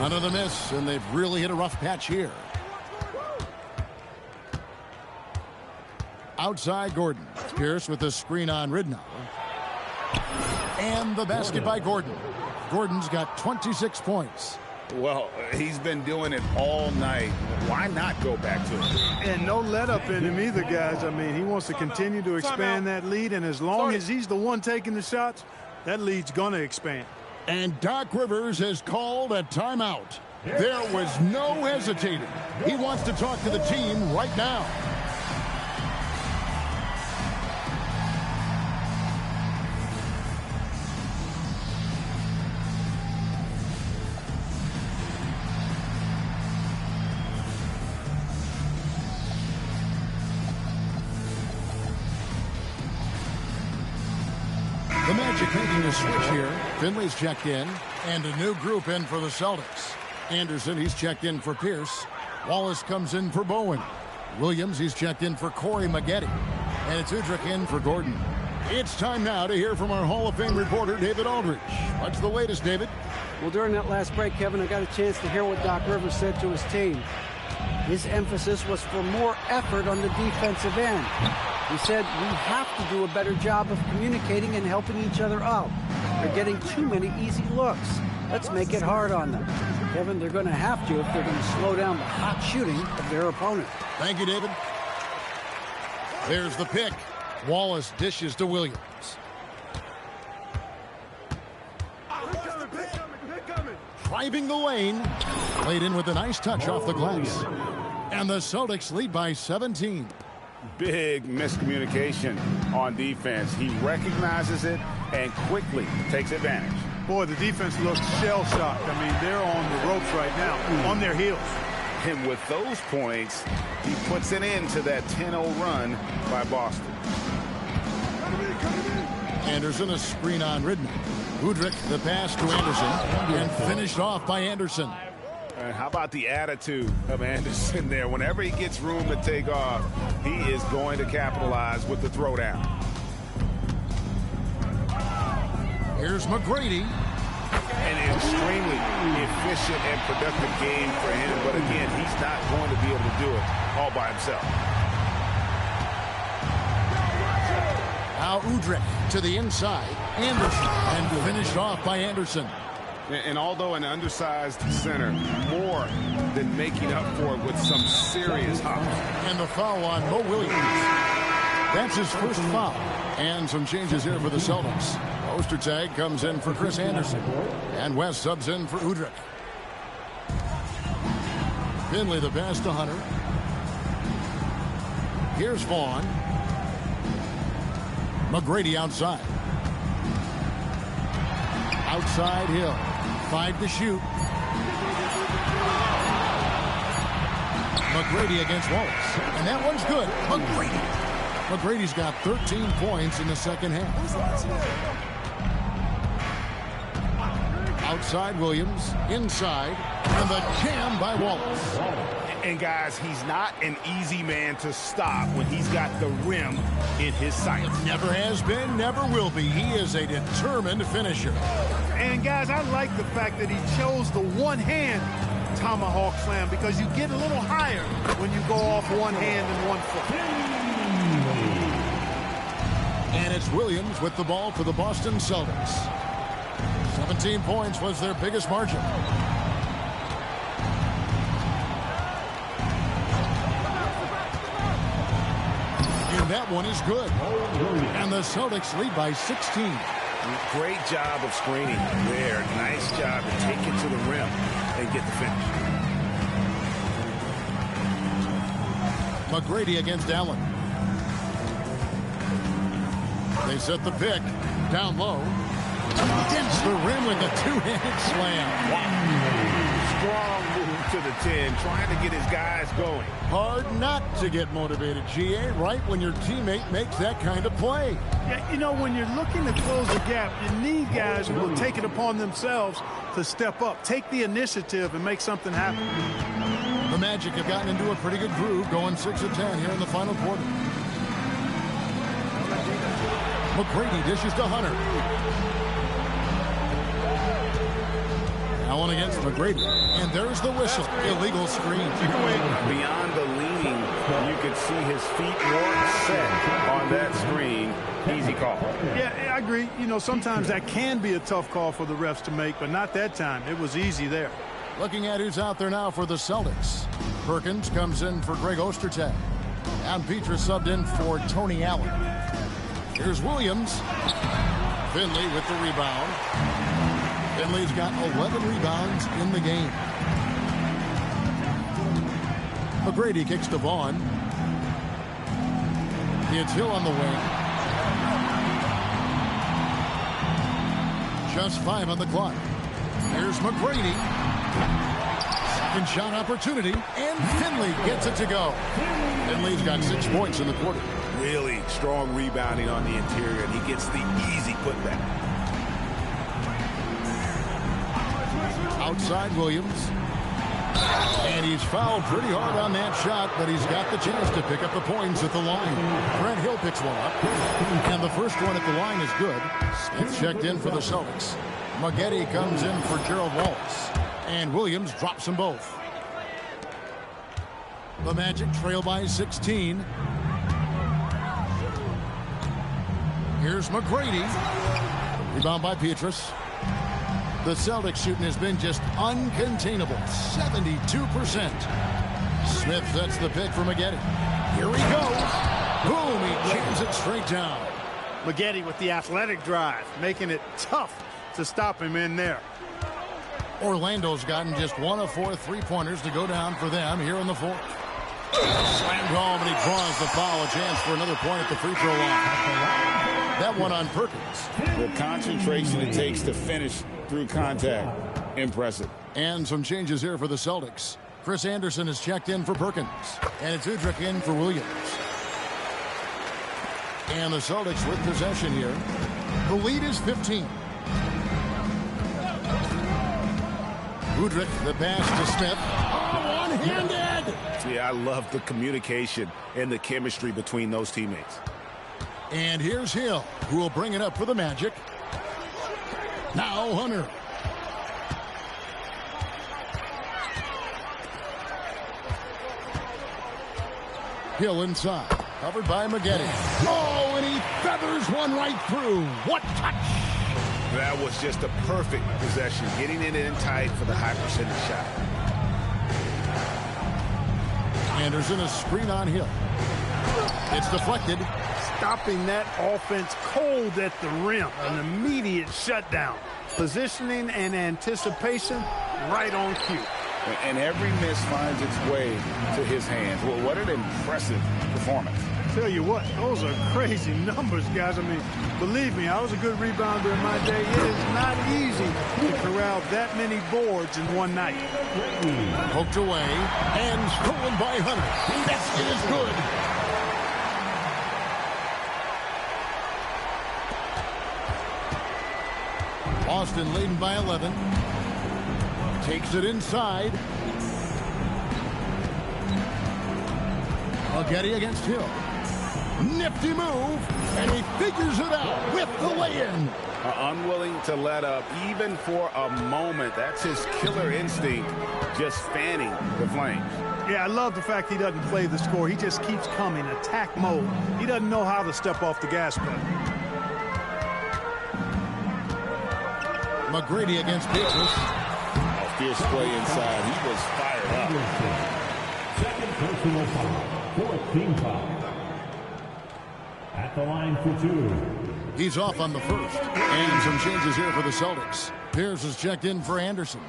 S1: Another miss, and they've really hit a rough patch here. Outside Gordon. Pierce with the screen on Ridnour. And the basket by Gordon. Gordon's got 26 points.
S7: Well, he's been doing it all night. Why not go back to it?
S2: And no let up in him either, guys. I mean, he wants to continue to expand that lead, and as long as he's the one taking the shots, that lead's going to expand.
S1: And Doc Rivers has called a timeout. There was no hesitating. He wants to talk to the team right now. The Magic making a switch here. Finley's checked in, and a new group in for the Celtics. Anderson, he's checked in for Pierce. Wallace comes in for Bowen. Williams, he's checked in for Corey Maggette. And it's Udrich in for Gordon. It's time now to hear from our Hall of Fame reporter, David Aldridge. What's the latest, David?
S5: Well, during that last break, Kevin, I got a chance to hear what Doc Rivers said to his team. His emphasis was for more effort on the defensive end. He said, we have to do a better job of communicating and helping each other out. They're getting too many easy looks. Let's make it hard on them. Kevin, they're going to have to if they're going to slow down the hot shooting of their opponent.
S1: Thank you, David. There's the pick. Wallace dishes to Williams. Driving the lane. Played in with a nice touch off the glass. And the Celtics lead by 17.
S7: Big miscommunication on defense. He recognizes it and quickly takes advantage.
S2: Boy, the defense looks shell-shocked. I mean, they're on the ropes right now, on their heels.
S7: And with those points, he puts an end to that 10-0 run by Boston.
S1: Anderson, a screen on Ridnour. Udrich, the pass to Anderson, and finished off by Anderson.
S7: How about the attitude of Anderson there? Whenever he gets room to take off, he is going to capitalize with the throwdown.
S1: Here's McGrady.
S7: An extremely efficient and productive game for him, but again, he's not going to be able to do it all by himself.
S1: Now Udrich to the inside. Anderson, and finished off by Anderson.
S7: And although an undersized center, more than making up for it with some serious hops.
S1: And the foul on Mo Williams. That's his first foul. And some changes here for the Celtics. Ostertag comes in for Chris Anderson. And West subs in for Udrih. Finley the pass to Hunter. Here's Vaughn. McGrady outside. Outside Hill. 5 to shoot. McGrady against Wallace. And that one's good. McGrady's got 13 points in the second half. Outside Williams. Inside. And the jam by Wallace.
S7: And guys, he's not an easy man to stop when he's got the rim in his sights.
S1: Never has been, never will be. He is a determined finisher.
S2: And guys, I like the fact that he chose the one-hand tomahawk slam because you get a little higher when you go off one hand and 1 foot.
S1: And it's Williams with the ball for the Boston Celtics. 17 points was their biggest margin. That one is good. And the Celtics lead by 16.
S7: Great job of screening there. Nice job to take it to the rim and get the finish.
S1: McGrady against Allen. They set the pick. Down low. Against the rim with a two-handed slam.
S7: Wow. Strong move to the 10, trying to get his guys going.
S1: Hard not to get motivated, GA, right when your teammate makes that kind of play.
S2: Yeah, you know, when you're looking to close the gap, you need guys who will take it upon themselves to step up, take the initiative, and make something happen.
S1: The Magic have gotten into a pretty good groove, going 6 of 10 here in the final quarter. McGrady dishes to Hunter. Allen against McGrady. And there's the whistle. Illegal screen.
S7: Beyond the leaning, you could see his feet weren't set on that screen. Easy call.
S2: Yeah, I agree. You know, sometimes that can be a tough call for the refs to make, but not that time. It was easy there.
S1: Looking at who's out there now for the Celtics. Perkins comes in for Greg Ostertag. And Petrus subbed in for Tony Allen. Here's Williams. Finley with the rebound. Finley's got 11 rebounds in the game. McGrady kicks to Vaughn. It's Hill on the wing. Just 5 on the clock. Here's McGrady. Second shot opportunity. And Finley gets it to go. Finley's got 6 points in the quarter.
S7: Really strong rebounding on the interior, and he gets the easy putback.
S1: Outside Williams. And he's fouled pretty hard on that shot, but he's got the chance to pick up the points at the line. Brent Hill picks one up. And the first one at the line is good. Smith checked in for the Celtics. Maggette comes in for Gerald Wallace. And Williams drops them both. The Magic trail by 16. Here's McGrady. Rebound by Petrus. The Celtics shooting has been just uncontainable. 72%. Smith sets the pick for Maggette. Here he goes. Boom, he jams it straight down.
S2: Maggette with the athletic drive, making it tough to stop him in there.
S1: Orlando's gotten just 1 of 4 three-pointers to go down for them here in the fourth. Slammed home, and he draws the foul. A chance for another point at the free throw line. That one on Perkins.
S7: The concentration it takes to finish through contact. Impressive.
S1: And some changes here for the Celtics. Chris Anderson has checked in for Perkins. And it's Udrih in for Williams. And the Celtics with possession here. The lead is 15. Udrih, the pass to Smith. Oh, one-handed!
S7: See, I love the communication and the chemistry between those teammates.
S1: And here's Hill, who will bring it up for the Magic. Now Hunter. Hill inside, covered by Maggette. Oh, and he feathers one right through. What touch!
S7: That was just a perfect possession, getting it in tight for the high percentage shot.
S1: Anderson, a screen on Hill. It's deflected.
S2: Stopping that offense cold at the rim. An immediate shutdown. Positioning and anticipation right on cue.
S7: And every miss finds its way to his hands. Well, what an impressive performance.
S2: Tell you what, those are crazy numbers, guys. I mean, believe me, I was a good rebounder in my day. It is not easy to corral that many boards in one night.
S1: Poked away and stolen by Hunter. Basket is good. Boston leading by 11. Takes it inside. Getty against Hill. Nifty move, and he figures it out with the lay-in.
S7: Unwilling to let up even for a moment. That's his killer instinct, just fanning the flames.
S2: Yeah, I love the fact he doesn't play the score. He just keeps coming, attack mode. He doesn't know how to step off the gas pedal.
S1: McGrady against Petrus.
S7: A fierce play inside. He was fired up.
S6: Second personal foul. Fourth team foul. At the line for two.
S1: He's off on the first. And some changes here for the Celtics. Pierce is checked in for Anderson.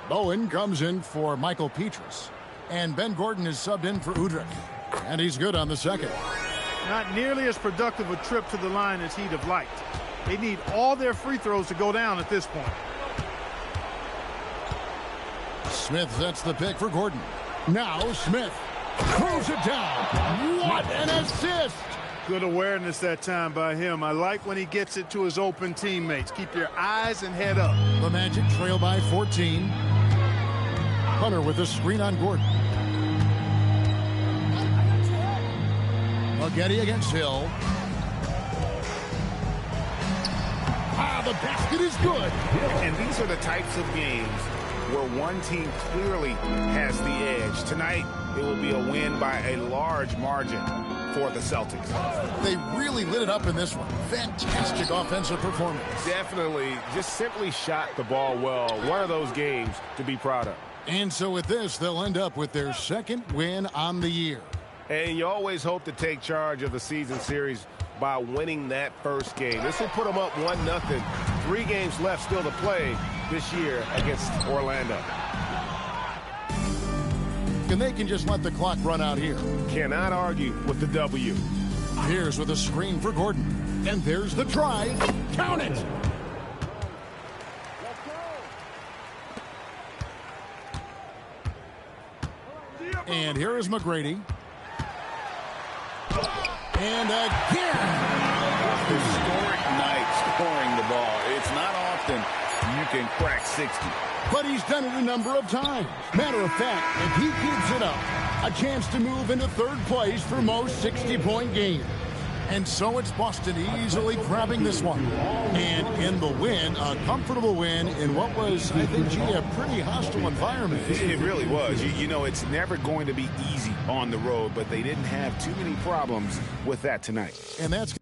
S1: Bowen comes in for Michael Petrus. And Ben Gordon is subbed in for Udrich. And he's good on the second.
S2: Not nearly as productive a trip to the line as he'd have liked. They need all their free throws to go down at this point.
S1: Smith sets the pick for Gordon. Now Smith throws it down. What an assist!
S2: Good awareness that time by him. I like when he gets it to his open teammates. Keep your eyes and head up.
S1: The Magic trail by 14. Hunter with a screen on Gordon. Getty against Hill. The basket is good.
S7: And these are the types of games where one team clearly has the edge. Tonight, it will be a win by a large margin for the Celtics.
S1: They really lit it up in this one. Fantastic offensive performance.
S3: Definitely just simply shot the ball well. One of those games to be proud of.
S1: And so with this, they'll end up with their second win on the year.
S3: And you always hope to take charge of the season series by winning that first game. This will put them up 1-0. 3 games left still to play this year against Orlando.
S1: And they can just let the clock run out here.
S3: Cannot argue with the W.
S1: Here's with a screen for Gordon. And there's the drive. Count it! And here is McGrady. And again.
S7: Historic night scoring the ball. It's not often you can crack 60.
S1: But he's done it a number of times. Matter of fact, if he keeps it up, a chance to move into third place for most 60-point games. And so it's Boston easily grabbing this one. And in the win, a comfortable win in what was, I think, a pretty hostile environment.
S7: It really was. You know, it's never going to be easy on the road, but they didn't have too many problems with that tonight.
S1: And that's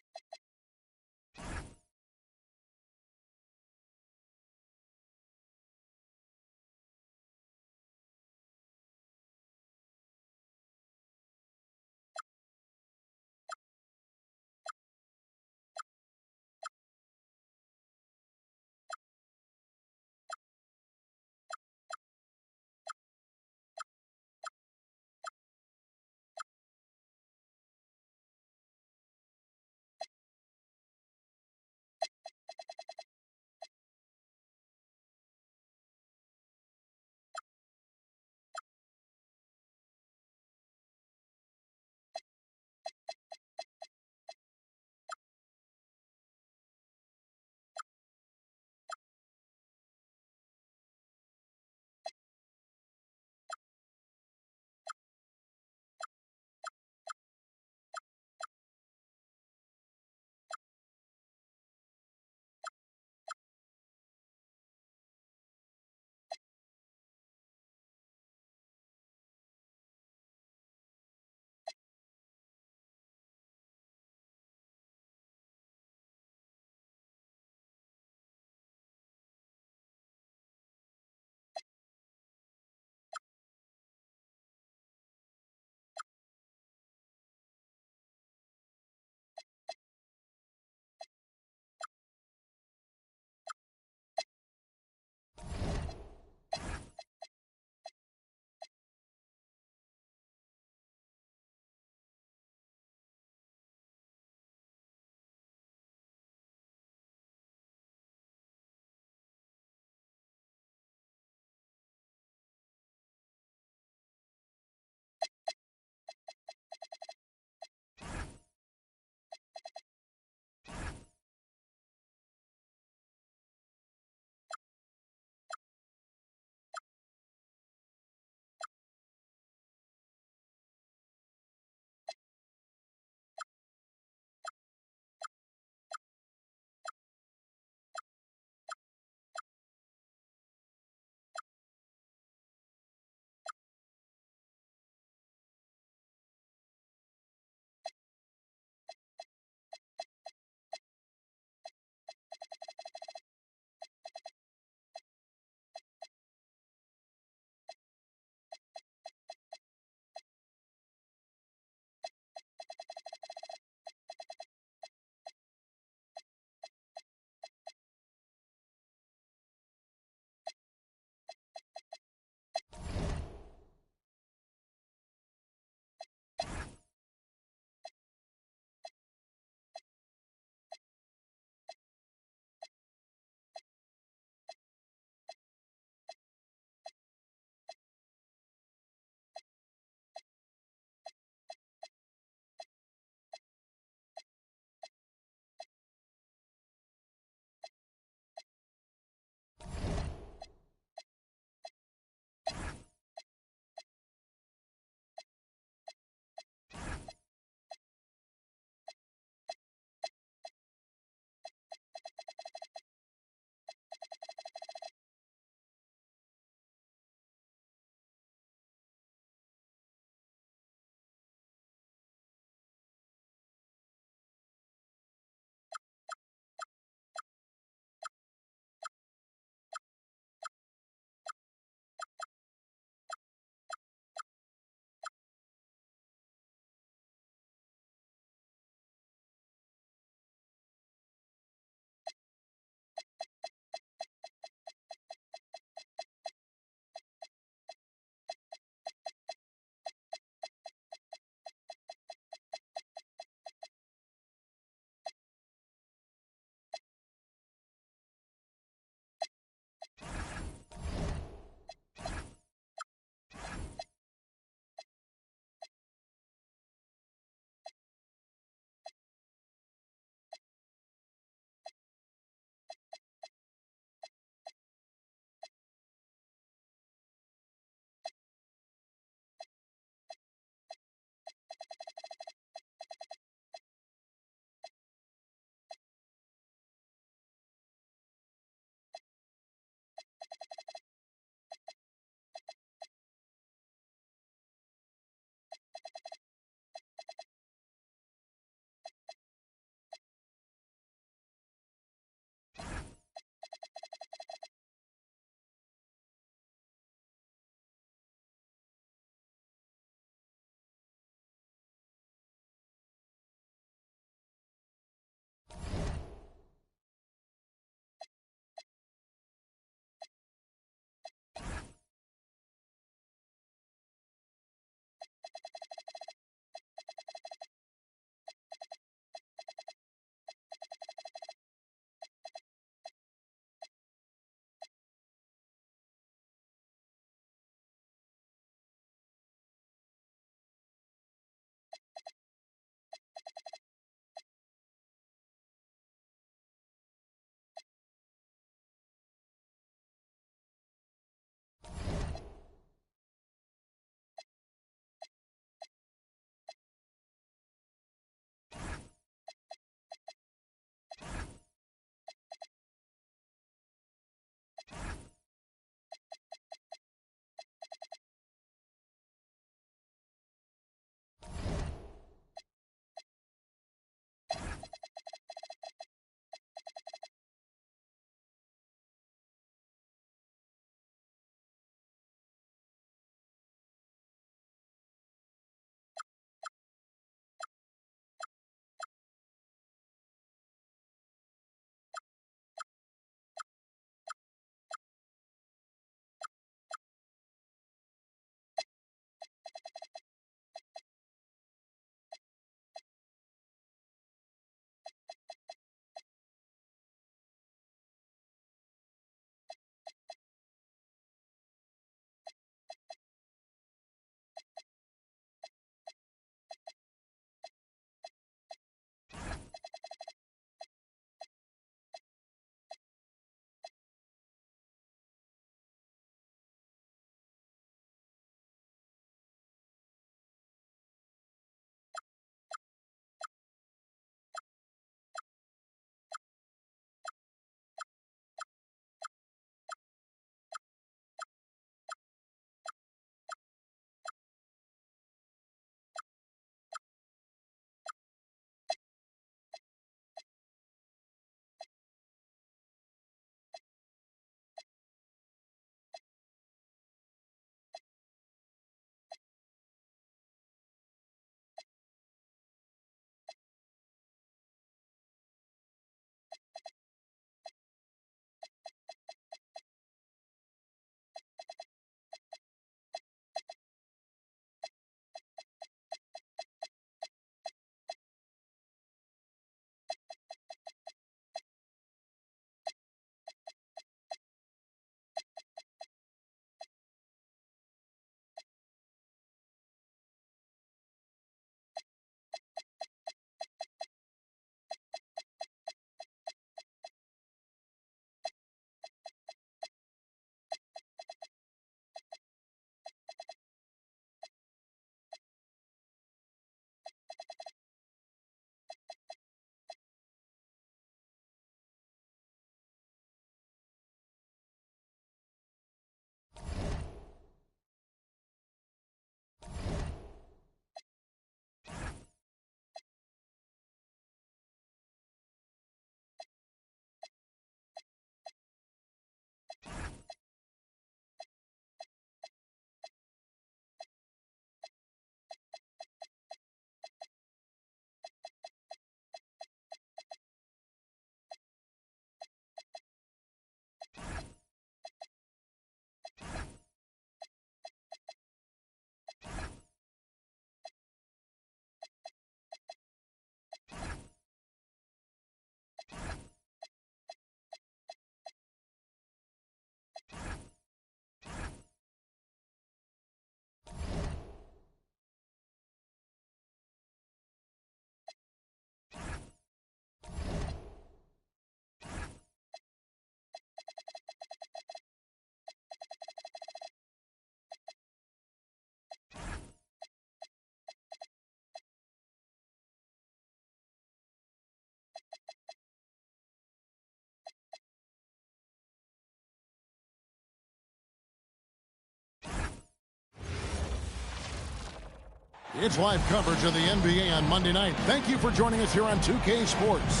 S1: It's live coverage of the NBA on Monday night. Thank you for joining us here on 2K Sports.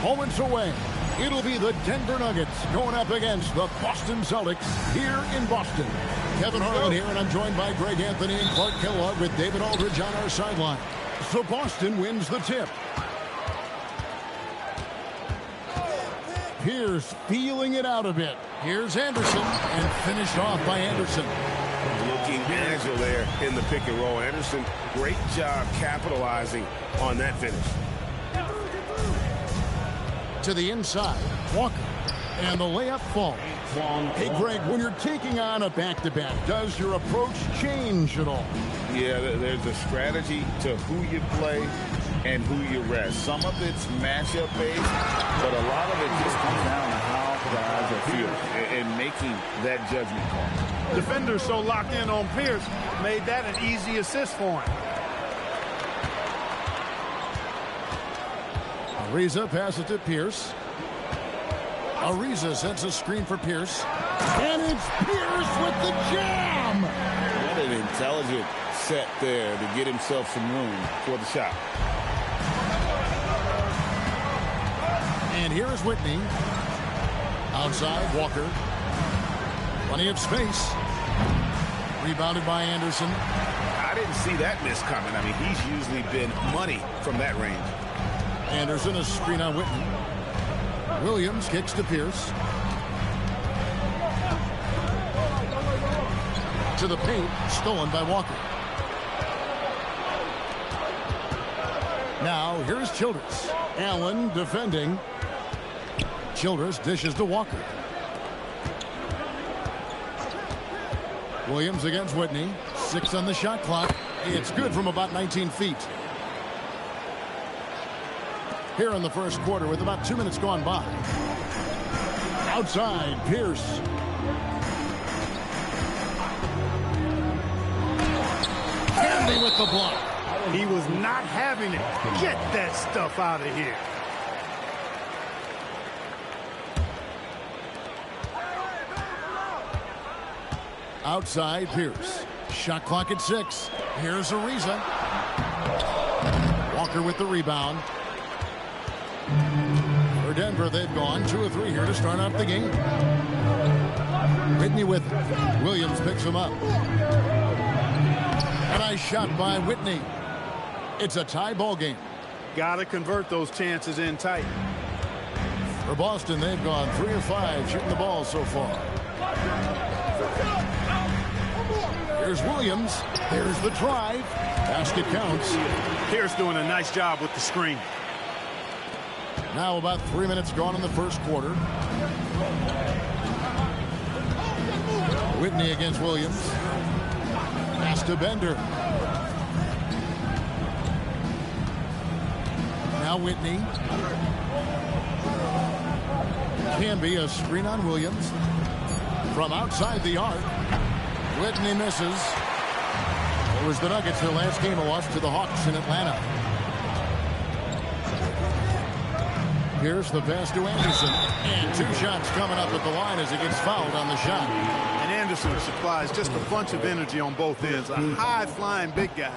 S1: Moments away, it'll be the Denver Nuggets going up against the Boston Celtics here in Boston. Kevin Harlan here, and I'm joined by Greg Anthony and Clark Kellogg with David Aldridge on our sideline. So Boston wins the tip. Pierce feeling it out a bit. Here's Anderson, and finished off by Anderson.
S7: Looking agile there in the pick and roll. Anderson, great job capitalizing on that finish.
S1: To the inside, Walker, and the layup falls. Hey, Greg, when you're taking on a back-to-back, does your approach change at all?
S7: Yeah, there's a strategy to who you play and who you rest. Some of it's matchup based, but a lot of it just comes down to how guys are feeling and making that judgment call.
S2: Defenders so locked in on Pierce made that an easy assist for him.
S1: Ariza passes to Pierce. Ariza sets a screen for Pierce. And it's Pierce with the jam!
S7: What an intelligent set there to get himself some room for the shot.
S1: And here is Whitney. Outside, Walker. Plenty of space. Rebounded by Anderson.
S7: I didn't see that miss coming. I mean, he's usually been money from that range.
S1: Anderson, a screen on Whitney. Williams kicks to Pierce. To the paint, stolen by Walker. Now, here's Childress. Allen defending. Childress dishes to Walker. Williams against Whitney. 6 on the shot clock. It's good from about 19 feet. Here in the first quarter with about 2 minutes gone by. Outside, Pierce. Candy with the block.
S2: He was not having it. Get that stuff out of here.
S1: Outside, Pierce. Shot clock at 6. Here's Ariza. Walker with the rebound. For Denver, they've gone 2 of 3 here to start out the game. Whitney with it. Williams picks him up. A nice shot by Whitney. It's a tie ball game.
S2: Got to convert those chances in tight.
S1: For Boston, they've gone 3 of 5 shooting the ball so far. Here's Williams. Here's the drive. Basket counts.
S2: Pierce doing a nice job with the screen.
S1: Now about 3 minutes gone in the first quarter. Whitney against Williams. Pass to Bender. Now Whitney. Can be a screen on Williams. From outside the arc. Whitney misses. It was the Nuggets their last game of loss to the Hawks in Atlanta. Here's the pass to Anderson. And 2 shots coming up at the line as he gets fouled on the shot.
S2: And Anderson supplies just a bunch of energy on both ends. A high-flying big guy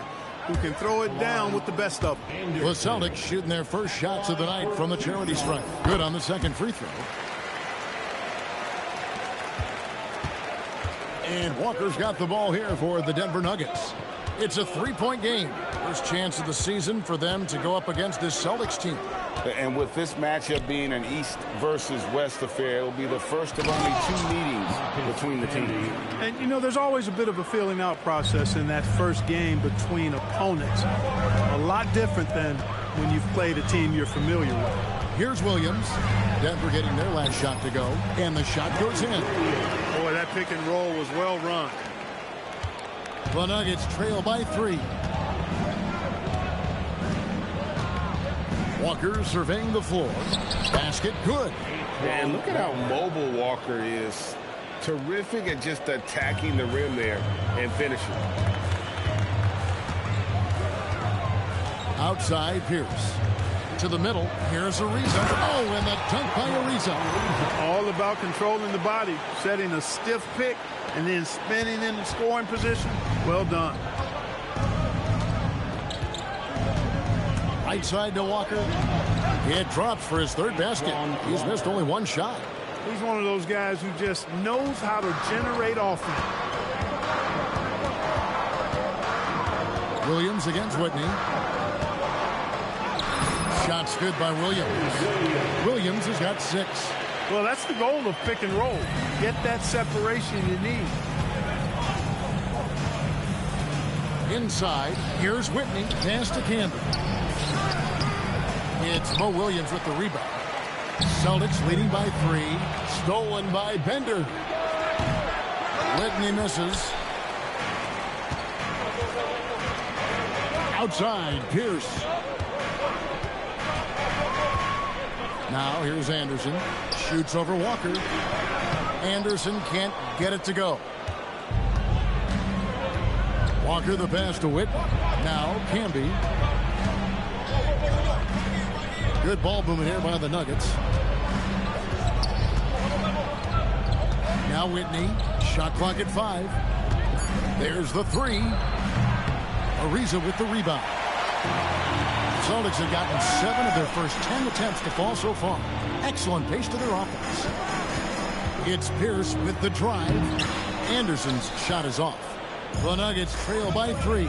S2: who can throw it down with the best of them.
S1: The Celtics shooting their first shots of the night from the charity stripe. Good on the second free throw. And Walker's got the ball here for the Denver Nuggets. It's a 3-point game. First chance of the season for them to go up against this Celtics team.
S7: And with this matchup being an East versus West affair, it will be the first of only 2 meetings between the teams.
S2: And, you know, there's always a bit of a filling out process in that first game between opponents. A lot different than when you've played a team you're familiar with.
S1: Here's Williams. Denver getting their last shot to go. And the shot goes in.
S2: Boy, that pick and roll was well run.
S1: The Nuggets trail by 3. Walker surveying the floor. Basket good.
S7: And look at how mobile Walker is. Terrific at just attacking the rim there and finishing.
S1: Outside, Pierce. To the middle. Here's Ariza. Oh, and the dunk by Ariza.
S2: All about controlling the body, setting a stiff pick, and then spinning in the scoring position. Well done.
S1: Right side to Walker. It drops for his third basket. He's missed only one shot.
S2: He's one of those guys who just knows how to generate offense.
S1: Williams against Whitney. Shot's good by Williams. Williams has got 6.
S2: Well, that's the goal of pick and roll. Get that separation you need.
S1: Inside, here's Whitney. Pass to Camden. It's Mo Williams with the rebound. Celtics leading by 3. Stolen by Bender. Whitney misses. Outside, Pierce. Now here's Anderson. Shoots over Walker. Anderson can't get it to go. Walker the pass to Whitney. Now Camby. Good ball movement here by the Nuggets. Now Whitney. Shot clock at 5. There's the 3. Ariza with the rebound. Celtics have gotten 7 of their first 10 attempts to fall so far. Excellent pace to their offense. It's Pierce with the drive. Anderson's shot is off. The Nuggets trail by 3.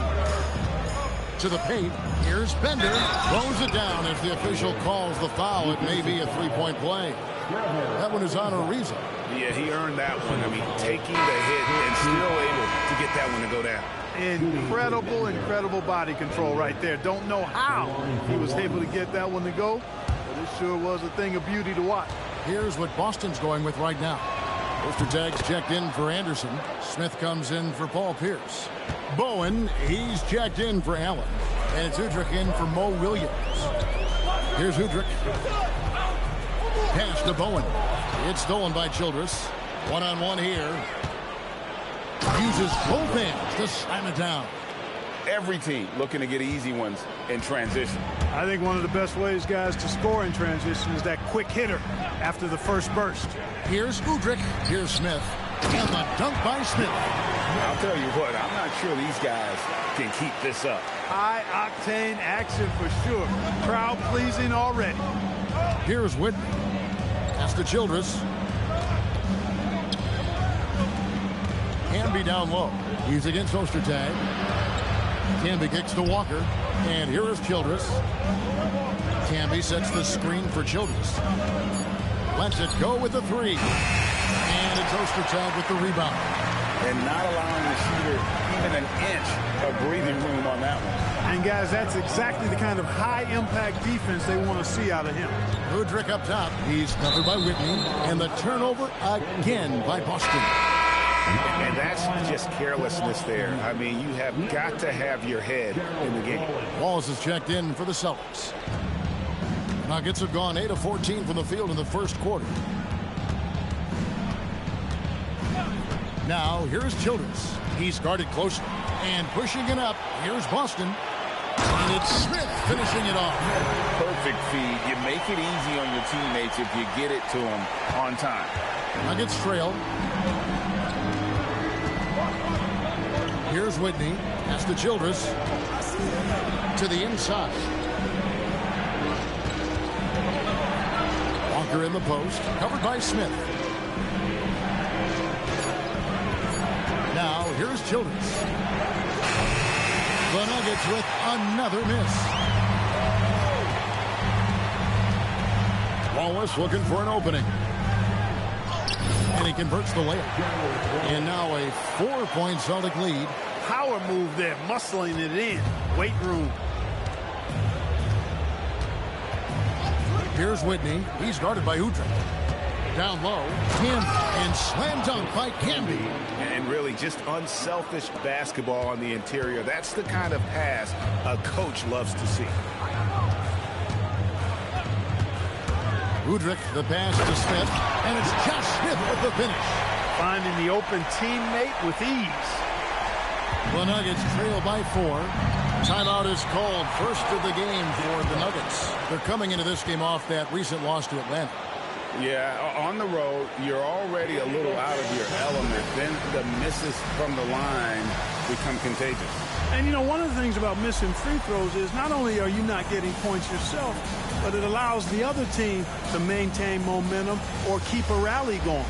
S1: To the paint. Here's Bender. Throws it down as the official calls the foul. It may be a 3-point play. That one is on Ariza.
S7: Yeah, he earned that one. I mean, taking the hit and still able to get that one to go down.
S2: Incredible body control right there. Don't know how he was able to get that one to go, but it sure was a thing of beauty to watch.
S1: Here's what Boston's going with right now. Poster tags checked in for Anderson. Smith comes in for Paul Pierce. Bowen, he's checked in for Allen. And it's Udrich in for Mo Williams. Here's Udrich. Pass to Bowen. It's stolen by Childress. One-on-one here. Uses both hands to slam it down.
S7: Every team looking to get easy ones in transition.
S2: I think one of the best ways, guys, to score in transition is that quick hitter after the first burst.
S1: Here's Udrich. Here's Smith. And the dunk by Smith.
S7: I'll tell you what, I'm not sure these guys can keep this up.
S2: High-octane action for sure. Crowd-pleasing already.
S1: Here's Whitney. That's to Childress. Camby down low. He's against Ostertag. Camby kicks to Walker. And here is Childress. Camby sets the screen for Childress. Lets it go with the 3. And it's Ostertag with the rebound.
S7: And not allowing the shooter even an inch of breathing room on that one.
S2: And, guys, that's exactly the kind of high-impact defense they want to see out of him.
S1: Udrich up top. He's covered by Whitney. And the turnover again by Boston.
S7: And that's just carelessness there. I mean, you have got to have your head in the game.
S1: Walls is checked in for the Celtics. Nuggets have gone 8 of 14 from the field in the first quarter. Now, here's Childress. He's guarded closely. And pushing it up, here's Boston. And it's Smith finishing it off.
S7: Perfect feed. You make it easy on your teammates if you get it to them on time.
S1: Nuggets trail. Here's Whitney. That's to Childress. To the inside. Walker in the post. Covered by Smith. Now, here's Childress. The Nuggets with another miss. Wallace looking for an opening. And he converts the layup. And now a 4-point Celtic lead.
S2: Power move there, muscling it in. Weight room.
S1: Here's Whitney. He's guarded by Udrich. Down low. Camby. And slam dunk by Camby.
S7: And really just unselfish basketball on the interior. That's the kind of pass a coach loves to see.
S1: Udrich, the pass to Smith. And it's Josh Smith with the finish.
S2: Finding the open teammate with ease.
S1: The Nuggets trail by 4. Timeout is called. First of the game for the Nuggets. They're coming into this game off that recent loss to Atlanta.
S7: Yeah, on the road, you're already a little out of your element. Then the misses from the line become contagious.
S2: And, you know, one of the things about missing free throws is not only are you not getting points yourself, but it allows the other team to maintain momentum or keep a rally going.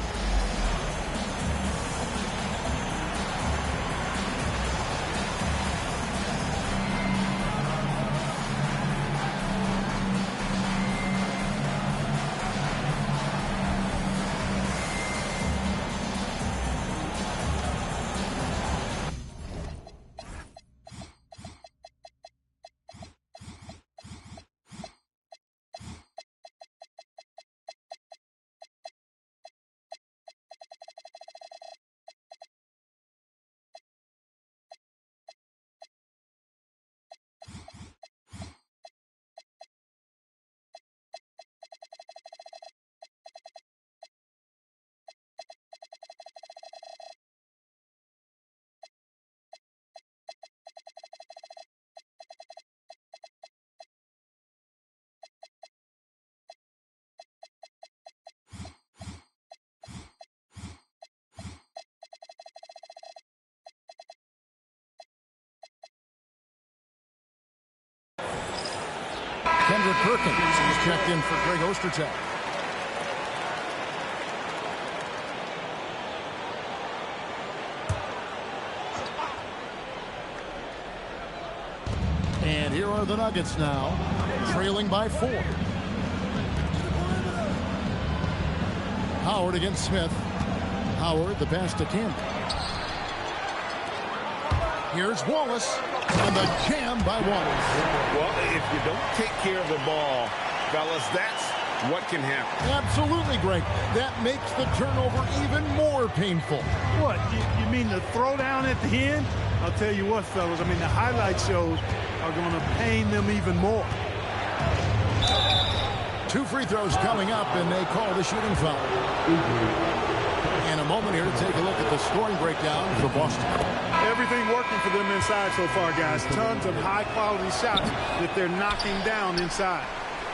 S1: Kendrick Perkins is checked in for Greg Ostertag. And here are the Nuggets now, trailing by 4. Howard against Smith. Howard, the pass to Campbell. Here's Wallace, and the jam by Wallace.
S7: Well, if you don't take care of the ball, fellas, that's what can happen.
S1: Absolutely, Greg. That makes the turnover even more painful.
S2: What, you mean the throwdown at the end? I'll tell you what, fellas, I mean, the highlight shows are going to pain them even more.
S1: 2 free throws coming up, and they call the shooting foul. And a moment here to take a look at the scoring breakdown for Boston.
S2: Everything working for them inside so far, guys. Tons of high-quality shots that they're knocking down inside.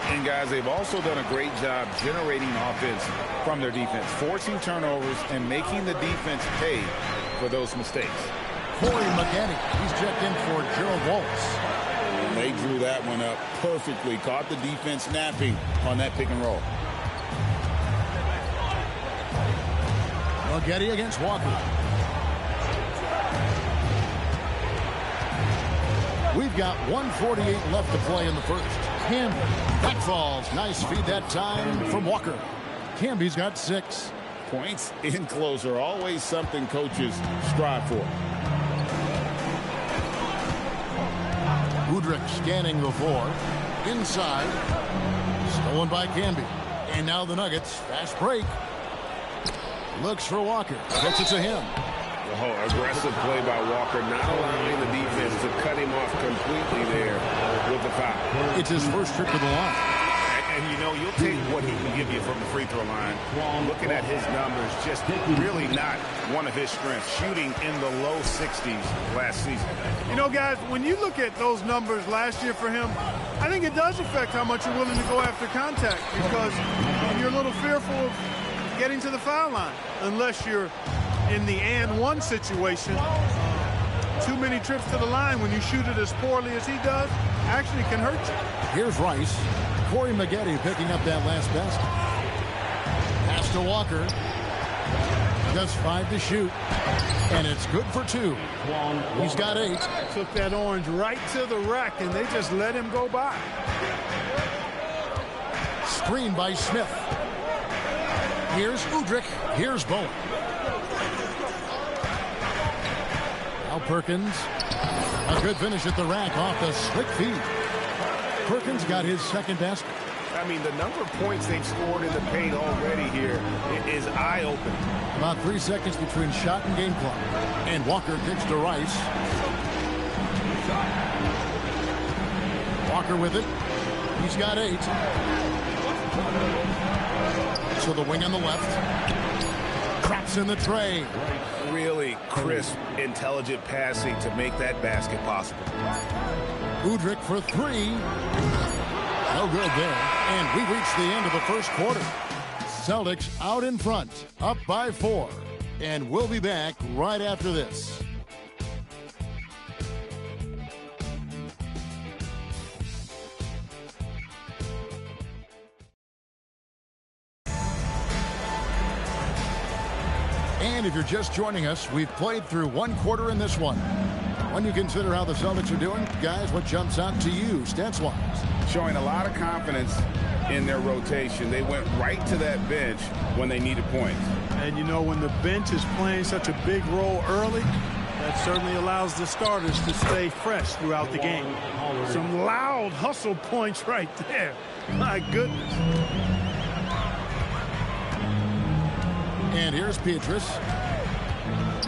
S7: And, guys, they've also done a great job generating offense from their defense, forcing turnovers and making the defense pay for those mistakes.
S1: Corey McGanny, he's checked in for Gerald Wallace.
S7: And they drew that one up perfectly, caught the defense napping on that pick and roll.
S1: McGanny against Walker. We've got 1:48 left to play in the first. Camby, back falls. Nice feed that time from Walker. Camby's got 6.
S7: Points in close are always something coaches strive for.
S1: Udrich scanning the floor. Inside. Stolen by Camby. And now the Nuggets. Fast break. Looks for Walker. Gets it to him.
S3: Oh, aggressive play by Walker, not allowing the defense to cut him off completely there with the foul.
S1: It's his first trip to the line.
S7: And you know, you'll take what he can give you from the free throw line. Looking at his numbers, just really not one of his strengths. Shooting in the low 60s last season.
S2: You know, guys, when you look at those numbers last year for him, I think it does affect how much you're willing to go after contact, because you're a little fearful of getting to the foul line unless you're in the and one situation. Too many trips to the line when you shoot it as poorly as he does actually can hurt you.
S1: Here's Rice. Corey McGanny picking up that last basket. Pass to Walker. Just 5 to shoot. And it's good for 2. He's got 8.
S2: Took that orange right to the rack, and they just let him go by.
S1: Screen by Smith. Here's Udrich. Here's Bowen. Now Perkins. A good finish at the rack off the slick feed. Perkins got his second basket.
S3: I mean, the number of points they've scored in the paint already here is eye-opening.
S1: About 3 seconds between shot and game clock. And Walker kicks to Rice. Walker with it. He's got 8. So the wing on the left. Traps in the tray.
S7: Really crisp, intelligent passing to make that basket possible.
S1: Udrich for 3. No good there. And we reach the end of the first quarter. Celtics out in front, up by 4. And we'll be back right after this. And if you're just joining us, we've played through one quarter in this one. When you consider how the Celtics are doing, guys, what jumps out to you stats-wise?
S7: Showing a lot of confidence in their rotation. They went right to that bench when they needed points.
S2: And, you know, when the bench is playing such a big role early, that certainly allows the starters to stay fresh throughout the game. Some loud hustle points right there. My goodness.
S1: And here's Petrus.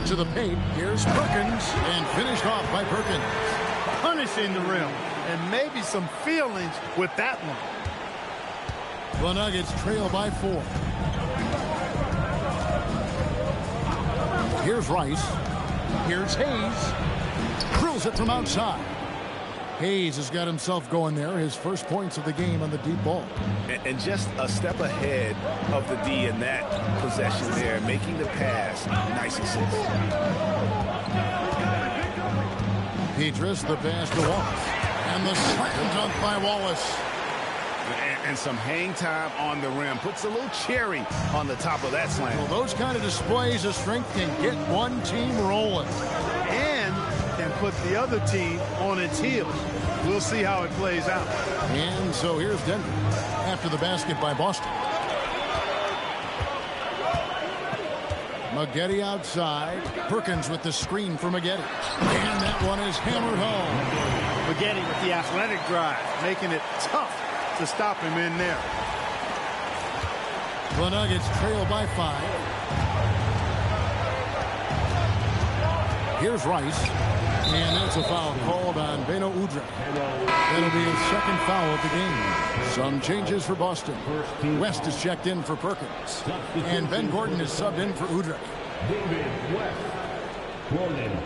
S1: To the paint. Here's Perkins. And finished off by Perkins.
S2: Punishing the rim. And maybe some feelings with that one.
S1: The Nuggets trail by 4. Here's Rice. Here's Hayes. Drills it from outside. Hayes has got himself going there. His first points of the game on the deep ball.
S7: And just a step ahead of the D in that possession there, making the pass. Nice assist.
S1: Petrus, the pass to Wallace. And the slam dunk by Wallace.
S7: And some hang time on the rim. Puts a little cherry on the top of that slam.
S1: Well, those kind of displays of strength can get one team rolling.
S2: And can put the other team on its heels. We'll see how it plays out.
S1: And so here's Denver after the basket by Boston. Maggette outside. Perkins with the screen for Maggette. And that one is hammered home.
S2: Maggette with the athletic drive, making it tough to stop him in there.
S1: The Nuggets trail by 5. Here's Rice. And that's a foul called on Beno Udrih. That'll be his second foul of the game. Some changes for Boston. West is checked in for Perkins. And Ben Gordon is subbed in for Udrih.
S6: David West. Gordon.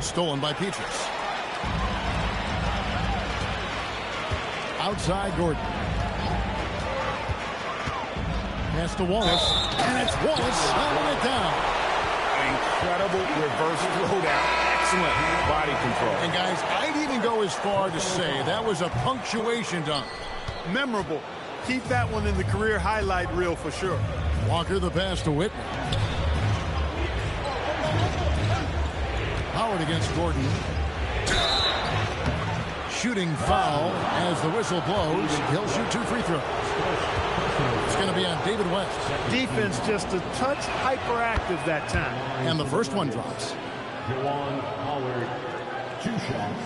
S1: Stolen by Petrus. Outside Gordon. Pass to Wallace. And it's Wallace slamming it down.
S7: Incredible reverse throwdown. Excellent body control.
S1: And guys, I'd even go as far to say that was a punctuation dunk.
S2: Memorable. Keep that one in the career highlight reel for sure.
S1: Walker the pass to Whitney. Howard against Gordon. Shooting foul as the whistle blows. He'll shoot 2 free throws. It's going to be on David West.
S2: Defense just a touch hyperactive that time.
S1: And the first one drops.
S6: Juwan Howard, 2 shots.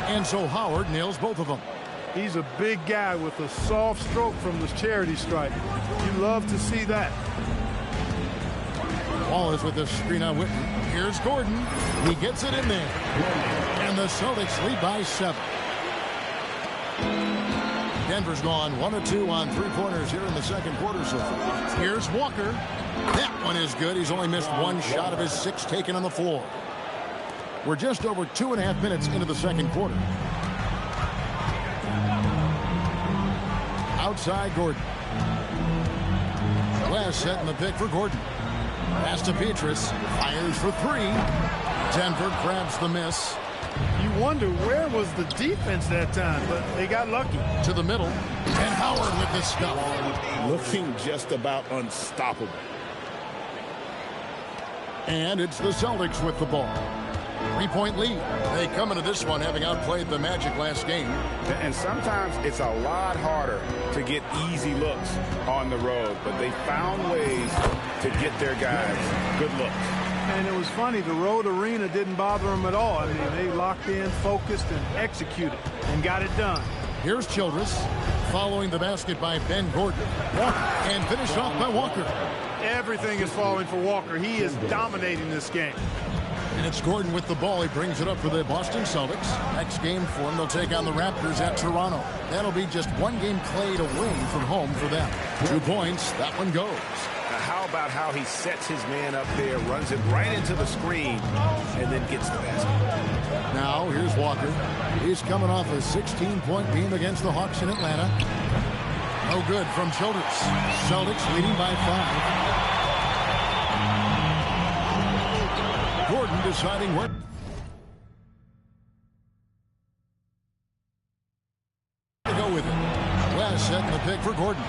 S1: And so Howard nails both of them.
S2: He's a big guy with a soft stroke from the charity stripe. You love to see that.
S1: Wallace with the screen on Whitney. Here's Gordon. He gets it in there. And the Celtics lead by 7. Denver's gone 1 of 2 on 3-pointers here in the second quarter so far. Here's Walker. That one is good. He's only missed 1 shot of his 6 taken on the floor. We're just over 2.5 minutes into the second quarter. Outside Gordon. West setting the pick for Gordon. Pass to Petrus. Fires for 3. Denver grabs the miss.
S2: You wonder where was the defense that time, but they got lucky.
S1: To the middle. And Howard with the stuff.
S7: Looking just about unstoppable.
S1: And it's the Celtics with the ball. 3-point lead. They come into this one having outplayed the Magic last game.
S7: And sometimes it's a lot harder to get easy looks on the road, but they found ways to get their guys good looks.
S2: And it was funny, the road arena didn't bother them at all. I mean, they locked in, focused, and executed, and got it done.
S1: Here's Childress, following the basket by Ben Gordon. Walker, and finished off by Walker.
S2: Everything is falling for Walker. He is dominating this game.
S1: And it's Gordon with the ball. He brings it up for the Boston Celtics. Next game for them, they'll take on the Raptors at Toronto. That'll be just one game played away from home for them. 2 points. That one goes.
S7: Now, how about how he sets his man up there, runs it right into the screen, and then gets the basket.
S1: Now, here's Walker. He's coming off a 16-point game against the Hawks in Atlanta. No good from Childress. Celtics leading by 5. Gordon deciding what to go with it. West setting the pick for Gordon.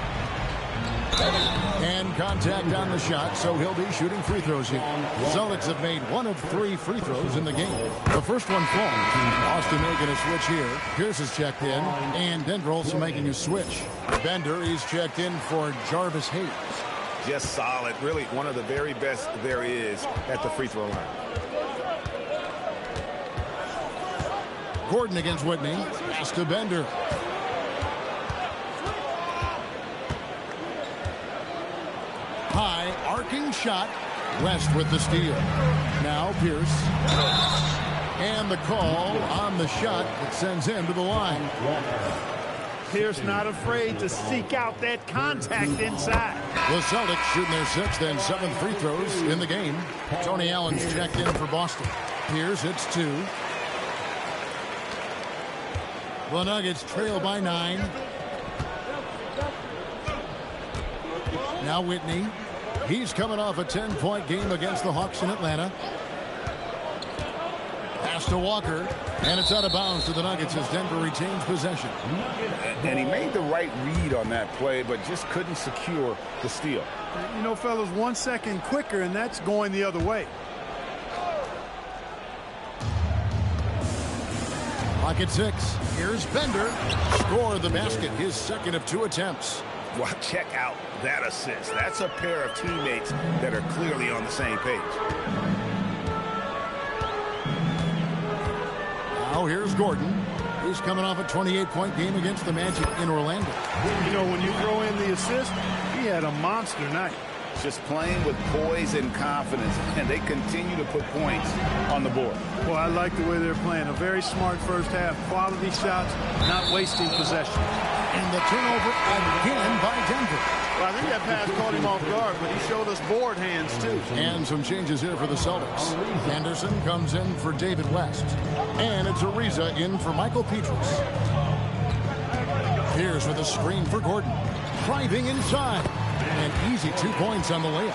S1: And contact on the shot, so he'll be shooting free throws here. Celtics have made 1 of 3 free throws in the game. The first one falls. Austin making a switch here. Pierce is checked in, and Denver also making a switch. Bender is checked in for Jarvis Hayes.
S7: Just solid. Really one of the very best there is at the free throw line.
S1: Gordon against Whitney. Pass to Bender. High arcing shot. West with the steal. Now Pierce. And the call on the shot that sends him to the line.
S2: Pierce not afraid to seek out that contact inside.
S1: The Celtics shooting their 6th and 7th free throws in the game. Tony Allen's checked in for Boston. Pierce hits 2. The Nuggets trail by 9. Now Whitney. He's coming off a 10-point game against the Hawks in Atlanta. Pass to Walker, and it's out of bounds to the Nuggets as Denver retains possession.
S7: And he made the right read on that play, but just couldn't secure the steal.
S2: You know, fellas, 1 second quicker, and that's going the other way.
S1: Clock at 6. Here's Bender. Score the basket, his 2nd of 2 attempts.
S7: Well, check out that assist. That's a pair of teammates that are clearly on the same page.
S1: Now here's Gordon. He's coming off a 28-point game against the Magic in Orlando.
S2: You know, when you throw in the assist, he had a monster night.
S7: Just playing with poise and confidence, and they continue to put points on the board.
S2: Well, I like the way they're playing. A very smart first half. Quality shots, not wasting possession.
S1: And the turnover again by Denver.
S2: Well, I think that pass caught him off guard, but he showed us board hands, too.
S1: And some changes here for the Celtics. Anderson comes in for David West. And it's Ariza in for Michael Petras. Pierce with a screen for Gordon. Driving inside. And easy 2 points on the layup.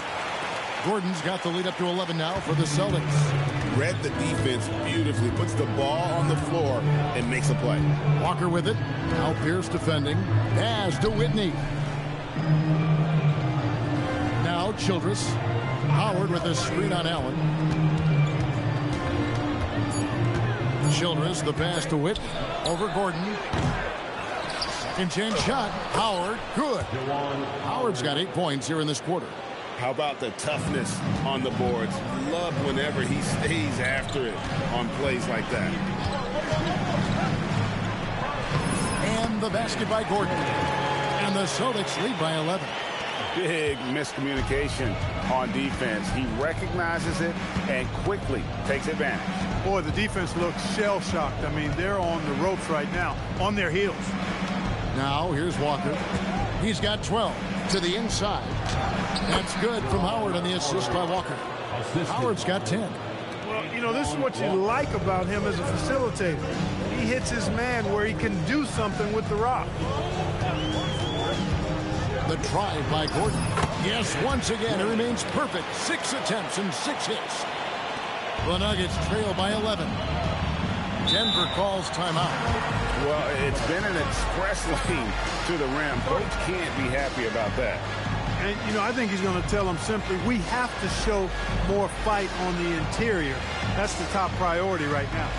S1: Gordon's got the lead up to 11 now for the Celtics.
S7: Read the defense beautifully, puts the ball on the floor, and makes a play.
S1: Walker with it. Now Pierce defending. Pass to Whitney. Now Childress. Howard with a screen on Allen. Childress, the pass to Whitney. Over Gordon. Second chance shot. Howard, good. Howard's got 8 points here in this quarter.
S7: How about the toughness on the boards? Love whenever he stays after it on plays like that.
S1: And the basket by Gordon. And the Celtics lead by 11.
S7: Big miscommunication on defense. He recognizes it and quickly takes advantage.
S2: Boy, the defense looks shell-shocked. I mean, they're on the ropes right now, on their heels.
S1: Now, here's Walker. He's got 12 to the inside. That's good from Howard on the assist by Walker. Howard's got 10.
S2: Well, you know, this is what you like about him as a facilitator. He hits his man where he can do something with the rock.
S1: The drive by Gordon. Yes, once again, it remains perfect. 6 attempts and 6 hits. The Nuggets trail by 11. Denver calls timeout.
S7: Well, it's been an express lane to the rim. Coach can't be happy about that.
S2: And, you know, I think he's going to tell them simply, we have to show more fight on the interior. That's the top priority right now.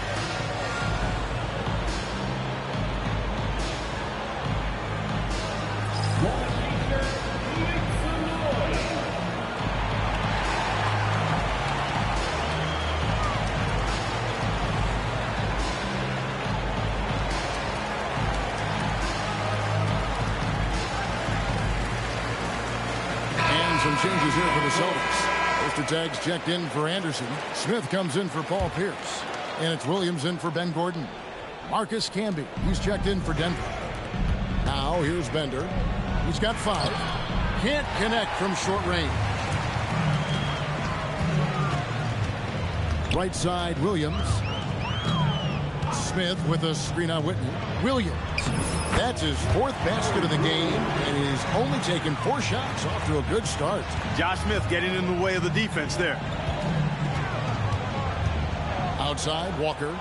S1: Some changes here for the Celtics. Ostertag's checked in for Anderson. Smith comes in for Paul Pierce. And it's Williams in for Ben Gordon. Marcus Camby, he's checked in for Denver. Now here's Bender. He's got 5. Can't connect from short range. Right side, Williams. Smith with a screen on Whitney. Williams. That's his 4th basket of the game, and he's only taken 4 shots off to a good start.
S2: Josh Smith getting in the way of the defense there.
S1: Outside, Walker.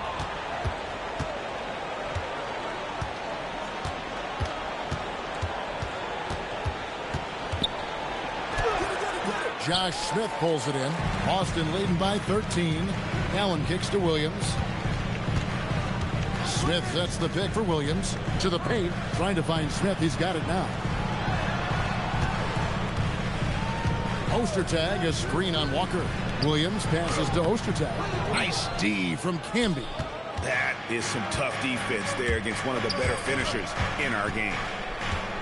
S1: Josh Smith pulls it in. Boston leading by 13. Allen kicks to Williams. Smith sets the pick for Williams. To the paint, trying to find Smith. He's got it now. Ostertag, a screen on Walker. Williams passes to Ostertag. Nice D from Camby.
S7: That is some tough defense there against one of the better finishers in our game.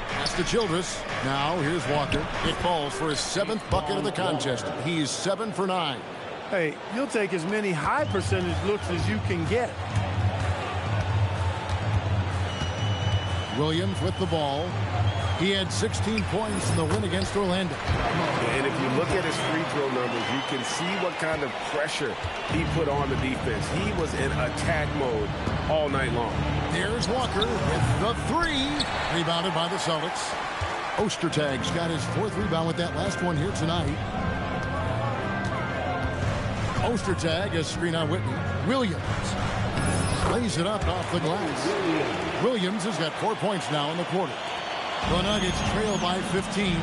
S1: Pass to Childress. Now here's Walker. It falls for his 7th bucket of the contest. He's 7 for 9.
S2: Hey, you'll take as many high percentage looks as you can get.
S1: Williams with the ball. He had 16 points in the win against Orlando.
S3: And if you look at his free throw numbers, you can see what kind of pressure he put on the defense. He was in attack mode all night long.
S1: There's Walker with the 3. Rebounded by the Celtics. Ostertag's got his 4th rebound with that last one here tonight. Ostertag, a screen on Whitney. Williams lays it up off the glass. Williams has got 4 points now in the quarter. The Nuggets trail by 15.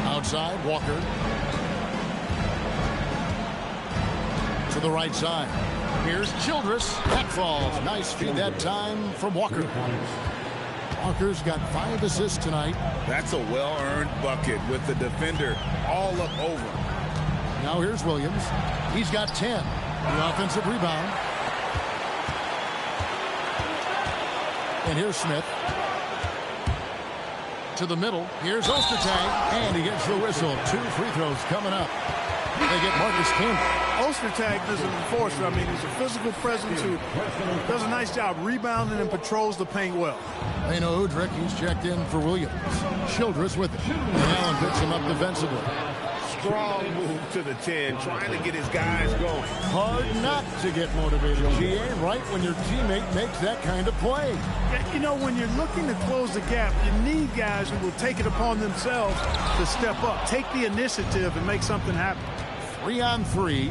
S1: Outside, Walker. To the right side. Here's Childress. That falls. Nice feed that time from Walker. Walker's got 5 assists tonight.
S7: That's a well-earned bucket with the defender all up over.
S1: Now here's Williams. He's got 10. The offensive rebound. And here's Smith. To the middle. Here's Ostertag. And he gets the whistle. 2 free throws coming up. They get Marcus Camby.
S2: Ostertag is an enforcer. I mean, he's a physical presence who does a nice job rebounding and patrols the paint well.
S1: Leno Udrich, he's checked in for Williams. Childress with it. And Allen picks him up defensively.
S7: Strong move to the 10, trying to get his guys going.
S1: Hard not to get motivated, GA, right when your teammate makes that kind of play.
S2: Yeah, you know, when you're looking to close the gap, you need guys who will take it upon themselves to step up, take the initiative, and make something happen.
S1: 3 on 3.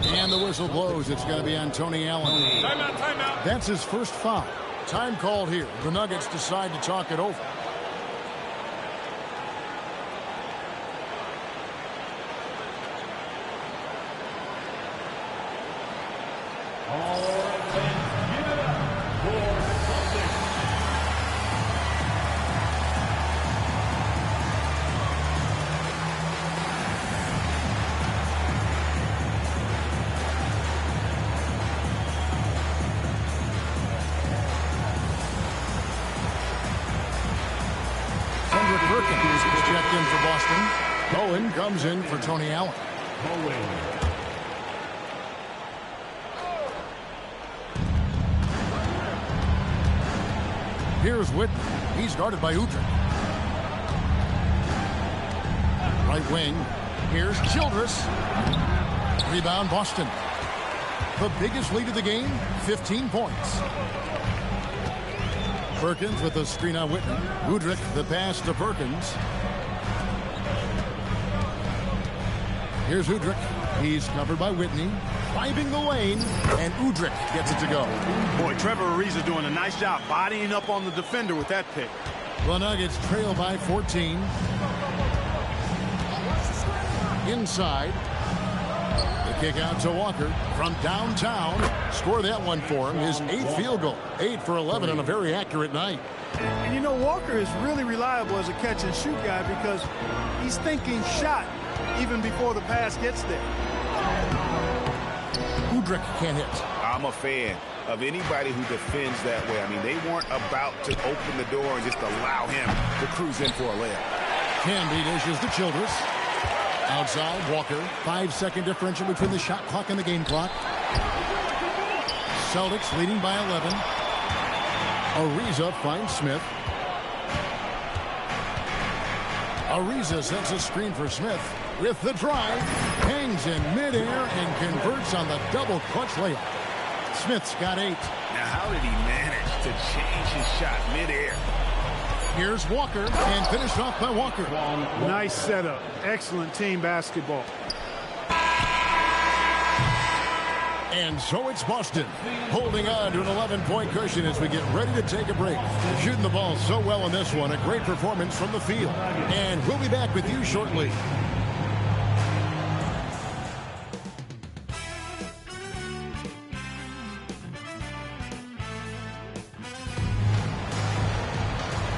S1: And the whistle blows. It's going to be on Tony Allen.
S12: Timeout, timeout.
S1: That's his first foul. Time called here. The Nuggets decide to talk it over. Perkins is checked in for Boston. Bowen comes in for Tony Allen. Here's Whitney. He's guarded by Udrich. Right wing. Here's Childress. Rebound Boston. The biggest lead of the game, 15 points. Perkins with a screen on Whitney. Udrich, the pass to Perkins. Here's Udrich. He's covered by Whitney. Driving the lane, and Udrich gets it to go.
S2: Boy, Trevor Ariza doing a nice job bodying up on the defender with that pick.
S1: The Nuggets trail by 14. Inside. The kick out to Walker from downtown. Score that one for him. His 8th field goal. 8 for 11 on a very accurate night.
S2: And you know, Walker is really reliable as a catch and shoot guy because he's thinking shot even before the pass gets there.
S1: Udrich can't hit.
S7: I'm a fan. of anybody who defends that way. I mean, they weren't about to open the door and just allow him to cruise in for a layup.
S1: Canby dishes to Childress. Outside, Walker. 5-second differential between the shot clock and the game clock. Celtics leading by 11. Ariza finds Smith. Ariza sets a screen for Smith with the drive. Hangs in midair and converts on the double clutch layup. Smith's got 8.
S7: Now, how did he manage to change his shot midair?
S1: Here's Walker, and finished off by Walker.
S2: Nice setup. Excellent team basketball.
S1: And so it's Boston, holding on to an 11-point cushion as we get ready to take a break. Shooting the ball so well in this one, a great performance from the field. And we'll be back with you shortly.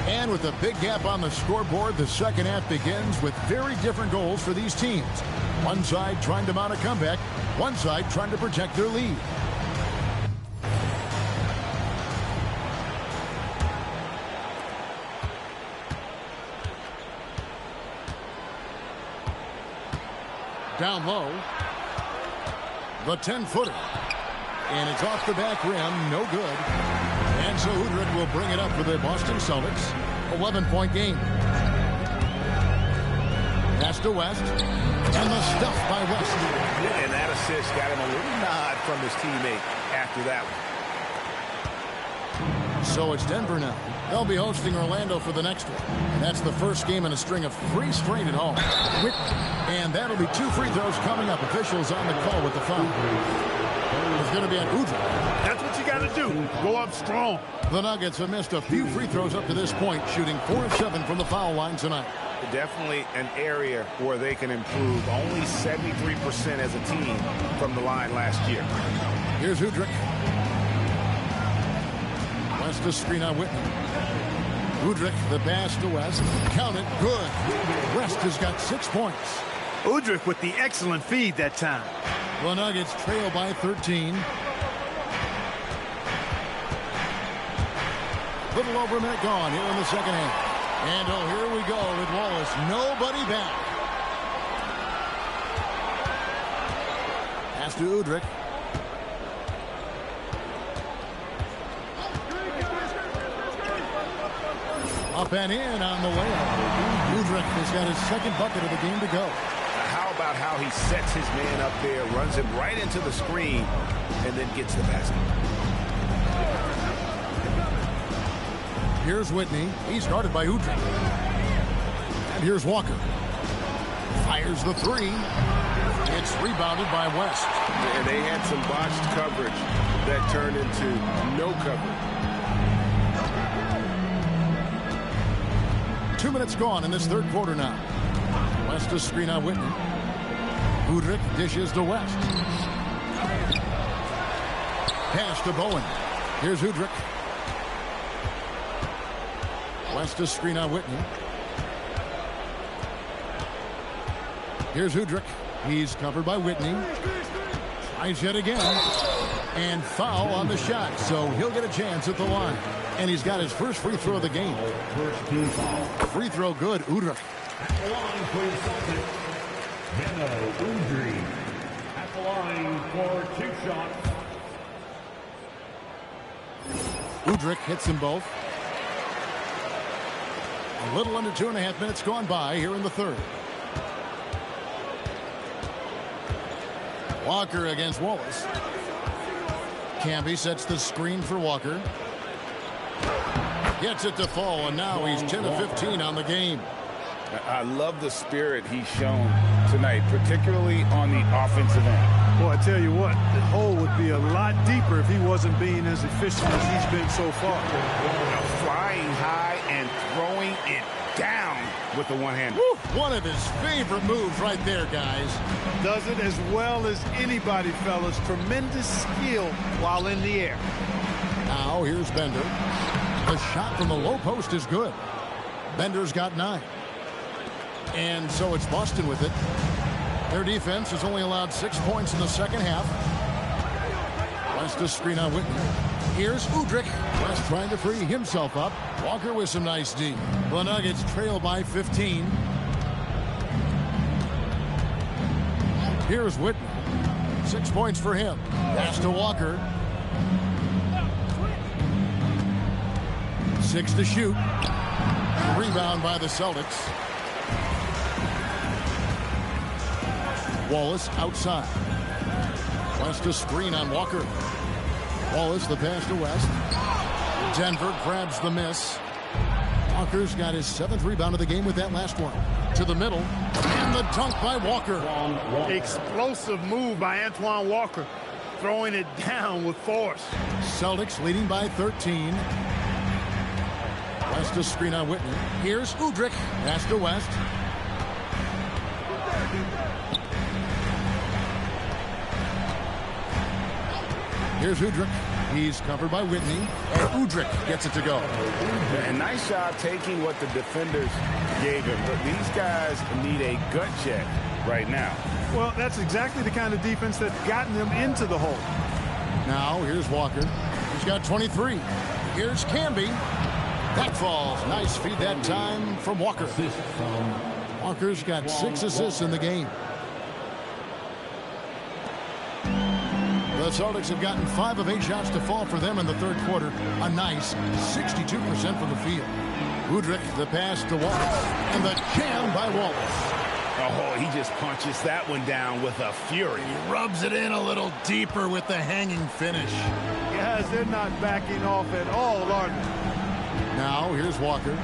S1: And with a big gap on the scoreboard, the second half begins with very different goals for these teams. One side trying to mount a comeback, one side trying to protect their lead. Down low, the 10-footer. And it's off the back rim, no good. And so Udrich will bring it up for the Boston Celtics. 11-point game. Pass to West. And the stuff by West.
S7: And that assist got him a little nod from his teammate after that one.
S1: So it's Denver now. They'll be hosting Orlando for the next one. And that's the first game in a string of 3 straight at home. And that'll be 2 free throws coming up. Officials on the call with the foul. It's going to be an Udrich.
S2: That's what you got to do. Go up strong.
S1: The Nuggets have missed a few free throws up to this point, shooting 4 of 7 from the foul line tonight.
S7: Definitely an area where they can improve. Only 73% as a team from the line last year.
S1: Here's Udrich. West to screen on Whitney. Udrich, the pass to West. Count it. Good. West has got 6 points.
S2: Udrich with the excellent feed that time.
S1: The Nuggets trail by 13. Little over a minute gone here in the second half. And oh, here we go with Wallace. Nobody back. Pass to Udrich. Up and in on the layup. Udrich has got his second bucket of the game to go.
S7: How about how he sets his man up there, runs him right into the screen, and then gets the basket.
S1: Here's Whitney. He's guarded by Udrich. And here's Walker. Fires the 3. It's rebounded by West.
S3: And they had some botched coverage that turned into no coverage.
S1: 2 minutes gone in this third quarter now. West to screen on Whitney. Udrich dishes to West. Pass to Bowen. Here's Udrich. West to screen on Whitney. Here's Udrich. He's covered by Whitney. Tries yet again. And foul on the shot. So he'll get a chance at the line. And he's got his first free throw of the game. Free throw good. Udrich.
S6: At the line for the Celtics, Udrich. At the line for 2 shots.
S1: Udrich hits them both. A little under 2.5 minutes gone by here in the third. Walker against Wallace. Canby sets the screen for Walker. Gets it to fall, and now he's 10 of 15 on the game.
S7: I love the spirit he's shown tonight, particularly on the offensive end.
S2: Well, I tell you what, the hole would be a lot deeper if he wasn't being as efficient as he's been so far.
S7: Flying high and throwing it down with the one-hand.
S1: One of his favorite moves right there, guys.
S2: Does it as well as anybody, fellas. Tremendous skill while in the air.
S1: Now here's Bender. The shot from the low post is good. Bender's got 9. And so it's Boston with it. Their defense has only allowed 6 points in the second half. West to screen on Whitney. Here's Udrich. West trying to free himself up. Walker with some nice D. The Nuggets trail by 15. Here's Whitney. 6 points for him. Pass to Walker. 6 to shoot. Rebound by the Celtics. Wallace outside. West to screen on Walker. Wallace the pass to West. Denver grabs the miss. Walker's got his 7th rebound of the game with that last one. To the middle. And the dunk by Walker.
S2: Explosive move by Antoine Walker. Throwing it down with force.
S1: Celtics leading by 13. West to screen on Whitney. Here's Udrich. Pass to West. Here's Udrich. He's covered by Whitney. And Udrich gets it to go.
S7: And nice job taking what the defenders gave him. But these guys need a gut check right now.
S2: Well, that's exactly the kind of defense that's gotten them into the hole.
S1: Now, here's Walker. He's got 23. Here's Camby. That falls. Nice feed that time from Walker. Walker's got 6 assists in the game. The Celtics have gotten 5 of 8 shots to fall for them in the third quarter. A nice 62% from the field. Udrich, the pass to Wallace. And the jam by Wallace.
S7: Oh, he just punches that one down with a fury.
S1: He rubs it in a little deeper with the hanging finish.
S2: Guys, they're not backing off at all, are they?
S1: Now, here's Walker.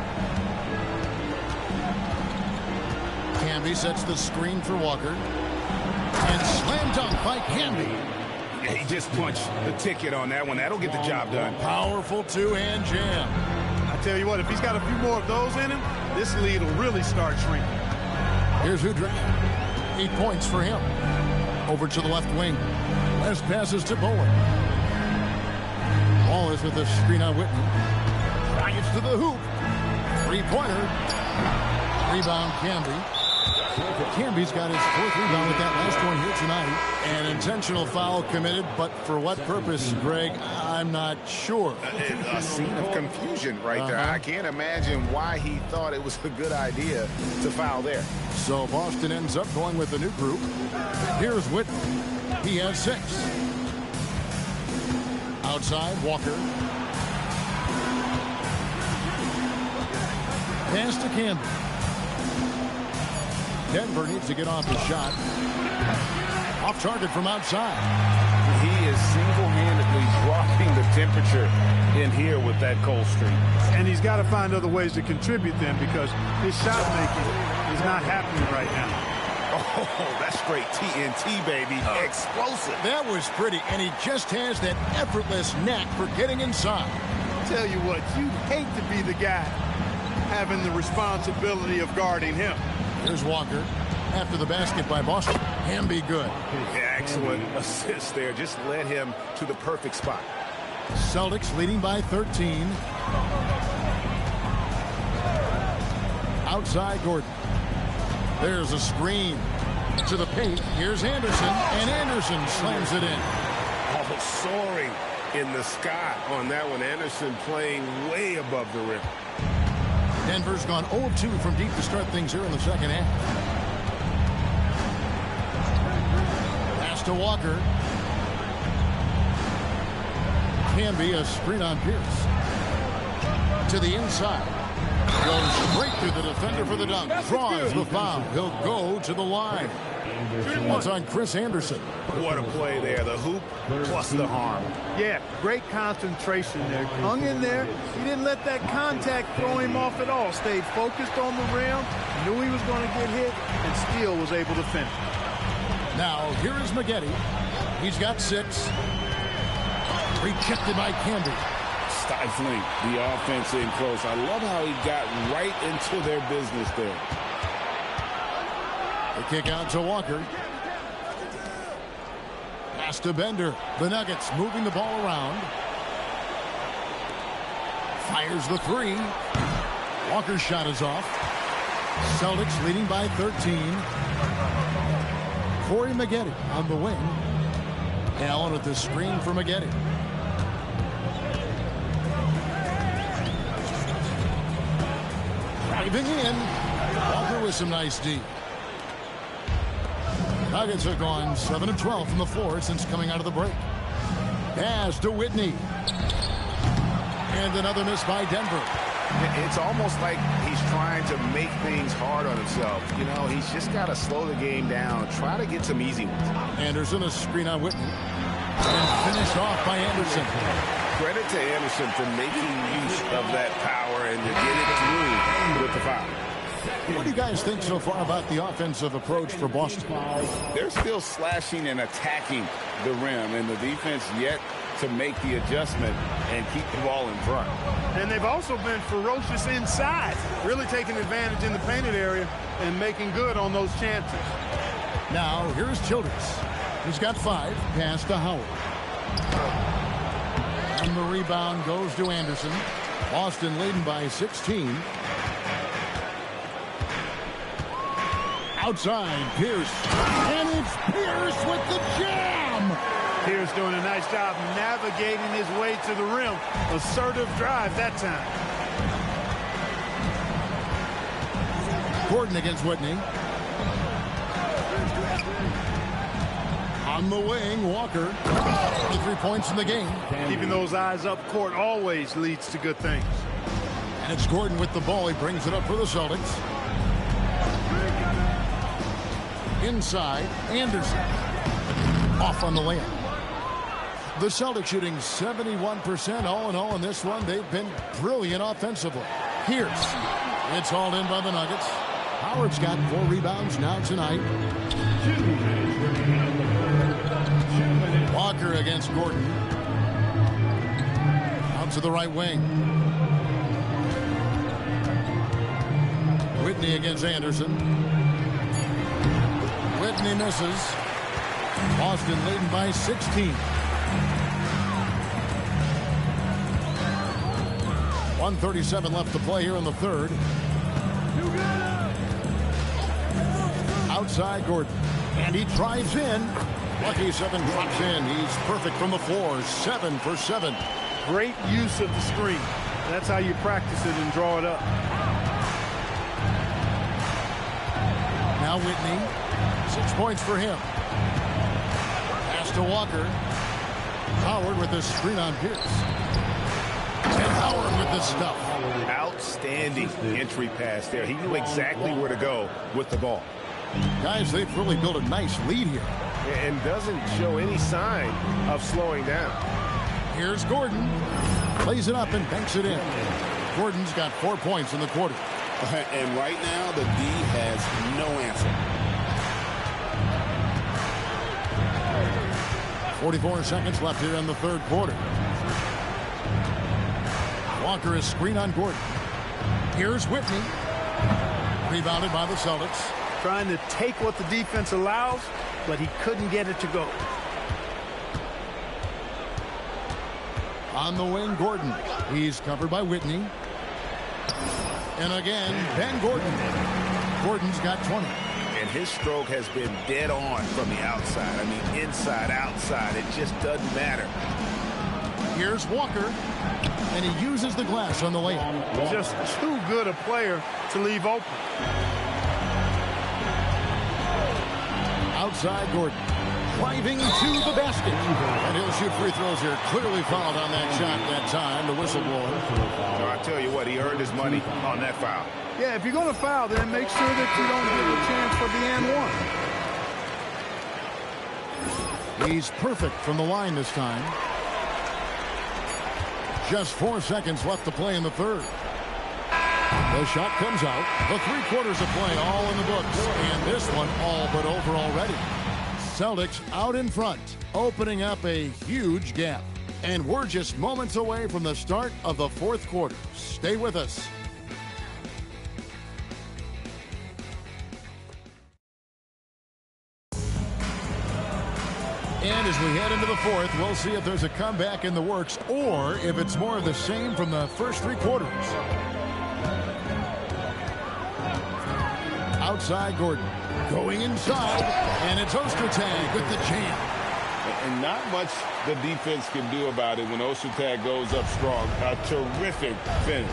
S1: Camby sets the screen for Walker. And slam dunk by Camby.
S7: He just punched the ticket on that one. That'll get the job done.
S1: Powerful two-hand jam.
S2: I tell you what, if he's got a few more of those in him, this lead will really start shrinking.
S1: Here's Udrich. 8 points for him. Over to the left wing. West passes to Bowen. Wallace with a screen on Whitney. Gets to the hoop. 3-pointer. Rebound Camby. Camby's got his 4th rebound with that last one here tonight. An intentional foul committed, but for what purpose, Greg, I'm not sure.
S7: A scene of confusion right there. I can't imagine why he thought it was a good idea to foul there.
S1: So Boston ends up going with the new group. Here's Whitney. He has 6. Outside, Walker. Pass to Camby. Denver needs to get off the shot. Off target from outside.
S7: He is single-handedly dropping the temperature in here with that cold streak.
S2: And he's got to find other ways to contribute then, because his shot making is not happening right now.
S7: Oh, that's straight TNT, baby. Explosive.
S1: That was pretty, and he just has that effortless knack for getting inside.
S2: Tell you what, you'd hate to be the guy having the responsibility of guarding him.
S1: Here's Walker. After the basket by Boston. Camby good.
S7: Excellent assist there. Just led him to the perfect spot.
S1: Celtics leading by 13. Outside Gordon. There's a screen. To the paint. Here's Anderson. And Anderson slams it in.
S7: Oh, soaring in the sky on that one. Anderson playing way above the rim.
S1: Denver's gone 0-2 from deep to start things here in the second half. Pass to Walker. Camby, a screen on Pierce. To the inside. Goes straight through the defender for the dunk. Draws the foul. He'll go to the line. That's on Chris Anderson.
S7: What a play there. The hoop plus the harm.
S2: Yeah, great concentration there. Hung in there. He didn't let that contact throw him off at all. Stayed focused on the rim. Knew he was going to get hit and still was able to finish.
S1: Now, here is Maggette. He's got 6. Rejected by Camby.
S7: Stifling the offense in close. I love how he got right into their business there.
S1: The kick out to Walker. Pass to Bender. The Nuggets moving the ball around. Fires the 3. Walker's shot is off. Celtics leading by 13. Corey Maggette on the wing. Allen at the screen for Maggette. Driving in. Walker with some nice D. Nuggets have gone 7 of 12 from the floor since coming out of the break. Pass to Whitney. And another miss by Denver.
S7: It's almost like he's trying to make things hard on himself. You know, he's just got to slow the game down, try to get some easy ones.
S1: Anderson, a screen on Whitney. And finished off by Anderson.
S7: Credit to Anderson for making use of that power and to get it through with the foul.
S1: What do you guys think so far about the offensive approach for Boston?
S7: They're still slashing and attacking the rim, and the defense yet to make the adjustment and keep the ball in front.
S2: And they've also been ferocious inside, really taking advantage in the painted area and making good on those chances.
S1: Now, here's Childress. He's got 5, pass to Howard. And the rebound goes to Anderson. Boston leading by 16. Outside, Pierce. And it's Pierce with the jam!
S2: Pierce doing a nice job navigating his way to the rim. Assertive drive that time.
S1: Gordon against Whitney. On the wing, Walker. 3 points in the game.
S2: Keeping those eyes up court always leads to good things.
S1: And it's Gordon with the ball. He brings it up for the Celtics. Inside, Anderson. Off on the layup. The Celtics shooting 71% all in all in this one. They've been brilliant offensively. Pierce. It's hauled in by the Nuggets. Howard's got 4 rebounds now tonight. Walker against Gordon. Out to the right wing. Whitney against Anderson. Whitney misses. Boston leading by 16. 1:37 left to play here in the third. Outside Gordon. And he drives in. Lucky 7 drops in. He's perfect from the floor. 7 for 7.
S2: Great use of the screen. That's how you practice it and draw it up.
S1: Now Whitney. 6 points for him. Pass to Walker. Howard with the screen on Pierce. And Howard with the stuff.
S7: Outstanding entry pass there. He knew exactly where to go with the ball.
S1: Guys, they've really built a nice lead here.
S3: And doesn't show any sign of slowing down.
S1: Here's Gordon. Plays it up and banks it in. Gordon's got 4 points in the quarter.
S7: And right now, the D has no answer.
S1: 44 seconds left here in the third quarter. Walker is screen on Gordon. Here's Whitney. Rebounded by the Celtics.
S2: Trying to take what the defense allows, but he couldn't get it to go.
S1: On the wing, Gordon. He's covered by Whitney. And again, Ben Gordon. Gordon's got 20.
S7: And his stroke has been dead on from the outside. I mean, inside, outside. It just doesn't matter.
S1: Here's Walker. And he uses the glass on the layup.
S2: Just too good a player to leave open.
S1: Outside Gordon. Driving to the basket. And he'll shoot free throws here. Clearly fouled on that shot that time. The whistle blower.
S7: So I tell you what, he earned his money on that foul.
S2: Yeah, if you're going to foul, then make sure that you don't give a chance for the and one.
S1: He's perfect from the line this time. Just 4 seconds left to play in the third. The shot comes out. The 3 quarters of play all in the books. And this one all but over already. Celtics out in front, opening up a huge gap. And we're just moments away from the start of the fourth quarter. Stay with us. And as we head into the fourth, we'll see if there's a comeback in the works or if it's more of the same from the first 3 quarters. Outside Gordon. Going inside. And it's Ostertag with the jam.
S7: And not much the defense can do about it when Ostertag goes up strong. A terrific finish.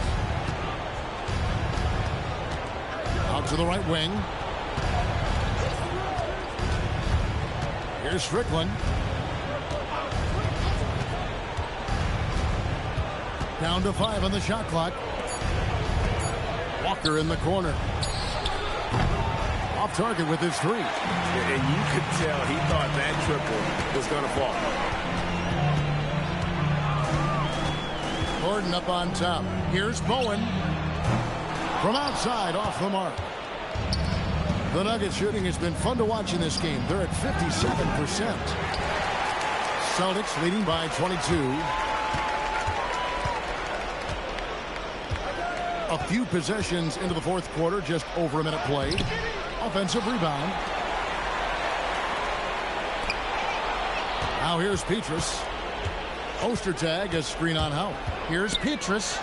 S1: Out to the right wing. Here's Strickland. Down to 5 on the shot clock. Walker in the corner. Off target with his 3.
S7: And you could tell he thought that triple was going to fall.
S1: Gordon up on top. Here's Bowen. From outside, off the mark. The Nuggets shooting has been fun to watch in this game. They're at 57%. Celtics leading by 22. A few possessions into the fourth quarter, just over a minute played. Offensive rebound. Now here's Petrus. Ostertag, a screen on Howard. Here's Petrus.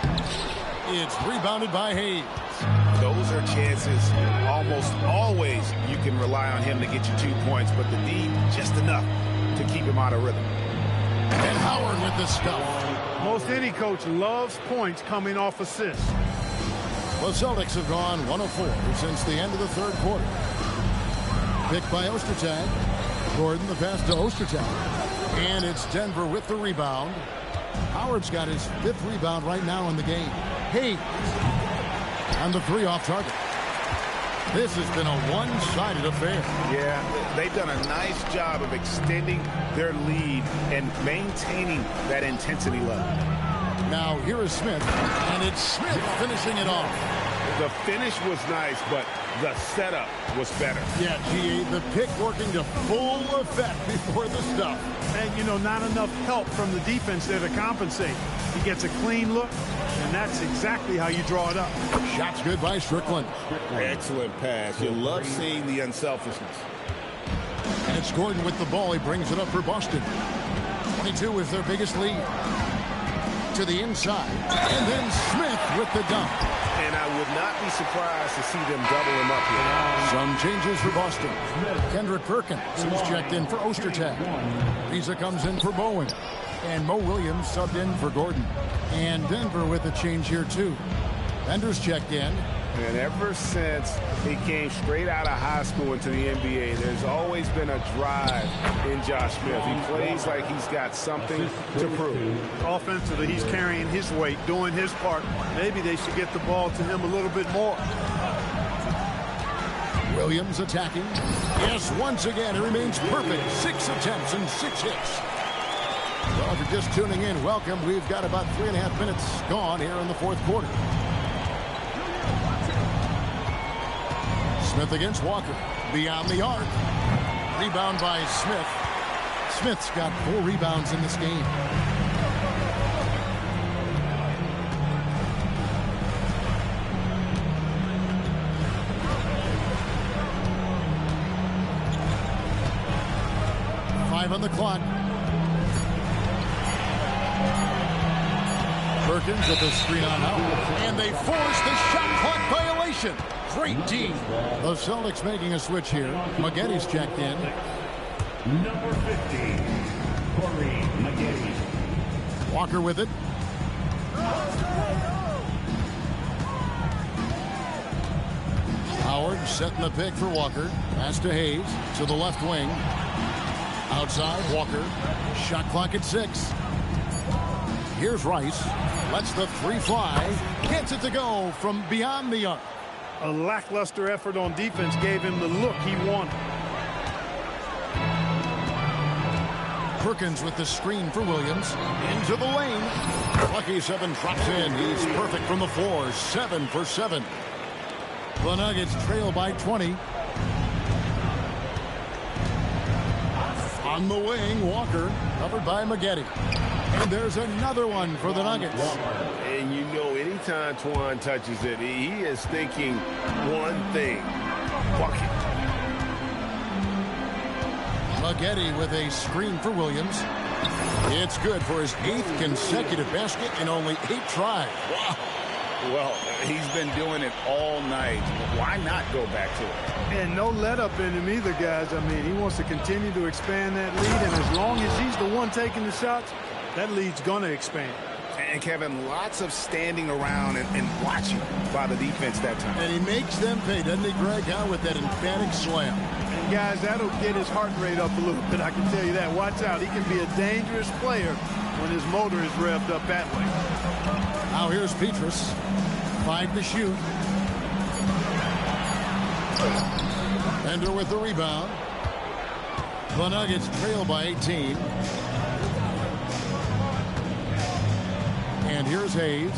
S1: It's rebounded by Hayes.
S7: Those are chances almost always you can rely on him to get you 2 points, but the D just enough to keep him out of rhythm.
S1: And Howard with the stuff.
S2: Most any coach loves points coming off assists.
S1: The Celtics have gone 1 of 4 since the end of the third quarter. Picked by Ostertag. Gordon the pass to Ostertag. And it's Denver with the rebound. Howard's got his 5th rebound right now in the game. Hayes. And the 3 off target. This has been a one-sided affair.
S7: Yeah, they've done a nice job of extending their lead and maintaining that intensity level.
S1: Now here is Smith, and it's Smith finishing it off.
S7: The finish was nice, but the setup was better.
S1: Yeah, GA, the pick working to full effect before the stuff.
S2: And, you know, not enough help from the defense there to compensate. He gets a clean look, and that's exactly how you draw it up.
S1: Shot's good by Strickland.
S7: Excellent pass. You love seeing the unselfishness.
S1: And it's Gordon with the ball. He brings it up for Boston. 22 is their biggest lead. To the inside. And then Smith with the dunk.
S7: And I would not be surprised to see them double him up here.
S1: Some changes for Boston. Kendrick Perkins is checked in for Ostertag. Reza comes in for Bowen. And Mo Williams subbed in for Gordon. And Denver with a change here too. Bender's checked in.
S7: And ever since he came straight out of high school into the NBA, there's always been a drive in Josh Smith. He plays like he's got something to prove.
S2: Offensively, he's carrying his weight, doing his part. Maybe they should get the ball to him a little bit more.
S1: Williams attacking. Yes, once again, it remains perfect. 6 attempts and 6 hits. Well, if you're just tuning in, welcome. We've got about 3.5 minutes gone here in the fourth quarter. Smith against Walker. Beyond the arc. Rebound by Smith. Smith's got 4 rebounds in this game. On the clock. Perkins with the screen on out. And they force the shot clock violation. Great D. The Celtics making a switch here. Maggetti's checked in.
S6: Number 50, Corey Maggetti.
S1: Walker with it. Howard setting the pick for Walker. Pass to Hayes to the left wing. Outside, Walker. Shot clock at 6. Here's Rice. Lets the 3 fly. Gets it to go from beyond the arc.
S2: A lackluster effort on defense gave him the look he wanted.
S1: Perkins with the screen for Williams. Into the lane. Lucky 7 drops in. He's perfect from the floor. 7 for 7. The Nuggets trail by 20. On the wing, Walker, covered by Maggetti. And there's another one for the Nuggets.
S7: And you know, anytime Twan touches it, he is thinking one thing. Bucket.
S1: Maggetti with a screen for Williams. It's good for his 8th consecutive basket in only 8 tries. Wow.
S7: Well, he's been doing it all night. Why not go back to it?
S2: And no let up in him either, guys. I mean, he wants to continue to expand that lead, and as long as he's the one taking the shots, that lead's going to expand.
S7: And, Kevin, lots of standing around and watching by the defense that time.
S1: And he makes them pay, doesn't he, Greg, out with that emphatic slam.
S2: And, guys, that'll get his heart rate up a little bit, I can tell you that. Watch out. He can be a dangerous player when his motor is revved up that way.
S1: Now here's Petrus. 5 to shoot. Bender with the rebound. The Nuggets trail by 18. And here's Hayes.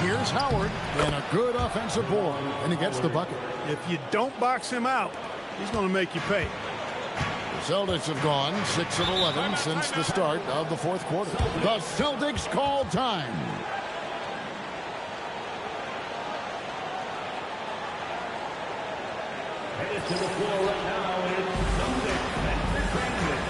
S1: Here's Howard. And a good offensive board. And he gets the bucket.
S2: If you don't box him out, he's going to make you pay.
S1: The Celtics have gone 6 of 11 since the start of the fourth quarter. The Celtics call time.
S6: Headed to the floor right now is Celtics Entertainment.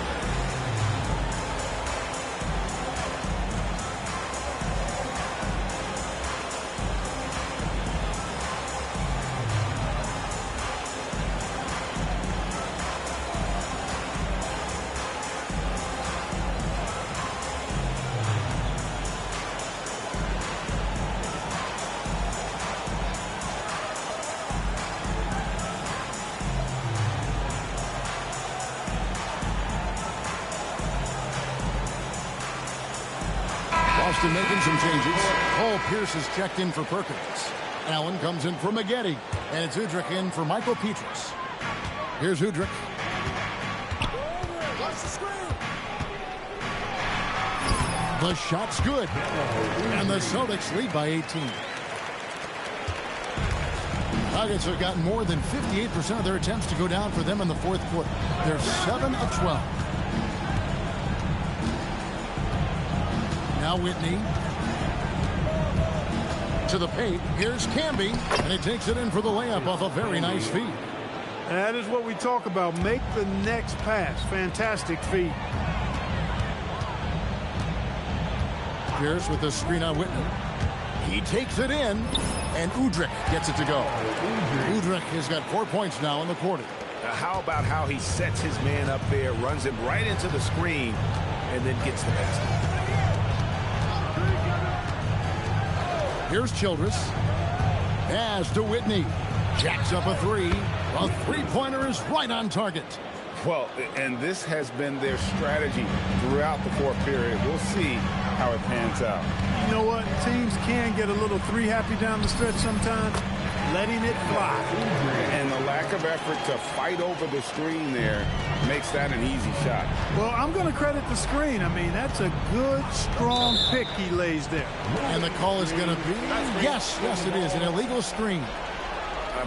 S1: Boston making some changes. Paul Pierce is checked in for Perkins. Allen comes in for Maggette. And it's Udrih in for Michael Petrus. Here's Udrih. The shot's good. And the Celtics lead by 18. Nuggets have gotten more than 58% of their attempts to go down for them in the fourth quarter. They're 7 of 12. Now Whitney to the paint. Here's Camby, and he takes it in for the layup off a very nice feed.
S2: That is what we talk about. Make the next pass. Fantastic feed.
S1: Pierce with the screen on Whitney. He takes it in, and Udrih gets it to go. Udrih has got 4 points now in the quarter.
S7: How about how he sets his man up there, runs him right into the screen, and then gets the basket.
S1: Here's Childress. Pass to Whitney. Jacks up a three. A three-pointer is right on target.
S7: Well, and this has been their strategy throughout the fourth period. We'll see how it pans out.
S2: You know what? Teams can get a little three-happy down the stretch sometimes. Letting it fly.
S7: And the lack of effort to fight over the screen there makes that an easy shot.
S2: Well, I'm going to credit the screen. I mean, that's a good, strong pick he lays there.
S1: And the call is going to be, yes, it is, an illegal screen.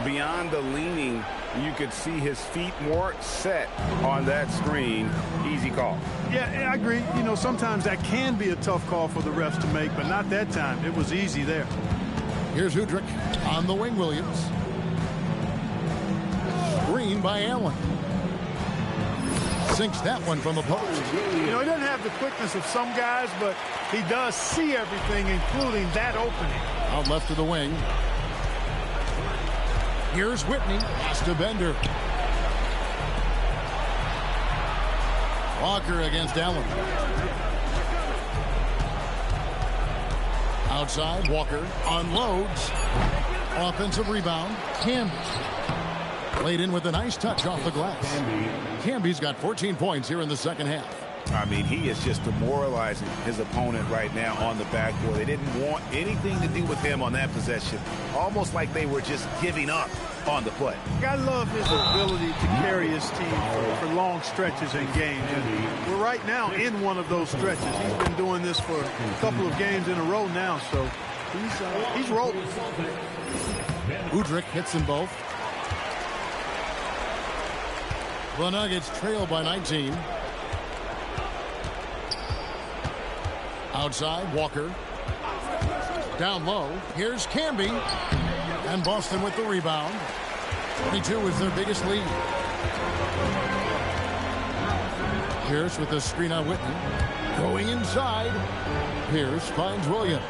S7: Beyond the leaning, you could see his feet more set on that screen. Easy call.
S2: Yeah, I agree. You know, sometimes that can be a tough call for the refs to make, but not that time. It was easy there.
S1: Here's Udrih on the wing, Williams. Screen by Allen. Sinks that one from the post.
S2: You know, he doesn't have the quickness of some guys, but he does see everything, including that opening.
S1: Out left of the wing. Here's Whitney. Pass to Bender. Walker against Allen. Outside, Walker unloads. Offensive rebound. Camby. Laid in with a nice touch off the glass. Camby's got 14 points here in the second half.
S7: I mean, he is just demoralizing his opponent right now on the backboard. They didn't want anything to do with him on that possession. Almost like they were just giving up on the play.
S2: I love his ability to carry his team for long stretches in games. And we're right now in one of those stretches. He's been doing this for a couple of games in a row now, so he's rolling.
S1: Udrih hits them both. The Nuggets trail by 19. Outside, Walker. Down low. Here's Camby. And Boston with the rebound. 22 is their biggest lead. Pierce with the screen on Whitney. Going inside. Pierce finds Williams.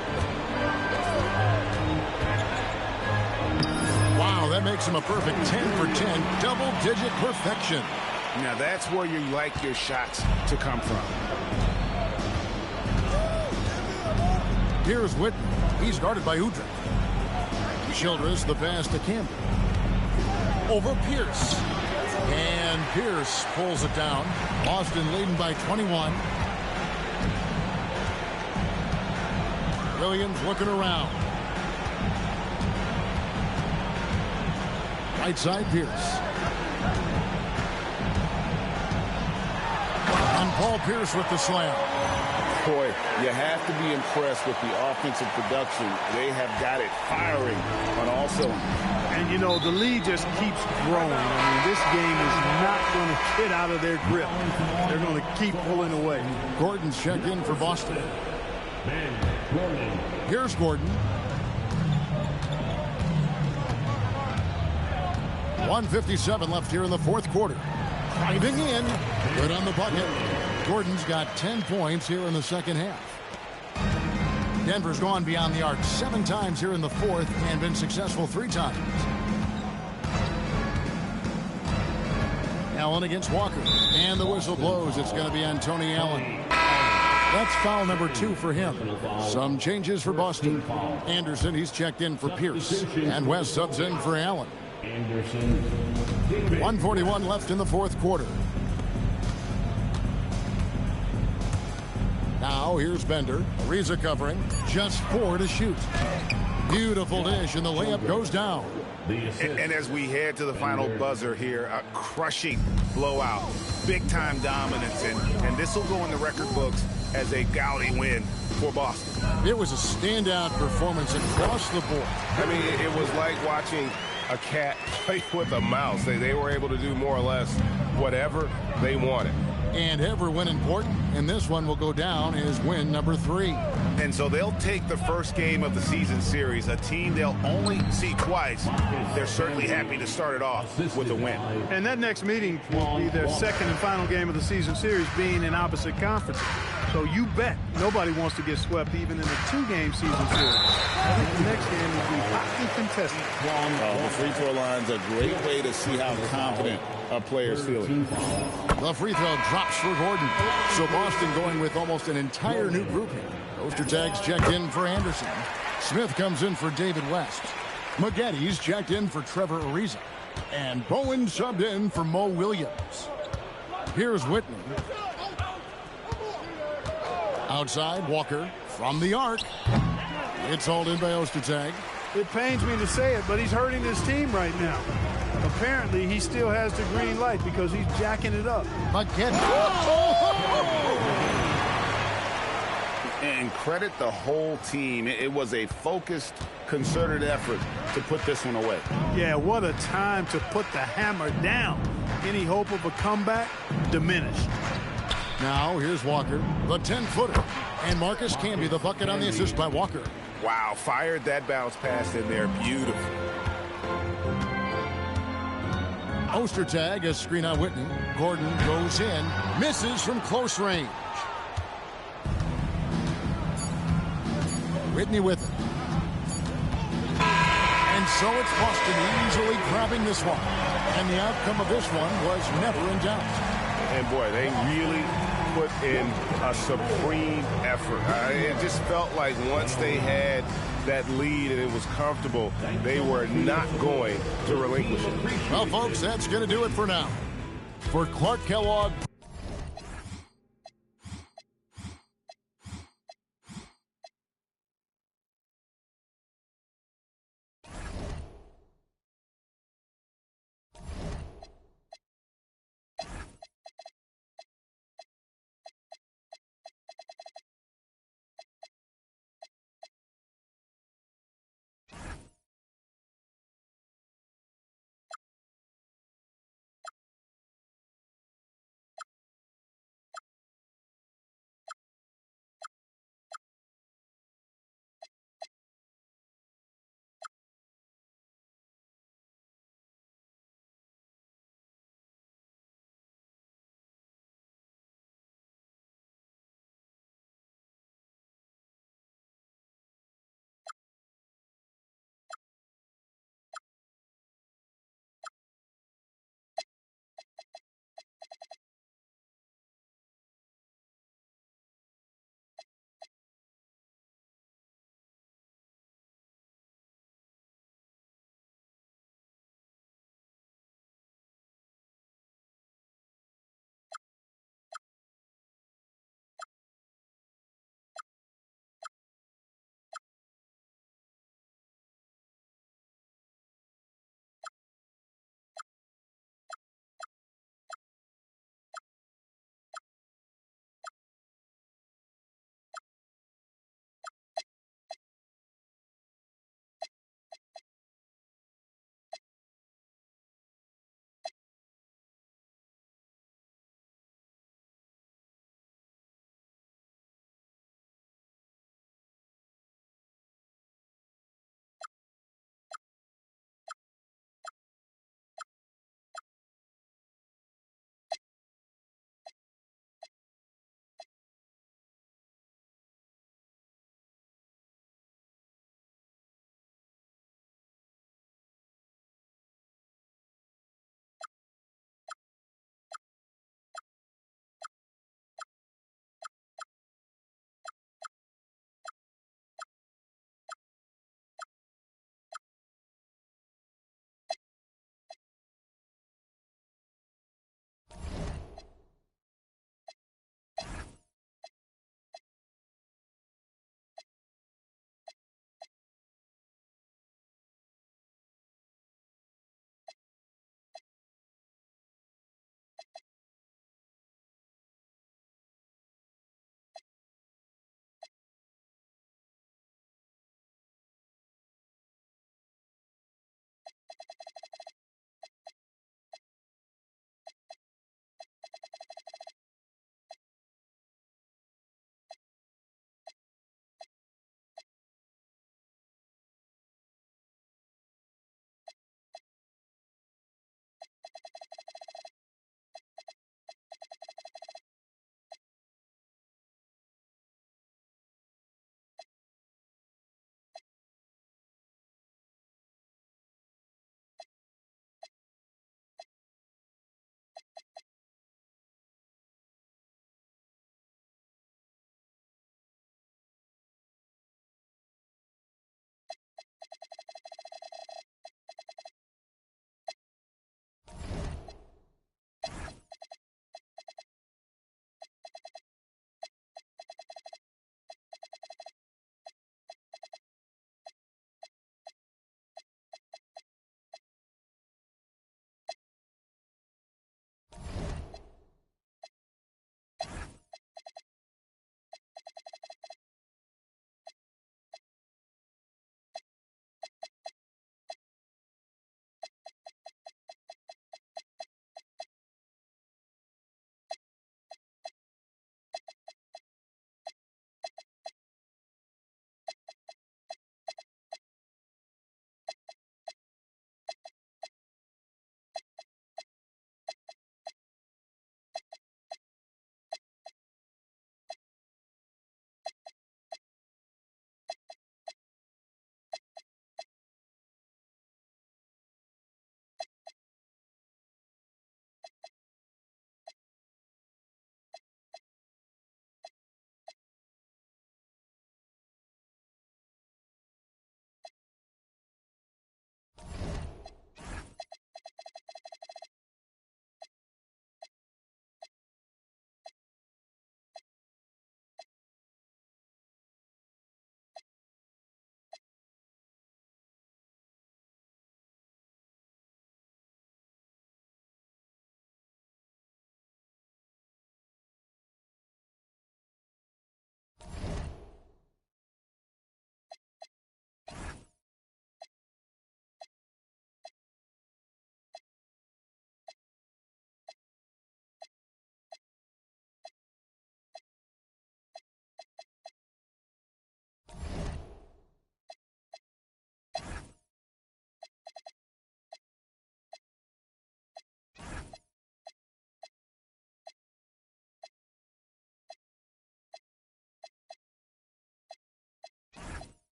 S1: That makes him a perfect 10 for 10, double-digit perfection.
S7: Now that's where you like your shots to come from.
S1: Here's Whitten. He's guarded by Udrih. Childress the pass to Campbell. Over Pierce. And Pierce pulls it down. Boston leading by 21. Williams looking around. Right side, Pierce. And Paul Pierce with the slam.
S7: Boy, you have to be impressed with the offensive production. They have got it firing on all cylinders.
S2: And, you know, the lead just keeps growing. I mean, this game is not going to get out of their grip. They're going to keep pulling away.
S1: Gordon's checked in for Boston. Here's Gordon. 1:57 left here in the fourth quarter. Driving in. Good on the bucket. Gordon's got 10 points here in the second half. Denver's gone beyond the arc 7 times here in the fourth and been successful 3 times. Allen against Walker. And the whistle blows. It's going to be on Tony Allen. That's foul number 2 for him. Some changes for Boston. Anderson, he's checked in for Pierce. And West subs in for Allen. 1:41 left in the fourth quarter. Now here's Bender. Ariza covering. Just 4 to shoot. Beautiful dish, and the layup goes down.
S7: And as we head to the final buzzer here, a crushing blowout. Big-time dominance, and this will go in the record books as a gaudy win for Boston.
S1: It was a standout performance across the board.
S3: I mean, it was like watching a cat play with a mouse. They were able to do more or less whatever they wanted.
S1: And every win important, and this one will go down as win number 3.
S7: And so they'll take the first game of the season series, a team they'll only see twice. They're certainly happy to start it off with a win.
S2: And that next meeting will be their second and final game of the season series, being in opposite conferences. So you bet nobody wants to get swept even in a 2-game season series. I think the next game will be hotly contested.
S7: The free throw line's a great way to see how confident a player's feeling.
S1: The free throw drops for Gordon. So Boston going with almost an entire new grouping. Ostertag's checked in for Anderson. Smith comes in for David West. Maggetti's checked in for Trevor Ariza. And Bowen subbed in for Mo Williams. Here's Whitten. Outside, Walker from the arc. It's hauled in by Ostertag.
S2: It pains me to say it, but he's hurting his team right now. Apparently, he still has the green light because he's jacking it up.
S1: Again.
S7: And credit the whole team. It was a focused, concerted effort to put this one away.
S2: Yeah, what a time to put the hammer down. Any hope of a comeback diminished.
S1: Now, here's Walker, the 10-footer. And Marcus Camby, the bucket on the assist by Walker.
S7: Wow, fired that bounce pass in there. Beautiful.
S1: Ostertag, a screen on Whitten. Gordon goes in, misses from close range. Whitney with it. And so it's Boston easily grabbing this one. And the outcome of this one was never in doubt.
S3: And boy, they really put in a supreme effort. It just felt like once they had that lead and it was comfortable, they were not going to relinquish it.
S1: Well, folks, that's going to do it for now. For Clark Kellogg.